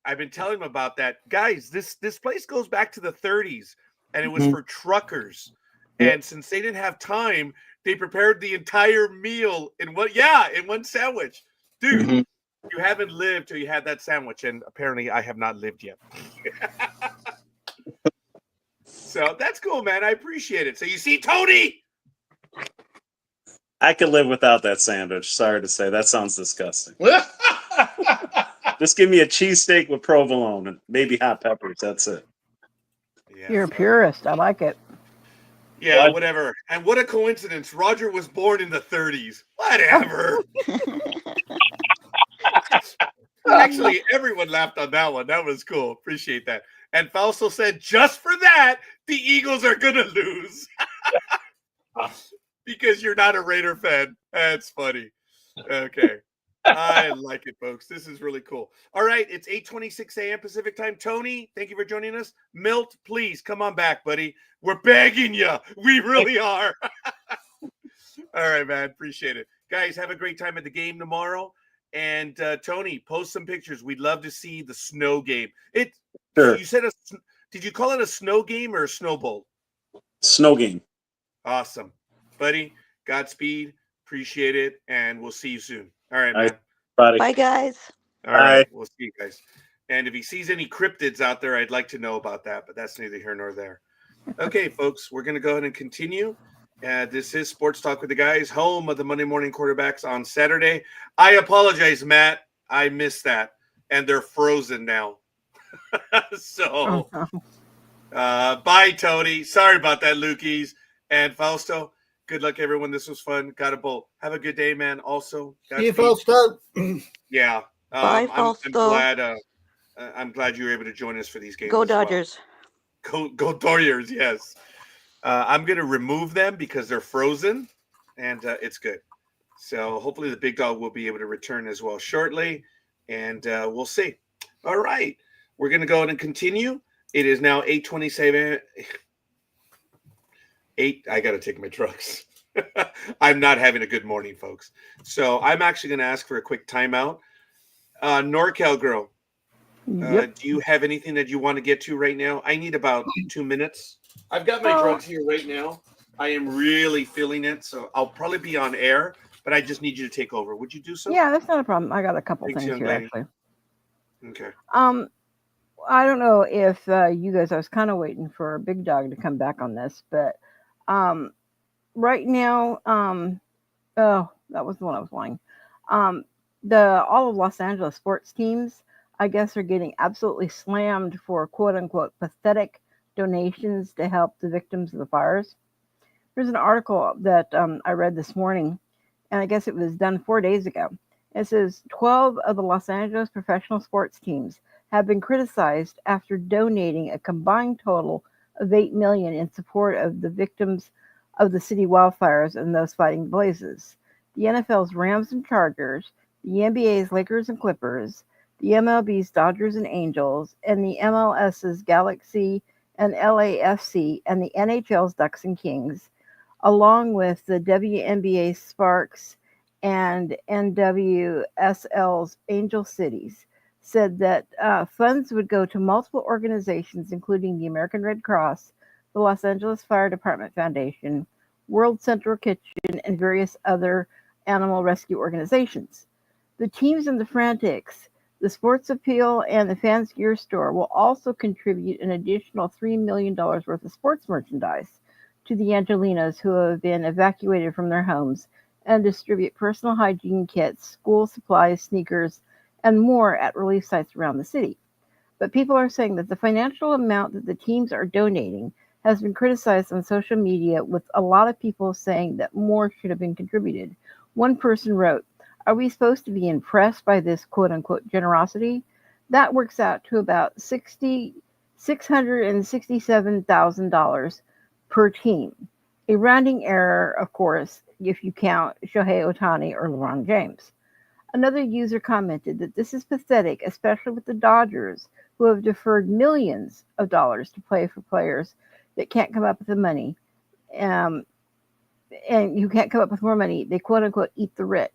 S1: I've been telling them about that. Guys, this place goes back to the 30s and it was
S6: Mhm.
S1: for truckers.
S6: Yeah.
S1: And since they didn't have time, they prepared the entire meal in one sandwich. Dude,
S6: Mhm.
S1: you haven't lived till you had that sandwich, and apparently I have not lived yet. So that's cool, man. I appreciate it. So you see, Tony.
S6: I could live without that sandwich. Sorry to say, that sounds disgusting. Just give me a cheesesteak with provolone and maybe hot peppers. That's it.
S1: Yeah,
S2: You're a purist. I like it.
S1: yeah,
S6: What?
S1: whatever. And what a coincidence. Roger was born in the 30s. Whatever. Actually, everyone laughed on that one. That was cool. Appreciate that. And Fausto said, just for that, the Eagles are going to lose. Because you're not a Raider fan. That's funny. Okay. I like it, folks. This is really cool. All right. It's 8:26 a.m. Pacific time. Tony, thank you for joining us. Milt, please come on back, buddy. We're begging you. We really are. All right, man. Appreciate it. Guys, have a great time at the game tomorrow. And Tony, post some pictures. We'd love to see the snow game.
S6: Sure.
S1: You said did you call it a snow game or a snowball?
S6: Snow game.
S1: Awesome, buddy. Godspeed. Appreciate it, and we'll see you soon. All right,
S6: All right,
S1: man.
S6: buddy.
S5: Bye, guys.
S1: All right,
S6: Bye.
S1: we'll see you guys. And if he sees any cryptids out there, I'd like to know about that, but that's neither here nor there. Okay, folks, we're going to go ahead and continue. This is Sports Talk with the Guys, home of the Monday morning quarterbacks on Saturday. I apologize, Matt. I missed that, and they're frozen now. So, bye, Tony. Sorry about that, Lukey's and Fausto. Good luck, everyone. This was fun. Got a bolt. Have a good day, man. Also,
S4: See you, Fausto.
S1: yeah.
S5: Bye,
S1: I'm
S5: Fausto.
S1: glad. I'm glad you were able to join us for these games.
S5: Go
S1: as well.
S5: Dodgers.
S1: Go Dodgers. Yes. I'm going to remove them because they're frozen, and it's good. So hopefully the big dog will be able to return as well shortly, and we'll see. All right. We're going to go ahead and continue. It is now 8:27. I got to take my drugs. I'm not having a good morning, folks. So I'm actually going to ask for a quick timeout. NorCal girl,
S2: Yep.
S1: do you have anything that you want to get to right now? I need about 2 minutes. I've got my drugs here right now. I am really feeling it, so I'll probably be on air, but I just need you to take over. Would you do so?
S2: Yeah, that's not a problem. I got a couple
S1: Thanks,
S2: things
S1: young
S2: here
S1: lady.
S2: actually.
S1: Okay.
S2: I don't know if you guys. I was kind of waiting for Big Dog to come back on this, but right now, oh, that was the one I was lying. All of Los Angeles sports teams, I guess, are getting absolutely slammed for quote unquote pathetic donations to help the victims of the fires. There's an article that I read this morning, and I guess it was done 4 days ago. It says 12 of the Los Angeles professional sports teams have been criticized after donating a combined total of $8 million in support of the victims of the city wildfires and those fighting blazes. The NFL's Rams and Chargers, the NBA's Lakers and Clippers, the MLB's Dodgers and Angels, and the MLS's Galaxy and LAFC, and the NHL's Ducks and Kings, along with the WNBA's Sparks and NWSL's Angel Cities, said that funds would go to multiple organizations, including the American Red Cross, the Los Angeles Fire Department Foundation, World Central Kitchen, and various other animal rescue organizations. The teams in the Frantics, the Sports Appeal, and the Fans Gear Store will also contribute an additional $3 million worth of sports merchandise to the Angelinos who have been evacuated from their homes and distribute personal hygiene kits, school supplies, sneakers, and more at relief sites around the city. But people are saying that the financial amount that the teams are donating has been criticized on social media, with a lot of people saying that more should have been contributed. One person wrote, "Are we supposed to be impressed by this quote-unquote generosity? That works out to about $667,000 per team. A rounding error, of course, if you count Shohei Ohtani or LeBron James." Another user commented that this is pathetic, especially with the Dodgers, who have deferred millions of dollars to play for players that can't come up with the money. Um, and you can't come up with more money. They quote unquote eat the rich.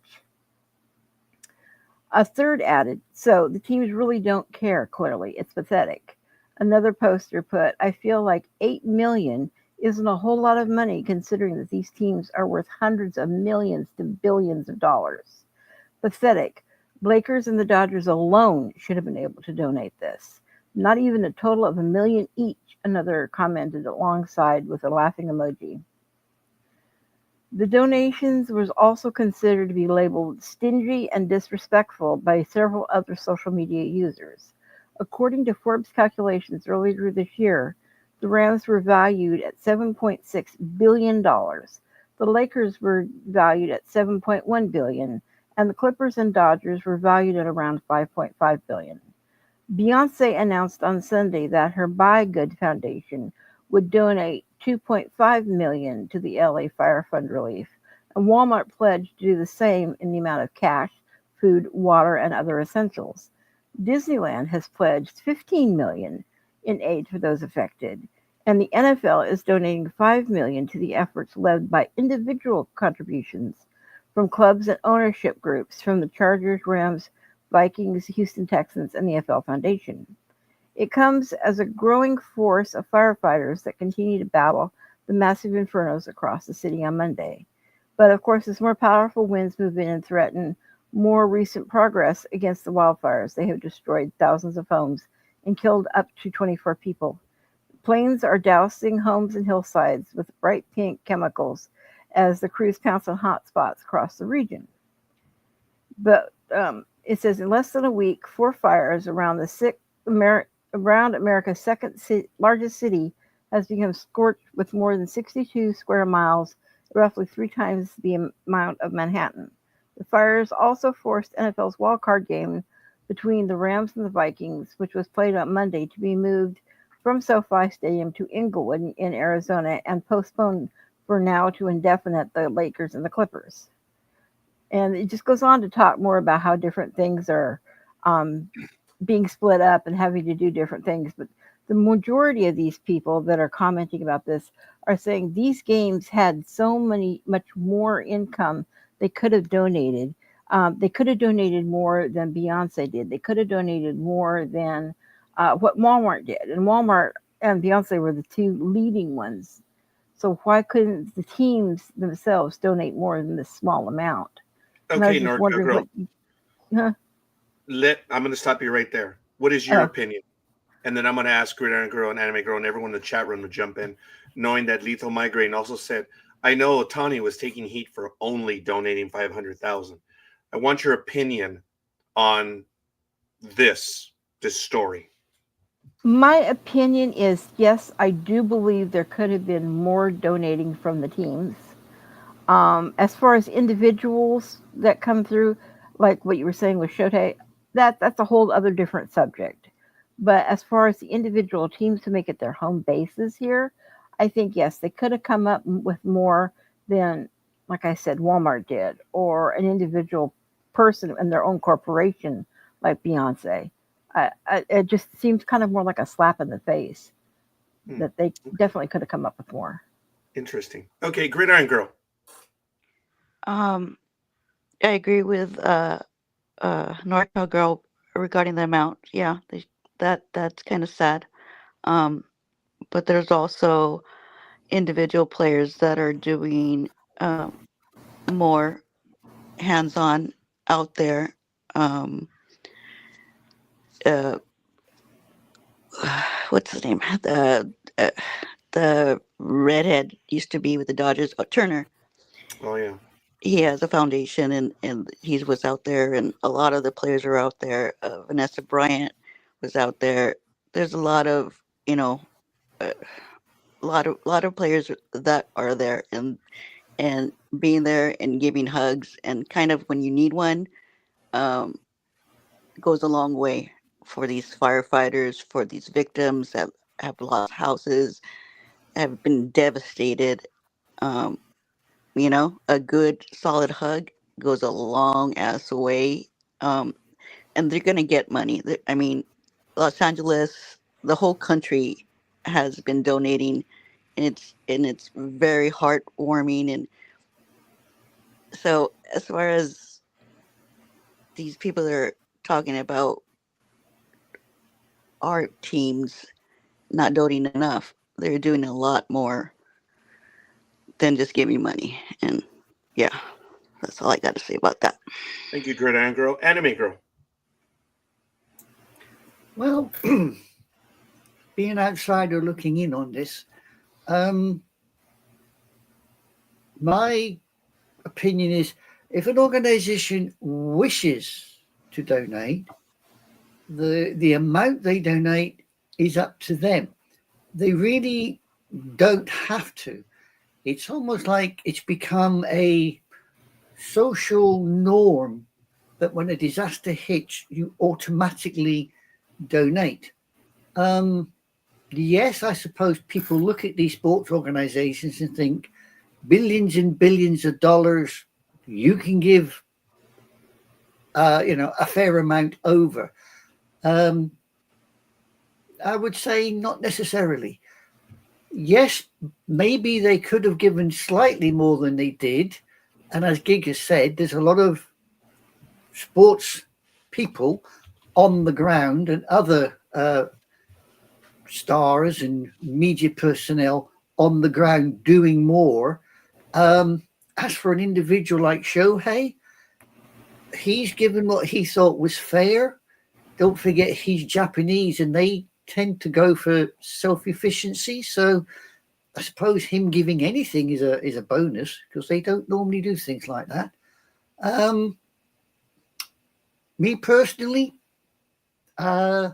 S2: A third added, so the teams really don't care, clearly. It's pathetic. Another poster put, I feel like 8 million isn't a whole lot of money considering that these teams are worth hundreds of millions to billions of dollars. Pathetic. Lakers and the Dodgers alone should have been able to donate this. Not even a total of $1 million each, another commented alongside with a laughing emoji. The donations was also considered to be labeled stingy and disrespectful by several other social media users. According to Forbes calculations earlier this year, the Rams were valued at $7.6 billion. The Lakers were valued at $7.1 billion, and the Clippers and Dodgers were valued at around $5.5 billion. Beyoncé announced on Sunday that her Buy Good Foundation would donate $2.5 million to the LA Fire Fund relief, and Walmart pledged to do the same in the amount of cash, food, water, and other essentials. Disneyland has pledged $15 million in aid for those affected, and the NFL is donating $5 million to the efforts led by individual contributions from clubs and ownership groups from the Chargers, Rams, Vikings, Houston Texans, and the NFL Foundation. It comes as a growing force of firefighters that continue to battle the massive infernos across the city on Monday. But of course, as more powerful winds move in and threaten more recent progress against the wildfires, they have destroyed thousands of homes and killed up to 24 people. Planes are dousing homes and hillsides with bright pink chemicals as the crews pounce on hot spots across the region. But it says in less than a week, 4 fires around America's second largest city has become scorched with more than 62 square miles, roughly 3 times the amount of Manhattan. The fires also forced NFL's wildcard game between the Rams and the Vikings, which was played on Monday, to be moved from SoFi Stadium to Inglewood in Arizona and postponed for now to indefinite the Lakers and the Clippers. And it just goes on to talk more about how different things are being split up and having to do different things. But the majority of these people that are commenting about this are saying these games had much more income they could have donated. They could have donated more than Beyonce did. They could have donated more than what Walmart did. And Walmart and Beyonce were the 2 leading ones. So why couldn't the teams themselves donate more than this small amount?
S1: Okay, North Girl. I'm going to stop you right there. What is your opinion? And then I'm going to ask Gridiron Girl and Anime Girl and everyone in the chat room to jump in, knowing that Lethal Migraine also said, I know Otani was taking heat for only donating $500,000. I want your opinion on this story.
S2: My opinion is, yes, I do believe there could have been more donating from the teams. As far as individuals that come through, like what you were saying with Shohei, that's a whole other different subject. But as far as the individual teams to make it their home bases here, I think, yes, they could have come up with more than, like I said, Walmart did, or an individual person in their own corporation like Beyonce. It just seems kind of more like a slap in the face that they definitely could have come up with more.
S1: Interesting. Okay, Gridiron Girl.
S5: I agree with NorCal Girl regarding the amount. Yeah, that's kind of sad. But there's also individual players that are doing more hands-on out there. What's his name? The redhead used to be with the Dodgers, Turner.
S1: Oh yeah.
S5: He has a foundation, and he was out there, and a lot of the players are out there. Vanessa Bryant was out there. There's a lot of a lot of players that are there, and being there and giving hugs, and kind of when you need one, goes a long way for these firefighters, for these victims that have lost houses, have been devastated. A good solid hug goes a long ass way. And they're gonna get money. I mean, Los Angeles, the whole country has been donating, and it's very heartwarming. And so, as far as these people that are talking about our teams not donating enough, they're doing a lot more than just giving money. And yeah, that's all I got to say about that.
S1: Thank you, Gridiron Girl. Anime Girl.
S4: Well, being an outsider looking in on this, my opinion is if an organization wishes to donate, the amount they donate is up to them. They really don't have to. It's almost like it's become a social norm that when a disaster hits, you automatically donate. Yes, I suppose people look at these sports organizations and think billions and billions of dollars, you can give, a fair amount over. I would say not necessarily. Yes, maybe they could have given slightly more than they did. And as Gig has said, there's a lot of sports people on the ground and other stars and media personnel on the ground doing more. As for an individual like Shohei, he's given what he thought was fair. Don't forget he's Japanese and they tend to go for self-efficiency. So I suppose him giving anything is a bonus because they don't normally do things like that. Me personally, I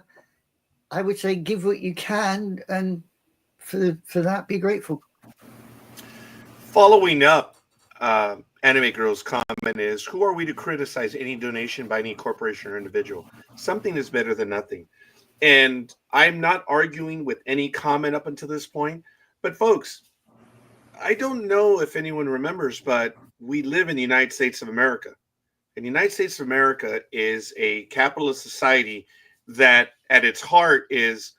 S4: would say give what you can, and for that, be grateful.
S1: Following up, Anime Girl's comment is, who are we to criticize any donation by any corporation or individual? Something is better than nothing. And I'm not arguing with any comment up until this point. But folks, I don't know if anyone remembers, but we live in the United States of America. And the United States of America is a capitalist society that at its heart is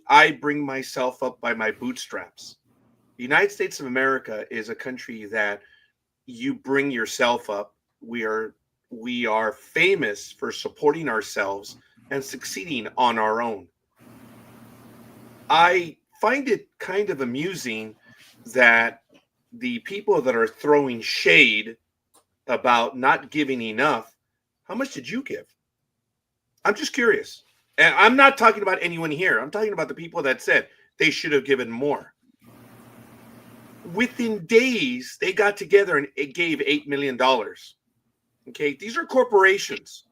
S1: I bring myself up by my bootstraps. The United States of America is a country that you bring yourself up. We are famous for supporting ourselves and succeeding on our own. I find it kind of amusing that the people that are throwing shade about not giving enough, how much did you give? I'm just curious. And I'm not talking about anyone here. I'm talking about the people that said they should have given more. Within days, they got together and it gave $8 million. Okay, these are corporations.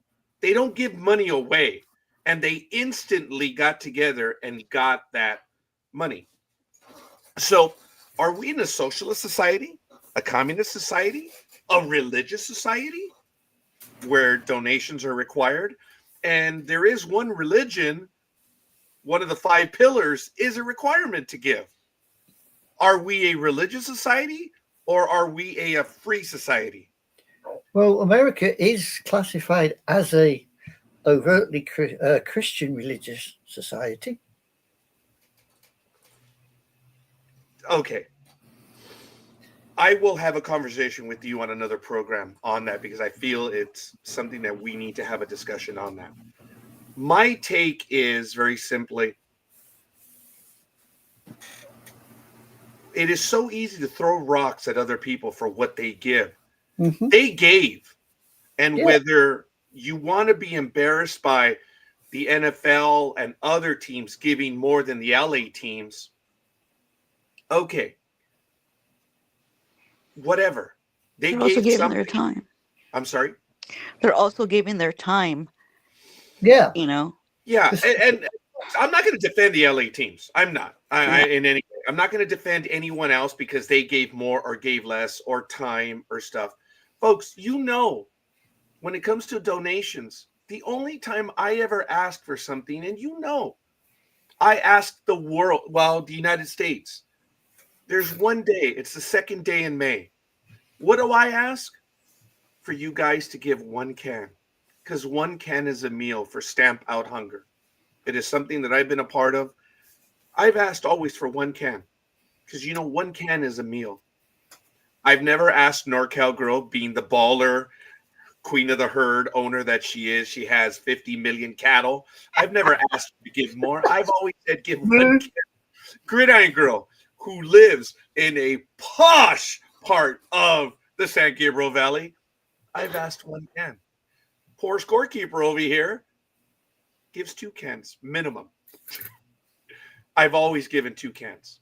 S1: They don't give money away. And they instantly got together and got that money. So are we in a socialist society, a communist society, a religious society where donations are required? And there is one religion, one of the 5 pillars is a requirement to give. Are we a religious society or are we a free society?
S4: Well, America is classified as a overtly Christian religious society.
S1: Okay. I will have a conversation with you on another program on that because I feel it's something that we need to have a discussion on that. My take is very simply, it is so easy to throw rocks at other people for what they give. Mm-hmm. They gave. And whether you want to be embarrassed by the NFL and other teams giving more than the LA teams, okay. Whatever.
S5: They're also giving their time.
S1: I'm sorry?
S5: They're also giving their time.
S4: Yeah.
S5: You know?
S1: Yeah. And I'm not going to defend the LA teams. I'm not. I'm not going to defend anyone else because they gave more or gave less or time or stuff. Folks, when it comes to donations, the only time I ever asked for something, and I asked the United States. There's one day, it's the second day in May. What do I ask? For you guys to give 1 can. because 1 can is a meal for Stamp Out Hunger. It is something that I've been a part of. I've asked always for 1 can because, 1 can is a meal. I've never asked NorCal Girl, being the baller, queen of the herd owner that she is. She has 50 million cattle. I've never asked her to give more. I've always said give 1 can. Gridiron Girl, who lives in a posh part of the San Gabriel Valley, I've asked 1 can. Poor scorekeeper over here gives 2 cans minimum. I've always given 2 cans.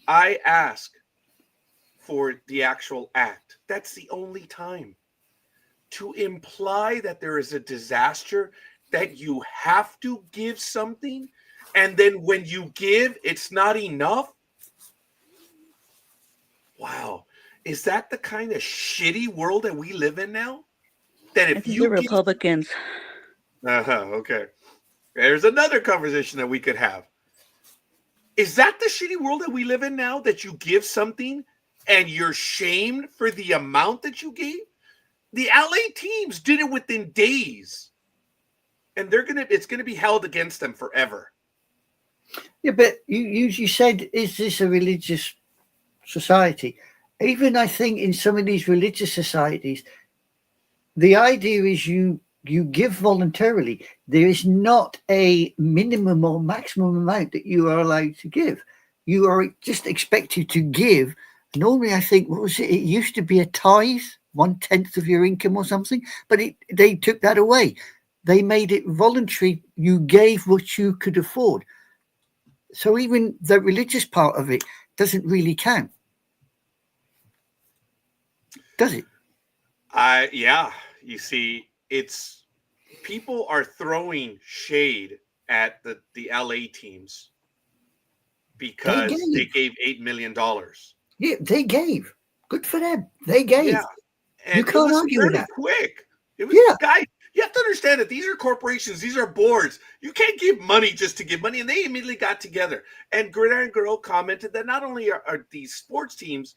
S1: I ask for the actual act. That's the only time. To imply that there is a disaster, that you have to give something, and then when you give, it's not enough. Wow. Is that the kind of shitty world that we live in now? That if you
S5: the Republicans.
S1: Okay. There's another conversation that we could have. Is that the shitty world that we live in now? That you give something and you're shamed for the amount that you gave? The LA teams did it within days. And it's gonna be held against them forever.
S4: Yeah, but you said, is this a religious society? Even I think in some of these religious societies, the idea is you give voluntarily. There is not a minimum or maximum amount that you are allowed to give. You are just expected to give. Normally, I think, what was it? It used to be a tithe, 1/10 of your income or something, but they took that away. They made it voluntary. You gave what you could afford. So even the religious part of it doesn't really count, does it?
S1: Yeah. You see, it's people are throwing shade at the LA teams because they gave $8 million.
S4: Yeah, they gave. Good for them. They gave.
S1: Yeah. And
S4: you can't argue with that.
S1: Quick. It was, guys, you have to understand that these are corporations, these are boards. You can't give money just to give money. And they immediately got together. And Gridiron Girl commented that not only are these sports teams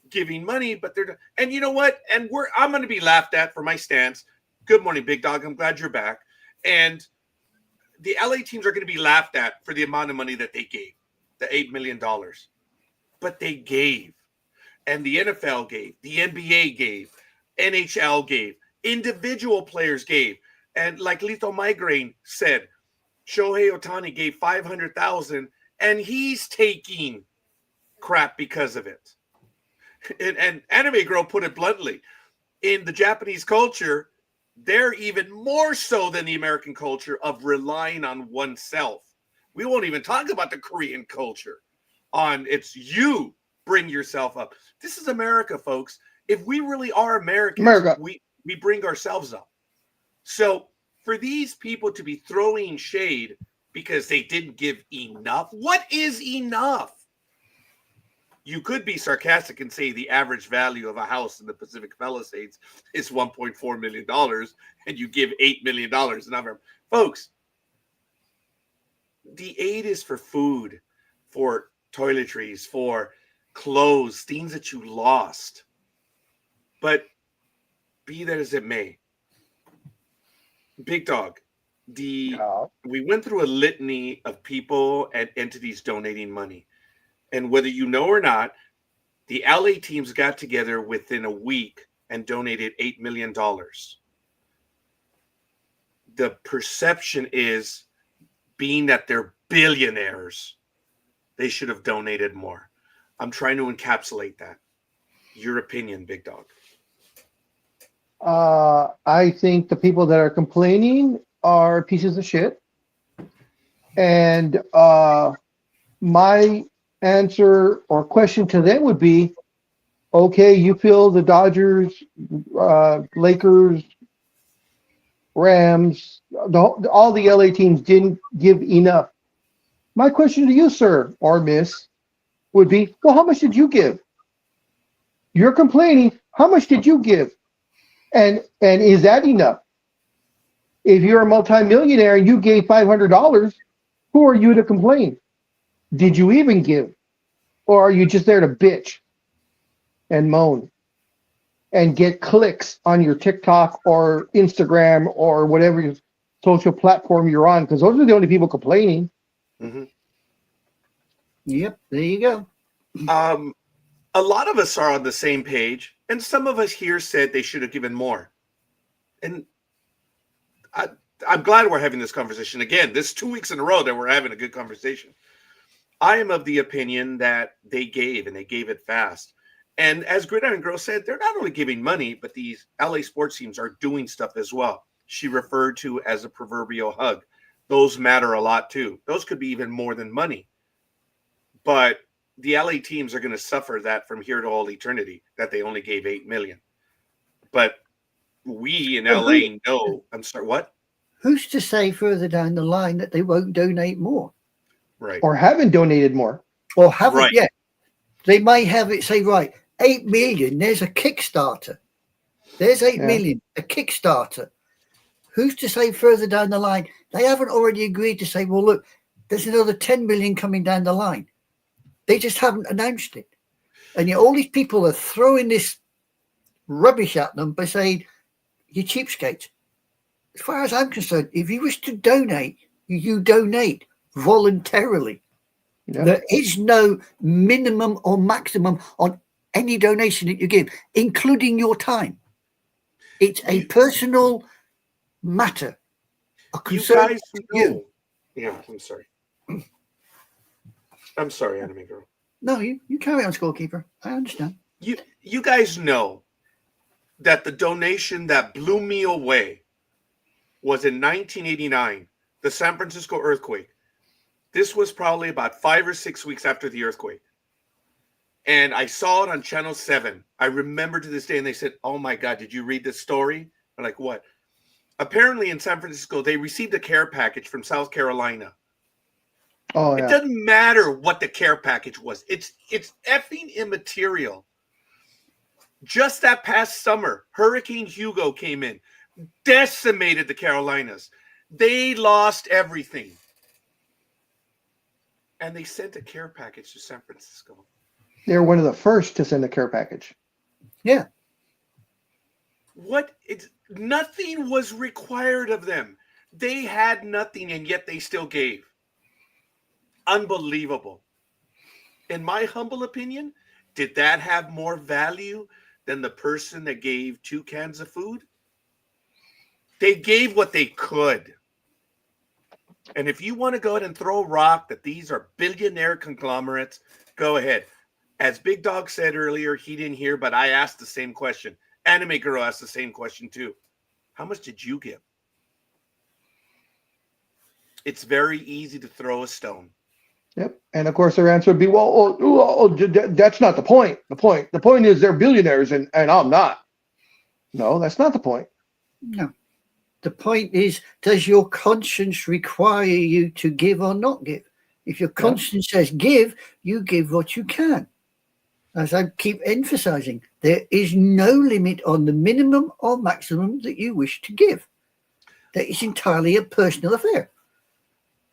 S1: giving money, but and you know what? And I'm going to be laughed at for my stance. Good morning, Big Dog. I'm glad you're back. And the LA teams are going to be laughed at for the amount of money that they gave, the $8 million. But they gave. And the NFL gave. The NBA gave. NHL gave. Individual players gave. And like Lethal Migraine said, Shohei Ohtani gave $500,000 and he's taking crap because of it. And Anime Girl put it bluntly. In the Japanese culture, they're even more so than the American culture of relying on oneself. We won't even talk about the Korean culture on it's you bring yourself up. This is America, folks. If we really are Americans, we bring ourselves up. So for these people to be throwing shade because they didn't give enough, what is enough? You could be sarcastic and say the average value of a house in the Pacific Palisades is $1.4 million and you give $8 million. Folks, the aid is for food, for toiletries, for clothes, things that you lost. But be that as it may, Big Dog, we went through a litany of people and entities donating money. And whether you know or not, the LA teams got together within a week and donated $8 million. The perception is, being that they're billionaires, they should have donated more. I'm trying to encapsulate that. Your opinion, Big Dog.
S3: I think the people that are complaining are pieces of shit. And my answer or question to them would be, okay, you feel the Dodgers, Lakers, Rams, all the LA teams didn't give enough. My question to you, sir or miss, would be, well, how much did you give? You're complaining. How much did you give? And is that enough? If you're a multimillionaire and you gave $500, who are you to complain? Did you even give? Or are you just there to bitch and moan? and get clicks on your TikTok or Instagram or whatever social platform you're on, because those are the only people complaining.
S1: Mm-hmm.
S4: Yep, there you go.
S1: A lot of us are on the same page, and some of us here said they should have given more. And I'm glad we're having this conversation again. This 2 weeks in a row that we're having a good conversation. I am of the opinion that they gave, and they gave it fast. And as Gridiron Girl said, they're not only giving money, but these LA sports teams are doing stuff as well. She referred to as a proverbial hug. Those matter a lot too. Those could be even more than money. But the LA teams are going to suffer that from here to all eternity, that they only gave $8 million. But we in LA know, I'm sorry, what?
S4: Who's to say further down the line that they won't donate more?
S1: Right.
S3: Or haven't donated more.
S4: Or haven't
S1: Right.
S4: yet. They may have it say, right, 8 million, there's a Kickstarter. There's 8 million, a Kickstarter. Who's to say further down the line? They haven't already agreed to say, well, look, there's another 10 million coming down the line. They just haven't announced it. And yet all these people are throwing this rubbish at them by saying, you cheapskates. As far as I'm concerned, if you wish to donate, you donate voluntarily.
S3: Yeah.
S4: There is no minimum or maximum on any donation that you give, including your time. It's a personal matter.
S1: You guys know. Yeah, I'm sorry. I'm sorry, Anime Girl.
S4: No, you carry on, scorekeeper. I understand.
S1: You guys know that the donation that blew me away was in 1989, the San Francisco earthquake. This was probably about 5 or 6 weeks after the earthquake. And I saw it on Channel 7. I remember to this day, and they said, oh my God, did you read this story? I'm like, what? Apparently in San Francisco, they received a care package from South Carolina.
S3: Oh,
S1: It
S3: yeah.
S1: doesn't matter what the care package was. It's effing immaterial. Just that past summer, Hurricane Hugo came in, decimated the Carolinas. They lost everything. And they sent a care package to San Francisco.
S3: They're one of the first to send a care package.
S4: Yeah.
S1: Nothing was required of them. They had nothing, and yet they still gave. Unbelievable. In my humble opinion, did that have more value than the person that gave 2 cans of food? They gave what they could. And if you want to go ahead and throw a rock that these are billionaire conglomerates, go ahead. As Big Dog said earlier, he didn't hear, but I asked the same question. Anime Girl asked the same question too. How much did you give? It's very easy to throw a stone.
S3: Yep. And of course, their answer would be, well, that's not the point. The point is they're billionaires and I'm not. No, that's not the point.
S4: No. The point is, does your conscience require you to give or not give? If your conscience says give, you give what you can. As I keep emphasizing, there is no limit on the minimum or maximum that you wish to give. That is entirely a personal affair.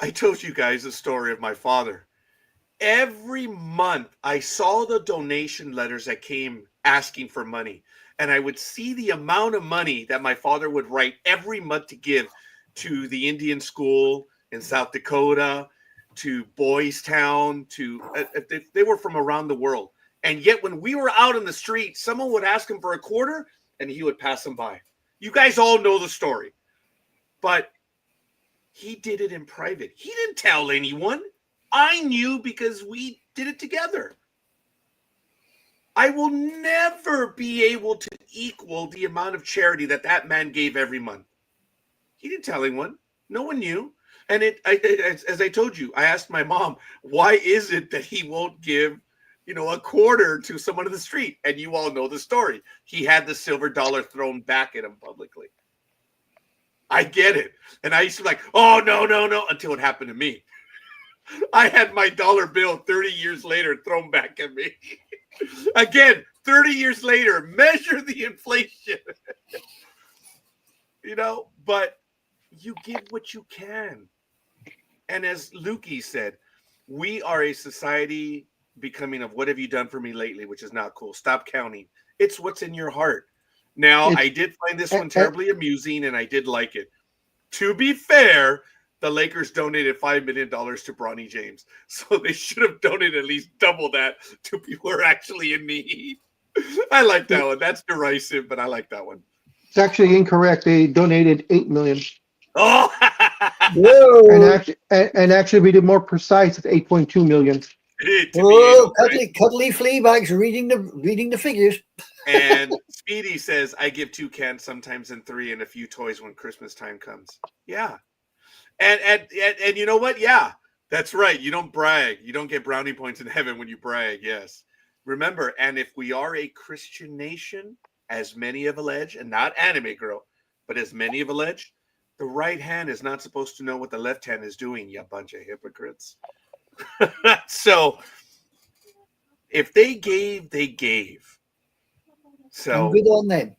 S1: I told you guys the story of my father. Every month I saw the donation letters that came asking for money. And I would see the amount of money that my father would write every month to give to the Indian school in South Dakota, to Boys Town, they were from around the world. And yet when we were out in the street, someone would ask him for a quarter and he would pass them by. You guys all know the story. But he did it in private. He didn't tell anyone. I knew because we did it together. I will never be able to equal the amount of charity that man gave every month. He didn't tell anyone. No one knew. And as I told you, I asked my mom, why is it that he won't give, a quarter to someone in the street? And you all know the story. He had the silver dollar thrown back at him publicly. I get it. And I used to be like, oh, no, until it happened to me. I had my dollar bill 30 years later thrown back at me. Again, 30 years later, measure the inflation. But you give what you can. And as Lukey said, we are a society becoming of what have you done for me lately, which is not cool. Stop counting. It's what's in your heart. Now, I did find this one terribly amusing, and I did like it. To be fair, the Lakers donated $5 million to Bronny James, so they should have donated at least double that to people who are actually in need. I like that one. That's derisive, but I like that one.
S3: It's actually incorrect. They donated $8 million.
S1: Oh,
S4: Whoa!
S3: And actually, we did more precise at $8.2 million.
S4: Whoa! Cuddly flea bags reading the figures.
S1: And Speedy says, I give 2 cans, sometimes in 3, and a few toys when Christmas time comes. Yeah. And you know what? Yeah, that's right. You don't brag. You don't get brownie points in heaven when you brag. Yes. Remember, and if we are a Christian nation, as many have alleged, and not Anime Girl, but as many have alleged, the right hand is not supposed to know what the left hand is doing, you bunch of hypocrites. So if they gave, they gave. So
S4: good on them.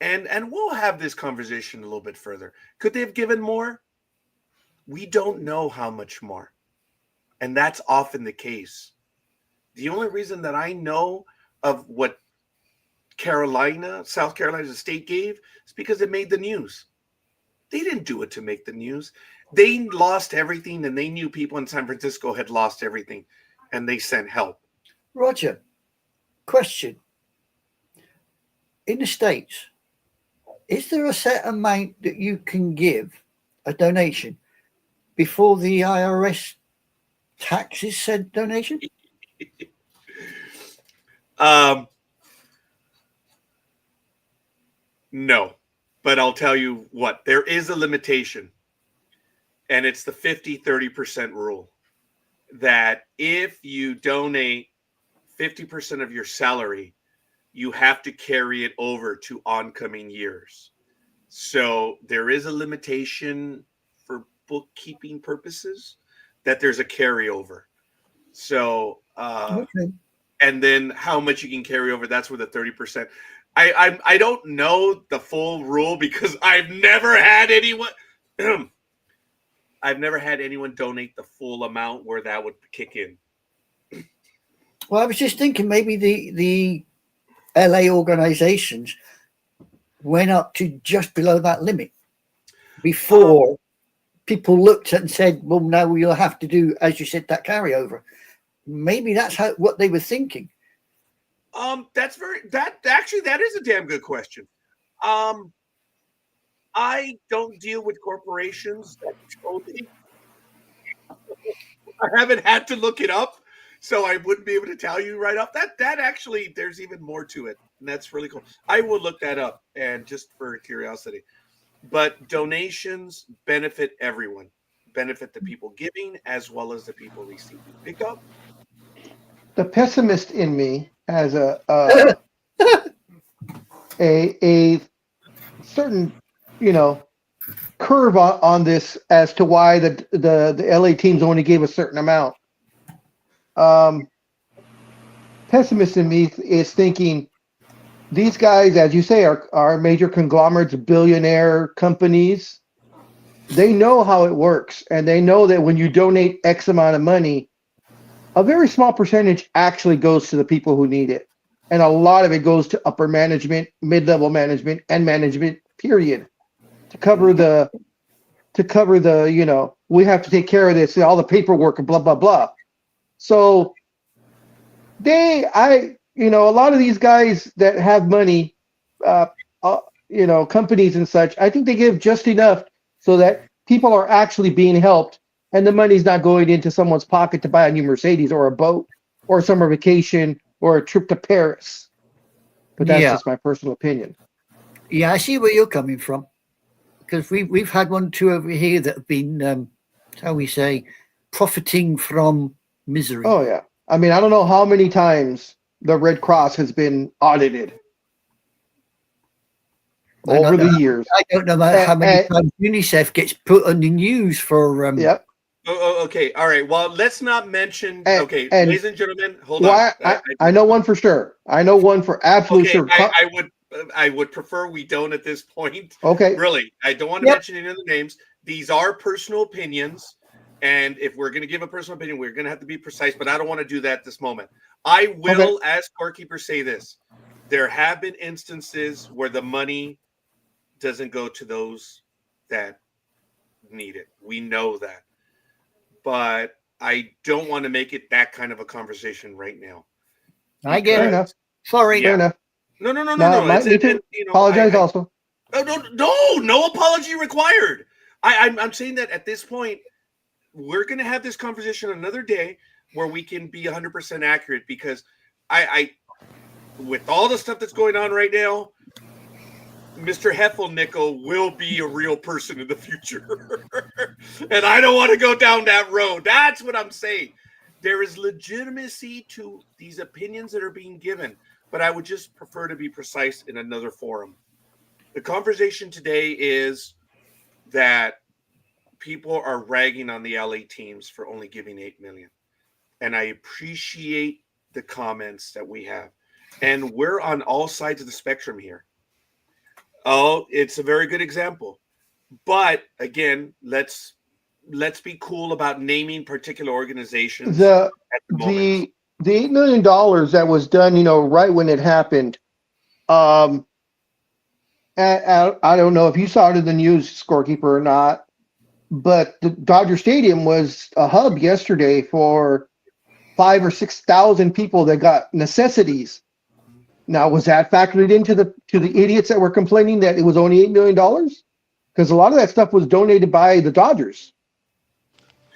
S1: And we'll have this conversation a little bit further. Could they have given more? We don't know how much more. And that's often the case. The only reason that I know of what South Carolina State gave is because it made the news. They didn't do it to make the news. They lost everything, and they knew people in San Francisco had lost everything, and they sent help.
S4: Roger, question. In the States, is there a set amount that you can give, a donation, before the IRS taxes said donation?
S1: No, but I'll tell you what, there is a limitation, and it's the 50-30% rule, that if you donate 50% of your salary, you have to carry it over to oncoming years. So there is a limitation for bookkeeping purposes that there's a carryover. So,
S4: Okay.
S1: and then how much you can carry over, that's where the 30%. I don't know the full rule because I've never had anyone donate the full amount where that would kick in.
S4: Well, I was just thinking maybe the LA organizations went up to just below that limit before people looked at and said, well, now you'll have to do, as you said, that carryover. Maybe that's what they were thinking.
S1: That is a damn good question. I don't deal with corporations. I haven't had to look it up, so I wouldn't be able to tell you right off. That actually, there's even more to it, and that's really cool. I will look that up, and just for curiosity. But donations benefit everyone, benefit the people giving as well as the people receiving. Pick up.
S3: The pessimist in me has a certain, curve on this as to why the LA teams only gave a certain amount. Pessimist in me is thinking these guys, as you say, are major conglomerates, billionaire companies. They know how it works, and they know that when you donate X amount of money, a very small percentage actually goes to the people who need it. And a lot of it goes to upper management, mid-level management, and management, period. To cover the, we have to take care of this, all the paperwork and blah, blah, blah. So a lot of these guys that have money, companies and such, I think they give just enough so that people are actually being helped. And the money's not going into someone's pocket to buy a new Mercedes or a boat or a summer vacation or a trip to Paris. But that's just my personal opinion.
S4: Yeah, I see where you're coming from. Because we've had 1 or 2 over here that have been, how we say, profiting from misery.
S3: Oh, yeah. I mean, I don't know how many times the Red Cross has been audited over the years.
S4: I don't know how many times UNICEF gets put on the news for...
S3: Yep.
S1: Oh, okay. All right. Well, let's not mention... ladies and gentlemen, hold on.
S3: I know one for sure. I know one for absolute sure.
S1: I would prefer we don't at this point.
S3: Okay.
S1: Really. I don't want to mention any of the names. These are personal opinions. And if we're going to give a personal opinion, we're going to have to be precise, but I don't want to do that at this moment. I will, as scorekeeper, say this. There have been instances where the money doesn't go to those that need it. We know that. But I don't want to make it that kind of a conversation right now.
S4: I get
S3: Fair
S4: it.
S3: enough.
S4: Sorry.
S3: Fair enough.
S1: No.
S3: Might need to apologize also.
S1: No apology required. I'm saying that at this point, we're going to have this conversation another day where we can be 100% accurate, because I with all the stuff that's going on right now, Mr. Heffelnickel will be a real person in the future. And I don't want to go down that road. That's what I'm saying. There is legitimacy to these opinions that are being given, but I would just prefer to be precise in another forum. The conversation today is that people are ragging on the LA teams for only giving $8 million. And I appreciate the comments that we have. And we're on all sides of the spectrum here. Oh, it's a very good example. But again, let's be cool about naming particular organizations.
S3: The $8 million that was done, right when it happened. I don't know if you saw it in the news, scorekeeper, or not, but the Dodger Stadium was a hub yesterday for 5,000 or 6,000 people that got necessities. Now, was that factored into the idiots that were complaining that it was only $8 million? Because a lot of that stuff was donated by the Dodgers.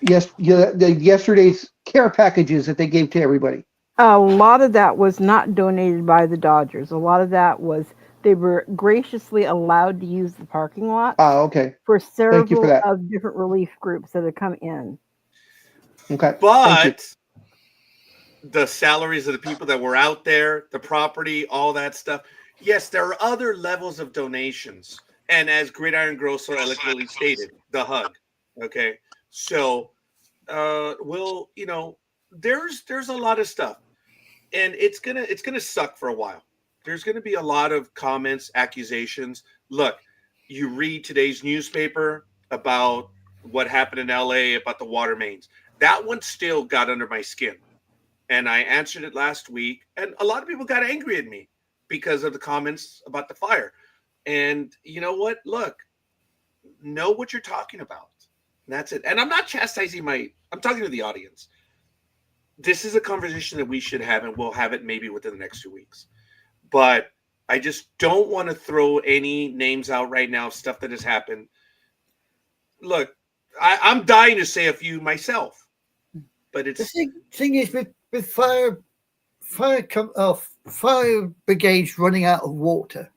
S3: Yes, yesterday's care packages that they gave to everybody.
S2: A lot of that was not donated by the Dodgers. A lot of that was they were graciously allowed to use the parking lot.
S3: Oh, okay.
S2: For several
S3: Thank you for that.
S2: of different relief groups that have come in.
S3: Okay.
S1: But the salaries of the people that were out there, the property, all that stuff. Yes, there are other levels of donations. And as Gridiron Gross so eloquently stated, the hug. Okay. So there's a lot of stuff. And it's gonna suck for a while. There's gonna be a lot of comments, accusations. Look, you read today's newspaper about what happened in LA about the water mains. That one still got under my skin. And I answered it last week, and a lot of people got angry at me because of the comments about the fire. And you know what? Look, know what you're talking about. And that's it. And I'm not chastising I'm talking to the audience. This is a conversation that we should have, and we'll have it maybe within the next 2 weeks. But I just don't want to throw any names out right now of stuff that has happened. Look, I'm dying to say a few myself, but it's
S4: the thing is with fire brigades running out of water.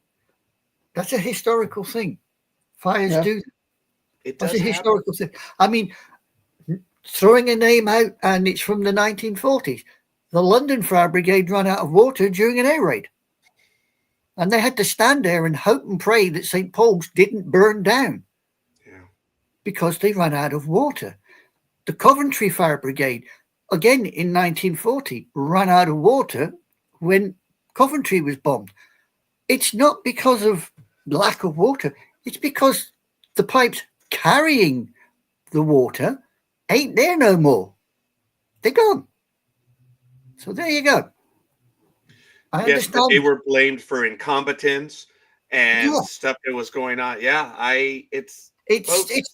S4: That's a historical thing. Fires do. That's a historical thing. I mean, throwing a name out, and it's from the 1940s. The London Fire Brigade ran out of water during an air raid. And they had to stand there and hope and pray that St. Paul's didn't burn down. Yeah. Because they ran out of water. The Coventry Fire Brigade, again in 1940, ran out of water when Coventry was bombed. It's not because of lack of water. It's because the pipes carrying the water ain't there no more. They're gone. So there you go. I understand.
S1: But they were blamed for incompetence and stuff that was going on. Yeah, it's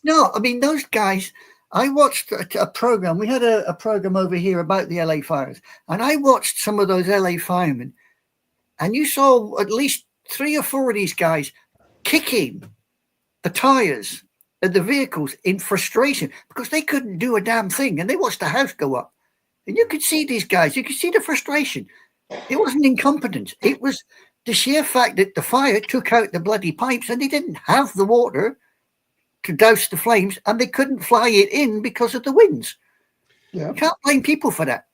S4: not. I mean, those guys. I watched a program. We had a program over here about the LA fires, and I watched some of those LA firemen, and you saw at least 3 or 4 of these guys kicking the tires of the vehicles in frustration because they couldn't do a damn thing, and they watched the house go up. And you could see these guys. You could see the frustration. It wasn't incompetence. It was the sheer fact that the fire took out the bloody pipes, and they didn't have the water to douse the flames, and they couldn't fly it in because of the winds. Yeah. You can't blame people for that.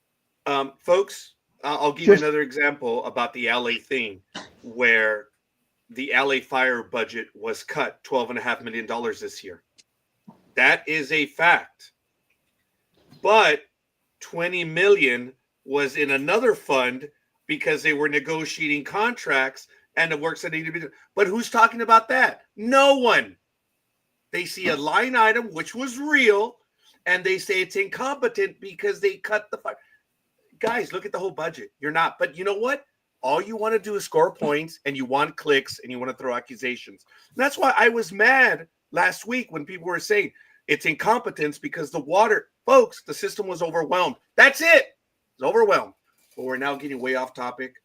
S1: Folks, I'll give you another example about the LA thing, where the LA fire budget was cut $12.5 million this year. That is a fact. But $20 million was in another fund because they were negotiating contracts and the works that needed to be done. But who's talking about that? No one. They see a line item, which was real, and they say it's incompetent because they cut the fire. Guys, look at the whole budget. You're not. But you know what? All you want to do is score points, and you want clicks, and you want to throw accusations. And that's why I was mad last week when people were saying it's incompetence because the water, folks, the system was overwhelmed. That's it. It's overwhelmed. But we're now getting way off topic.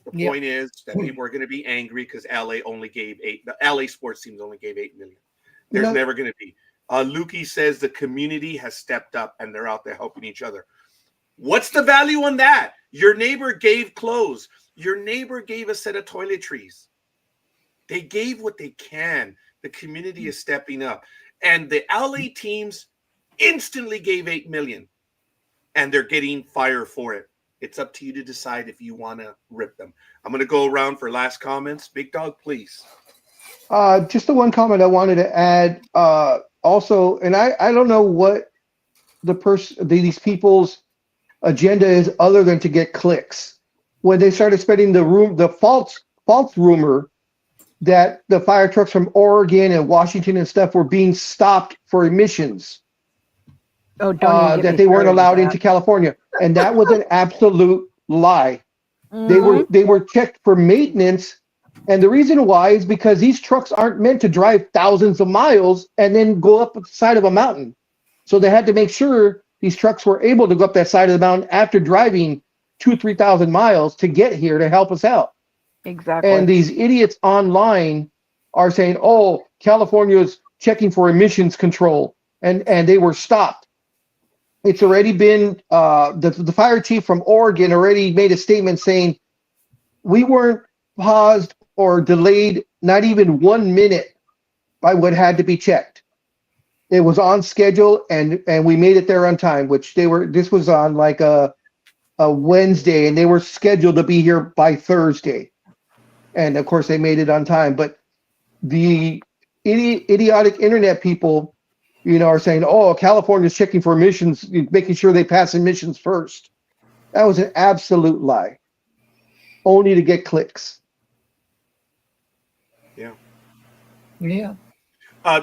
S1: The point is that people are going to be angry because LA only gave the LA sports teams only gave 8 million. There's never going to be. Lukey says the community has stepped up and they're out there helping each other. What's the value on that? Your neighbor gave clothes. Your neighbor gave a set of toiletries. They gave what they can. The community is stepping up. And the LA teams instantly gave 8 million. And they're getting fire for it. It's up to you to decide if you want to rip them. I'm going to go around for last comments. Big Dog, please.
S3: Just the one comment I wanted to add. Also, and I don't know what these people's agenda is other than to get clicks. When they started spreading the false rumor that the fire trucks from Oregon and Washington and stuff were being stopped for emissions.
S2: Oh, don't
S3: that they weren't allowed into California, and that was an absolute lie. They were checked for maintenance, and the reason why is because these trucks aren't meant to drive thousands of miles and then go up the side of a mountain. So they had to make sure these trucks were able to go up that side of the mountain after driving 2,000-3,000 miles to get here to help us out.
S2: Exactly.
S3: And these idiots online are saying, "Oh, California's checking for emissions control," and they were stopped. It's already been the fire chief from Oregon already made a statement saying we weren't paused or delayed not even 1 minute by what had to be checked. It was on schedule and we made it there on time, which this was on like a Wednesday and they were scheduled to be here by Thursday. And of course they made it on time. But the idiotic internet people, are saying, "Oh, California's checking for emissions, making sure they pass emissions first." That was an absolute lie. Only to get clicks.
S1: Yeah.
S4: Yeah.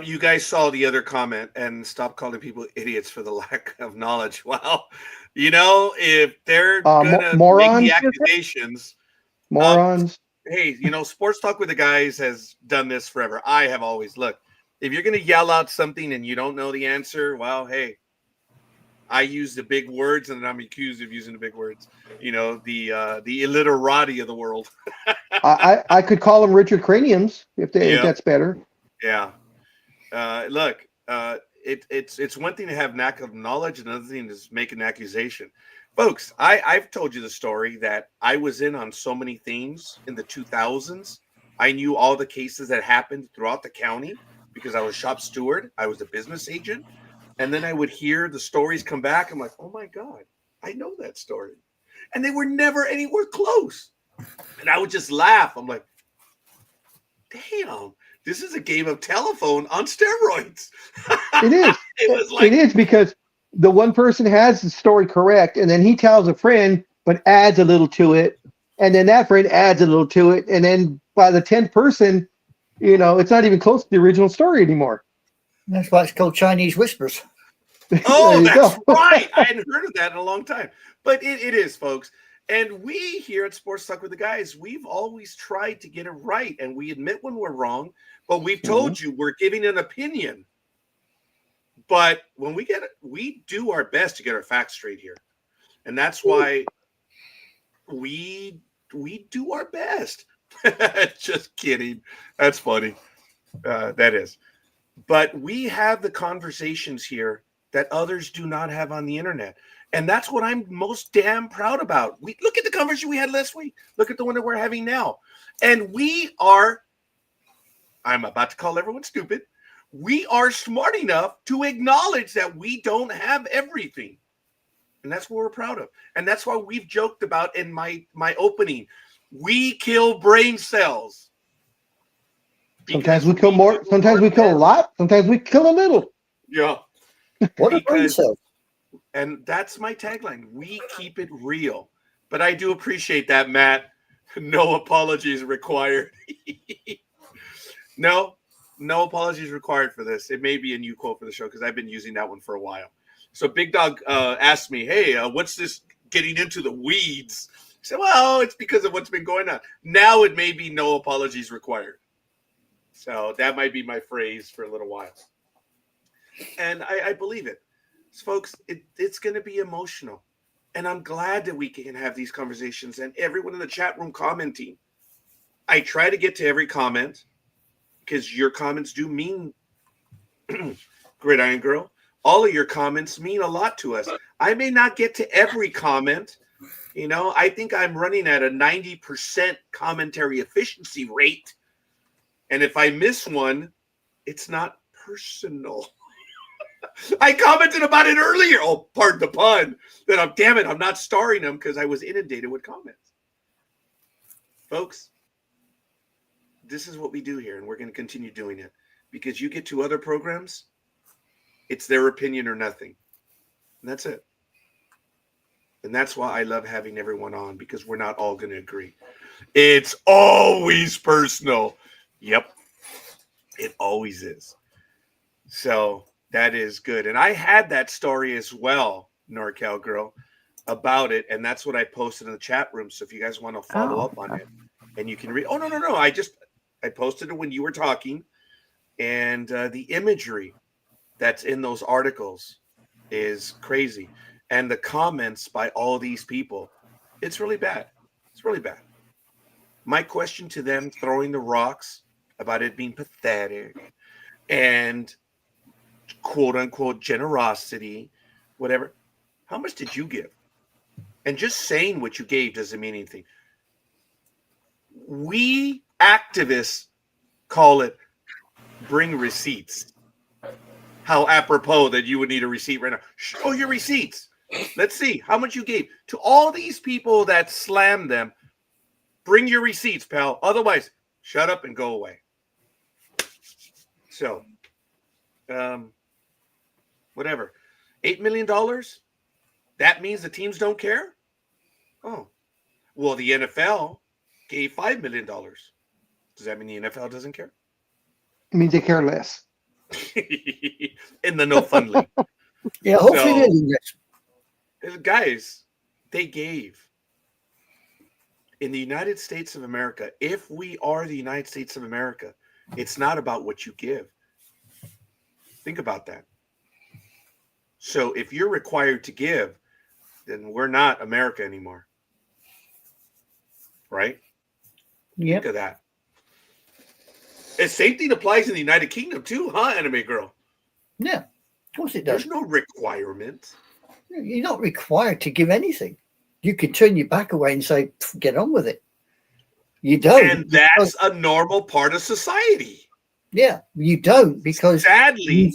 S1: You guys saw the other comment and stop calling people idiots for the lack of knowledge. Well, if they're gonna
S3: morons?
S1: make the accusations,
S3: Morons.
S1: hey, Sports Talk with the Guys has done this forever. I have always looked. If you're going to yell out something and you don't know the answer, well, hey, I use the big words and I'm accused of using the big words. The illiterati of the world.
S3: I could call them Richard Craniums if that's better.
S1: Yeah. Look, it's one thing to have lack of knowledge, and another thing is make an accusation. Folks, I've told you the story that I was in on so many things in the 2000s. I knew all the cases that happened throughout the county. Because I was shop steward, I was a business agent, and then I would hear the stories come back. I'm like, oh my God, I know that story. And they were never anywhere close. And I would just laugh. I'm like, damn, this is a game of telephone on steroids.
S3: It is. It is because the one person has the story correct, and then he tells a friend, but adds a little to it, and then that friend adds a little to it, and then by the 10th person, it's not even close to the original story anymore.
S4: That's why it's called Chinese whispers.
S1: Oh, that's right. I hadn't heard of that in a long time. But it is, folks. And we here at Sports Talk with the Guys, we've always tried to get it right. And we admit when we're wrong, but we've told you we're giving an opinion. But when we get it, we do our best to get our facts straight here. And that's why we do our best. Just kidding. That's funny. That is. But we have the conversations here that others do not have on the internet. And that's what I'm most damn proud about. We look at the conversation we had last week. Look at the one that we're having now. And I'm about to call everyone stupid. We are smart enough to acknowledge that we don't have everything. And that's what we're proud of. And that's why we've joked about in my opening. We kill brain cells.
S3: Sometimes we kill more. Sometimes we kill a lot. Sometimes we kill a little.
S1: Yeah.
S4: What a brain cell.
S1: And that's my tagline. We keep it real. But I do appreciate that, Matt. No apologies required. No apologies required for this. It may be a new quote for the show because I've been using that one for a while. So Big Dog asked me, hey, what's this getting into the weeds? I said, well, it's because of what's been going on. Now it may be no apologies required. So that might be my phrase for a little while. And I believe it. So folks, it's going to be emotional. And I'm glad that we can have these conversations and everyone in the chat room commenting. I try to get to every comment because your comments do mean, Gridiron Girl, all of your comments mean a lot to us. I may not get to every comment. You know, I think I'm running at a 90% commentary efficiency rate. And if I miss one, it's not personal. I commented about it earlier. Oh, pardon the pun. That I'm not starring them because I was inundated with comments. Folks, this is what we do here, and we're going to continue doing it because you get to other programs, it's their opinion or nothing. And that's it. And that's why I love having everyone on, because we're not all going to agree. It's always personal. Yep. It always is. So that is good. And I had that story as well, NorCal Girl, about it. And that's what I posted in the chat room. So if you guys want to follow up on it, and you can read. Oh, no. I posted it when you were talking. And the imagery that's in those articles is crazy. And the comments by all these people, it's really bad. It's really bad. My question to them throwing the rocks about it being pathetic and quote unquote generosity, whatever. How much did you give? And just saying what you gave doesn't mean anything. We activists call it bring receipts. How apropos that you would need a receipt right now. Show your receipts. Let's see how much you gave to all these people that slammed them. Bring your receipts, pal. Otherwise, shut up and go away. So, whatever. $8 million? That means the teams don't care? Oh. Well, the NFL gave $5 million. Does that mean the NFL doesn't care?
S3: It means they care less.
S1: In the no fun league.
S4: Yeah, hopefully they do this.
S1: Guys, they gave. In the United States of America, if we are the United States of America, it's not about what you give. Think about that. So if you're required to give, then we're not America anymore. Right?
S4: Yep.
S1: Think of that. The same thing applies in the United Kingdom too, huh, Anime Girl?
S4: Yeah, of course it does.
S1: There's no requirement.
S4: You're not required to give anything. You can turn your back away and say, get on with it. You don't.
S1: And that's a normal part of society.
S4: Yeah, you don't, because
S1: sadly,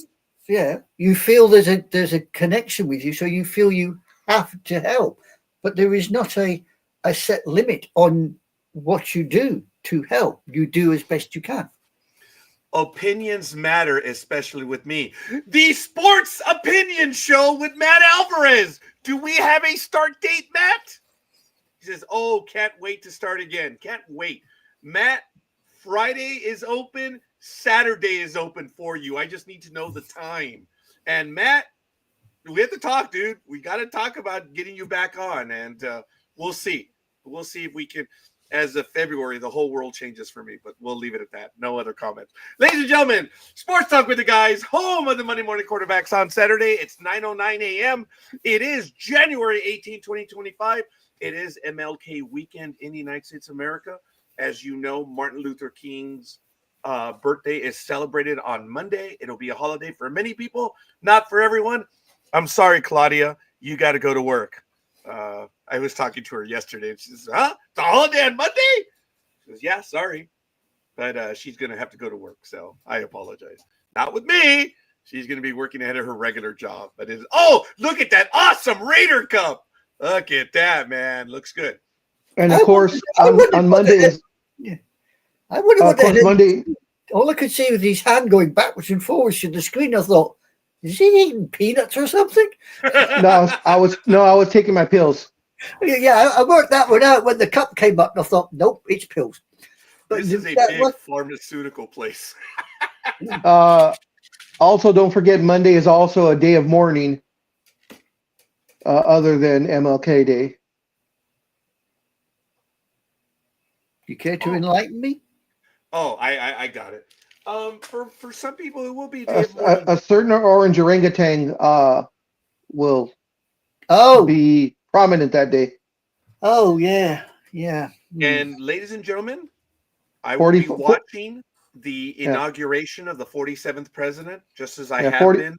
S4: you feel there's a connection with you, so you feel you have to help. But there is not a set limit on what you do to help. You do as best you can.
S1: Opinions matter, especially with me. The Sports Opinion Show with Matt Alvarez. Do we have a start date, Matt? He says, oh, can't wait to start again. Can't wait. Matt, Friday is open. Saturday is open for you. I just need to know the time. And Matt, we have to talk, dude. We got to talk about getting you back on. And we'll see. We'll see if we can. As of February, the whole world changes for me, but we'll leave it at that. No other comments. Ladies and gentlemen, Sports Talk with the Guys, home of the Monday Morning Quarterbacks on Saturday. It's 9:09 a.m. It is January 18, 2025. It is MLK weekend in the United States of America. As you know, Martin Luther King's birthday is celebrated on Monday. It'll be a holiday for many people, not for everyone. I'm sorry, Claudia. You got to go to work. I was talking to her yesterday, and she says, huh? It's a holiday on Monday? She says, yeah, sorry. But she's going to have to go to work, so I apologize. Not with me. She's going to be working ahead of her regular job. But oh, look at that awesome Raider Cup. Look at that, man. Looks good.
S3: And, of course, on Monday
S4: I wonder what that is.
S3: Monday.
S4: All I could see was his hand going backwards and forwards to the screen. I thought, is he eating peanuts or something?
S3: No, I was taking my pills.
S4: Yeah, I worked that one out when the cup came up, and I thought, nope, it's pills. But
S1: this is a big pharmaceutical place.
S3: Also, don't forget Monday is also a day of mourning. other than MLK Day.
S4: You care to enlighten me?
S1: Oh, I got it. For some people, it will be a day of
S3: A
S1: mourning.
S3: certain orange orangutan will
S4: Oh,
S3: be prominent that day.
S4: oh yeah, yeah.
S1: And ladies and gentlemen, I will
S3: 40
S1: be watching the
S3: Yeah.
S1: inauguration of the 47th president, just as I
S3: Yeah,
S1: have been.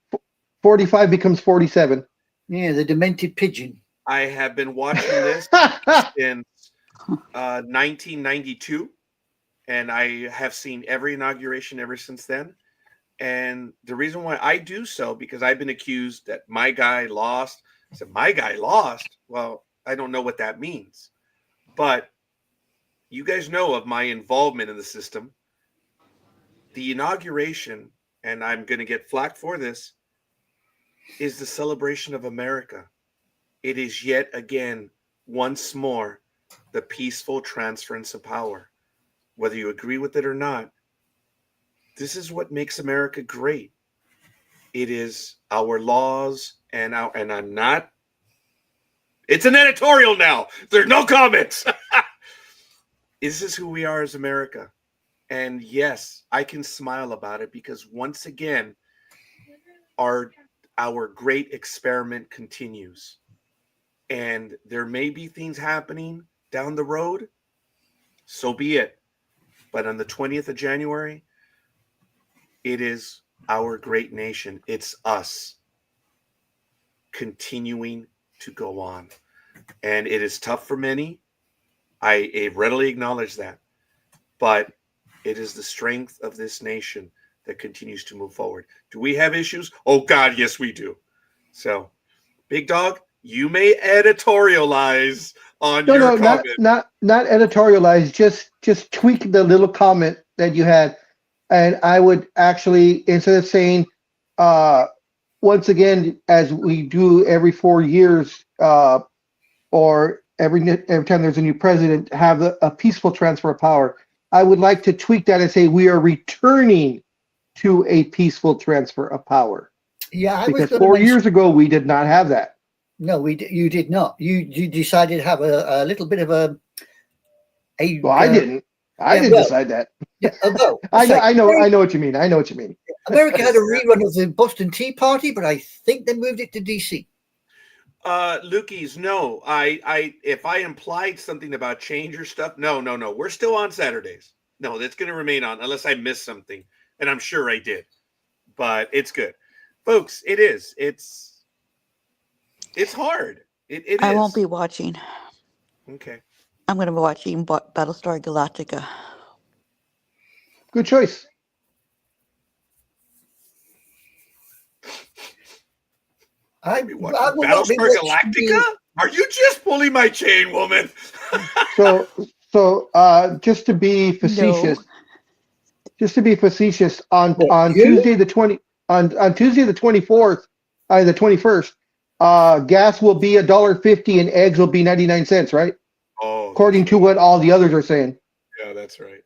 S3: 45 becomes 47.
S4: Yeah, the demented pigeon.
S1: I have been watching this since 1992, and I have seen every inauguration ever since then. And the reason why I do so, because I've been accused that my guy lost. I said, my guy lost? Well, I don't know what that means. But you guys know of my involvement in the system. The inauguration, and I'm going to get flack for this, is the celebration of America. It is yet again, once more, the peaceful transference of power. Whether you agree with it or not, this is what makes America great. It is our laws and I'm not. It's an editorial now. There's no comments. This is who we are as America. And yes, I can smile about it because once again, our great experiment continues. And there may be things happening down the road. So be it. But on the 20th of January, it is our great nation. It's us continuing to go on. And it is tough for many. I readily acknowledge that. But it is the strength of this nation that continues to move forward. Do we have issues? Oh, God, yes, we do. So, Big Dog, you may editorialize on your comment.
S3: not editorialize. Just tweak the little comment that you had, and I would actually, instead of saying, once again, as we do every 4 years, or every time there's a new president, have a peaceful transfer of power. I would like to tweak that and say we are returning to a peaceful transfer of power.
S4: Yeah,
S3: because 4 years ago we did not have that.
S4: No, you did not. You decided to have a little bit of a.
S3: Well, I didn't. I didn't decide that.
S4: Yeah, well,
S3: I know what you mean. I know what you mean.
S4: America had a rerun of the Boston Tea Party, but I think they moved it to DC.
S1: Lukey's, no. If I implied something about change or stuff, no. We're still on Saturdays. No, that's going to remain on unless I missed something, and I'm sure I did. But it's good, folks. It is. It's hard. It
S5: I
S1: is.
S5: won't be watching.
S1: Okay.
S5: I'm going to be watching Battlestar Galactica.
S3: Good choice.
S1: I Battlestar Galactica? Are you just pulling my chain, woman?
S3: So just to be facetious, on Tuesday the 24th, the 21st, gas will be $1.50 and eggs will be 99 cents, right?
S1: Oh,
S3: according to what all the others are saying.
S1: Yeah, that's right.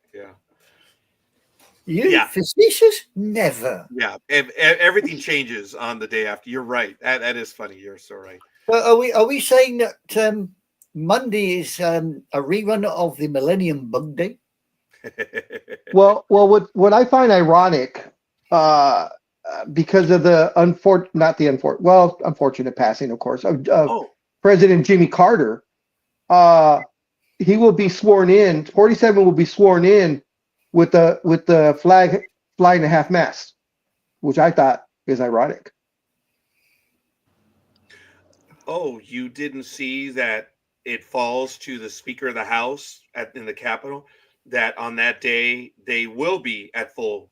S1: Yeah.
S4: Facetious? Never.
S1: Yeah, everything changes on the day after. You're right. That is funny. You're so right.
S4: Are we saying that Monday is a rerun of the Millennium Bug Day?
S3: well, what I find ironic, because of the unfortunate passing, of course, of President Jimmy Carter, he will be sworn in. 47 will be sworn in with the flag flying at half mast, which I thought is ironic.
S1: Oh, you didn't see that it falls to the Speaker of the House in the Capitol that on that day they will be at full.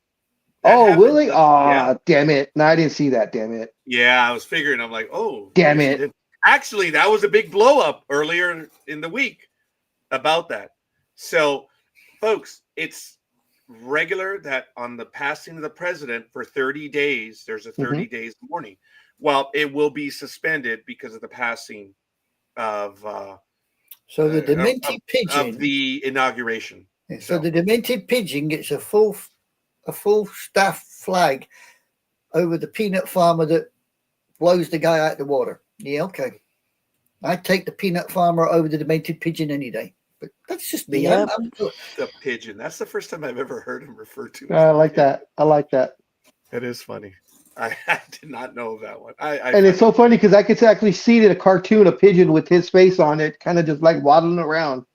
S3: Oh, will they? Oh, damn it. No, I didn't see that, damn it.
S1: Yeah, I was figuring. I'm like, oh.
S3: Damn it.
S1: Actually, that was a big blow up earlier in the week about that. So, folks, it's regular that on the passing of the president for 30 days, there's a 30 days mourning. Well, it will be suspended because of the passing of
S4: so the demented pigeon
S1: of the inauguration.
S4: So the demented pigeon gets a full staff flag over the peanut farmer that blows the guy out of the water. Yeah, okay. I'd take the peanut farmer over the demented pigeon any day. But that's just me.
S5: Yep.
S1: The pigeon. That's the first time I've ever heard him referred to.
S3: I like that. I like that.
S1: That is funny. I did not know that one.
S3: And it's so funny because I could actually see it in a cartoon, a pigeon with his face on it, kind of just like waddling around.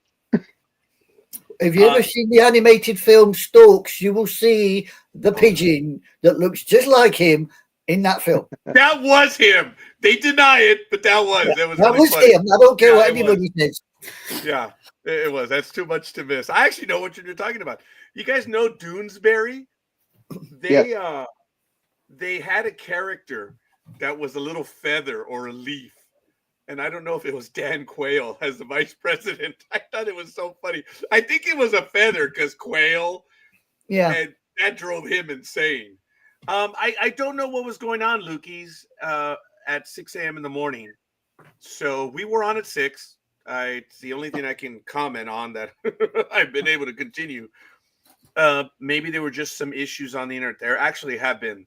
S4: Have you ever seen the animated film Storks? You will see the pigeon that looks just like him in that film.
S1: That was him. They deny it, but that was.
S4: Yeah,
S1: That
S4: that
S1: really
S4: was
S1: funny.
S4: him. I don't care
S1: Yeah,
S4: what
S1: it
S4: anybody says.
S1: Yeah, it was. That's too much to miss. I actually know what you're talking about. You guys know Doonesbury? They had a character that was a little feather or a leaf. And I don't know if it was Dan Quayle as the vice president. I thought it was so funny. I think it was a feather because Quayle, and that drove him insane. I don't know what was going on, Lukey's, at 6 a.m. in the morning. So we were on at 6. It's the only thing I can comment on that I've been able to continue. Maybe there were just some issues on the internet. There actually have been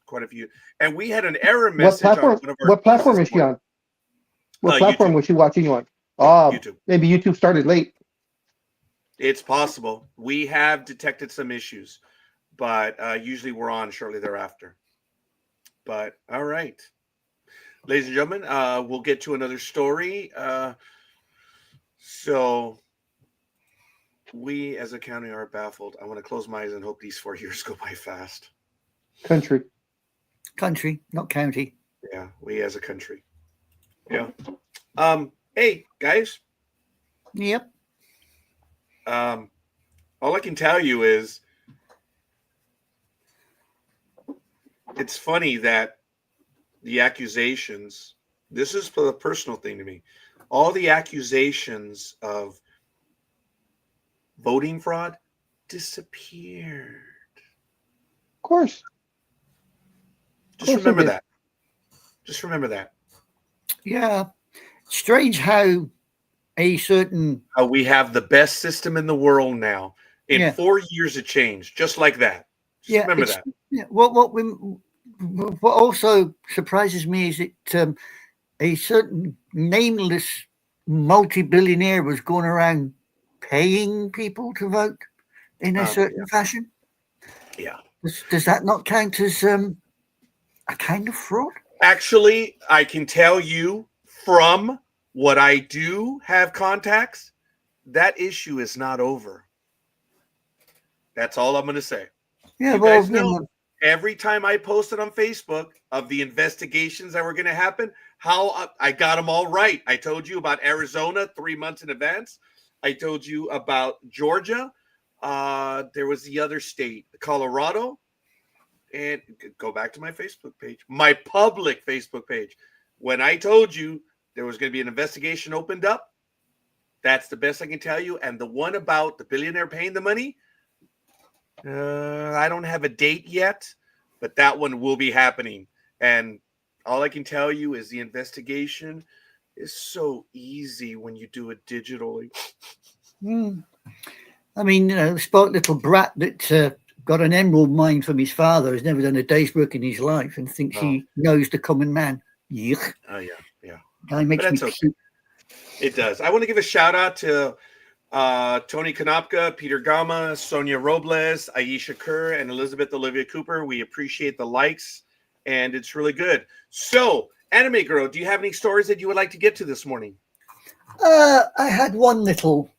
S1: quite a few. And we had an error message.
S3: What platform is she on? What platform was she watching you on? Oh,
S1: YouTube.
S3: Maybe YouTube started late.
S1: It's possible. We have detected some issues, but usually we're on shortly thereafter. But all right. Ladies and gentlemen, we'll get to another story. So we as a county are baffled. I want to close my eyes and hope these 4 years go by fast.
S3: Country,
S4: not county.
S1: Yeah, we as a country. Yeah. Hey guys.
S4: Yep.
S1: All I can tell you is it's funny that the accusations, this is a personal thing to me, all the accusations of voting fraud disappeared.
S3: Of course.
S1: Just remember that. Just remember that.
S4: Yeah. Strange how a certain...
S1: How we have the best system in the world now. In 4 years it changed, just like that. Just remember that.
S4: Yeah. What also surprises me is that a certain nameless multi-billionaire was going around paying people to vote in a certain fashion.
S1: Yeah.
S4: Does that not count as a kind of fraud?
S1: Actually, I can tell you from what I do have contacts, that issue is not over. That's all I'm going to say.
S4: Yeah,
S1: you guys know, every time I posted on Facebook of the investigations that were going to happen, how I got them all right. I told you about Arizona 3 months in advance. I told you about Georgia. There was the other state, Colorado. And go back to my Facebook page, my public Facebook page. When I told you there was going to be an investigation opened up, that's the best I can tell you. And the one about the billionaire paying the money, I don't have a date yet, but that one will be happening. And all I can tell you is the investigation is so easy when you do it digitally.
S4: I mean, the spoiled little brat that got an emerald mine from his father has never done a day's work in his life and thinks he knows the common man. Yuck.
S1: Oh, yeah.
S4: Guy makes me
S1: okay. It does. I want to give a shout out to Tony Konopka, Peter Gama, Sonia Robles, Aisha Kerr, and Elizabeth Olivia Cooper. We appreciate the likes, and it's really good. So, Anime Girl, do you have any stories that you would like to get to this morning?
S4: I had one little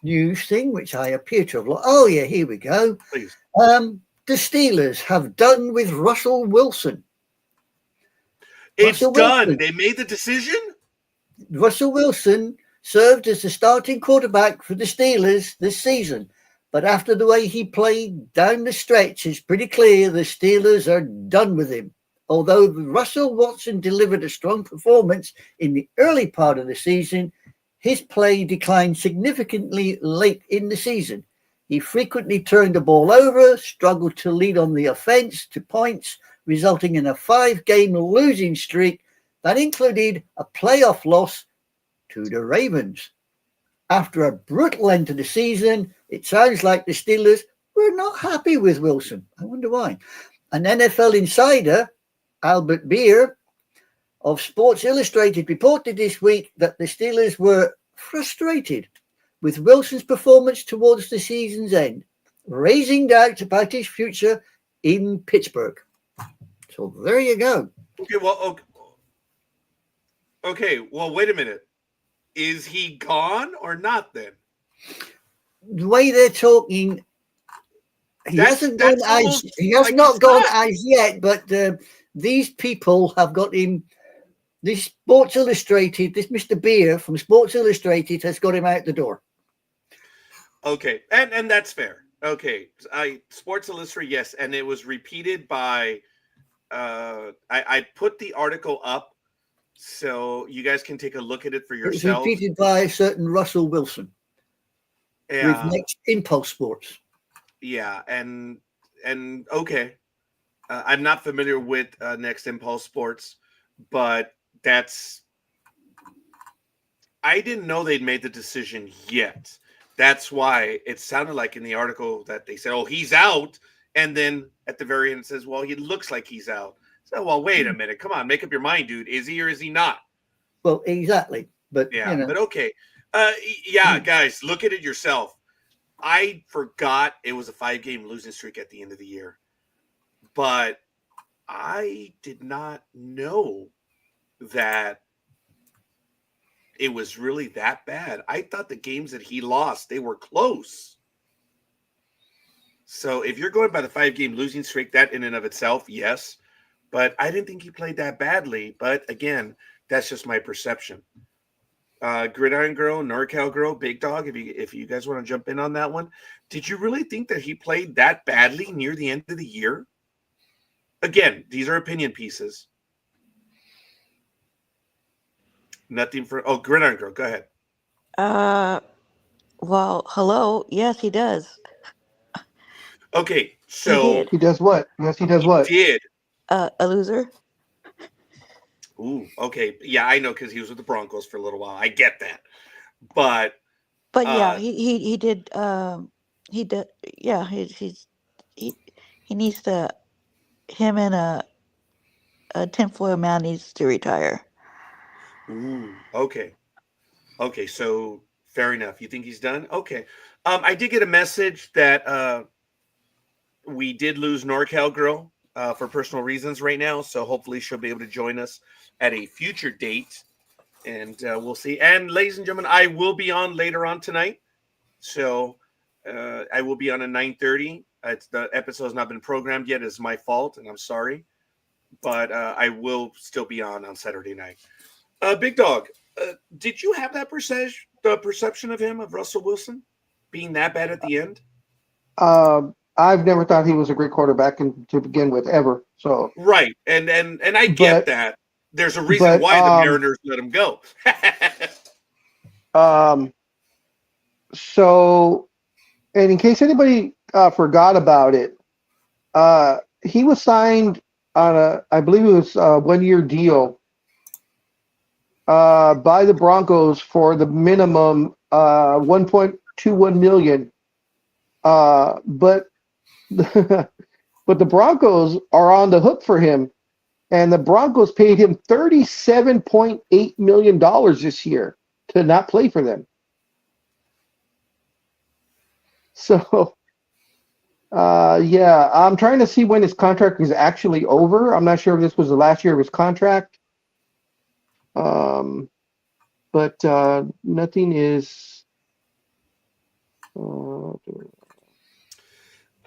S4: news thing, which I appear to have lost. Oh, yeah, here we go.
S1: Please.
S4: The Steelers have done with Russell Wilson.
S1: It's done. They made the decision?
S4: Russell Wilson served as the starting quarterback for the Steelers this season. But after the way he played down the stretch, it's pretty clear the Steelers are done with him. Although Russell Watson delivered a strong performance in the early part of the season, his play declined significantly late in the season. He frequently turned the ball over, struggled to lead on the offense to points, resulting in a 5-game losing streak that included a playoff loss to the Ravens. After a brutal end to the season, it sounds like the Steelers were not happy with Wilson. I wonder why. An NFL insider, Albert Beer, of Sports Illustrated reported this week that the Steelers were frustrated with Wilson's performance towards the season's end, raising doubts about his future in Pittsburgh. So there you go.
S1: Okay, well, wait a minute. Is he gone or not then?
S4: The way they're talking, he hasn't gone as yet, but these people have got him. This Sports Illustrated, this Mr. Beer from Sports Illustrated has got him out the door.
S1: Okay, and that's fair. Okay, Sports Illustrated, yes, and it was repeated by. I put the article up so you guys can take a look at it for yourselves.
S4: It was repeated by a certain Russell Wilson with Next Impulse Sports.
S1: Yeah, and okay, I'm not familiar with Next Impulse Sports, but I didn't know they'd made the decision yet. That's why it sounded like in the article that they said, "Oh, he's out," and then at the very end it says, "Well, he looks like he's out." So, well, wait a minute, come on, make up your mind, dude. Is he or is he not?
S4: Well, exactly, but
S1: yeah, but okay, yeah, guys, look at it yourself. I forgot it was a 5-game losing streak at the end of the year, but I did not know that it was really that bad. I thought the games that he lost, they were close. So if you're going by the 5-game losing streak, that in and of itself, yes. But I didn't think he played that badly. But again, that's just my perception. Gridiron Girl, NorCal Girl, Big Dog, if you guys want to jump in on that one, did you really think that he played that badly near the end of the year? Again, these are opinion pieces. Nothing for Gridiron Girl, go ahead.
S5: Well, hello. Yes, he does.
S1: Okay, so
S3: he does what? Yes, he does what?
S1: Did
S5: a loser?
S1: Ooh, okay, yeah, I know because he was with the Broncos for a little while. I get that, but
S5: yeah, he did. He did. Yeah, he needs to. Him and a tinfoil man needs to retire.
S1: Ooh, okay, so fair enough. You think he's done? Okay. I did get a message that we did lose NorCal Girl for personal reasons right now, so hopefully she'll be able to join us at a future date, and we'll see. And ladies and gentlemen, I will be on later on tonight, so I will be on at 9:30. The episode has not been programmed yet. It's my fault, and I'm sorry, but I will still be on Saturday night. Big Dog, did you have that perception of him, of Russell Wilson, being that bad at the end?
S3: I've never thought he was a great quarterback to begin with, ever. So
S1: right, and I get that. There's a reason why the Mariners let him go.
S3: So, and in case anybody forgot about it, he was signed on I believe it was a 1-year deal by the Broncos for the minimum $1.21 million. But the Broncos are on the hook for him, and the Broncos paid him $37.8 million this year to not play for them. So, yeah, I'm trying to see when his contract is actually over. I'm not sure if this was the last year of his contract. But nothing is.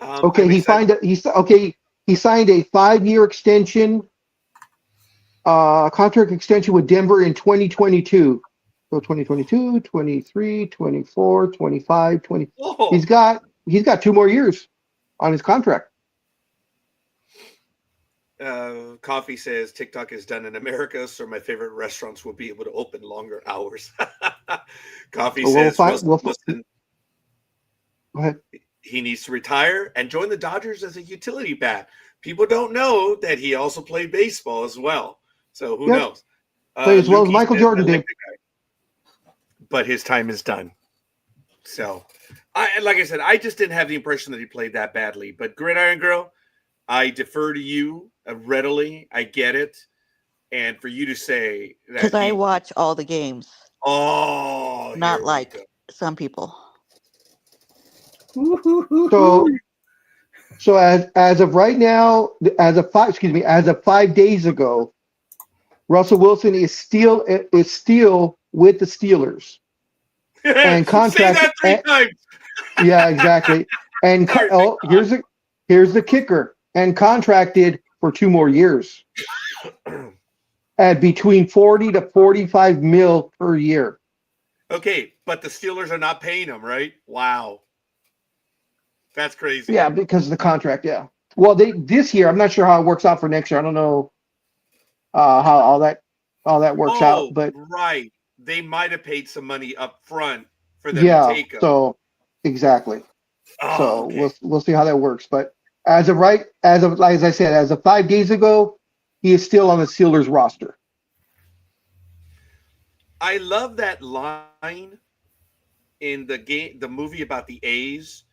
S3: Okay, he signed a 5-year extension, contract extension with Denver in 2022. So 2022, 23, 24, 25, 20.
S1: Whoa.
S3: He's got 2 more years on his contract.
S1: Coffee says TikTok is done in America, so my favorite restaurants will be able to open longer hours. Coffee says Wilson,
S3: go ahead.
S1: He needs to retire and join the Dodgers as a utility bat. People don't know that he also played baseball as well. So who knows?
S3: Played as well as Michael Jordan did.
S1: But his time is done. So, like I said, I just didn't have the impression that he played that badly. But Gridiron Girl, I defer to you readily. I get it. and for you to say that
S5: Because I watch all the games,
S1: here
S5: not
S1: we
S5: like
S1: go.
S5: some people.
S3: So as of right now, as of 5 days ago, Russell Wilson is still with the Steelers and
S1: Say
S3: contract.
S1: that 3 times.
S3: Yeah, exactly. And here's the kicker, and contracted for 2 more years at between 40 to 45 mil per year.
S1: Okay, but the Steelers are not paying him, right? Wow. That's crazy.
S3: Yeah, because of the contract. Yeah. Well, this year, I'm not sure how it works out for next year. I don't know how all that works out, but
S1: right, they might have paid some money up front for them to take him.
S3: So exactly. So
S1: okay.
S3: we'll see how that works. But as of like I said, as of 5 days ago, he is still on the Steelers roster.
S1: I love that line in the movie about the A's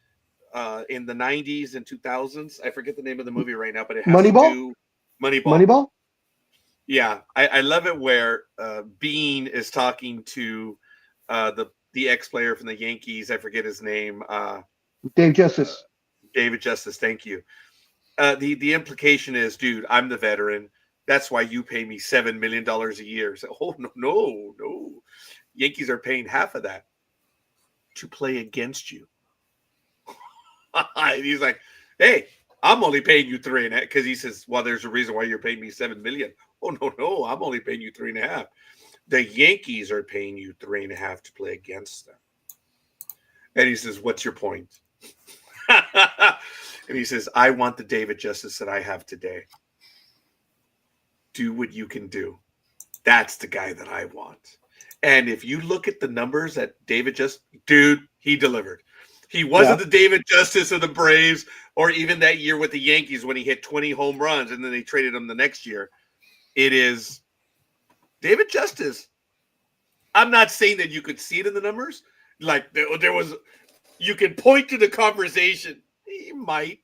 S1: in the 90s and 2000s. I forget the name of the movie right now, but it has
S3: Moneyball?
S1: to do Moneyball.
S3: Moneyball?
S1: Yeah, I love it where Bean is talking to the ex-player from the Yankees. I forget his name.
S3: Dave Justice.
S1: David Justice, thank you. The implication is, dude, I'm the veteran. That's why you pay me $7 million a year. So, oh, no. Yankees are paying half of that to play against you. And he's like, hey, I'm only paying you 3.5 because he says, well, there's a reason why you're paying me $7 million. Oh, no, I'm only paying you 3.5. The Yankees are paying you 3.5 to play against them. And he says, what's your point? And he says, I want the David Justice that I have today. Do what you can do. That's the guy that I want. And if you look at the numbers that David dude, he delivered. He wasn't the David Justice of the Braves or even that year with the Yankees when he hit 20 home runs and then they traded him the next year. It is David Justice. I'm not saying that you could see it in the numbers. Like there was, you can point to the conversation. He might.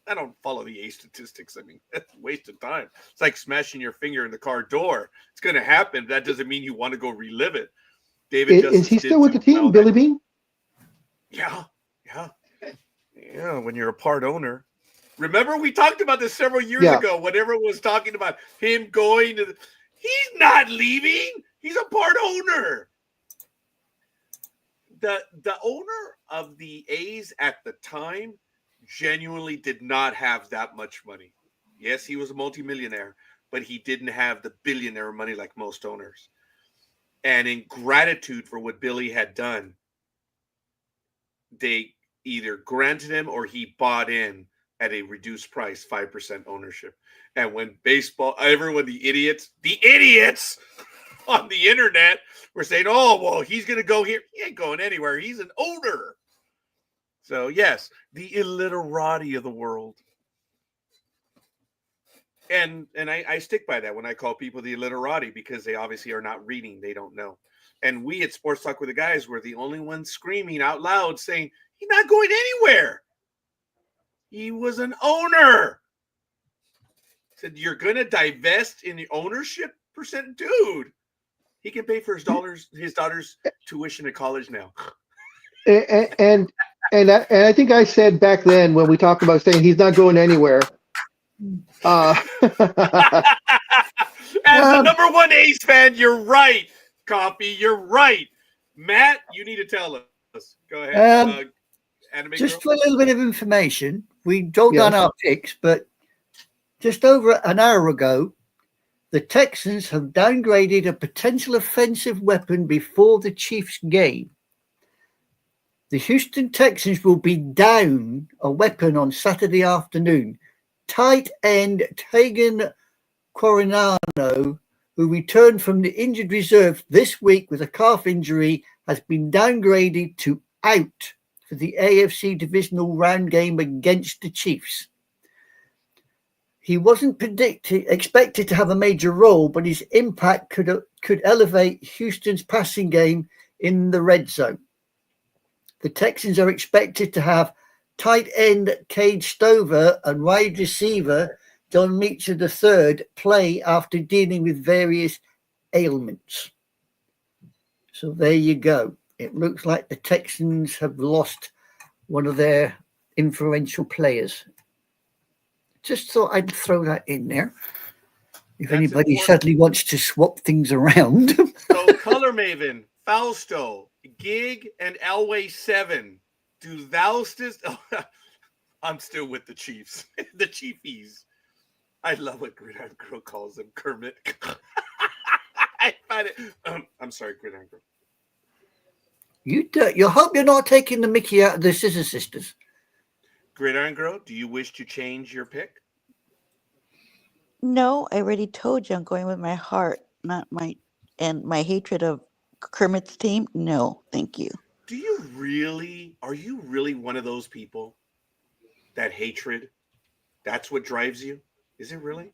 S1: I don't follow the A statistics. I mean, that's a waste of time. It's like smashing your finger in the car door. It's going to happen. That doesn't mean you want to go relive it. David Justice
S3: is he still with the team, Billy Bean?
S1: Yeah. When you're a part owner. Remember, we talked about this several years ago. Whenever was talking about him going to, he's not leaving. He's a part owner. The owner of the A's at the time genuinely did not have that much money. Yes, he was a multimillionaire, but he didn't have the billionaire money like most owners. And in gratitude for what Billy had done, they either granted him or he bought in at a reduced price, 5% ownership. And when everyone, the idiots on the internet were saying, oh, well, he's going to go here. He ain't going anywhere. He's an owner. So, yes, the illiterati of the world. And I stick by that when I call people the illiterati because they obviously are not reading. They don't know. And we at Sports Talk with the Guys were the only ones screaming out loud saying, he's not going anywhere. He was an owner. Said, you're going to divest in the ownership percent? Dude, he can pay for his daughter's tuition at college now.
S3: And I think I said back then when we talked about saying he's not going anywhere. As
S1: the number one A's fan, you're right. Coffee, you're right. Matt, you need to tell us. Go ahead.
S4: Just for a little bit of information, we don't done our picks, but just over an hour ago, the Texans have downgraded a potential offensive weapon before the Chiefs game. The Houston Texans will be down a weapon on Saturday afternoon. Tight end Tegan Coronado, who returned from the injured reserve this week with a calf injury, has been downgraded to out for the AFC divisional round game against the Chiefs. He wasn't expected to have a major role, but his impact could elevate Houston's passing game in the red zone. The Texans are expected to have tight end Cade Stover and wide receiver Don Mitchell III play after dealing with various ailments. So there you go. It looks like the Texans have lost one of their influential players. Just thought I'd throw that in there. If
S1: That's
S4: anybody
S1: important.
S4: suddenly wants to swap things around.
S1: So Color Maven, Fausto, Gig, and Elway 7. Do thou still? I'm still with the Chiefs. The Chiefies. I love what Gridiron Girl calls them, Kermit. I find it. I'm sorry, Gridiron Girl.
S4: You hope you're not taking the mickey out of the Scissor Sisters.
S1: Gridiron Girl, do you wish to change your pick?
S5: No, I already told you I'm going with my heart, not my hatred of Kermit's team. No, thank you.
S1: Do you really? Are you really one of those people? That hatred? That's what drives you? Is it really?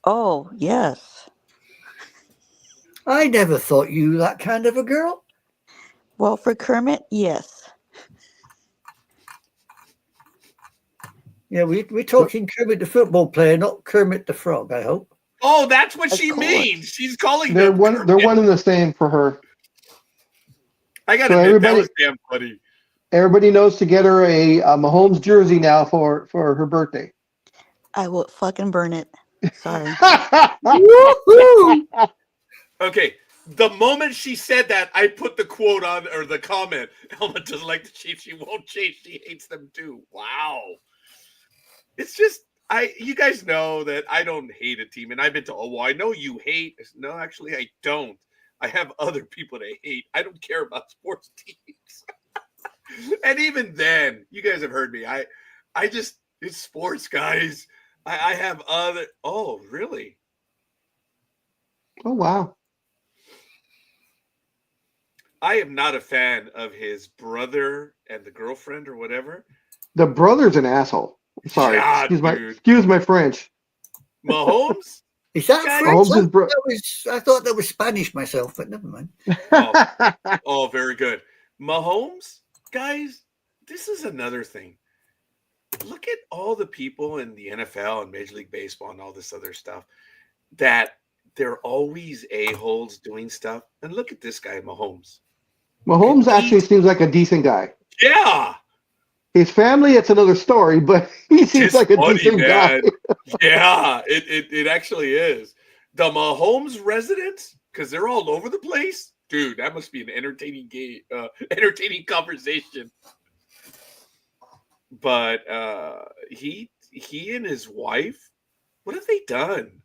S5: Oh, yes.
S4: I never thought you that kind of a girl.
S5: Well, for Kermit, yes.
S4: Yeah, we're talking Kermit the football player, not Kermit the Frog, I hope.
S1: Oh, that's what
S5: Of
S1: she
S5: course.
S1: means. She's calling
S3: They're
S1: them
S3: one. They're
S1: Kermit.
S3: one and the same for her.
S1: I gotta
S3: So
S1: admit, that
S3: everybody-
S1: was damn funny.
S3: Everybody knows to get her a Mahomes jersey now for her birthday.
S5: I will fucking burn it. Sorry.
S4: Woohoo!
S1: Okay, the moment she said that, I put the quote on, or the comment. Elma doesn't like the Chiefs. She won't change. She hates them too. Wow. It's just, you guys know that I don't hate a team. And I've been to, oh, well, I know you hate. No, actually, I don't. I have other people to hate. I don't care about sports teams. And even then, you guys have heard me. I just, it's sports, guys. I have other, oh, really?
S3: Oh wow.
S1: I am not a fan of his brother and the girlfriend or whatever.
S3: The brother's an asshole. Sorry.
S1: Yeah, dude.
S3: Excuse my French.
S1: Mahomes?
S4: Is that
S1: Guys,
S4: French?
S3: Mahomes'
S4: I thought that was Spanish myself, but never mind.
S1: Oh, very good. Mahomes, guys, this is another thing. Look at all the people in the NFL and Major League Baseball and all this other stuff that they're always a-holes doing stuff. And look at this guy, Mahomes.
S3: Mahomes actually seems like a decent guy.
S1: Yeah.
S3: His family, it's another story, but he seems
S1: It's
S3: like a
S1: funny,
S3: decent
S1: man.
S3: guy.
S1: Yeah, it actually is. The Mahomes residents, because they're all over the place. Dude, that must be an entertaining game, entertaining conversation. But he and his wife, what have they done?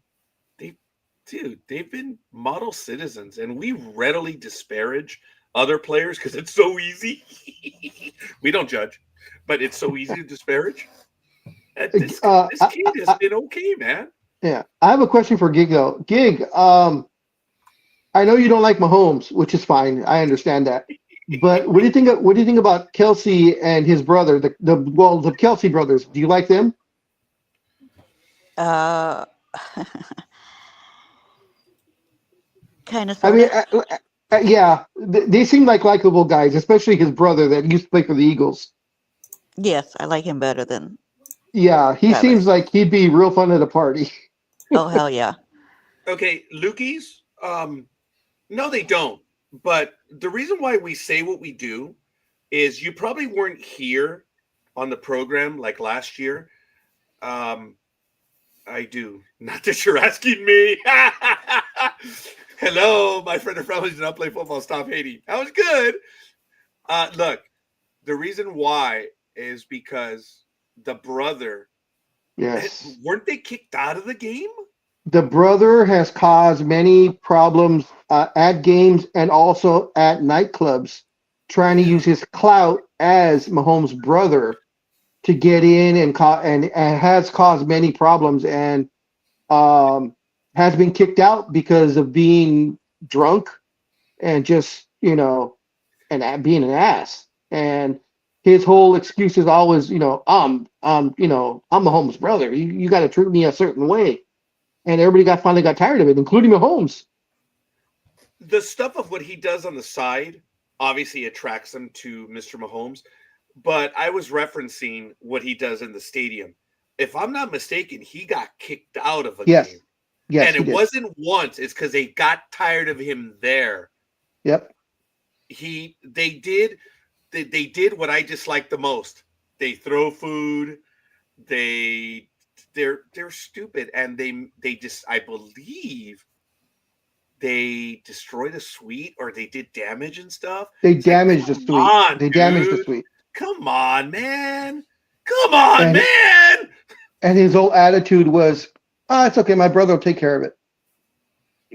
S1: They've been model citizens, and we readily disparage other players because it's so easy. We don't judge, but it's so easy to disparage. This kid has been okay, man.
S3: Yeah, I have a question for Gig though. Gig, I know you don't like Mahomes, which is fine. I understand that. But what do you think? What do you think about Kelsey and his brother? The Kelsey brothers. Do you like them?
S5: Kind of.
S3: I mean, yeah, they seem like likable guys, especially his brother that used to play for the Eagles.
S5: Yes, I like him better than.
S3: Yeah, he
S5: Travis.
S3: seems like he'd be real fun at a party.
S5: Oh hell yeah!
S1: Okay, Lukey's. No, they don't. But the reason why we say what we do is you probably weren't here on the program like last year. I do. Not that you're asking me. Hello, my friend or family did not play football. Stop hating. That was good. Look, the reason why is because the brother.
S3: Yes.
S1: Weren't they kicked out of the game?
S3: The brother has caused many problems at games and also at nightclubs, trying to use his clout as Mahomes' brother to get in and has caused many problems and has been kicked out because of being drunk and just and being an ass. And his whole excuse is always I'm Mahomes' brother. You got to treat me a certain way. And everybody finally got tired of it, including Mahomes.
S1: The stuff of what he does on the side obviously attracts them to Mr. Mahomes. But I was referencing what he does in the stadium. if I'm not mistaken, he got kicked out of a
S3: Yes.
S1: game.
S3: Yes,
S1: And
S3: he
S1: it
S3: did.
S1: wasn't once. It's because they got tired of him there.
S3: Yep.
S1: They did what I dislike the most. They throw food. They're stupid, and they just, I believe they destroyed a suite or they did damage and stuff.
S3: They
S1: It's like,
S3: damaged the
S1: come
S3: suite.
S1: on,
S3: They damaged the
S1: dude.
S3: suite.
S1: Come on, man. Come on,
S3: And-
S1: man.
S3: And his whole attitude was, it's okay, my brother will take care of it.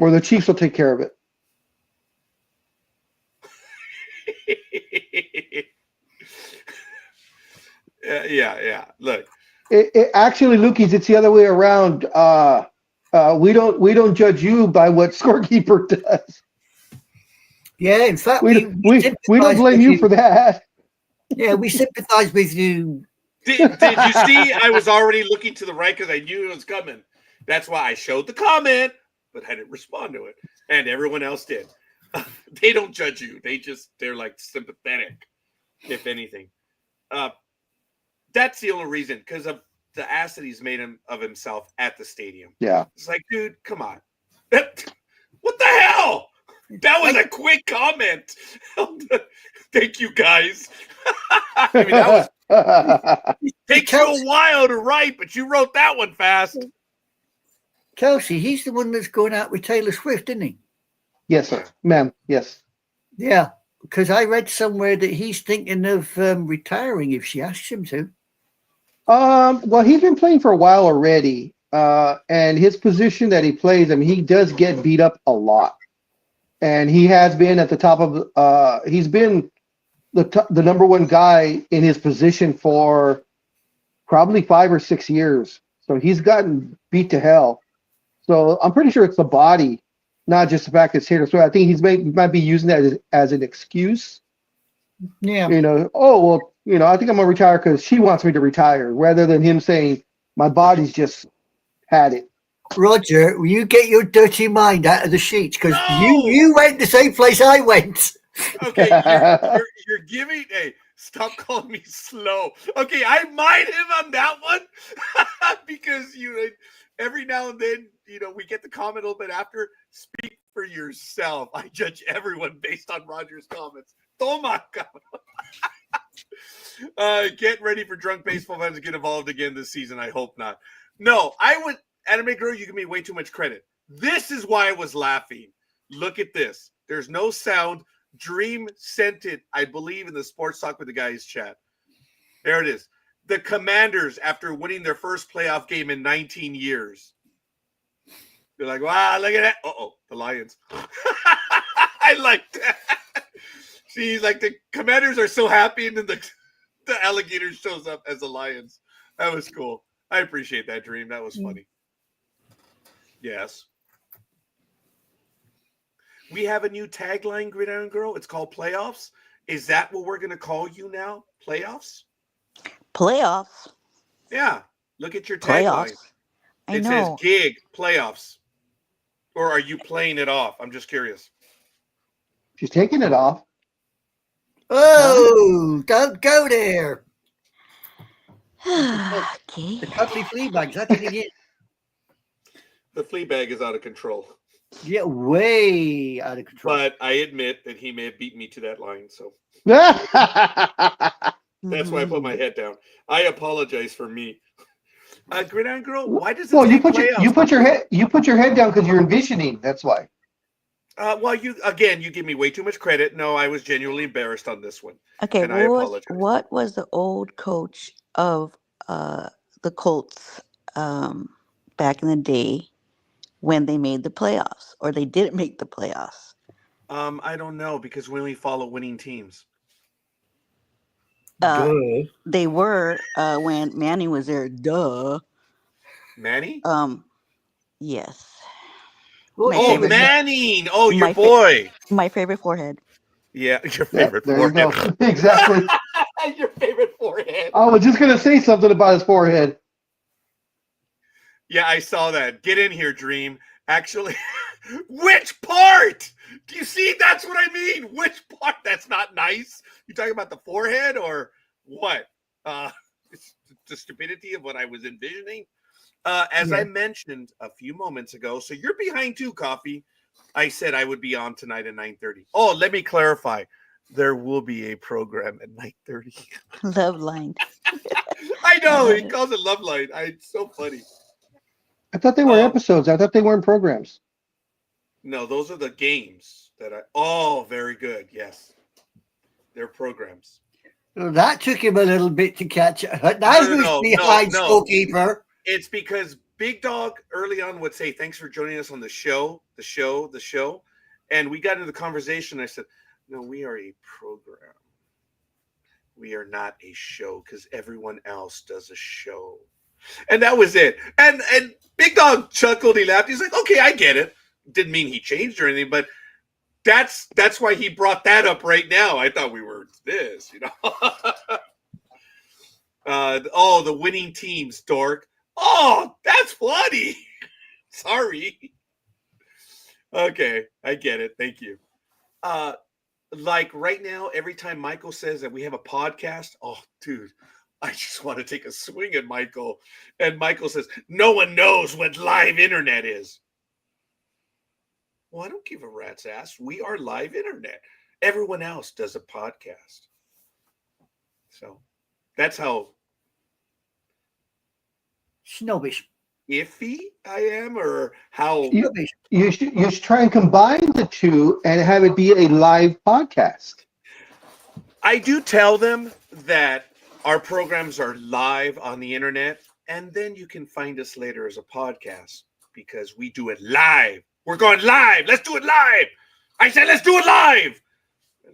S3: Or the Chiefs will take care of it.
S1: Yeah. Look,
S3: Actually, Lukey's, it's the other way around. We don't judge you by what scorekeeper does.
S4: Yeah, in fact,
S3: We don't
S4: sympathise
S3: blame
S4: with
S3: you for that.
S4: Yeah, we sympathise with you.
S1: did you see? I was already looking to the right because I knew it was coming. That's why I showed the comment, but I didn't respond to it, and everyone else did. They don't judge you. They're like sympathetic, if anything. That's the only reason, because of the ass that he's made of himself at the stadium.
S3: Yeah.
S1: It's like, dude, come on. What the hell? That was a quick comment. Thank you, guys. I mean, that was takes you a while to write, but you wrote that one fast.
S4: Kelsey, he's the one that's going out with Taylor Swift, isn't he?
S3: Yes, sir. Ma'am, yes.
S4: Yeah, because I read somewhere that he's thinking of retiring if she asks him to.
S3: Well, he's been playing for a while already. And his position that he plays, I mean, he does get beat up a lot. And he has been at the top of he's been the number one guy in his position for probably 5 or 6 years. So he's gotten beat to hell. So I'm pretty sure it's the body, not just the fact that it's Taylor Swift. I think he might be using that as an excuse.
S4: Yeah.
S3: I think I'm gonna retire because she wants me to retire, rather than him saying my body's just had it.
S4: Roger, will you get your dirty mind out of the sheets? Because you went the same place I went.
S1: Okay, you're giving. Hey, stop calling me slow. Okay, I mind him on that one because every now and then we get the comment a little bit after. Speak for yourself. I judge everyone based on Roger's comments. Toma. Get ready for drunk baseball fans to get involved again this season. I hope not. No, I would. Anime girl, you give me way too much credit. This is why I was laughing. Look at this. There's no sound. Dream sent it, I believe, in the Sports Talk with the Guys chat. There it is. The Commanders, after winning their first playoff game in 19 years. They're like, wow, look at that. Uh-oh, the Lions. I like that. See, like the Commanders are so happy, and then the alligator shows up as the Lions. That was cool. I appreciate that, Dream. That was funny. Yes. We have a new tagline, Gridiron Girl. It's called Playoffs. Is that what we're going to call you now? Playoffs?
S5: Playoffs.
S1: Yeah. Look at your tagline.
S5: Playoffs. I
S1: It
S5: know.
S1: says gig, playoffs. Or are you playing it off? I'm just curious.
S3: She's taking it off.
S4: Oh, don't go there.
S5: Okay.
S4: The cuddly flea bags, that's what it is.
S1: The flea bag is out of control.
S4: Yeah, way out of control.
S1: But I admit that he may have beaten me to that line. So that's why I put my head down. I apologize for me. Gridiron Girl, why does it
S3: Well,
S1: say
S3: you put
S1: playoffs?
S3: your head down because you're envisioning. That's why.
S1: Well, you give me way too much credit. No, I was genuinely embarrassed on this one.
S5: Okay,
S1: And I apologize.
S5: what was the old coach of the Colts back in the day when they made the playoffs, or they didn't make the playoffs?
S1: I don't know, because we only follow winning teams.
S5: They were when Manny was there. Duh.
S1: Manny?
S5: Yes.
S4: Well,
S1: Oh,
S5: favorite.
S1: Manning. Oh, your
S5: My
S1: boy.
S5: My favorite forehead.
S1: Yeah, your
S3: Yeah,
S1: favorite
S3: there you go.
S1: forehead.
S3: Exactly.
S1: Your favorite forehead.
S3: I was just gonna say something about his forehead.
S1: Yeah, I saw that. Get in here, Dream. Actually, which part? Do you see? That's what I mean. Which part? That's not nice. You talking about the forehead or what? It's the stupidity of what I was envisioning. As I mentioned a few moments ago, so you're behind too, Coffee. I said I would be on tonight at 9:30. Oh, let me clarify. There will be a program at 9:30.
S5: Love line.
S1: I know
S5: love
S1: he
S5: it.
S1: calls it Love Line. It's so funny.
S3: I thought they were episodes. I thought they weren't programs.
S1: No, those are the games that I. Oh, very good. Yes, they're programs.
S4: Well, that took him a little bit to catch up. Now who's behind scorekeeper?
S1: It's because Big Dog early on would say, "Thanks for joining us on the show, the show," and we got into the conversation. I said, "No, we are a program. We are not a show because everyone else does a show." And that was it. And Big Dog chuckled. He laughed. He's like, "Okay, I get it." Didn't mean he changed or anything, but that's why he brought that up right now. I thought we were this, you know. The winning teams, dork. Oh, that's funny. Sorry. Okay, I get it. Thank you. Like right now, every time Michael says that we have a podcast, oh, dude, I just want to take a swing at Michael. And Michael says, no one knows what live internet is. Well, I don't give a rat's ass. We are live internet. Everyone else does a podcast. So that's how
S4: snobbish,
S1: iffy I am, or how
S3: you should try and combine the two and have it be a live podcast.
S1: I do tell them that our programs are live on the internet, and then you can find us later as a podcast because we do it live. We're going live. Let's do it live. I said, let's do it live.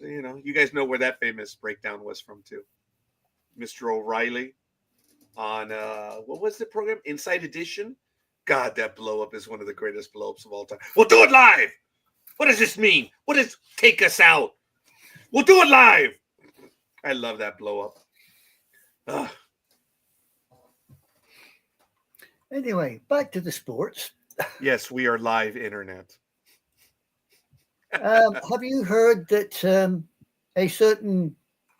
S1: You know, you guys know where that famous breakdown was from too. Mr. O'Reilly on what was the program? Inside Edition. God, that blow up is one of the greatest blow ups of all time. We'll do it live. What does this mean? What does take us out? We'll do it live. I love that blow up. Ugh.
S4: Anyway, back to the sports.
S1: Yes, we are live internet.
S4: Have you heard that a certain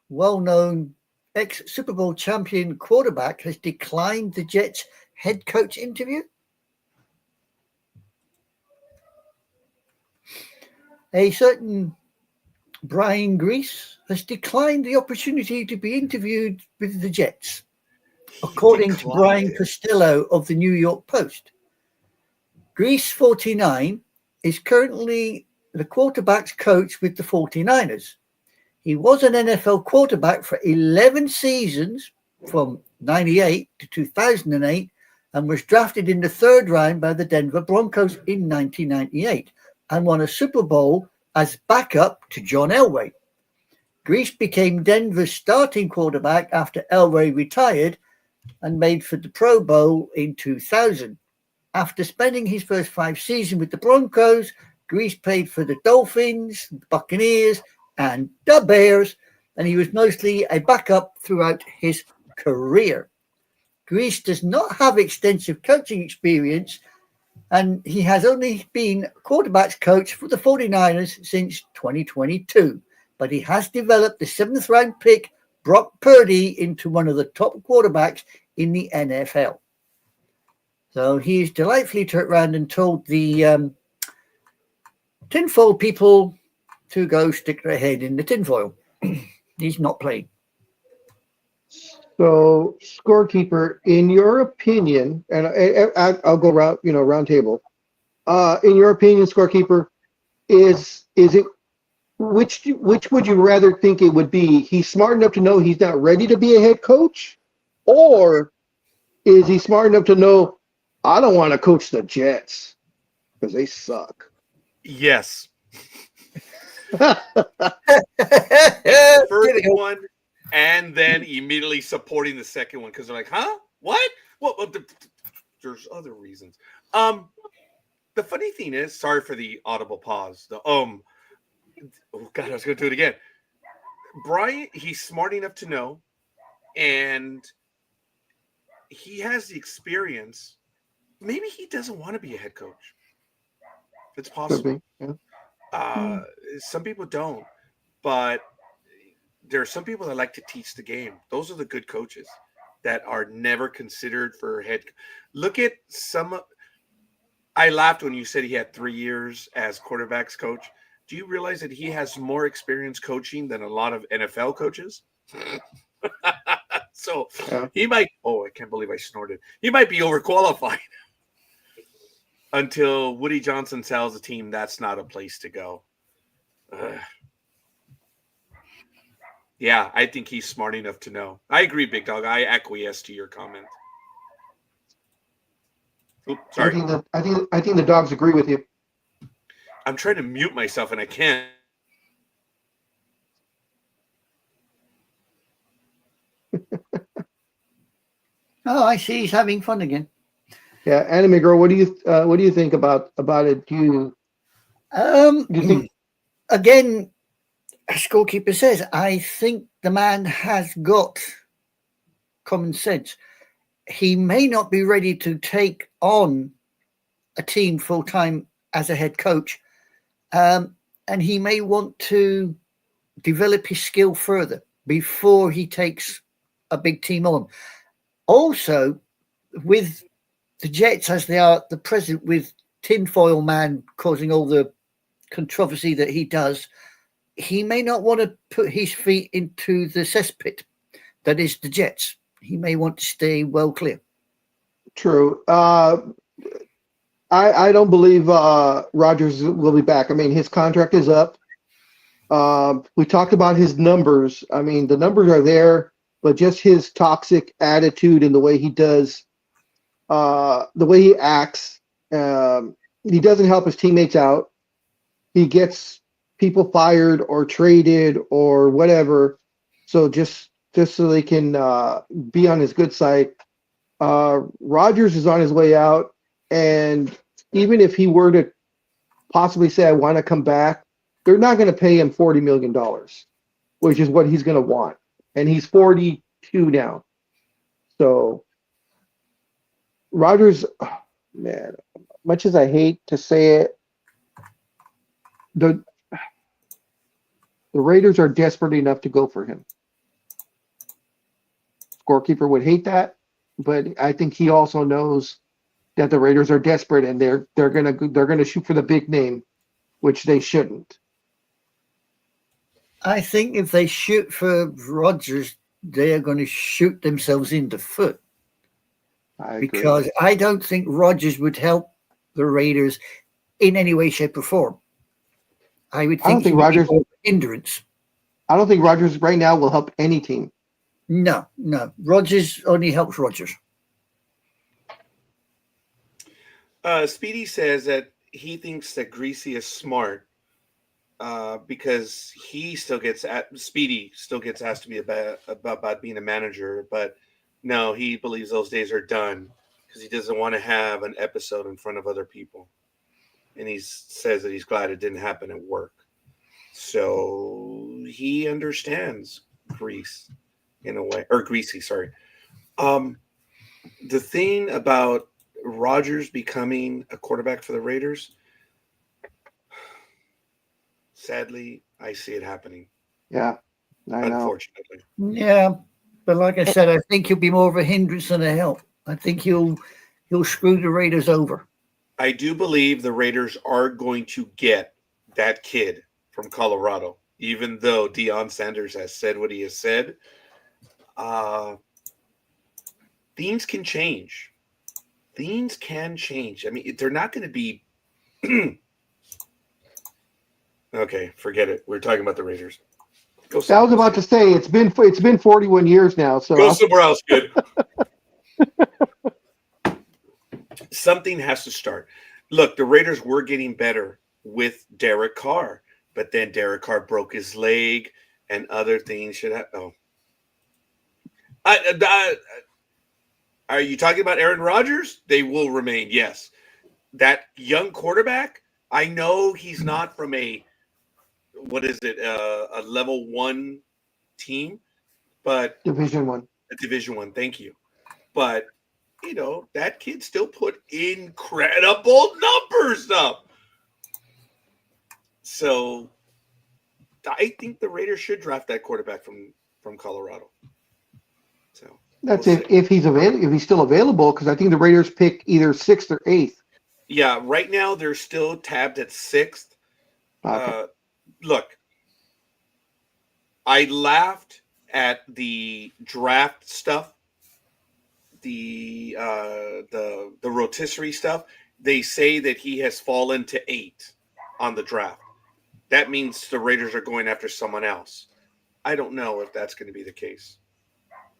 S4: well-known ex-Super Bowl champion quarterback has declined the Jets head coach interview? A certain Brian Grease has declined the opportunity to be interviewed with the Jets, according to Brian Costello of the New York Post. Grease, 49, is currently the quarterback's coach with the 49ers. He was an NFL quarterback for 11 seasons from 98 to 2008 and was drafted in the third round by the Denver Broncos in 1998 and won a Super Bowl as backup to John Elway. Grease became Denver's starting quarterback after Elway retired and made for the Pro Bowl in 2000. After spending his first 5 seasons with the Broncos, Grease played for the Dolphins, the Buccaneers, and the Bears, and he was mostly a backup throughout his career. Grease does not have extensive coaching experience, and he has only been quarterback's coach for the 49ers since 2022. But he has developed the 7th round pick, Brock Purdy, into one of the top quarterbacks in the NFL. So he's delightfully turned around and told the tinfoil people to go stick their head in the tinfoil. He's not playing.
S3: So, scorekeeper, in your opinion, and I'll go round table. In your opinion, scorekeeper, is it which would you rather think it would be? He's smart enough to know he's not ready to be a head coach, or is he smart enough to know I don't want to coach the Jets because they suck?
S1: Yes. First one, and then immediately supporting the second one because they're like, "Huh? What? Well, there's other reasons." The funny thing is, sorry for the audible pause. Oh God, I was going to do it again. Brian, he's smart enough to know, and he has the experience. Maybe he doesn't want to be a head coach. It's possible. Yeah. Some people don't, but there are some people that like to teach the game. Those are the good coaches. that are never considered for head. Look at some. I laughed when you said he had 3 years as quarterbacks coach. Do you realize that he has more experience coaching than a lot of NFL coaches? So
S3: Yeah.
S1: he might. Oh, I can't believe I snorted. He might be overqualified until Woody Johnson tells the team that's not a place to go. Yeah, I think he's smart enough to know. I agree, Big Dog. I acquiesce to your comment. Oops, sorry.
S3: I think the dogs agree with you.
S1: I'm trying to mute myself and I can't.
S4: Oh, I see. He's having fun again.
S3: Yeah, Anime Girl, what do you think about it? Do you think
S4: Again, as scorekeeper says, I think the man has got common sense. He may not be ready to take on a team full time as a head coach, and he may want to develop his skill further before he takes a big team on. Also, with the Jets as they are at the present, with Tinfoil Man causing all the controversy that he does, he may not want to put his feet into the cesspit that is the Jets. He may want to stay well clear.
S3: True. I don't believe Rodgers will be back. I mean, his contract is up. We talked about his numbers. I mean, the numbers are there, but just his toxic attitude and the way he does, the way he acts, he doesn't help his teammates out. He gets people fired or traded or whatever. So just so they can be on his good side. Rodgers is on his way out, and even if he were to possibly say, I want to come back, they're not going to pay him $40 million, which is what he's going to want. And he's 42 now. So Rodgers, oh, man, much as I hate to say it, the Raiders are desperate enough to go for him. Scorekeeper would hate that, but I think he also knows that the Raiders are desperate and they're gonna shoot for the big name, which they shouldn't.
S4: I think if they shoot for Rodgers, they are going to shoot themselves in the foot. Because I don't think Rodgers would help the Raiders in any way, shape, or form. I don't think Rodgers hindrance.
S3: I don't think Rodgers right now will help any team.
S4: No. Rodgers only helps Rodgers.
S1: Speedy says that he thinks that Greasy is smart because he still gets Speedy still gets asked to be about being a manager, but no, he believes those days are done because he doesn't want to have an episode in front of other people, and he says that he's glad it didn't happen at work. So he understands Grease in a way, or Greasy, sorry. The thing about Rodgers becoming a quarterback for the Raiders, sadly, I see it happening.
S3: Yeah, I know.
S1: Unfortunately.
S4: Yeah, but like I said, I think he'll be more of a hindrance than a help. I think he'll screw the Raiders over.
S1: I do believe the Raiders are going to get that kid from Colorado, even though Deion Sanders has said what he has said. Things can change. Things can change. I mean, they're not going to be. Okay, forget it. We're talking about the Raiders.
S3: I was about to say it's been 41 years now. So
S1: go somewhere else, good. Something has to start. Look, the Raiders were getting better with Derek Carr, but then Derek Carr broke his leg and other things should have. Oh, are you talking about Aaron Rodgers? They will remain. Yes, that young quarterback. I know he's not from a level 1 team, but
S3: Division 1.
S1: A Division 1. Thank you, but. You know, that kid still put incredible numbers up. So I think the Raiders should draft that quarterback from Colorado. So
S3: That's
S1: We'll
S3: if he's available, if he's still available, because I think the Raiders pick either 6th or 8th.
S1: Yeah, right now they're still tabbed at 6th.
S3: Okay.
S1: Look, I laughed at the draft stuff, the rotisserie stuff. They say that he has fallen to 8 on the draft. That means the Raiders are going after someone else. I don't know if that's going to be the case.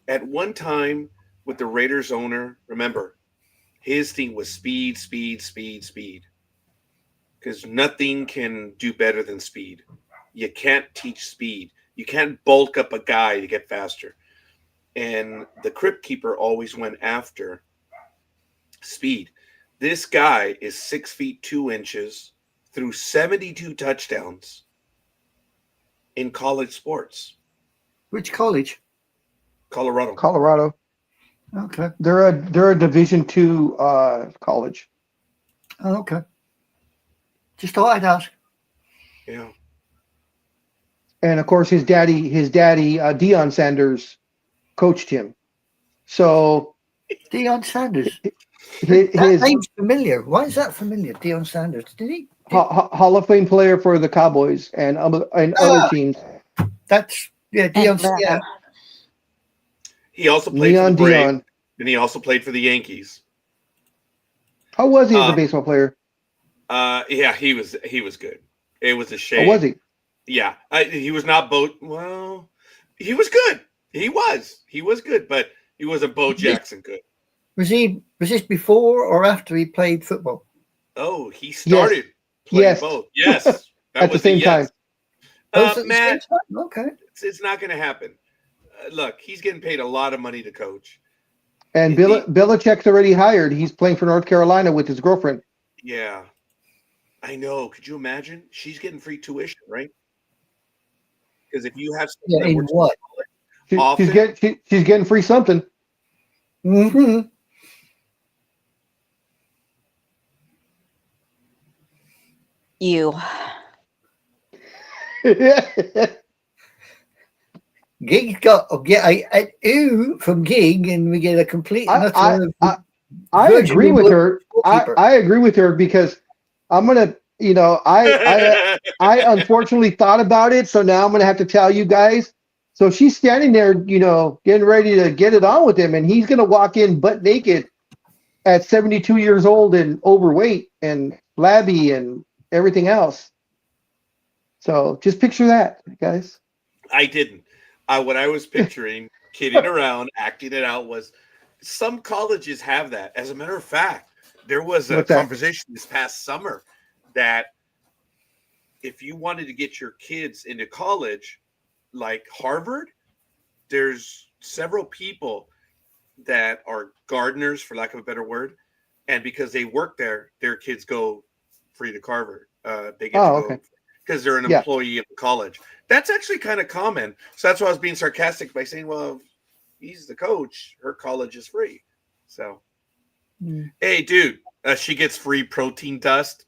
S1: At one time with the Raiders owner, remember, his thing was speed, speed, speed, speed. Because nothing can do better than speed. You can't teach speed. You can't bulk up a guy to get faster. And the Crypt Keeper always went after speed. This guy is 6 feet 2 inches, threw 72 touchdowns in college sports.
S4: Which college?
S1: Colorado.
S4: Okay.
S3: They're a Division II college.
S4: Oh, okay. Just thought I'd ask.
S1: Yeah.
S3: And of course, his daddy, Deion Sanders, coached him. So
S4: Deion Sanders.
S3: his
S4: That name's familiar. Why is that familiar? Deion Sanders. Did he?
S3: Hall of Fame player for the Cowboys and other teams.
S4: That's Deion. Yeah.
S1: He also played for the Braves, and he also played for the Yankees.
S3: How was he as a baseball player?
S1: Yeah, he was good. It was a shame.
S3: How was he?
S1: Yeah, he was not Well, he was good. He was good, but he wasn't Bo Jackson good.
S4: Was this before or after he played football?
S1: Oh, he started playing both. Yes, that
S3: at the same time.
S1: Matt,
S4: okay,
S1: it's not going to happen. Look, he's getting paid a lot of money to coach.
S3: And Belichick's already hired. He's playing for North Carolina with his girlfriend.
S1: Yeah, I know. Could you imagine? She's getting free tuition, right? Because if you have
S4: in what?
S3: She's getting free something.
S4: Mm-hmm.
S5: You.
S4: Gig got a ooh from Gig, and we get a complete.
S3: I agree with her. I agree with her because I'm gonna. I unfortunately thought about it, so now I'm gonna have to tell you guys. So she's standing there, getting ready to get it on with him, and he's gonna walk in butt naked at 72 years old and overweight and flabby and everything else. So just picture that, guys.
S1: I didn't. What I was picturing, kidding around, acting it out, was some colleges have that. As a matter of fact, there was a conversation this past summer that if you wanted to get your kids into college, like Harvard, there's several people that are gardeners, for lack of a better word, and because they work there, their kids go free to Harvard. They get to go because they're an employee of the college. That's actually kind of common. So that's why I was being sarcastic by saying, well, he's the coach. Her college is free. So, hey, dude, she gets free protein dust.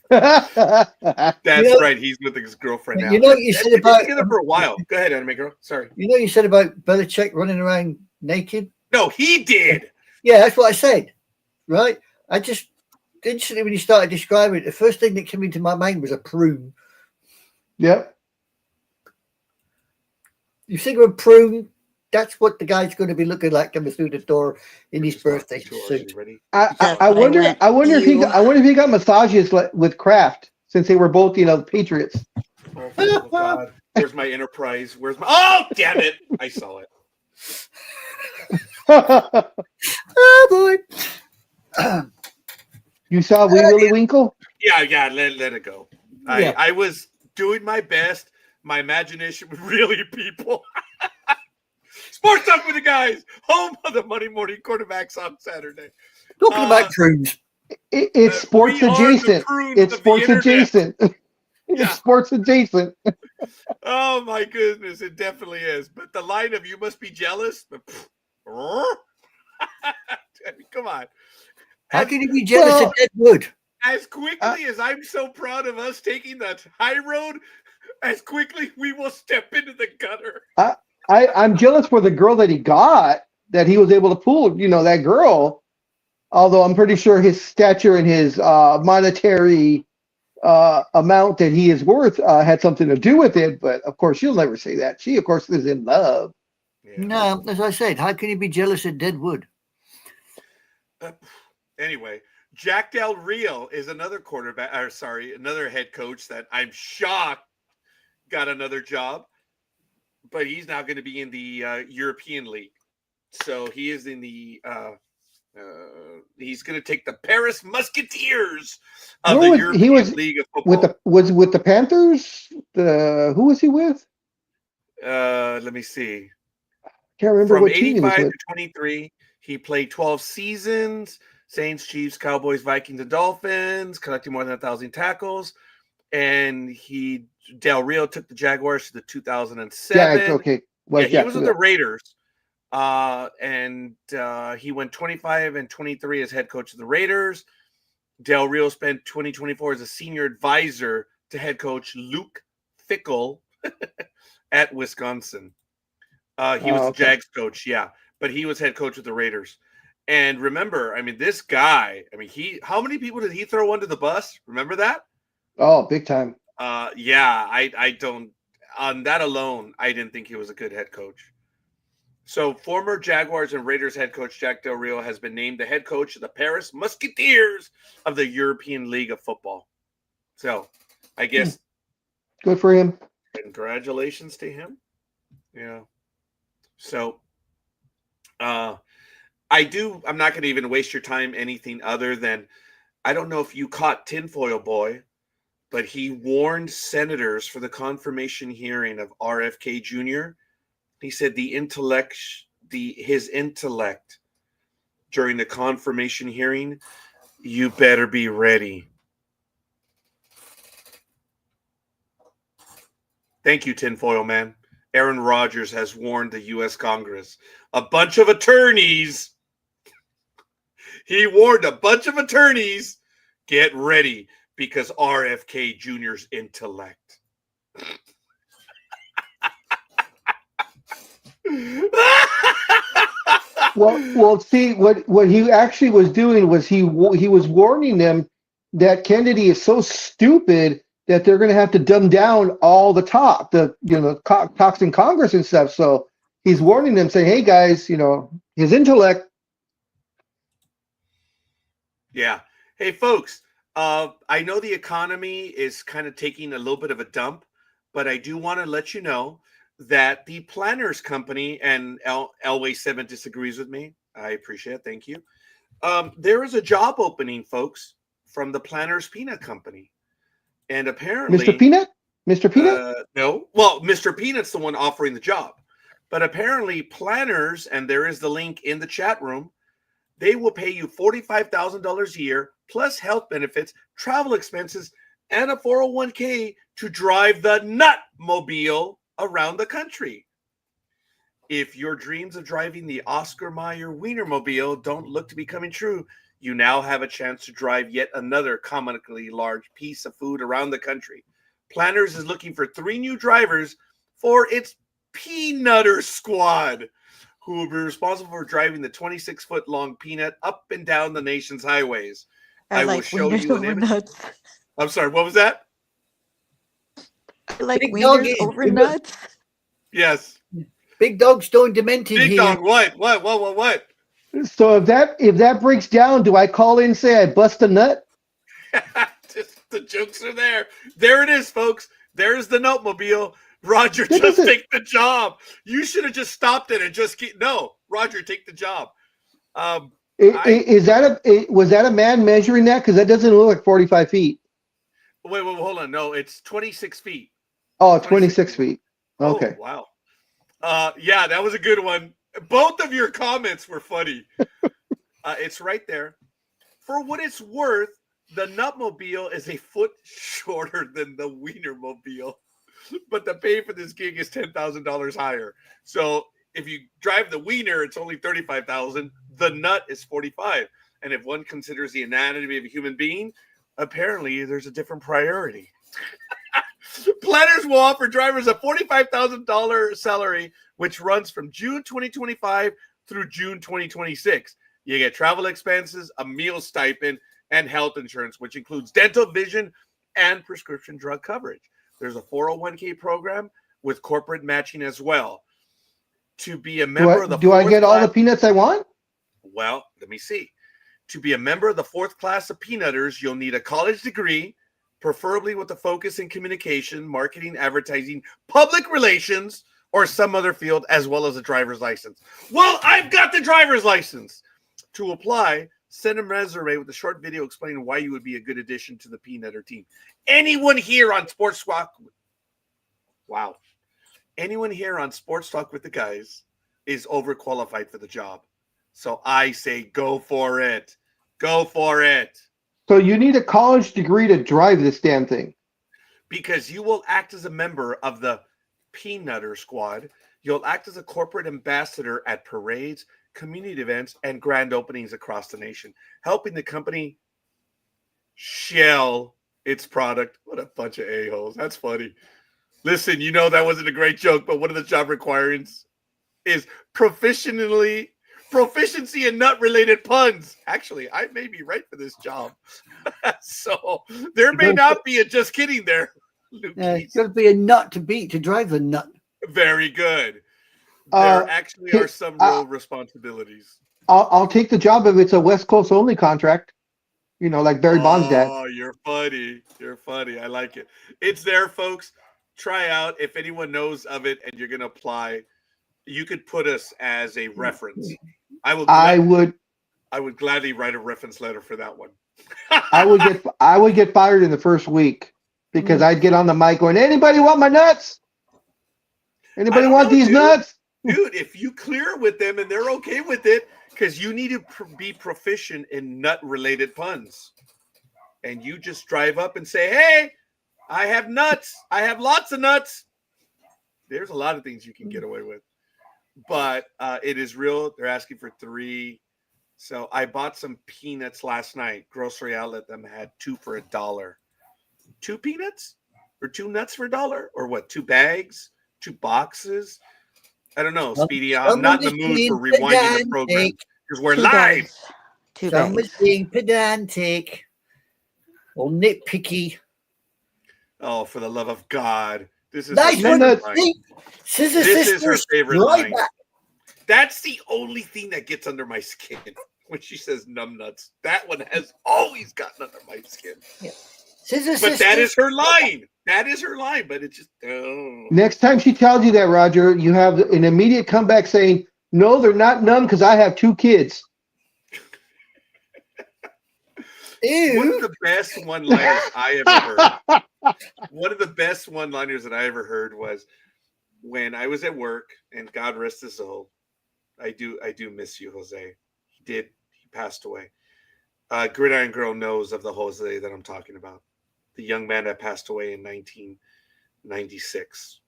S1: That's right. He's with his girlfriend now.
S4: You know what you said about
S1: together for a while. Go ahead, anime girl. Sorry.
S4: You know what you said about Belichick running around naked?
S1: No, he did.
S4: Yeah, that's what I said. Right? I just instantly when you started describing it, the first thing that came into my mind was a prune.
S3: Yep.
S4: You think of a prune, that's what the guy's going to be looking like coming through the door in his birthday suit.
S3: I wonder if he got massages with Kraft since they were both Patriots.
S1: Oh God! Where's my Enterprise? Oh damn it! I saw it.
S4: Oh boy!
S3: You saw Wee Willie Winkle?
S1: Yeah. Let it go. I was doing my best. My imagination was really people. Sports Talk with the Guys, home of the Monday morning quarterbacks on Saturday.
S4: Talking about prunes.
S3: It's sports adjacent. It's sports adjacent. It's sports adjacent.
S1: Oh my goodness, it definitely is. But the line of "you must be jealous." I mean, come on.
S4: How can you be jealous of dead wood?
S1: As quickly as I'm so proud of us taking that high road, as quickly we will step into the gutter.
S3: I'm jealous for the girl that he got, that he was able to pull, that girl. Although I'm pretty sure his stature and his monetary amount that he is worth had something to do with it. But of course, she'll never say that. She, of course, is in love.
S1: Yeah.
S4: No, as I said, how can you be jealous of dead wood?
S1: Anyway, Jack Del Rio is another another head coach that I'm shocked got another job, but he's now going to be in the European League. So he is in the he's going to take the Paris Musketeers of the European League of Football.
S3: With the Panthers. Who was he with?
S1: Let me see.
S3: Can't remember
S1: From
S3: what team he was
S1: 85
S3: with.
S1: to 23, he played 12 seasons. Saints, Chiefs, Cowboys, Vikings, and Dolphins, collecting more than 1,000 tackles. And Del Rio took the Jaguars to the 2007.
S3: Jags, okay.
S1: He was with the Raiders. And he went 25 and 23 as head coach of the Raiders. Del Rio spent 2024 as a senior advisor to head coach Luke Fickell at Wisconsin. He was the Jags coach, but he was head coach of the Raiders. And remember, I mean, this guy, how many people did he throw under the bus? Remember that?
S3: Oh, big time.
S1: I don't, on that alone, I didn't think he was a good head coach. So former Jaguars and Raiders head coach Jack Del Rio has been named the head coach of the Paris Musketeers of the European League of Football. So I guess.
S3: Good for him.
S1: Congratulations to him. Yeah. So, I'm not going to even waste your time anything other than, I don't know if you caught Tinfoil Boy, but he warned senators for the confirmation hearing of RFK Jr. He said his intellect during the confirmation hearing, you better be ready. Thank you, Tinfoil Man. Aaron Rodgers has warned the U.S. Congress. A bunch of attorneys. He warned a bunch of attorneys, get ready, because RFK Jr.'s intellect.
S3: Well, see, what he actually was doing was he was warning them that Kennedy is so stupid that they're going to have to dumb down all the talks in Congress and stuff. So he's warning them, saying, "Hey guys, his intellect."
S1: Yeah. Hey folks, I know the economy is kind of taking a little bit of a dump, but I do want to let you know that the Planners Company, and Elway 7 disagrees with me. I appreciate it. Thank you. There is a job opening, folks, from the Planners Peanut Company. And apparently...
S3: Mr. Peanut? Mr. Peanut?
S1: No. Well, Mr. Peanut's the one offering the job. But apparently Planners, and there is the link in the chat room, they will pay you $45,000 a year, plus health benefits, travel expenses, and a 401k to drive the Nutmobile around the country. If your dreams of driving the Oscar Mayer Wienermobile don't look to be coming true, you now have a chance to drive yet another comically large piece of food around the country. Planners is looking for 3 new drivers for its Peanutter Squad, who will be responsible for driving the 26-foot long peanut up and down the nation's highways. I will show you an image.
S5: Nuts.
S1: I'm sorry, what was that?
S5: I like
S4: Big
S5: wieners
S4: doggy.
S5: over nuts.
S1: Yes.
S4: Big Dog Stone Demented
S1: Big
S4: here.
S1: Dog, what?
S3: So if that breaks down, do I call in and say I bust a nut?
S1: The jokes are there. There it is, folks. There's the Nutmobile. Roger, just take the job. You should have just stopped it and just no, Roger, take the job.
S3: Was that a man measuring that? Because that doesn't look like 45 feet.
S1: Wait, hold on. No, it's 26 feet.
S3: Oh, 26 feet. Okay.
S1: Oh, wow. Yeah, that was a good one. Both of your comments were funny. It's right there. For what it's worth, the Nutmobile is a foot shorter than the Wienermobile. But the pay for this gig is $10,000 higher. So if you drive the Wiener, it's only $35,000. The Nut is $45,000. And if one considers the anatomy of a human being, apparently there's a different priority. Planners will offer drivers a $45,000 salary which runs from June 2025 through June 2026. You get travel expenses, a meal stipend, and health insurance, which includes dental, vision, and prescription drug coverage. There's a 401k program with corporate matching as well. To be a member of the
S3: do I
S1: fourth
S3: get all
S1: class-
S3: the peanuts I want?
S1: Well, let me see. To be a member of the fourth class of peanutters, you'll need a college degree, preferably with a focus in communication, marketing, advertising, public relations, or some other field, as well as a driver's license. Well, I've got the driver's license. To apply, send a resume with a short video explaining why you would be a good addition to the Peanutter team. Anyone here on Sports Talk? Wow. Anyone here on Sports Talk with the Guys is overqualified for the job. So I say go for it. Go for it.
S3: So you need a college degree to drive this damn thing.
S1: Because you will act as a member of the Peanutter Squad. You'll act as a corporate ambassador at parades, community events, and grand openings across the nation, helping the company shell its product. What a bunch of a-holes. That's funny. Listen, you know that wasn't a great joke, but one of the job requirements is proficiency in nut-related puns. Actually, I may be right for this job. So there may not be a just kidding there.
S4: It's got to be a nut to beat to drive the nut.
S1: Very good. There actually are some real responsibilities.
S3: I'll take the job if it's a West Coast only contract. You know, like Barry Bonds' dad.
S1: Oh, you're funny. You're funny. I like it. It's there, folks. Try out. If anyone knows of it and you're going to apply, you could put us as a reference. I would gladly write a reference letter for that one.
S3: I would get fired in the first week because I'd get on the mic going, "Anybody want my nuts? Anybody want these nuts?"
S1: Dude, if you clear with them and they're okay with it, because you need to be proficient in nut-related puns. And you just drive up and say, "Hey, I have nuts. I have lots of nuts." There's a lot of things you can get away with. But it is real. They're asking for 3. So I bought some peanuts last night. Grocery outlet them had 2 for $1. 2 peanuts? Or 2 nuts for $1? Or what, 2 bags? 2 boxes? I don't know, Speedy. I'm not in the mood for rewinding the program because we're live.
S4: Someone's being pedantic or nitpicky.
S1: Oh, for the love of God. This is
S4: nice
S1: her
S4: one.
S1: line.
S4: This
S1: is her favorite line.
S4: Back.
S1: That's the only thing that gets under my skin when she says numb nuts. That one has always gotten under my skin.
S4: Yeah.
S1: But that is her line. That is her line, but it just
S3: Next time she tells you that, Roger, you have an immediate comeback saying, "No, they're not numb because I have 2 kids."
S4: Ew.
S1: One of the best one-liners I ever heard. One of the best one-liners that I ever heard was when I was at work, and God rest his soul. I do miss you, Jose. He passed away. Gridiron Girl knows of the Jose that I'm talking about. The young man that passed away in 1996.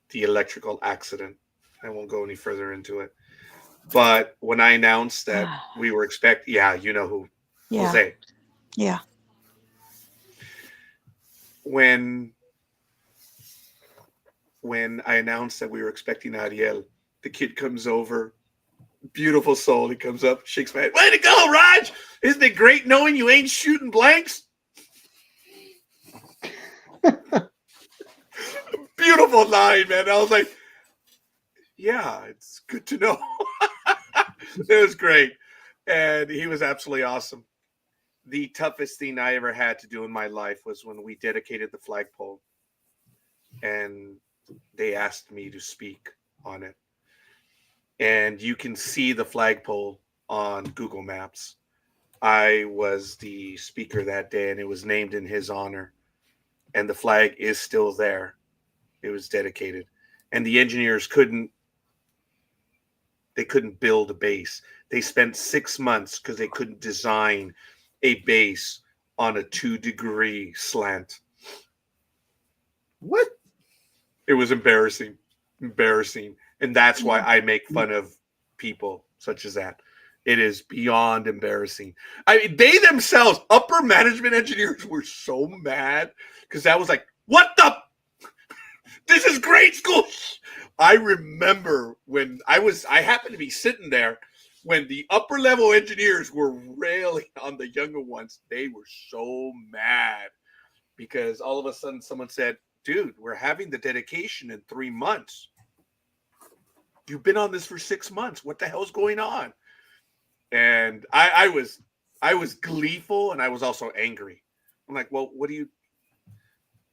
S1: The electrical accident. I won't go any further into it. But when I announced that we were expecting, you know who, Jose.
S5: Yeah.
S1: When I announced that we were expecting Ariel, the kid comes over, beautiful soul. He comes up, shakes my head. "Way to go, Raj! Isn't it great knowing you ain't shooting blanks?" Beautiful line, man. I was like, yeah, it's good to know. It was great. And he was absolutely awesome. The toughest thing I ever had to do in my life was when we dedicated the flagpole. And they asked me to speak on it. And you can see the flagpole on Google Maps. I was the speaker that day, and it was named in his honor. And the flag is still there. It was dedicated. And the engineers couldn't build a base. They spent 6 months because they couldn't design a base on a 2-degree slant.
S4: What?
S1: It was embarrassing. And that's why I make fun of people such as that. It is beyond embarrassing. I mean, they themselves, upper management engineers, were so mad because that was like, what the? This is grade school. I remember when I happened to be sitting there when the upper level engineers were railing on the younger ones. They were so mad because all of a sudden someone said, dude, we're having the dedication in 3 months. You've been on this for 6 months. What the hell's going on? And I was gleeful and I was also angry. I'm like, well, what do you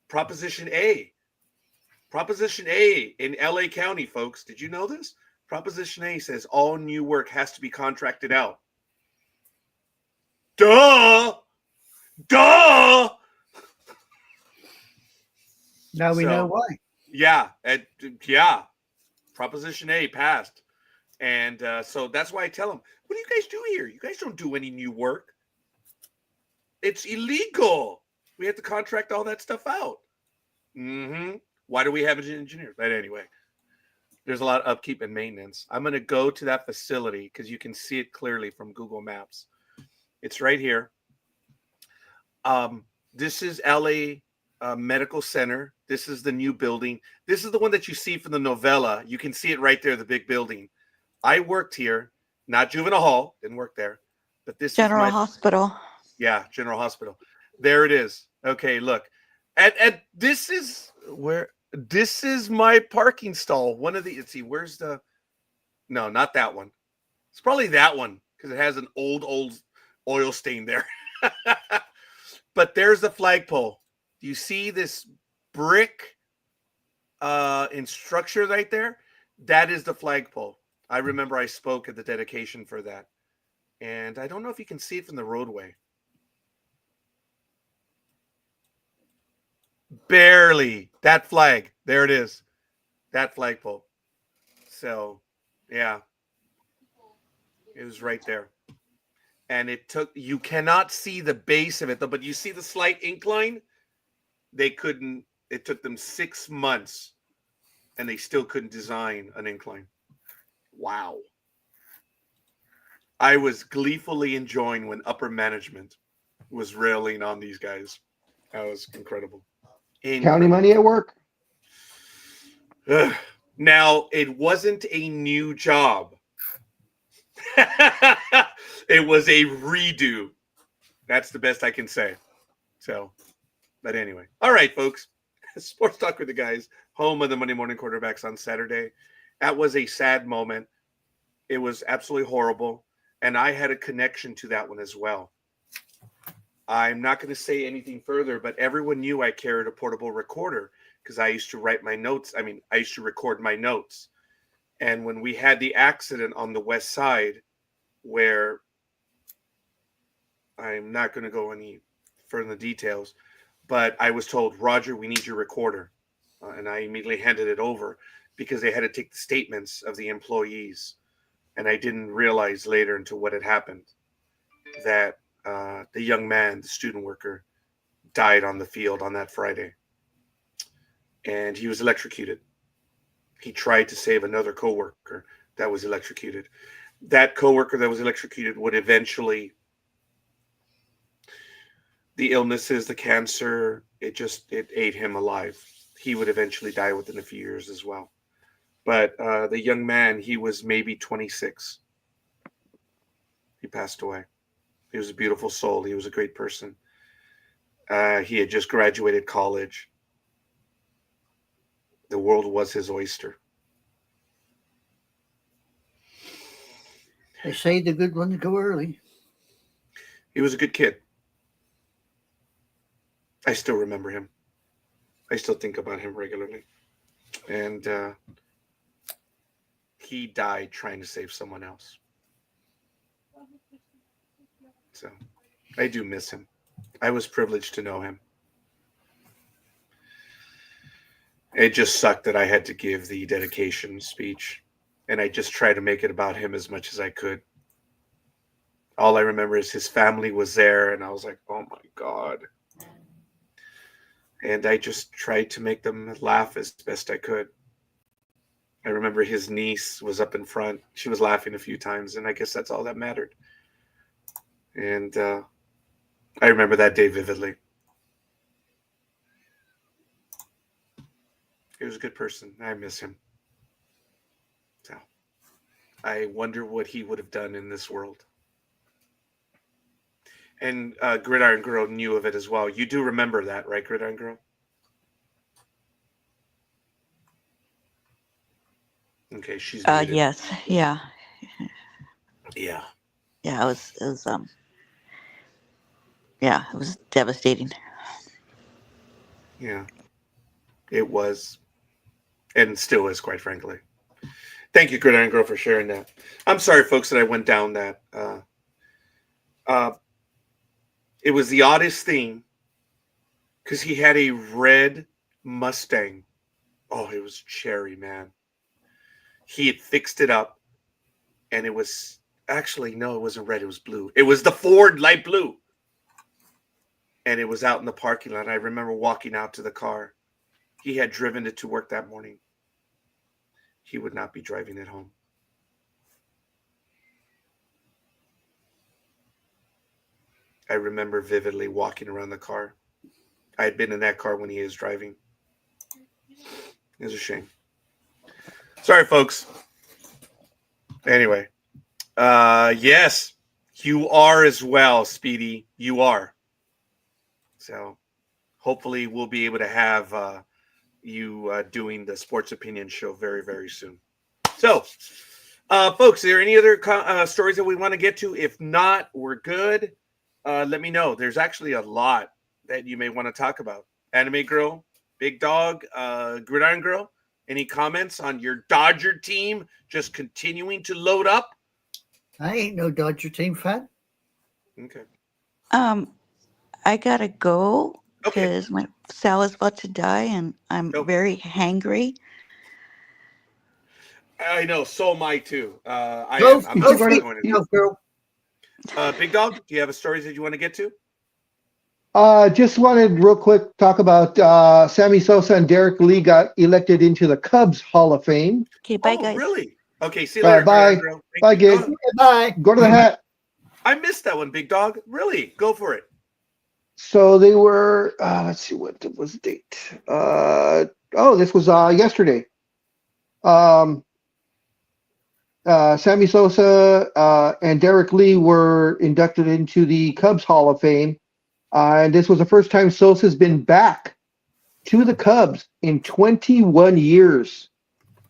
S1: Proposition A. Proposition A in LA County, folks. Did you know this? Proposition A says all new work has to be contracted out. Duh! Duh!
S4: Now we know why.
S1: Yeah. Yeah. Proposition A passed. And so that's why I tell them, what do you guys do here? You guys don't do any new work. It's illegal. We have to contract all that stuff out. Mm-hmm. Why do we have an engineer? But anyway, there's a lot of upkeep and maintenance. I'm going to go to that facility because you can see it clearly from Google Maps. It's right here. This is LA Medical Center. This is the new building. This is the one that you see from the novella. You can see it right there, the big building. I worked here, not juvenile hall, didn't work there, but this
S5: General
S1: is
S5: Hospital.
S1: Yeah, General Hospital. There it is. Okay, look. And this is my parking stall. One of the, let's see, where's the, no, not that one. It's probably that one because it has an old oil stain there. But there's the flagpole. Do you see this brick in structure right there? That is the flagpole. I remember I spoke at the dedication for that. And I don't know if you can see it from the roadway. Barely. That flag. There it is. That flagpole. So, yeah. It was right there. And you cannot see the base of it, though, but you see the slight incline? It took them 6 months, and they still couldn't design an incline. Wow. I was gleefully enjoying when upper management was railing on these guys. That was incredible.
S3: County money at work.
S1: Ugh. Now, it wasn't a new job. It was a redo. That's the best I can say. So, but anyway. All right, folks. Sports Talk with the Guys, home of the Monday morning quarterbacks on Saturday. That was a sad moment. It was absolutely horrible. And I had a connection to that one as well. I'm not going to say anything further, but everyone knew I carried a portable recorder because I used to write my notes. I used to record my notes. And when we had the accident on the west side, where I'm not going to go any further details, but I was told, Roger, we need your recorder. And I immediately handed it over because they had to take the statements of the employees. And I didn't realize later until what had happened that the young man, the student worker, died on the field on that Friday. And he was electrocuted. He tried to save another coworker that was electrocuted. That coworker that was electrocuted would eventually, the illnesses, the cancer, it ate him alive. He would eventually die within a few years as well. But the young man, he was maybe 26. He passed away. He was a beautiful soul. He was a great person. He had just graduated college. The world was his oyster.
S4: They say the good ones go early.
S1: He was a good kid. I still remember him. I still think about him regularly. And he died trying to save someone else. So I do miss him. I was privileged to know him. It just sucked that I had to give the dedication speech, and I just tried to make it about him as much as I could. All I remember is his family was there, and I was like, oh my God. And I just tried to make them laugh as best I could. I remember his niece was up in front. She was laughing a few times, and I guess that's all that mattered. And I remember that day vividly. He was a good person. I miss him. So I wonder what he would have done in this world. And Gridiron Girl knew of it as well. You do remember that, right, Gridiron Girl? Okay, she's muted.
S5: Yes, yeah,
S1: Yeah.
S5: yeah. It was devastating.
S1: Yeah. It was. And still is, quite frankly. Thank you, Gridiron Girl, for sharing that. I'm sorry, folks, that I went down that. It was the oddest thing because he had a red Mustang. Oh, it was cherry, man. He had fixed it up, and it was actually, no, it wasn't red. It was blue. It was the Ford light blue. And it was out in the parking lot. I remember walking out to the car. He had driven it to work that morning. He would not be driving it home. I remember vividly walking around the car. I had been in that car when he was driving. It was a shame. Sorry, folks. Anyway. Yes, you are as well, Speedy. You are. So hopefully we'll be able to have you doing the Sports Opinion Show very, very soon. So, folks, are there any other stories that we want to get to? If not, we're good. Let me know. There's actually a lot that you may want to talk about. Anime Girl, Big Dog, Gridiron Girl, any comments on your Dodger team just continuing to load up?
S4: I ain't no Dodger team fan.
S1: Okay.
S5: I gotta go
S1: Okay.
S5: because my Sal is about to die, and I'm
S1: Nope.
S5: very hangry.
S1: I know. So am I too. I
S4: Go,
S1: am. I'm
S4: go
S1: not
S4: for
S1: going to.
S4: yourself, girl.
S1: Big Dog, do you have a stories that you want to get to?
S3: Just wanted real quick talk about Sammy Sosa and Derek Lee got elected into the Cubs Hall of Fame.
S5: Okay, bye,
S1: Oh,
S5: guys.
S1: really? Okay, see you later.
S3: Bye.
S1: Gridiron Girl. Thank
S3: Bye,
S1: you.
S3: Gig.
S1: Go ahead.
S4: Bye.
S3: Go to the hat.
S1: I missed that one, Big Dog. Really? Go for it.
S3: So they were, let's see, what was the date? This was yesterday. Sammy Sosa and Derek Lee were inducted into the Cubs Hall of Fame. And this was the first time Sosa's been back to the Cubs in 21 years.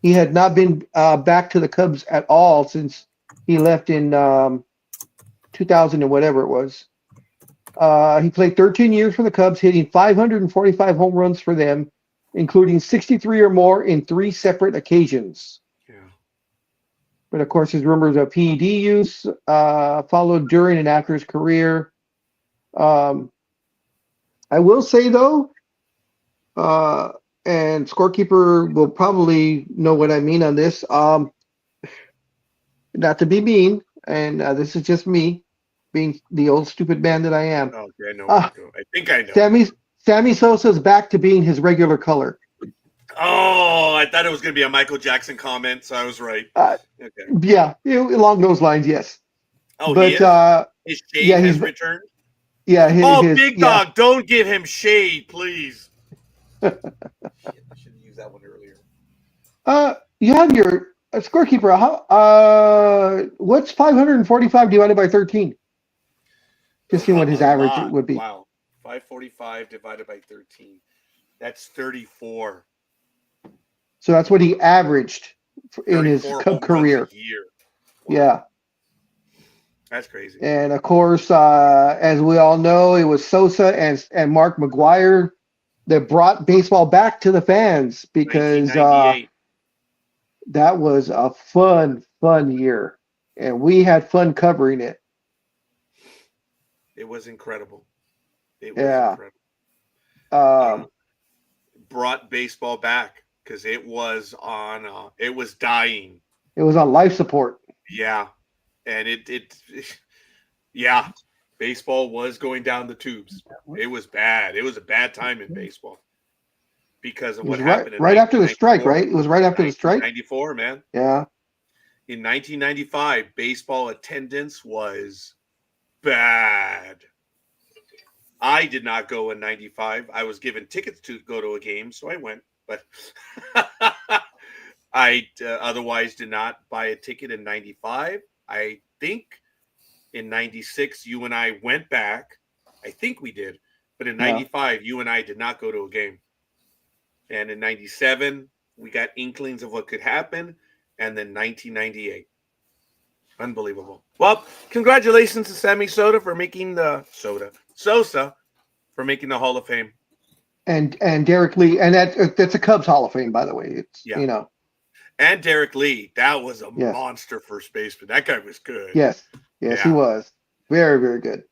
S3: He had not been back to the Cubs at all since he left in 2000 and whatever it was. He played 13 years for the Cubs, hitting 545 home runs for them, including 63 or more in 3 separate occasions.
S1: Yeah.
S3: But of course, his rumors of PED use followed during and after his career. I will say, though, and Scorekeeper will probably know what I mean on this, not to be mean, and this is just me being the old stupid man that I am.
S1: Oh, yeah, I know. I think I know.
S3: Sammy Sosa's back to being his regular color.
S1: Oh, I thought it was going to be a Michael Jackson comment, so I was right. Okay.
S3: Yeah, along those lines, yes.
S1: Oh,
S3: but
S1: his shade has returned?
S3: Yeah.
S1: Big Dog, don't give him shade, please. Shit, I should have used that one earlier.
S3: You have your Scorekeeper. What's 545 divided by 13? Just see what his average would be.
S1: Wow. 545 divided by 13. That's 34.
S3: So that's what he averaged in his Cub career.
S1: A year. Wow.
S3: Yeah.
S1: That's crazy.
S3: And of course, as we all know, it was Sosa and Mark McGwire that brought baseball back to the fans because that was a fun year. And we had fun covering it.
S1: It was incredible. Incredible. Brought baseball back because it was dying.
S3: It was on life support.
S1: Yeah. And baseball was going down the tubes. It was bad. It was a bad time in baseball because of what happened.
S3: Right after the strike, right? It was right after the strike.
S1: 94, man.
S3: Yeah.
S1: In 1995, baseball attendance was bad. I did not go in 95. I was given tickets to go to a game, so I went. but I otherwise did not buy a ticket in 95. I think in 96, you and I went back. I think we did. But in 95, you and I did not go to a game. And in 97, we got inklings of what could happen. And then 1998. Unbelievable. Well, congratulations to Sammy Sosa for making the Hall of Fame.
S3: And Derek Lee, and that's a Cubs Hall of Fame, by the way. It's
S1: And Derek Lee, that was a monster first baseman. That guy was good.
S3: Yes, he was very, very good.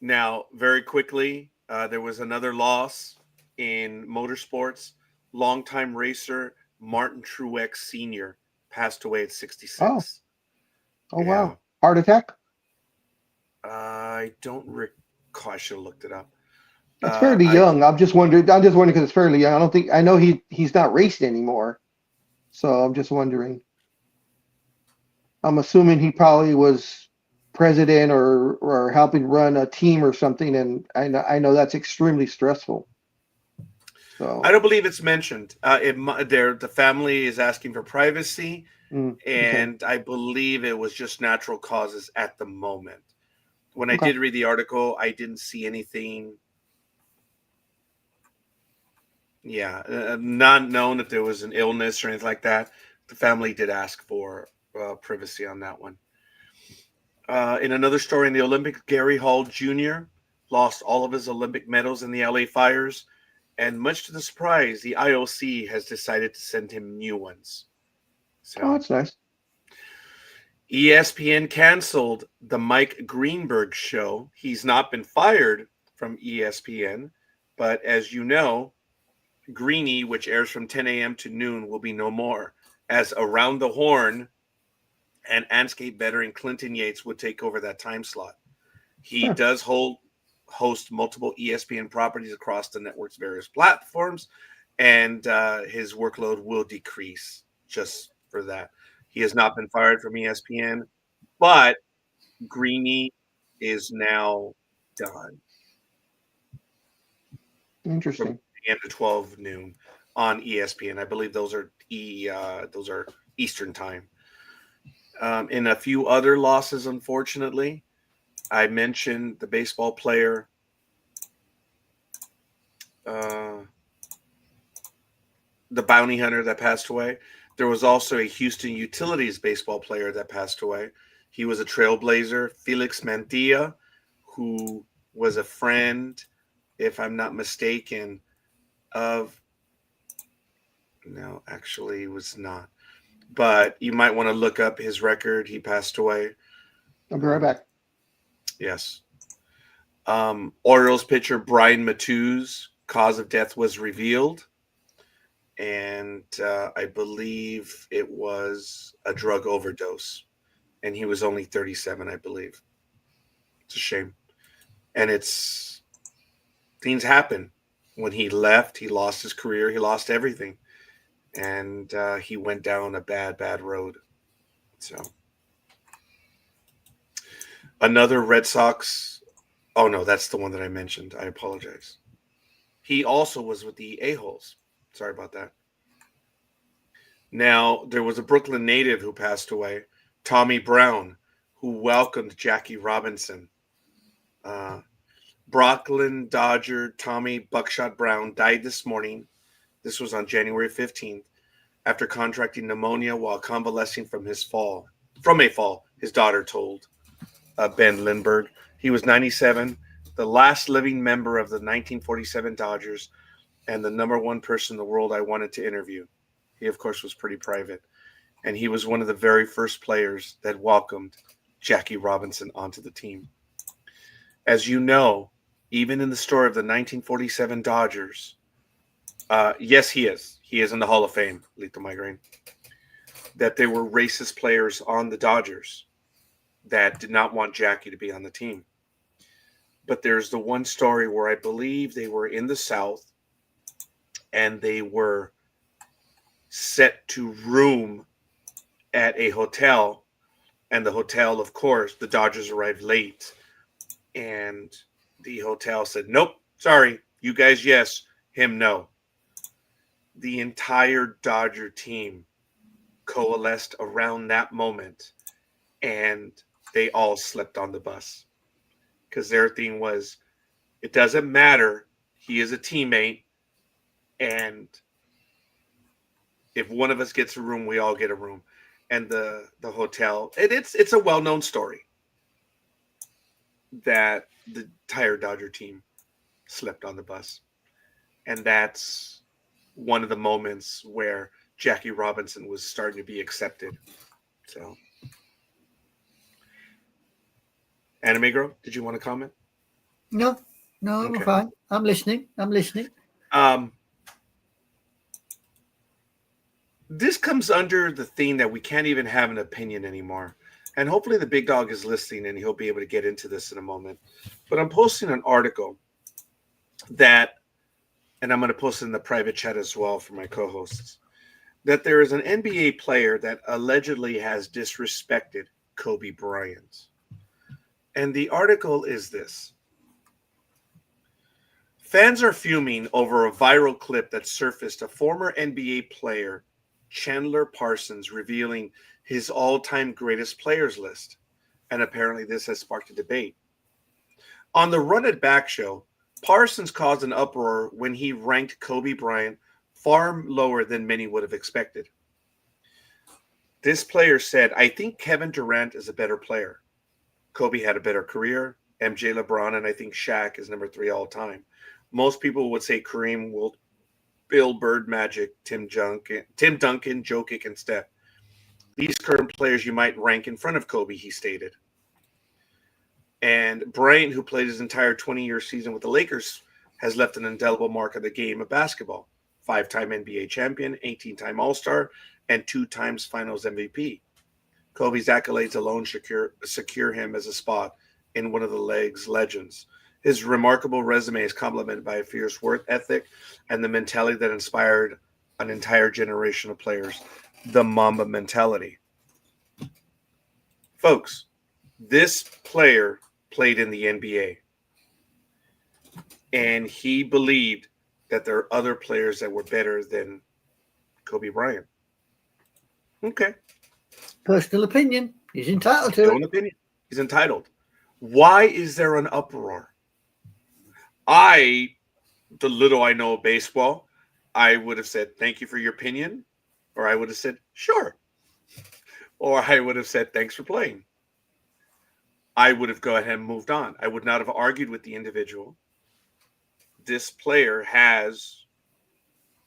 S1: Now, very quickly, there was another loss in motorsports. Longtime racer Martin Truex Sr. passed away at 66.
S3: Oh wow! Heart attack?
S1: I don't recall. I should have looked it up.
S3: It's fairly young. I'm just wondering because it's fairly young. I know he's not racing anymore, so I'm just wondering. I'm assuming he probably was president or helping run a team or something, and I know that's extremely stressful. So
S1: I don't believe it's mentioned. The family is asking for privacy, and I believe it was just natural causes at the moment. When I did read the article, I didn't see anything. Not known if there was an illness or anything like that. The family did ask for privacy on that one. In another story in the Olympics, Gary Hall Jr. lost all of his Olympic medals in the LA fires, and much to the surprise, the IOC has decided to send him new ones. So,
S3: that's nice.
S1: ESPN canceled the Mike Greenberg show. He's not been fired from ESPN, but as you know, Greeny, which airs from 10 a.m. to noon, will be no more, as Around the Horn and Anscape veteran Clinton Yates would take over that time slot. He does host multiple ESPN properties across the network's various platforms, and his workload will decrease just for that. He has not been fired from ESPN, but Greeny is now done.
S3: Interesting.
S1: And to 12 noon on ESPN. I believe those are Eastern time. In a few other losses, unfortunately, I mentioned the baseball player, the bounty hunter that passed away. There was also a Houston Utilities baseball player that passed away. He was a trailblazer, Felix Mantilla, who was a friend, if I'm not mistaken, no, actually he was not. But you might want to look up his record. He passed away.
S3: I'll be right back.
S1: Yes. Orioles pitcher Brian Matew's cause of death was revealed. And I believe it was a drug overdose. And he was only 37, I believe. It's a shame. And things happen. When he left, he lost his career. He lost everything. And he went down a bad, bad road. So another Red Sox. Oh, no, that's the one that I mentioned. I apologize. He also was with the A-holes. Sorry about that. Now, there was a Brooklyn native who passed away, Tommy Brown, who welcomed Jackie Robinson. Brooklyn Dodger Tommy Buckshot Brown died this morning. This was on January 15th after contracting pneumonia while convalescing from a fall, his daughter told Ben Lindbergh. He was 97, the last living member of the 1947 Dodgers, and the number one person in the world I wanted to interview. He, of course, was pretty private. And he was one of the very first players that welcomed Jackie Robinson onto the team. As you know, even in the story of the 1947 Dodgers, yes, he is. He is in the Hall of Fame, Lethal Migraine. That there were racist players on the Dodgers that did not want Jackie to be on the team. But there's the one story where I believe they were in the South and they were set to room at a hotel. And the hotel, of course, the Dodgers arrived late. And the hotel said, nope, sorry, you guys, yes, him, no. the entire Dodger team coalesced around that moment, and they all slept on the bus because their thing was, it doesn't matter. He is a teammate, and if one of us gets a room, we all get a room. And the hotel, and it's a well-known story that the entire Dodger team slept on the bus. And that's one of the moments where Jackie Robinson was starting to be accepted. So, Anime Girl, did you want to comment?
S4: No, I'm fine. I'm listening.
S1: This comes under the theme that we can't even have an opinion anymore. And hopefully the big dog is listening and he'll be able to get into this in a moment. But I'm posting an article that, and I'm going to post it in the private chat as well for my co-hosts, that there is an NBA player that allegedly has disrespected Kobe Bryant. And the article is this. Fans are fuming over a viral clip that surfaced a former NBA player, Chandler Parsons, revealing his all-time greatest players list. And apparently this has sparked a debate. On the Run It Back show, Parsons caused an uproar when he ranked Kobe Bryant far lower than many would have expected. This player said, "I think Kevin Durant is a better player. Kobe had a better career. MJ, LeBron, and I think Shaq is number 3 all time. Most people would say Kareem, Wilt, Bill, Bird, Magic, Tim Duncan, Jokic, and Steph. These current players you might rank in front of Kobe," he stated. And Bryant, who played his entire 20-year season with the Lakers, has left an indelible mark on the game of basketball. 5-time NBA champion, 18-time All-Star, and 2 times Finals MVP. Kobe's accolades alone secure him as a spot in one of the league's legends. His remarkable resume is complemented by a fierce work ethic and the mentality that inspired an entire generation of players, the Mamba mentality. Folks, this player played in the NBA, and he believed that there are other players that were better than Kobe Bryant. Okay.
S4: Personal opinion. He's entitled to it.
S1: Opinion. He's entitled. Why is there an uproar? The little I know of baseball, I would have said, "Thank you for your opinion," or I would have said, "Sure," or I would have said, "Thanks for playing." I would have gone ahead and moved on. I would not have argued with the individual. This player has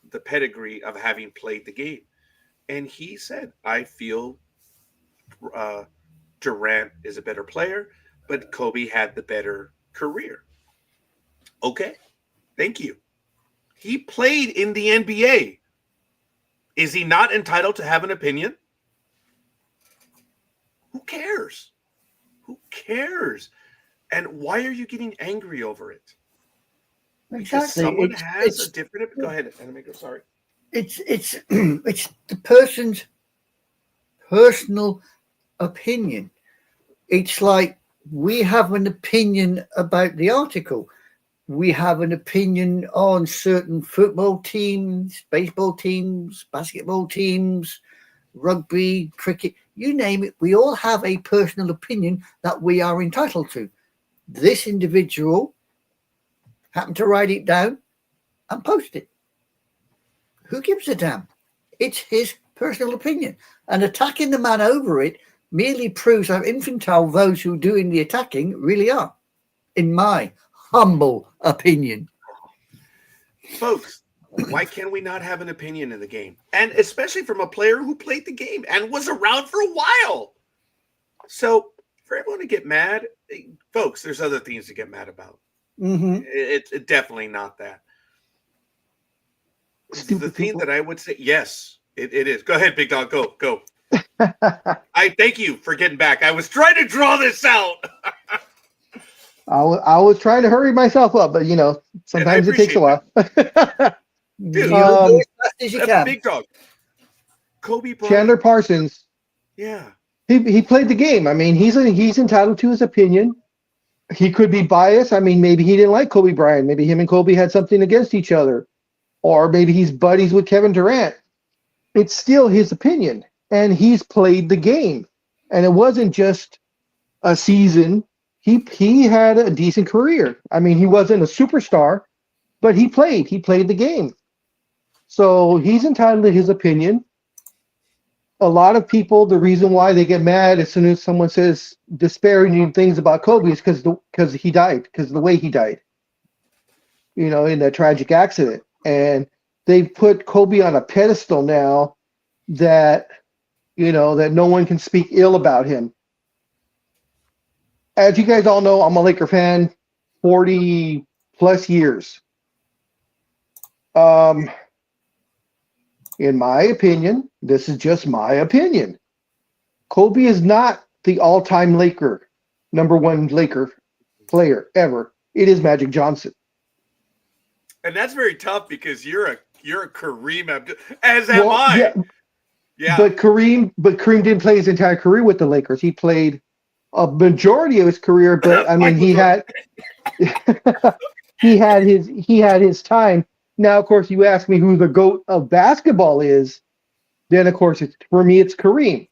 S1: the pedigree of having played the game. And he said, "I feel Durant is a better player, but Kobe had the better career." Okay, thank you. He played in the NBA. Is he not entitled to have an opinion? Who cares? Who cares? And why are you getting angry over it? Because
S4: Exactly.
S1: someone has a different. Go ahead, Anime. Sorry.
S4: It's it's the person's personal opinion. It's like we have an opinion about the article. We have an opinion on certain football teams, baseball teams, basketball teams, rugby, cricket, you name it. We all have a personal opinion that we are entitled to. This individual happened to write it down and post it. Who gives a damn? It's his personal opinion. And attacking the man over it merely proves how infantile those who are doing the attacking really are, in my humble opinion.
S1: Folks, why can we not have an opinion in the game? And especially from a player who played the game and was around for a while. So for everyone to get mad, folks, there's other things to get mad about.
S4: Mm-hmm.
S1: It's definitely not that. The thing that I would say, yes, it is. Go ahead, Big Dog. Go. I thank you for getting back. I was trying to draw this out.
S3: I was trying to hurry myself up, but sometimes it takes a while.
S1: Dude,
S4: As fast as you can.
S1: Big Dog. Kobe Bryant.
S3: Chandler Parsons.
S1: Yeah.
S3: He played the game. I mean, he's entitled to his opinion. He could be biased. I mean, maybe he didn't like Kobe Bryant. Maybe him and Kobe had something against each other. or maybe he's buddies with Kevin Durant. It's still his opinion, and he's played the game. And it wasn't just a season. He had a decent career. I mean, he wasn't a superstar, but he played the game. So he's entitled to his opinion. A lot of people, the reason why they get mad as soon as someone says disparaging things about Kobe is because he died, because of the way he died, you know, in that tragic accident. And they've put Kobe on a pedestal now that, you know, that no one can speak ill about him. As you guys all know, I'm a Laker fan, 40 plus years. In my opinion, this is just my opinion, Kobe is not the all-time Laker, #1 Laker player ever. It is Magic Johnson.
S1: And that's very tough because you're a Kareem Abdul, as am I. Yeah.
S3: But Kareem didn't play his entire career with the Lakers. He played a majority of his career, but I mean he had he had his time. Now, of course, you ask me who the GOAT of basketball is, then of course for me it's Kareem.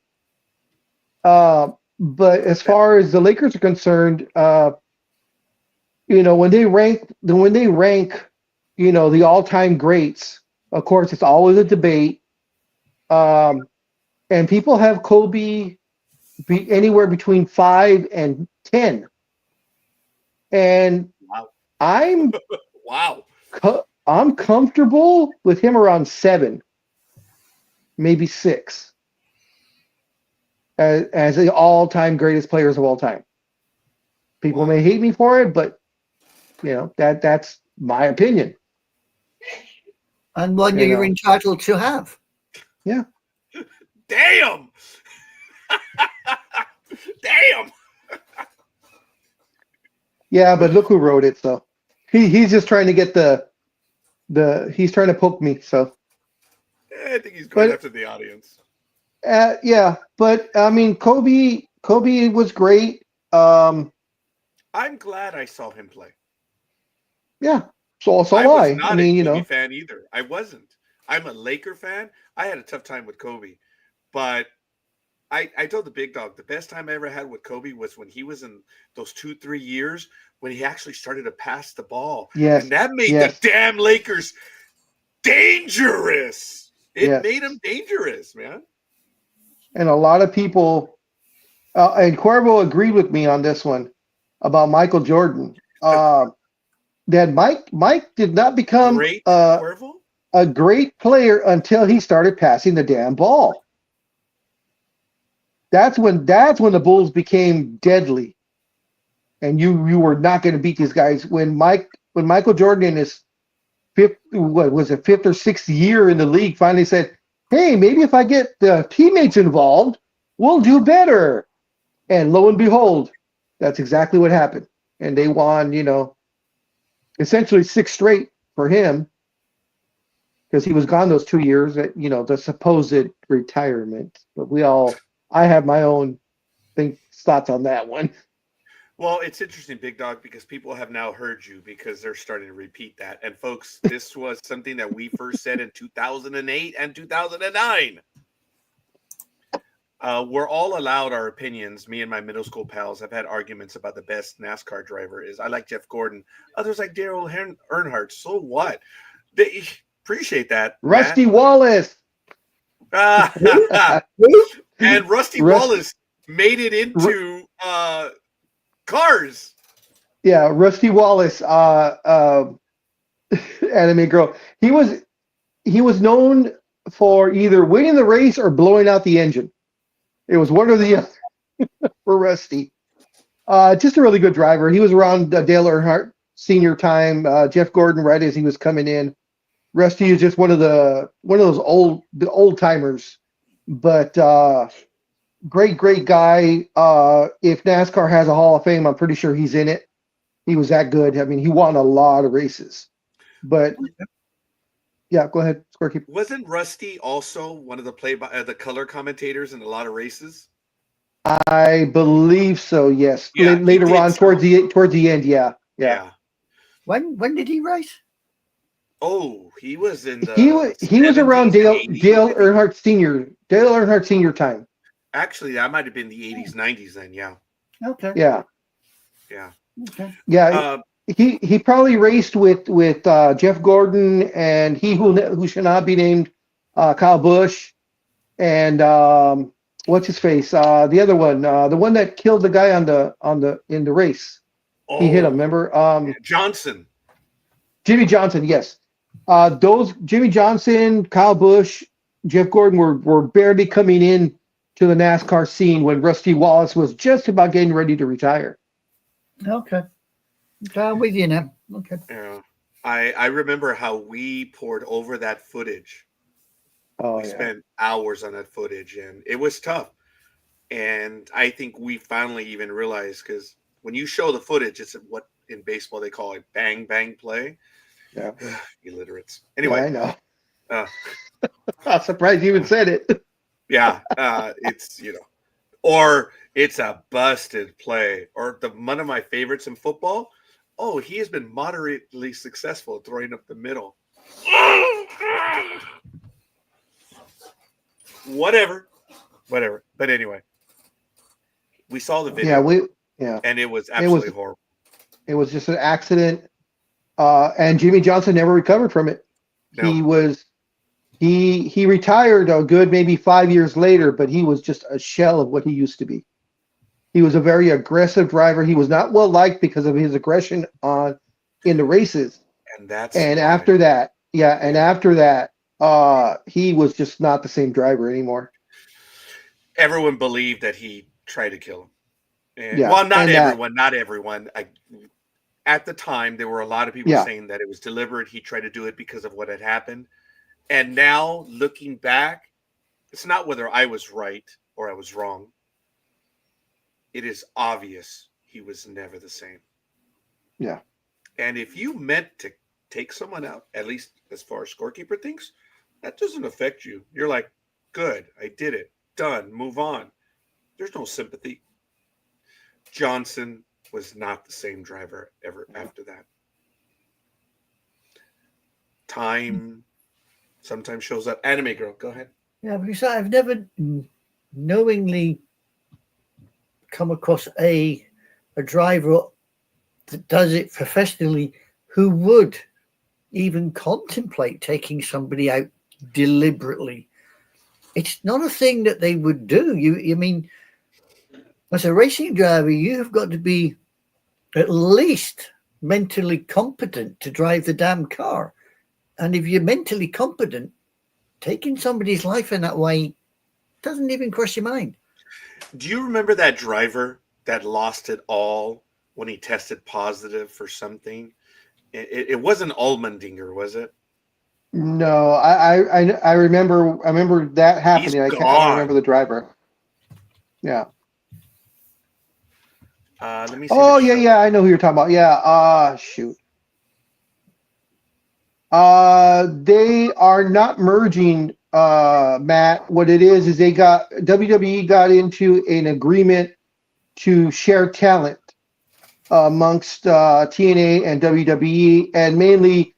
S3: But as far as the Lakers are concerned, you know, when they rank, you know, the all-time greats, of course, it's always a debate. And people have Kobe be anywhere between 5 and 10. And
S1: Wow.
S3: I'm comfortable with him around 7, maybe 6, as the all-time greatest players of all time. People may hate me for it, but you know that's my opinion.
S4: And one you're entitled to have.
S3: Yeah.
S1: Damn. Damn.
S3: Yeah, but look who wrote it. So he's just trying to get he's trying to poke me. So
S1: I think he's going after the audience.
S3: Yeah, but I mean, Kobe was great.
S1: I'm glad I saw him play.
S3: Yeah, so
S1: I was not
S3: I mean,
S1: a
S3: you
S1: Kobe
S3: know,
S1: fan either. I wasn't. I'm a Laker fan. I had a tough time with Kobe, but I told the big dog the best time I ever had with Kobe was when he was in those 2-3 years when he actually started to pass the ball.
S3: Yes,
S1: and that made the damn Lakers dangerous. It made them dangerous, man.
S3: And a lot of people, and Cuervo agreed with me on this one about Michael Jordan. That Mike did not become a great player until he started passing the damn ball. That's when the Bulls became deadly, and you were not going to beat these guys. When Michael Jordan in his fifth or sixth year in the league finally said, "Hey, maybe if I get the teammates involved, we'll do better." And lo and behold, that's exactly what happened. And they won, you know, essentially 6 straight for him because he was gone those 2 years at, you know, the supposed retirement. But I have my own thoughts on that one.
S1: Well, it's interesting, Big Dog, because people have now heard you because they're starting to repeat that. And folks, this was something that we first said in 2008 and 2009. We're all allowed our opinions. Me and my middle school pals have had arguments about the best NASCAR driver is. I like Jeff Gordon. Others like Daryl Earnhardt. So what? They appreciate that.
S3: Rusty Wallace.
S1: And Rusty Wallace made it into Cars.
S3: Yeah, Rusty Wallace, anime girl. He was known for either winning the race or blowing out the engine. It was one or the other for Rusty. Just a really good driver. He was around Dale Earnhardt senior time. Jeff Gordon right as he was coming in. Rusty is just one of those old timers, but great guy. If NASCAR has a Hall of Fame, I'm pretty sure he's in it. He was that good. I mean, he won a lot of races. But yeah, go ahead, Scorekeeper.
S1: Wasn't Rusty also one of the color commentators in a lot of races?
S3: I believe so. Yes.
S1: Yeah,
S3: later on, towards the end. Yeah.
S4: When did he race?
S1: Oh, he was in the
S3: He was around
S1: 70s, 80s,
S3: Dale
S1: maybe?
S3: Earnhardt Senior time.
S1: Actually, that might have been the 80s, 90s then. Yeah,
S4: Okay.
S3: Yeah,
S1: yeah.
S4: Okay.
S3: yeah. He probably raced with Jeff Gordon and he who should not be named, Kyle Busch, and what's his face, the other one, the one that killed the guy in the race. He hit him. Remember,
S1: Johnson.
S3: Jimmy Johnson. Yes, those Jimmy Johnson, Kyle Busch, Jeff Gordon were barely coming in to the NASCAR scene when Rusty Wallace was just about getting ready to retire.
S4: Okay. I'm with you now. Okay.
S1: Yeah, I remember how we poured over that footage.
S3: Oh,
S1: We
S3: yeah.
S1: spent hours on that footage, and it was tough. And I think we finally even realized, because when you show the footage, it's what in baseball they call a bang bang play.
S3: Yeah.
S1: Illiterates.
S3: Yeah,
S1: Anyway,
S3: I know.
S1: uh,
S3: I'm surprised you even said it.
S1: yeah, it's or it's a busted play, or one of my favorites in football. Oh, he has been moderately successful throwing up the middle. Whatever. But anyway, we saw the video. And it was absolutely horrible.
S3: It was just an accident, and Jimmy Johnson never recovered from it.
S1: No.
S3: He retired a good maybe 5 years later, but he was just a shell of what he used to be. He was a very aggressive driver. He was not well liked because of his aggression in the races.
S1: And
S3: after that, he was just not the same driver anymore.
S1: Everyone believed that he tried to kill him. And,
S3: Yeah,
S1: well, not
S3: and
S1: everyone. Not everyone. At the time, there were a lot of people saying that it was deliberate. He tried to do it because of what had happened. And now, looking back, it's not whether I was right or I was wrong. It is obvious he was never the same.
S3: Yeah.
S1: And if you meant to take someone out, at least as far as scorekeeper thinks, that doesn't affect you. You're like, good, I did it. Done. Move on. There's no sympathy. Johnson was not the same driver ever after that. Time sometimes shows up. Anime girl, go ahead.
S4: Yeah, because I've never knowingly come across a driver that does it professionally who would even contemplate taking somebody out deliberately. It's not a thing that they would do. You mean, as a racing driver, you have got to be at least mentally competent to drive the damn car. And if you're mentally competent, taking somebody's life in that way doesn't even cross your mind.
S1: Do you remember that driver that lost it all when he tested positive for something? It wasn't Allmendinger, was it?
S3: No, I remember that happening. I don't remember the driver. Yeah.
S1: Let me see.
S3: Oh yeah, I know who you're talking about. Yeah. Shoot. They are not merging, Matt. What it is WWE got into an agreement to share talent amongst TNA and WWE, and mainly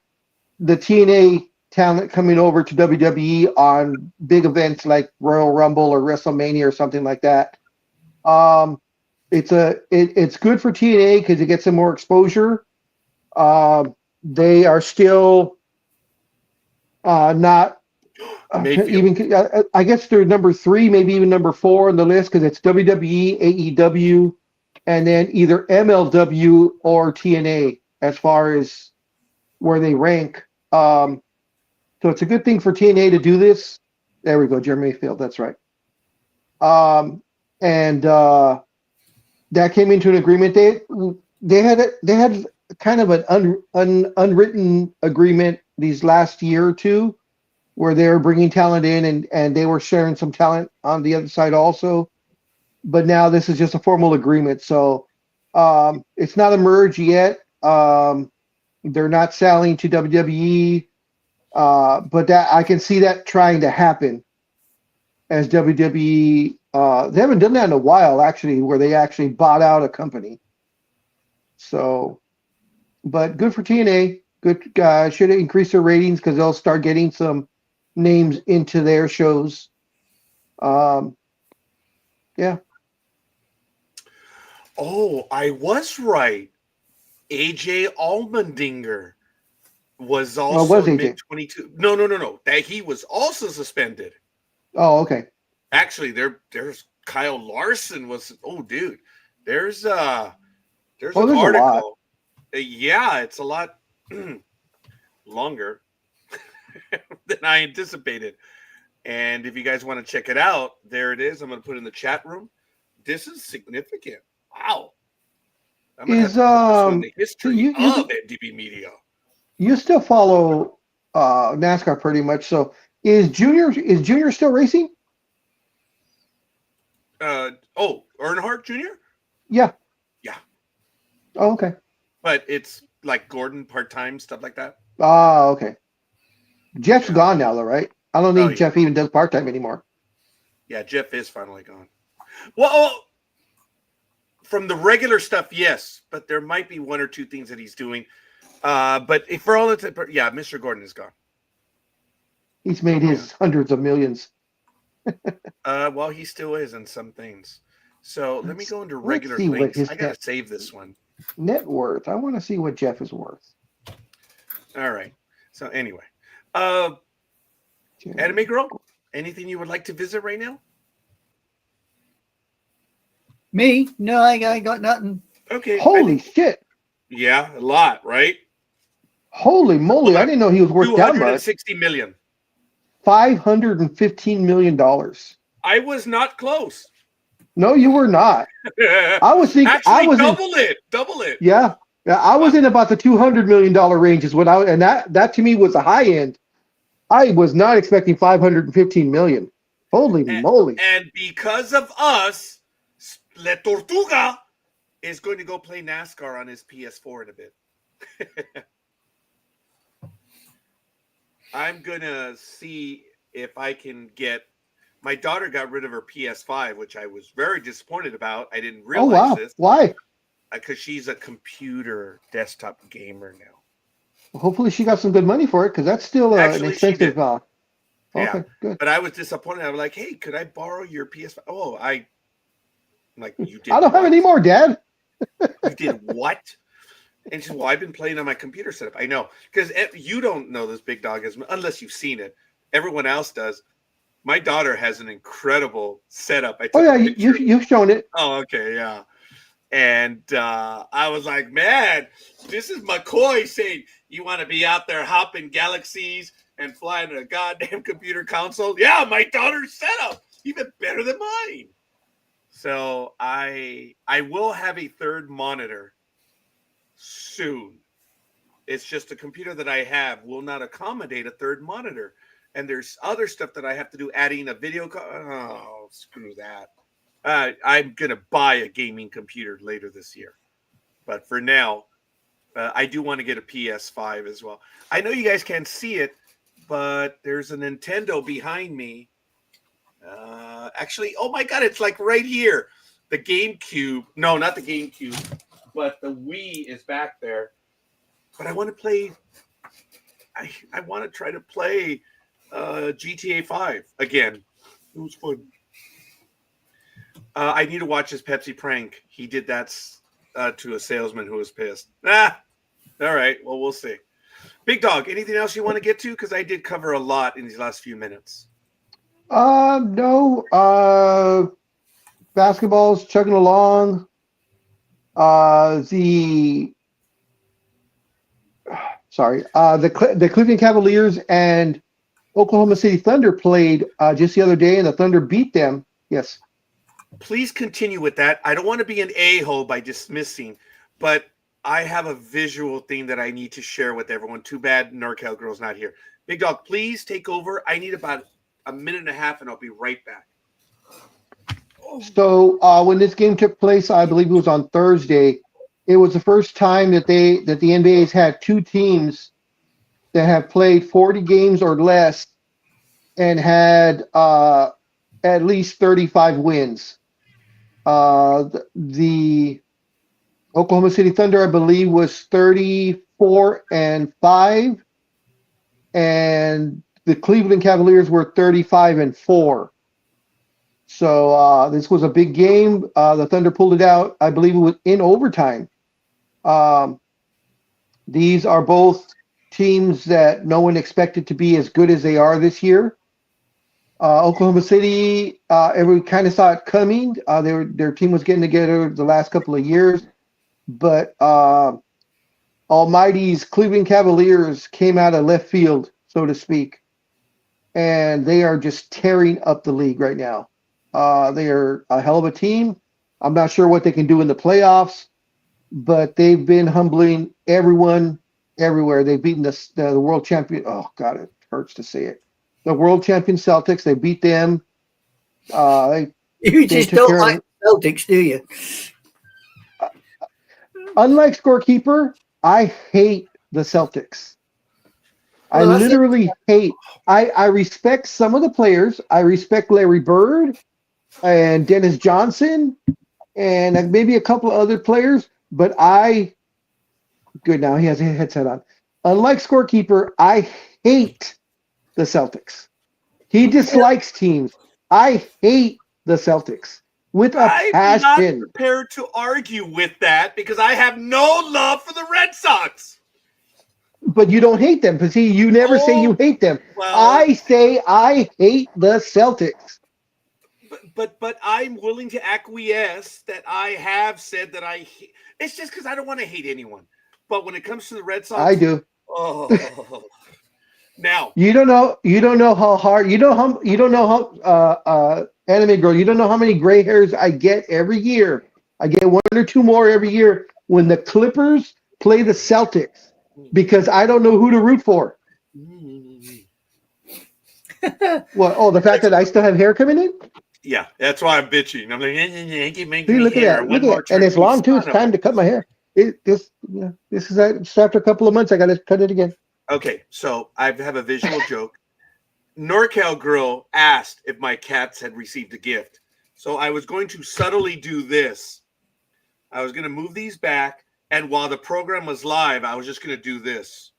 S3: the TNA talent coming over to WWE on big events like Royal Rumble or WrestleMania or something like that. It's good for TNA because it gets them more exposure. They are still not even. I guess they're number 3, maybe even number 4 on the list because it's WWE, AEW, and then either MLW or TNA as far as where they rank. So it's a good thing for TNA to do this. There we go, Jeremy Field. That's right. And that came into an agreement. They had kind of an unwritten agreement these last year or two, where they were bringing talent in and they were sharing some talent on the other side also. But now this is just a formal agreement, so it's not a merge yet. They're not selling to WWE, but that I can see that trying to happen as WWE. They haven't done that in a while, actually, where they actually bought out a company. So, but good for TNA. Good. Should increase their ratings because they'll start getting some names into their shows. Yeah.
S1: Oh, I was right. AJ Allmendinger was
S3: Well, it was
S1: also
S3: AJ.
S1: mid 22. No. That he was also suspended.
S3: Oh, okay.
S1: Actually, there's Kyle Larson was. Oh, dude, there's an
S3: there's a lot.
S1: article. Yeah, it's a lot longer than I anticipated. And if you guys want to check it out, there it is. I'm going to put it in the chat room. This is significant. Wow. I'm going to have to put this one in the history of NDB Media.
S3: You still follow NASCAR pretty much. So is Junior still racing?
S1: Earnhardt Jr.?
S3: Yeah.
S1: Yeah.
S3: Oh, okay.
S1: But it's like Gordon part-time, stuff like that.
S3: Ah, okay. Jeff's gone now, though, right? I don't think Jeff even does part-time anymore.
S1: Yeah, Jeff is finally gone. Well, from the regular stuff, yes, but there might be one or two things that he's doing. But for all it's, Mr. Gordon is gone.
S3: He's made his hundreds of millions.
S1: Well, he still is in some things. So let me go into regular links. I gotta save this one.
S3: Net worth. I want to see what Jeff is worth.
S1: All right. So anyway, Anime Girl, anything you would like to visit right now?
S4: Me? No, I got nothing.
S1: Okay.
S3: Holy shit.
S1: Yeah, a lot, right?
S3: Holy moly. I didn't know he was worth that much.
S1: $260 million.
S3: $515 million.
S1: I was not close.
S3: No, you were not. I was thinking.
S1: Actually, double it.
S3: Yeah. I was in about the $200 million range is what and that to me was the high end. I was not expecting $515 million. Holy moly.
S1: And because of us, Le Tortuga is going to go play NASCAR on his PS4 in a bit. I'm going to see if I can get. My daughter got rid of her PS5, which I was very disappointed about. I didn't realize this.
S3: Why?
S1: Because she's a computer desktop gamer now.
S3: Well, hopefully she got some good money for it because that's still an expensive. Okay,
S1: yeah,
S3: good.
S1: But I was disappointed. I was like, "Hey, could I borrow your PS5?" Oh, like you did.
S3: I don't have any more, Dad.
S1: You did what? And she said, "Well, I've been playing on my computer setup." I know because you don't know this big dog unless you've seen it. Everyone else does. My daughter has an incredible setup.
S3: You've shown it.
S1: Oh, okay, yeah. And I was like, man, this is McCoy saying, you want to be out there hopping galaxies and flying a goddamn computer console? Yeah, my daughter's setup, even better than mine. So I will have a third monitor soon. It's just the computer that I have will not accommodate a third monitor. And there's other stuff that I have to do, adding a video. Oh, screw that. I'm going to buy a gaming computer later this year. But for now, I do want to get a PS5 as well. I know you guys can't see it, but there's a Nintendo behind me. Actually, oh my God, it's like right here. The GameCube. No, not the GameCube, but the Wii is back there. But I want to play. I want to try to play GTA 5 again. It was fun. I need to watch his Pepsi prank. He did that to a salesman who was pissed. All right. Well, we'll see. Big Dog, anything else you want to get to? Because I did cover a lot in these last few minutes.
S3: No. Basketball's chugging along. The Cleveland Cavaliers and Oklahoma City Thunder played just the other day, and the Thunder beat them. Yes.
S1: Please continue with that. I don't want to be an a-hole by dismissing, but I have a visual thing that I need to share with everyone. Too bad NorCal Girl's not here. Big Dog, please take over. I need about a minute and a half, and I'll be right back.
S3: So when this game took place, I believe it was on Thursday, it was the first time that the NBA's had two teams that have played 40 games or less and had at least 35 wins. The Oklahoma City Thunder, I believe, was 34 34-5, and the Cleveland Cavaliers were 35-4. So this was a big game. The Thunder pulled it out. I believe it was in overtime. These are both teams that no one expected to be as good as they are this year. Oklahoma City, everyone kind of saw it coming. Their team was getting together the last couple of years, but Almighty's Cleveland Cavaliers came out of left field, so to speak, and they are just tearing up the league right now. They are a hell of a team. I'm not sure what they can do in the playoffs, but they've been humbling everyone everywhere. They've beaten the world champion. Oh, God, it hurts to say it. The world champion Celtics, they beat them.
S4: You just don't like Celtics, do you?
S3: Unlike Scorekeeper, I hate the Celtics.
S4: Well,
S3: I literally hate. I respect some of the players. I respect Larry Bird and Dennis Johnson and maybe a couple of other players, but good now, he has a headset on. Unlike Scorekeeper, I hate the Celtics. He dislikes teams. I hate the Celtics with a
S1: I'm
S3: passion.
S1: not prepared to argue with that because I have no love for the Red Sox.
S3: But you don't hate them, because you never say you hate them.
S1: Well,
S3: I say I hate the Celtics.
S1: But I'm willing to acquiesce that I have said that I hate. It's just because I don't want to hate anyone. But when it comes to the Red Sox,
S3: I do.
S1: Oh, now
S3: You don't know how hard. You don't know how anime girl. You don't know how many gray hairs I get every year. I get one or two more every year when the Clippers play the Celtics, because I don't know who to root for. What? Oh, the fact that I still have hair coming in?
S1: Yeah, that's why I'm bitching. I'm like, keep making
S3: See,
S1: me
S3: look at
S1: hair.
S3: that.
S1: One
S3: Look
S1: more
S3: at that. And it's
S1: turkey,
S3: long too. It's
S1: son of
S3: time to cut my hair. This is just after a couple of months. I got to cut it again.
S1: Okay, so I have a visual joke. NorCal girl asked if my cats had received a gift. So I was going to subtly do this. I was going to move these back, and while the program was live, I was just going to do this.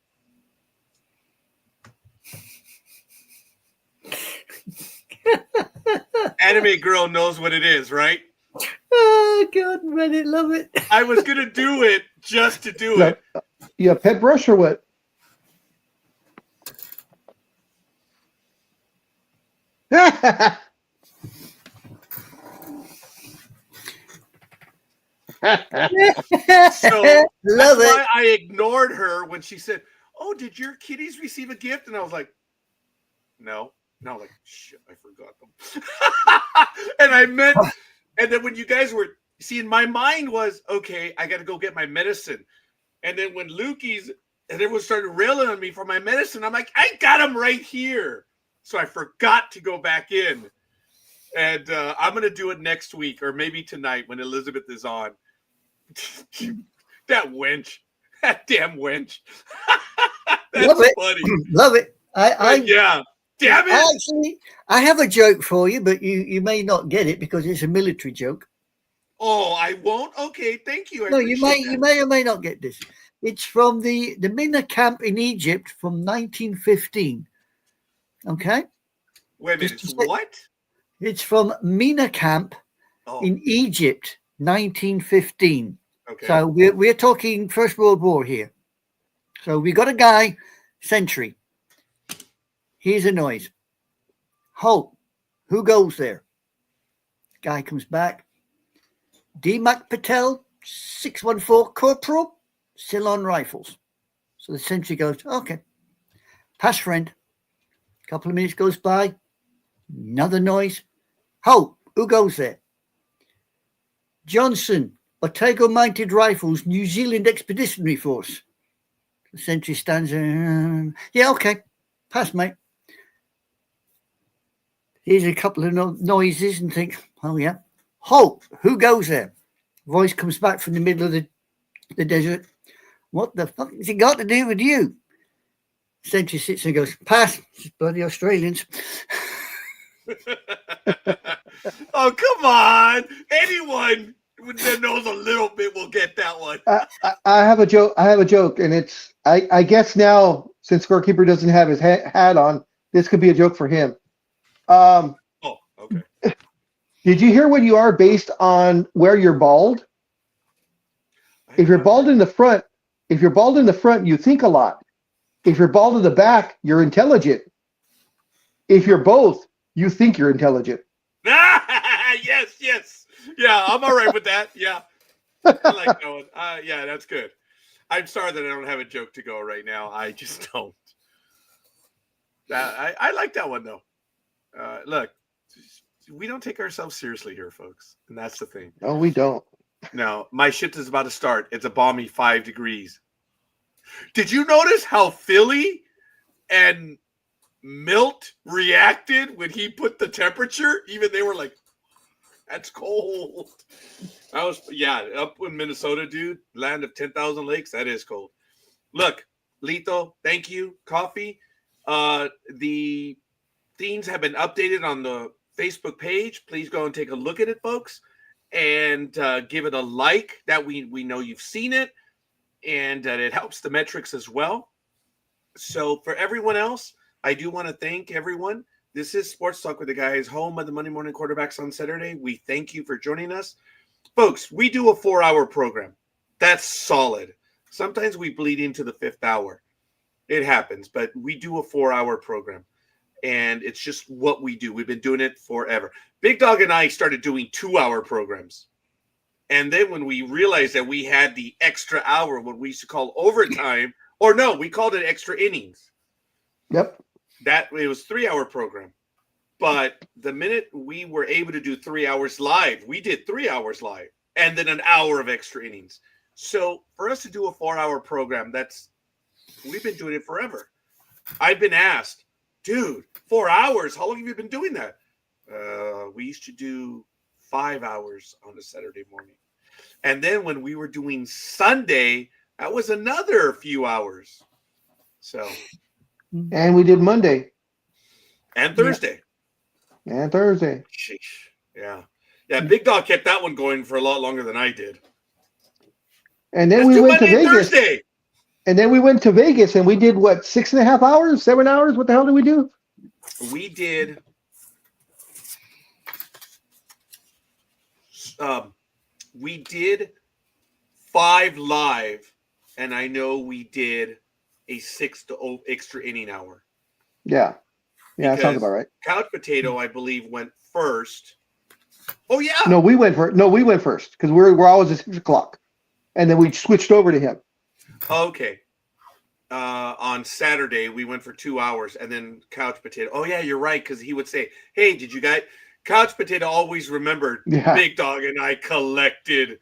S1: Anime girl knows what it is, right?
S4: Oh, God, Reddit, love it.
S1: I was going to do it just to do it.
S3: You have pet brush or what?
S1: So
S4: love
S1: that's
S4: it.
S1: why I ignored her when she said, "Oh, did your kitties receive a gift?" And I was like, "No." And I was like, "Shit, I forgot them." And I meant, and then when you guys were seeing, my mind was, okay, I got to go get my medicine. And then when Lukey's and everyone started railing on me for my medicine, I'm like, I got them right here. So I forgot to go back in. And I'm going to do it next week or maybe tonight when Elizabeth is on. That wench. That damn wench. That's
S4: Love it.
S1: funny.
S4: Love it.
S1: Yeah. Damn it.
S4: Actually, I have a joke for you, but you may not get it because it's a military joke.
S1: Oh, I won't? Okay, thank you.
S4: No, you may or may not get this. It's from the Mina camp in Egypt from 1915. Okay?
S1: Wait a minute. What?
S4: It's from Mina camp in Egypt, 1915.
S1: Okay.
S4: So we're talking First World War here. So we got a guy, sentry. Here's a noise. Halt. Who goes there? Guy comes back. D-Mac Patel, 614 Corporal, Ceylon Rifles. So the sentry goes, okay. Pass friend. A couple of minutes goes by. Another noise. Halt. Who goes there? Johnson, Otago Mounted Rifles, New Zealand Expeditionary Force. The sentry stands there. Yeah, okay. Pass, mate. Here's a couple of noises and think, oh, yeah. Halt. Who goes there? Voice comes back from the middle of the desert. What the fuck has it got to do with you? Sentry sits and goes, pass. It's bloody Australians.
S1: Oh, come on. Anyone that knows a little bit will get that one.
S3: I have a joke. And it's I guess now since scorekeeper doesn't have his hat on, this could be a joke for him.
S1: Oh, okay.
S3: Did you hear what you are based on where you're bald? If you're bald in the front, you think a lot. If you're bald in the back, you're intelligent. If you're both, you think you're intelligent.
S1: Yes. Yeah, I'm all right with that. Yeah. I like that one. Yeah, that's good. I'm sorry that I don't have a joke to go right now. I just don't. I like that one, though. Look, we don't take ourselves seriously here, folks. And that's the thing.
S3: No, we don't.
S1: No, my shit is about to start. It's a balmy 5 degrees. Did you notice how Philly and Milt reacted when he put the temperature? Even they were like, that's cold. I was, up in Minnesota, dude, land of 10,000 lakes. That is cold. Look, Lito, thank you. Coffee. The themes have been updated on the Facebook page. Please go and take a look at it, folks, and give it a like. That we know you've seen it, and it helps the metrics as well. So for everyone else, I do want to thank everyone. This is Sports Talk with the Guys, home of the Monday Morning Quarterbacks on Saturday. We thank you for joining us. Folks, we do a 4-hour program. That's solid. Sometimes we bleed into the 5th hour. It happens, but we do a 4-hour program. And it's just what we do. We've been doing it forever. Big Dog and I started doing 2-hour programs. And then when we realized that we had the extra hour, what we used to call overtime, or no, we called it extra innings.
S3: Yep.
S1: That it was 3-hour program. But the minute we were able to do 3 hours live, we did 3 hours live and then an hour of extra innings. So for us to do a 4-hour program, we've been doing it forever. I've been asked, dude, 4 hours, how long have you been doing that? We used to do 5 hours on a Saturday morning. And then when we were doing Sunday, that was another few hours. So.
S3: And we did Monday.
S1: And Thursday.
S3: And Thursday.
S1: Sheesh. Yeah. Yeah, Big Dog kept that one going for a lot longer than I did.
S3: And then we went to Vegas.
S1: Thursday.
S3: And then we went to Vegas and we did what, 6.5 hours, 7 hours? What the hell did we do?
S1: We did we did 5 live, and I know we did a 6 extra inning hour.
S3: Yeah. Yeah, that sounds about right.
S1: Couch Potato, I believe, went first. Oh yeah.
S3: No, we went first because we're always at 6 o'clock. And then we switched over to him.
S1: Okay. On Saturday, we went for 2 hours, and then Couch Potato. Oh, yeah, you're right, because he would say, hey, did you guys... Couch Potato always remembered Big Dog and I collected.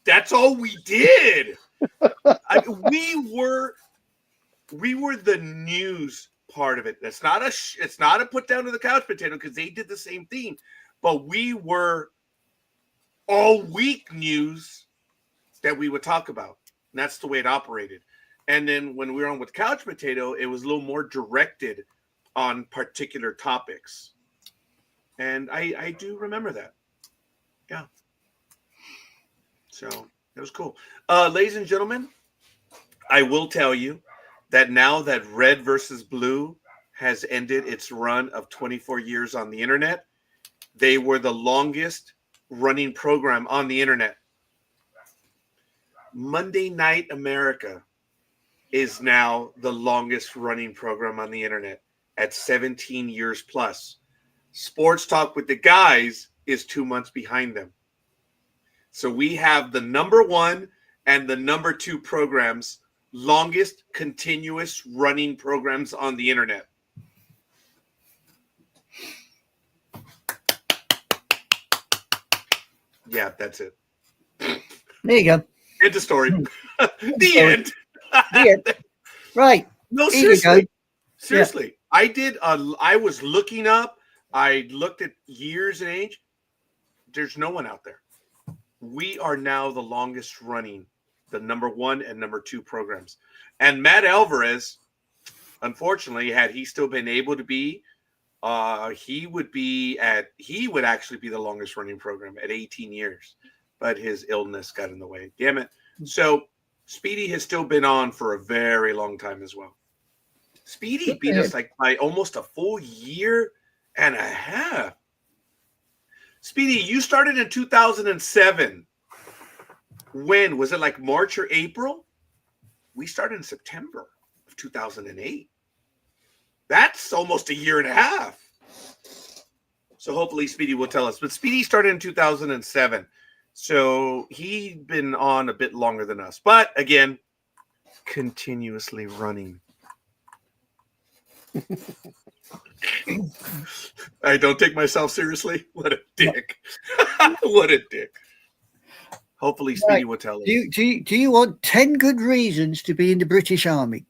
S1: That's all we did. We were the news part of it. It's not a put down to the Couch Potato, because they did the same thing. But we were all week news that we would talk about. And that's the way it operated. And then when we were on with Couch Potato, it was a little more directed on particular topics. And I do remember that. Yeah. So it was cool. Ladies and gentlemen, I will tell you that now that Red versus Blue has ended its run of 24 years on the internet, they were the longest running program on the internet. Monday Night America is now the longest running program on the internet at 17 years plus. Sports Talk with the Guys is 2 months behind them. So we have the number 1 and the number 2 programs, longest continuous running programs on the internet. Yeah, that's it.
S4: There you go.
S1: End of story. The end.
S4: The end. Right.
S1: No,
S4: Here
S1: seriously.
S4: you go.
S1: Seriously. Yeah. I was looking up. I looked at years and age. There's no one out there. We are now the longest running, the number 1 and number 2 programs. And Matt Alvarez, unfortunately, had he still been able to be, he would actually be the longest running program at 18 years. but his illness got in the way. Damn it. So Speedy has still been on for a very long time as well. Speedy beat us like by almost a full year and a half. Speedy, you started in 2007. When? Was it like March or April? We started in September of 2008. That's almost a year and a half. So hopefully Speedy will tell us. But Speedy started in 2007. So he'd been on a bit longer than us. But again, continuously running. I don't take myself seriously. What a dick. What a dick. Hopefully Speedy will tell us.
S4: Do you want 10 good reasons to be in the British Army?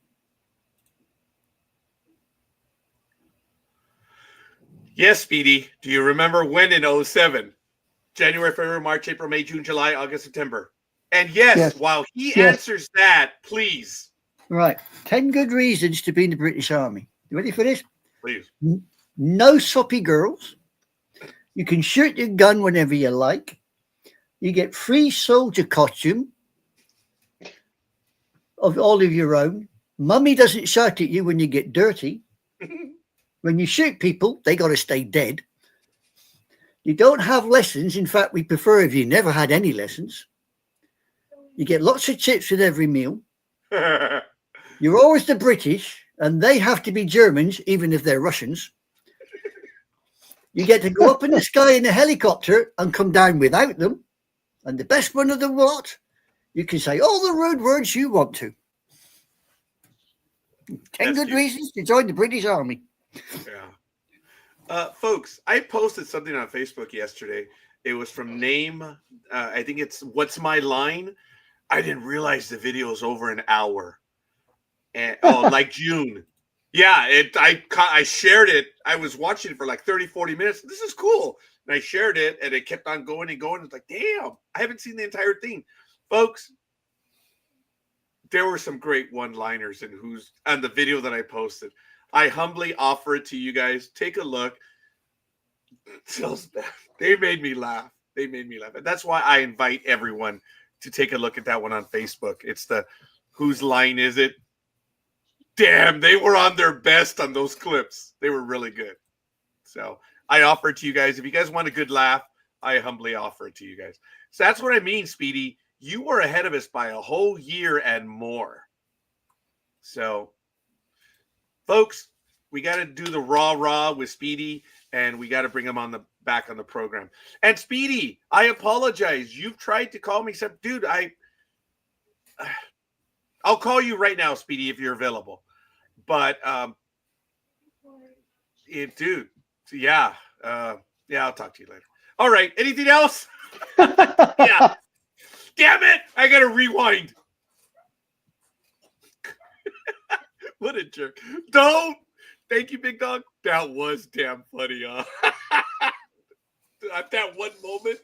S1: Yes, Speedy. Do you remember when in 07? January, February, March, April, May, June, July, August, September. And yes. While he answers that, please.
S4: Right. 10 good reasons to be in the British Army. You ready for this?
S1: Please.
S4: No soppy girls. You can shoot your gun whenever you like. You get free soldier costume of all of your own. Mummy doesn't shout at you when you get dirty. When you shoot people, they got to stay dead. You don't have lessons. In fact, we prefer if you never had any lessons. You get lots of chips with every meal. You're always the British, and they have to be Germans, even if they're Russians. You get to go up in the sky in a helicopter and come down without them. And the best one of the lot, you can say all the rude words you want to. 10 good reasons to join the British Army.
S1: Yeah. Folks, I posted something on Facebook yesterday. It was from Name. I think it's What's My Line? I didn't realize the video was over an hour. And like June. Yeah, I shared it. I was watching it for like 30, 40 minutes. This is cool. And I shared it, and it kept on going and going. It's like, damn, I haven't seen the entire thing. Folks, there were some great one-liners on the video that I posted. I humbly offer it to you guys. Take a look. They made me laugh. They made me laugh. And that's why I invite everyone to take a look at that one on Facebook. It's the Whose Line Is It? Damn, they were on their best on those clips. They were really good. So I offer it to you guys. If you guys want a good laugh, I humbly offer it to you guys. So that's what I mean, Speedy. You were ahead of us by a whole year and more. So, folks, we got to do the rah-rah with Speedy, and we got to bring him back on the program. And Speedy, I apologize. You've tried to call me. Except, dude, I'll call you right now, Speedy, if you're available. But, dude, yeah, I'll talk to you later. All right, anything else? Yeah. Damn it, I got to rewind. What a jerk. Don't. Thank you, Big Dog. That was damn funny, huh? At that one moment.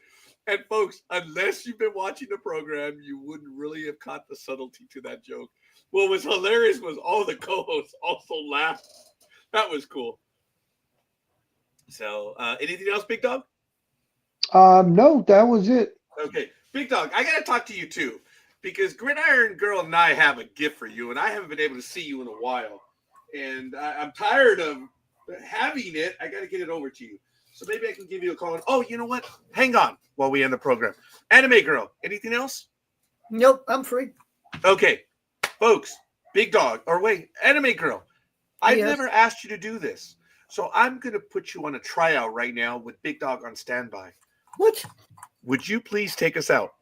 S1: And folks, unless you've been watching the program, you wouldn't really have caught the subtlety to that joke. What was hilarious was all the co-hosts also laughed. That was cool. So, anything else, Big Dog?
S3: No, that was it.
S1: Okay. Big Dog, I got to talk to you too, because Gridiron Girl and I have a gift for you, and I haven't been able to see you in a while. And I'm tired of having it. I got to get it over to you. So maybe I can give you a call. And, oh, you know what? Hang on while we end the program. Anime Girl, anything else?
S4: Nope, I'm free.
S1: Okay. Folks, Big Dog, or wait, Anime Girl, I've never asked you to do this. So I'm going to put you on a tryout right now with Big Dog on standby.
S4: What?
S1: Would you please take us out?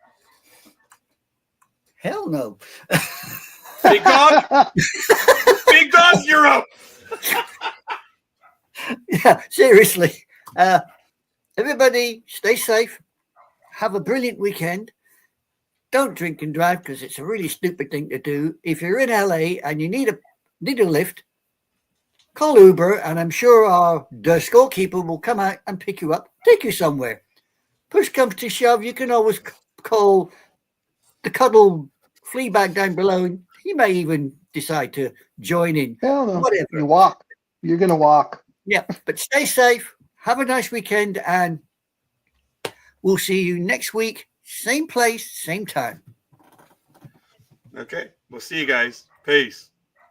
S4: Hell no.
S1: Big Dog? Big Dog, you're up.
S4: Yeah, seriously. Everybody, stay safe. Have a brilliant weekend. Don't drink and drive because it's a really stupid thing to do. If you're in LA and you need a lift, call Uber, and I'm sure the scorekeeper will come out and pick you up, take you somewhere. Push comes to shove, you can always call the cuddle flea bag down below. He may even decide to join in.
S3: Hell no.
S4: Whatever.
S3: You walk. You're going to walk.
S4: Yeah, but stay safe. Have a nice weekend, and we'll see you next week same place, same time.
S1: Okay. We'll see you guys. Peace.